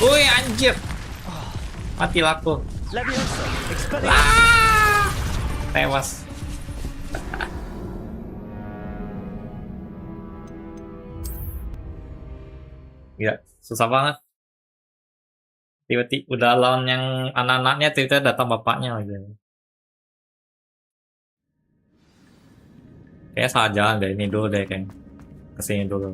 Wih, anjir. Mati laku.
Levioso. Expelliarmus.
Tewas. Ya, susah banget. Tiba-tiba udah lawan yang anak-anaknya, tiba-tiba datang bapaknya lagi. Kayak salah jalan deh, ini dulu deh kayaknya. Kesini dulu.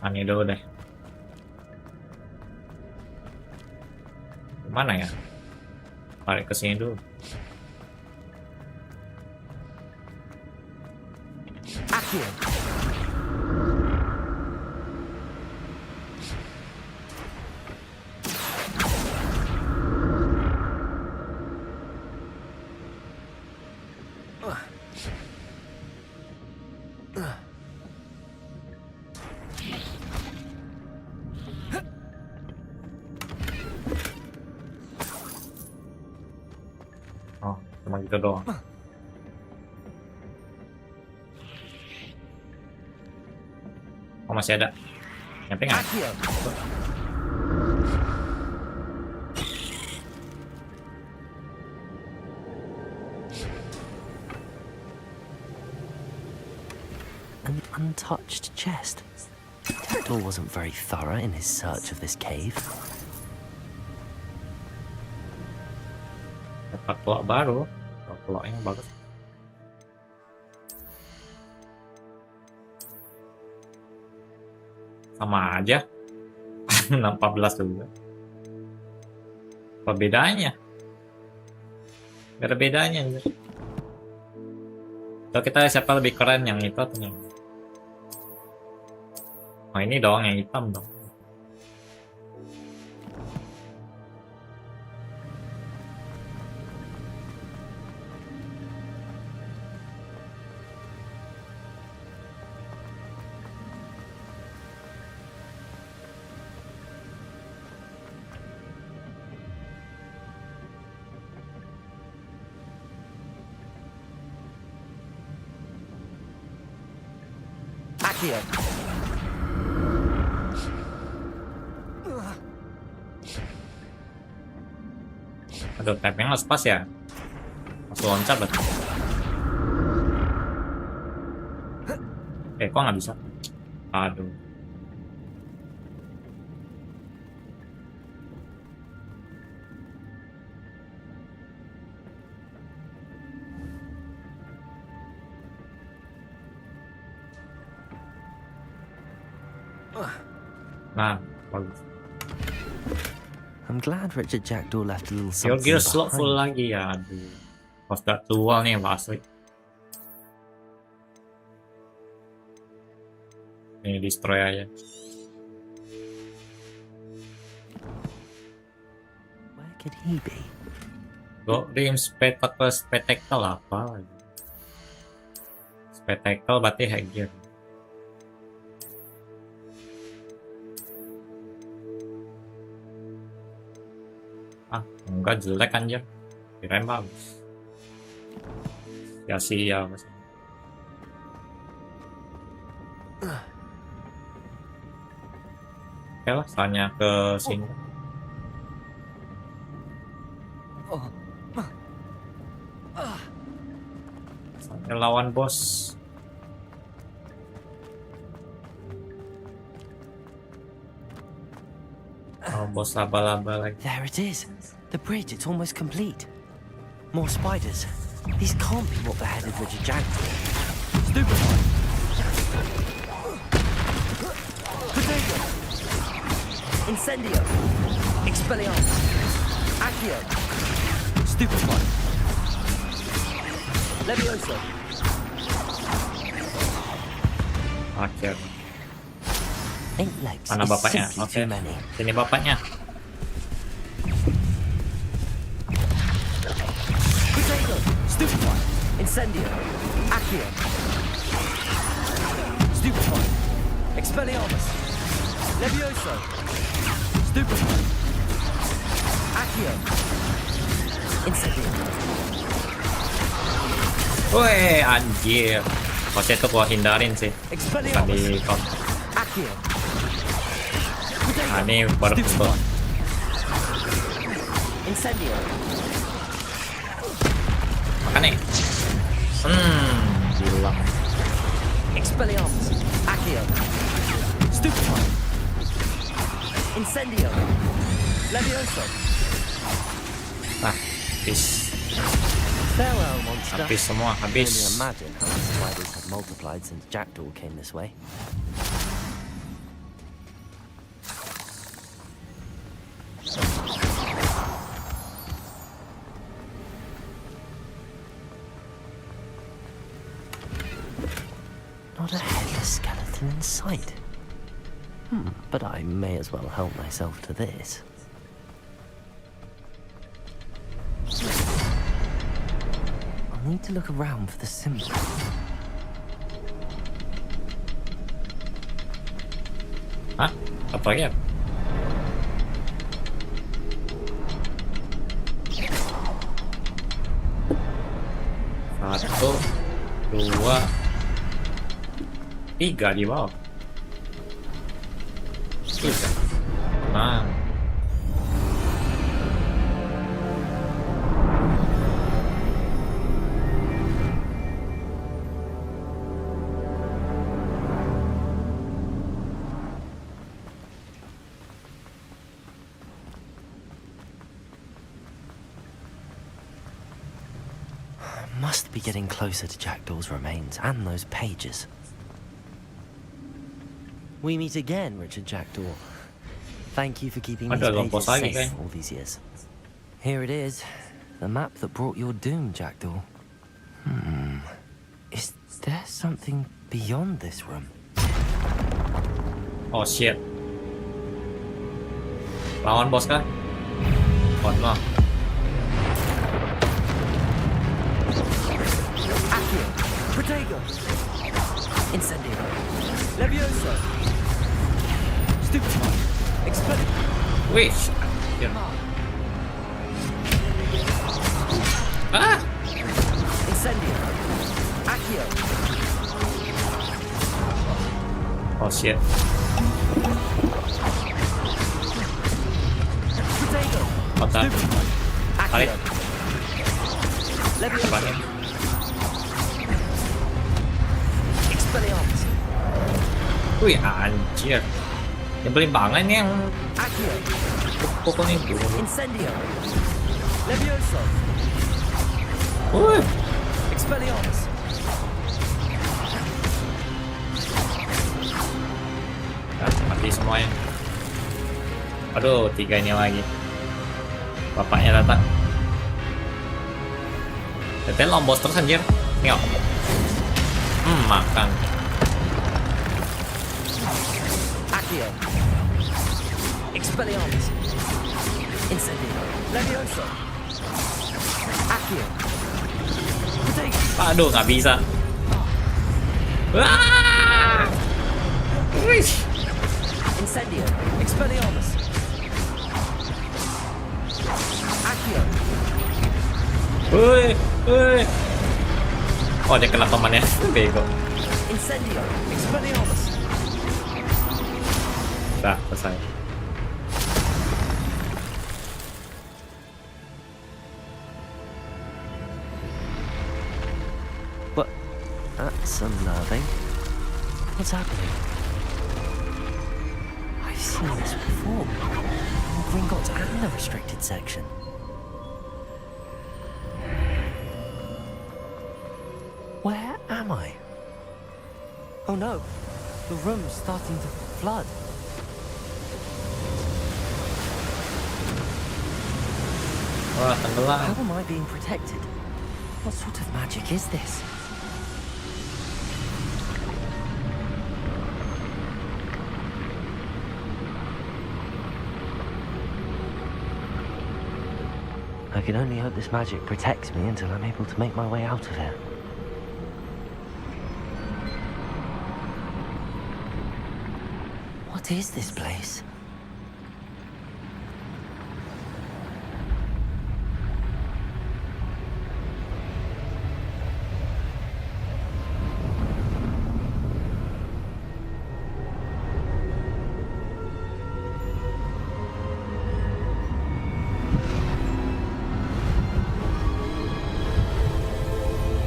Ini dulu deh. Mana ya? Balik ke sini dulu.
Accio.
Oh, cuma gitu doang. Oh, masih ada. Nyampe nggak?
An untouched chest. Jackdaw wasn't very thorough in his search of this cave.
Dapat pulau baru. Pulaunya bagus. Sama aja. 14 juga. Apa bedanya? Gak ada bedanya. So, kita siapa lebih keren, yang itu atau yang oh, ini doang yang hitam dong.
Accio.
Aduh, type-nya nggak pas ya. Langsung loncat berarti. Kok nggak bisa? Aduh. Nah, bagus.
I'm glad Richard Jackdaw left a little
Your
something
gear slot full
behind.
lagi ya. Aduh. Pas gak tua nih asli. Ini destroy aja.
Where could he be?
Go rim spectacle apa lagi? Spectacle berarti high gear. Ah, enggak, jelek anjir. Kirain bagus. Sia-sia mas. Oke lah, soalnya ke sini. Soalnya lawan bos. Oh, bos laba-laba lagi.
There it is. The bridge, it's almost complete. More spiders. These can't be what beheaded Richard Jackdaw. Stupefy. Potato. Incendio. Expelliarmus. Accio. Stupefy. Levioso.
Akhir.
Eight legs
Mana
is
bapaknya?
simply
Oke.
too many.
Sini bapaknya.
Potato. Stupefy. Incendio. Accio. Stupefy. Expelliarmus. Levioso. Stupefy. Accio. Incendio.
Woi, anjir. Bosnya tuh gua hindarin sih. Bukan di counter.
Accio.
Nah, ini baru pistol.
Incendio.
Makan nih. Hilang.
Expelliarmus. Accio. Stupefy. Incendio. Levioso.
Nah, habis.
Farewell, monster.
Habis semua,
I can
habis.
only imagine how the spiders have multiplied since Jackdaw came this way. Not a headless skeleton in sight. But I may as well help myself to this. I'll need to look around for the symbol.
Hah? Apa ya? Satu, dua, tiga di bawah. Tiga. Nah.
Must be getting closer to Jackdaw's remains and those pages. We meet again, Richard Jackdaw. Thank you for keeping these pages safe all these years. Here it is, the map that brought your doom, Jackdaw. Is there something beyond this room?
Oh shit. Lawan bos kah? Oh no.
Accio, Protego, Incendio, Levioso, Stupefy, Expelliarmus.
Wih, yeah. Ah!
Incendio, Accio.
Oh shit.
Protego,
Otak. Balik.
Levioso.
Balik.
Expelliarmus.
Wih anjir. Nyebelin banget nih yang
Accio.
pokoknya itu.
Incendio. Levioso. Expelliarmus.
Nah, mati semuanya. Aduh, tiga ini lagi. Bapaknya datang. Teteh lombos terus anjir. Nyok. Makan.
Accio. Expelliarmus. Incendio. Levioso. Accio.
Aduh, nggak bisa. Wah! Wih.
Incendio. Expelliarmus. Accio.
Wih, wih. Oh, dia kena temannya. Bego.
Incendio. Expelliarmus.
Dah, selesai.
What? That's unnerving. What's happening? I've seen this before. In Gringotts and the restricted section. Where am I? Oh no, the room's starting to flood.
Wah, tenggelam.
How am I being protected? What sort of magic is this? I can only hope this magic protects me until I'm able to make my way out of here. What is this place?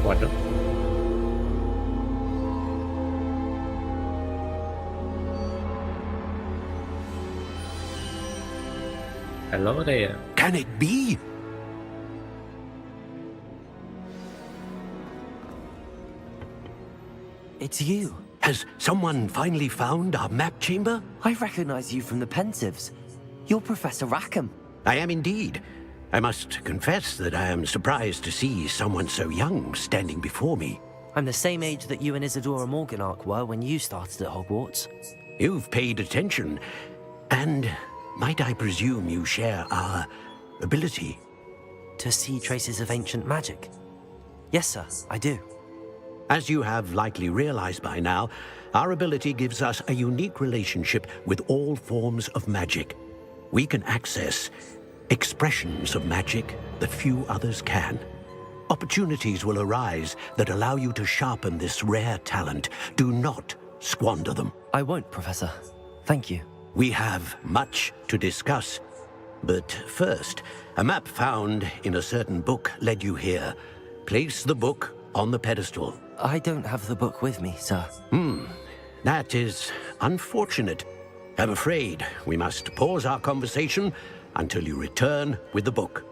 Waduh. Hello there.
Can it be?
It's you.
Has someone finally found our map chamber?
I recognize you from the Pensives. You're Professor Rackham.
I am indeed. I must confess that I am surprised to see someone so young standing before me.
I'm the same age that you and Isadora Morganach were when you started at Hogwarts.
You've paid attention, and might I presume you share our ability?
To see traces of ancient magic? Yes, sir, I do.
As you have likely realized by now, our ability gives us a unique relationship with all forms of magic. We can access expressions of magic that few others can. Opportunities will arise that allow you to sharpen this rare talent. Do not squander them.
I won't, Professor. Thank you.
We have much to discuss. But first, a map found in a certain book led you here. Place the book on the pedestal.
I don't have the book with me, sir.
That is unfortunate. I'm afraid we must pause our conversation until you return with the book.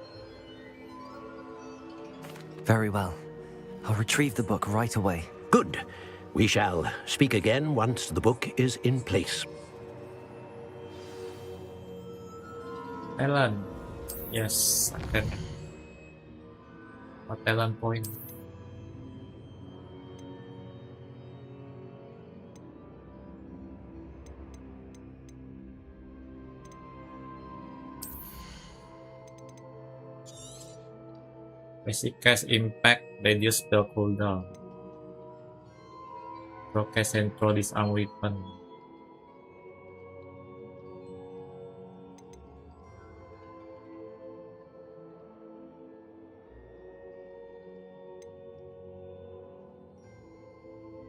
Very well. I'll retrieve the book right away.
Good. We shall speak again once the book is in place.
Talent. Yes, okay. A talent point. Basic cast impact, reduce spell cooldown. Throw cast and throw disarm weapon.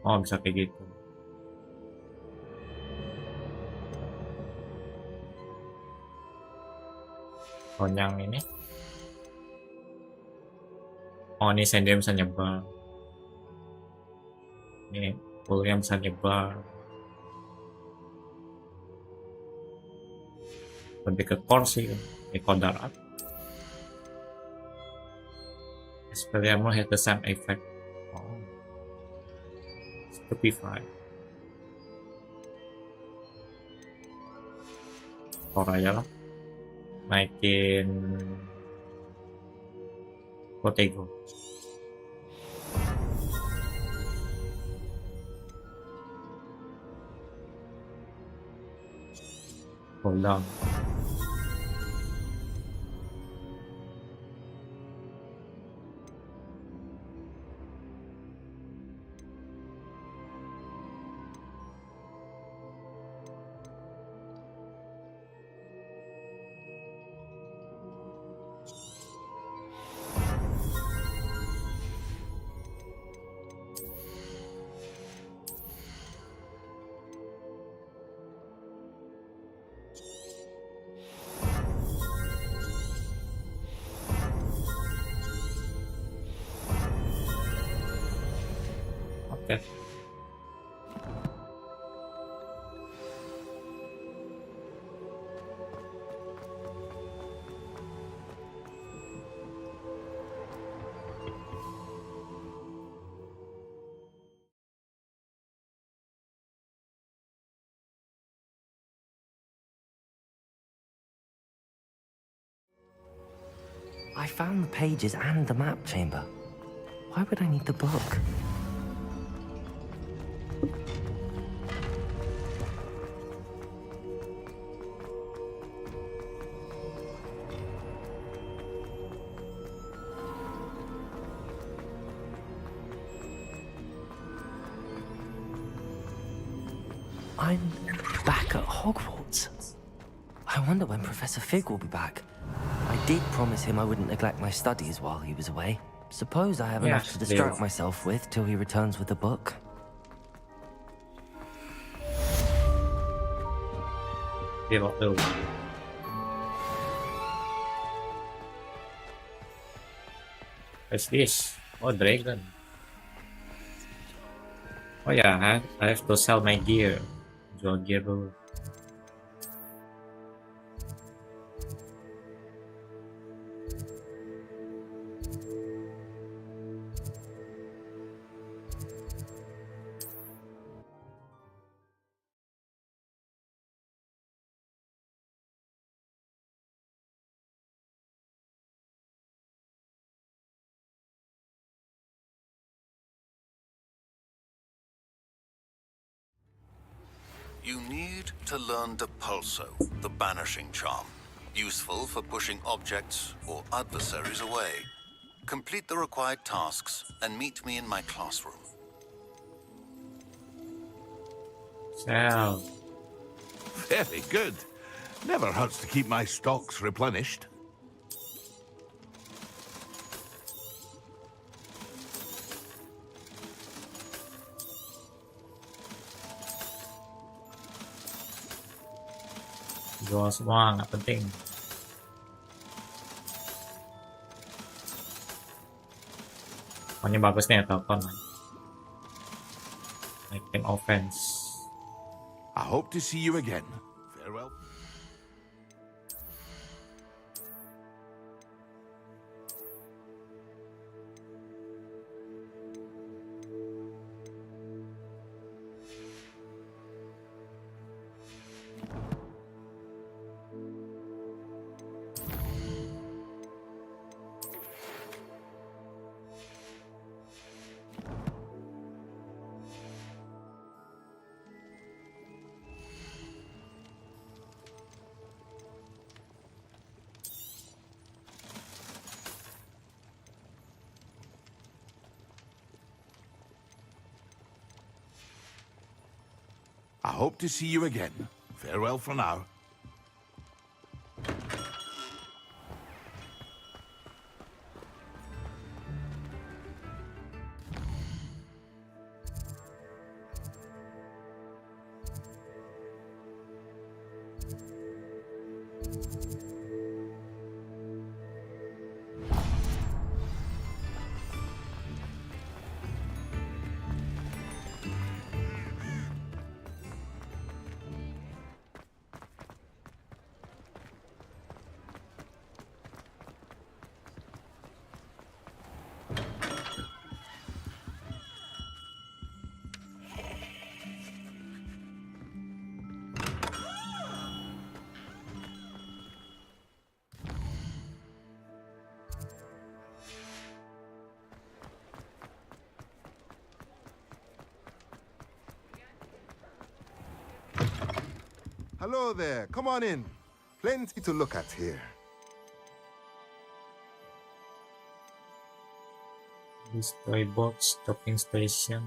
Oh, bisa kayak gitu. Oh, yang ini. Oh, ini Sandy bisa nyebar. Ini William bisa nyebar. Lebih ke core sih. Echo darat. Spell armor has the same effect. Oh. Stupefy. Core aja lah. Naikin Protego. Hold down. Okay.
I found the pages and the map chamber. Why would I need the book? I'm back at Hogwarts. I wonder when Professor Fig will be back. I did promise him I wouldn't neglect my studies while he was away. Suppose I have enough to distract myself with till he returns with the book.
What's this? Oh, dragon. Oh yeah, I have to sell my gear. Jual gear dulu.
You need to learn Depulso, the banishing charm. Useful for pushing objects or adversaries away. Complete the required tasks and meet me in my classroom.
So,
Very good. Never hurts to keep my stocks replenished.
jual semua nggak penting. Oh, ini bagus nih ya telepon. Making offense.
I hope to see you again. Farewell. I hope to see you again. Farewell for now.
Hello there. Come on in. Plenty to look at here.
Display box, docking station.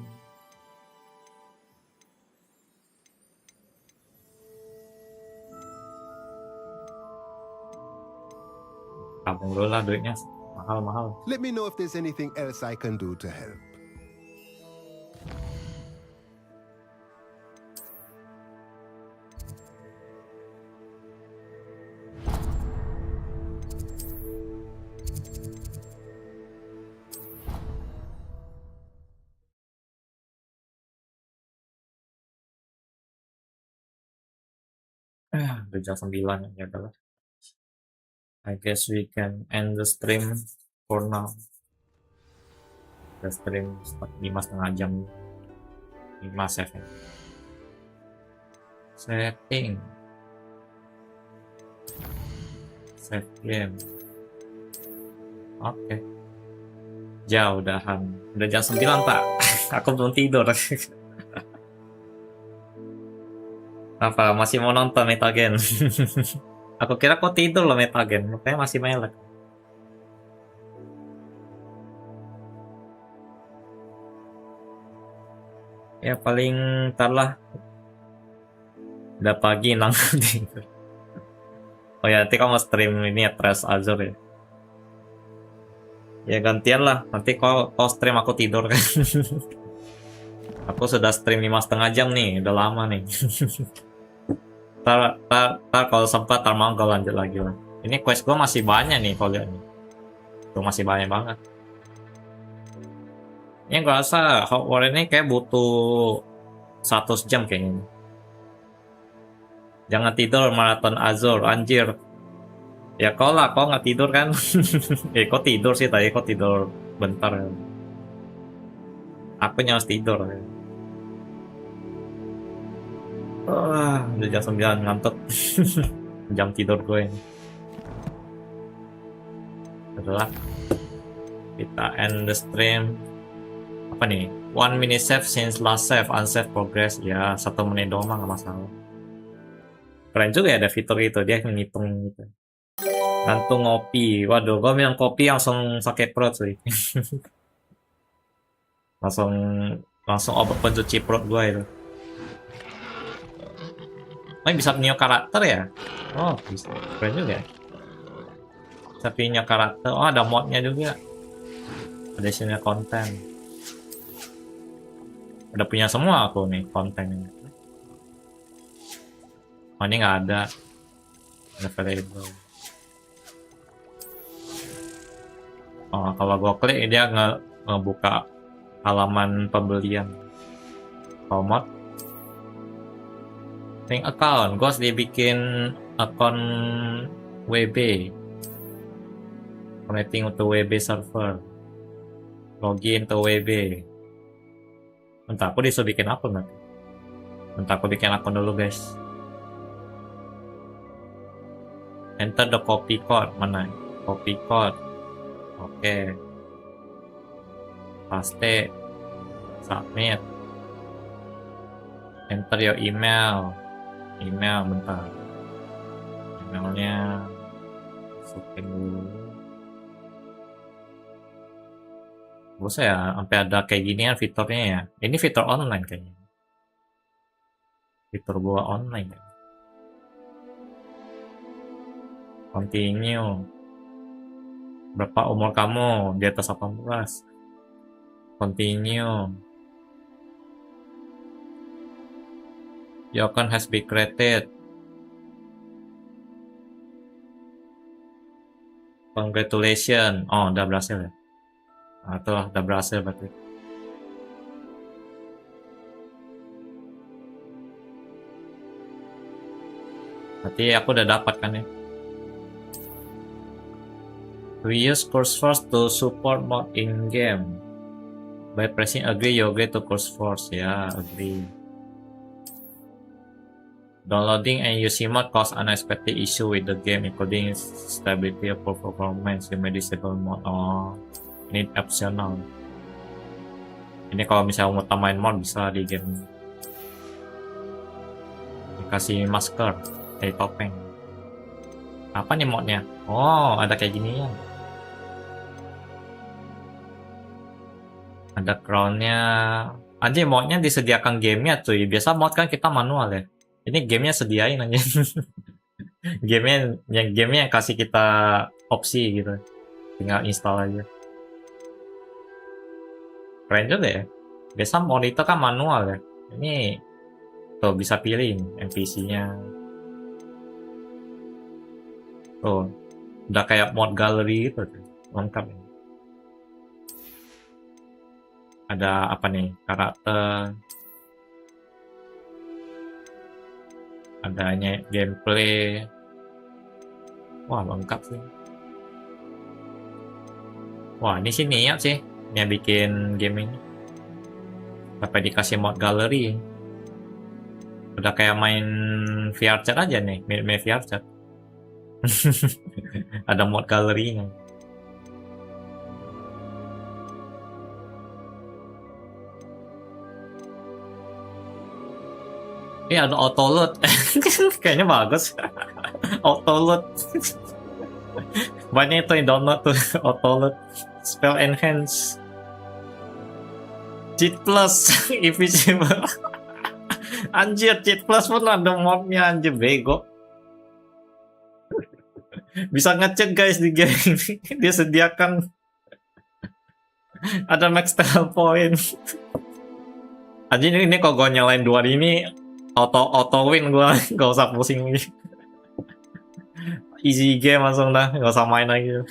Tabung dulu lah duitnya mahal-mahal.
Let me know if there's anything else I can do to help.
Udah jam 9 ya adalah. I guess we can end the stream for now. The stream 5,5 jam. 5 save. Setting. Save game. Oke. Jauh udahan. Udah jam 9 Pak. Aku belum tidur. Apa masih mau nonton Metagen? Aku kira kok tidur loh Metagen, makanya masih melek. Ya paling ntar lah. Udah pagi nanggung tidur. Oh ya nanti kamu stream ini ya Trash Azure ya. Ya gantian lah, nanti kau stream aku tidur kan. Aku sudah stream 5,5 jam nih, udah lama nih. Tar kalau sempat mau gue lanjut lagi lah. Ini quest gue masih banyak nih kalau lihat nih. Tuh masih banyak banget. Ini gue rasa Hogwarts ini kayak butuh 100 jam kayaknya. Jangan tidur maraton Azure, anjir. Ya kau lah, kau nggak tidur kan? Kau tidur sih tadi, kau tidur bentar. Aku harus tidur. Udah jam 9 ngantuk. Jam tidur gue ini. Udah lah. Kita end the stream. Apa nih? 1 minute save since last save, unsave progress. Ya, 1 menit doang mah nggak masalah. Keren juga ya ada fitur itu, dia ngitung gitu. Gantung ngopi. Waduh, gua bilang kopi langsung sakit perut sih. langsung langsung obat pencuci perut gua itu. Oh, bisa new karakter ya? Oh, bisa. Keren juga ya. Bisa punya karakter. Oh, ada modnya juga. Additional konten. Udah punya semua aku nih kontennya. Oh, ini nggak ada. Available. Oh, kalau gua klik dia ngebuka halaman pembelian. Kalau mod link account, gua harus dibikin akun WB. Connecting to WB server. Login to WB. Bentar, aku disuruh bikin akun nanti. Bentar, aku bikin akun dulu, guys. Enter the copy code. Mana? Copy code. Oke. Paste. Submit. Enter your email. Email, bentar. Emailnya masukin dulu. Bos ya, sampai ada kayak gini kan fiturnya ya. Ini fitur online kayaknya. Fitur gua online ya. Continue. Berapa umur kamu? Di atas 18. Continue. Your account has been created. Congratulations. Oh, udah berhasil ya. Atau udah berhasil berarti. Berarti aku udah dapat kan ya. We use CurseForce to support mod in game. By pressing agree, you agree to CurseForce. Ya, agree. Downloading and using mod cause unexpected issue with the game, including stability or performance. You may disable mod. Oh, ini optional. Ini kalau misalnya mau tambahin mod bisa di game. Dikasih masker, kayak topeng. Apa nih modnya? Oh, ada kayak gini ya. Ada crownnya. Anjir, modnya disediakan gamenya cuy. Biasa mod kan kita manual ya. Ini gamenya sediain aja. gamenya yang kasih kita opsi gitu. Tinggal install aja. Keren juga ya. Biasa mod itu kan manual ya. Ini tuh bisa pilih NPC-nya. Tuh, udah kayak mod gallery gitu tuh. Lengkap ya. Ada apa nih? Karakter. Adanya gameplay. Wah, lengkap sih. Wah, ini sih niat sih. Yang bikin game ini. Sampai dikasih mod gallery. Udah kayak main VR chat aja nih. Main VR chat. Ada mod gallery-nya. Ini ada auto load. Kayaknya bagus. Auto load. Banyak itu yang download tuh. Auto load. Spell enhance. Cheat plus. Invisible. Anjir, cheat plus pun ada modnya. Anjir, bego. Bisa ngechat guys di game ini. Dia sediakan. Ada max talent point. Anjir, ini kalau gue nyalain 2 ini auto win gue. Gak usah pusing lagi. Easy game langsung dah. Gak usah main lagi.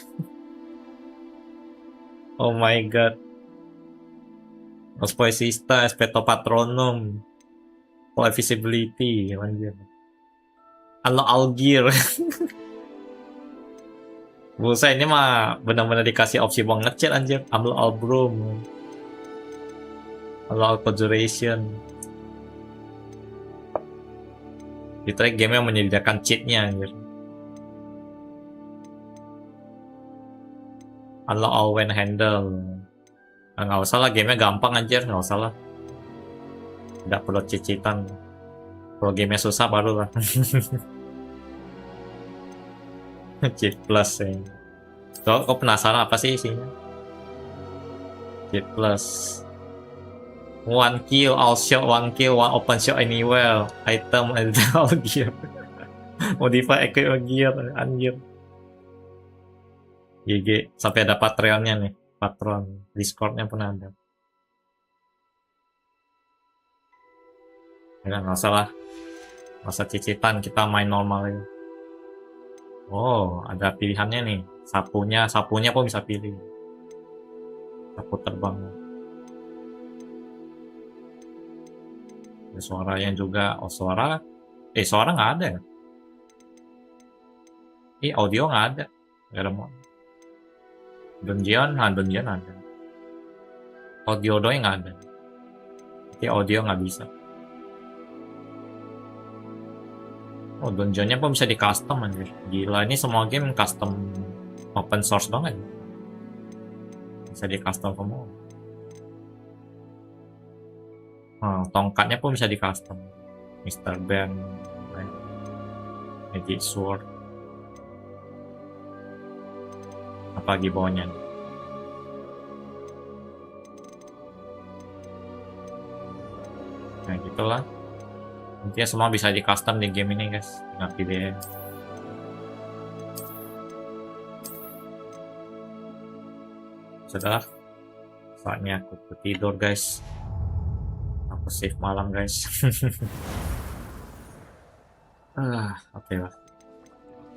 Oh my god. Ospoisista, Espeto Patronum. Play visibility. Anjir. Unlock all gear. Buset, ini mah benar-benar dikasih opsi buat ngechat anjir. Unlock all broom. Unlock all conjuration. Itu game yang menyediakan cheatnya anjir. Unlock all when handle. Nggak usah lah, gamenya gampang anjir, nggak usah lah. Nggak perlu cicitan. Kalau gamenya susah baru lah. Cheat plus ya. So, kok penasaran apa sih isinya? Cheat plus. One kill, all shot, one kill, one open shot anywhere. Item and all gear. Modify equip gear, anjir. GG, sampai ada Patreonnya nih. Patron, Discordnya pun ada. Ya nggak usah lah. Masa cicitan, kita main normal aja. Oh, ada pilihannya nih. Sapunya pun bisa pilih. Sapu terbang. Ada suaranya juga. Oh, suara nggak ada ya? Audio nggak ada. Nggak ada mau. Dungeon ada. Audio doang nggak ada. Audio nggak bisa. Oh, dungeonnya pun bisa di custom anjir. Gila, ini semua game custom open source banget. Bisa di custom semua. Tongkatnya pun bisa di custom. Mr. Ben, Magic Sword. Apa lagi bawahnya? Nah, gitulah. Intinya semua bisa di custom di game ini guys. Nggak pilih ya. Sudah, saatnya aku tidur guys. Aku save malam guys. Oke lah.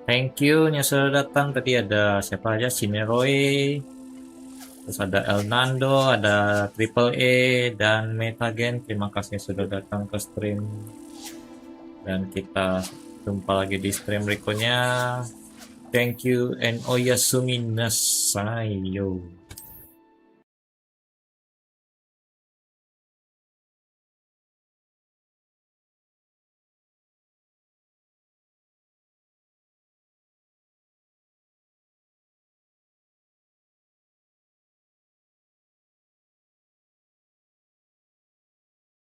Thank you yang sudah datang. Tadi ada siapa aja? Cineroy, terus ada El Nando, ada Triple A, dan Metagen. Terima kasih sudah datang ke stream. Dan kita jumpa lagi di stream berikutnya. Thank you and oyasumi nasai yo.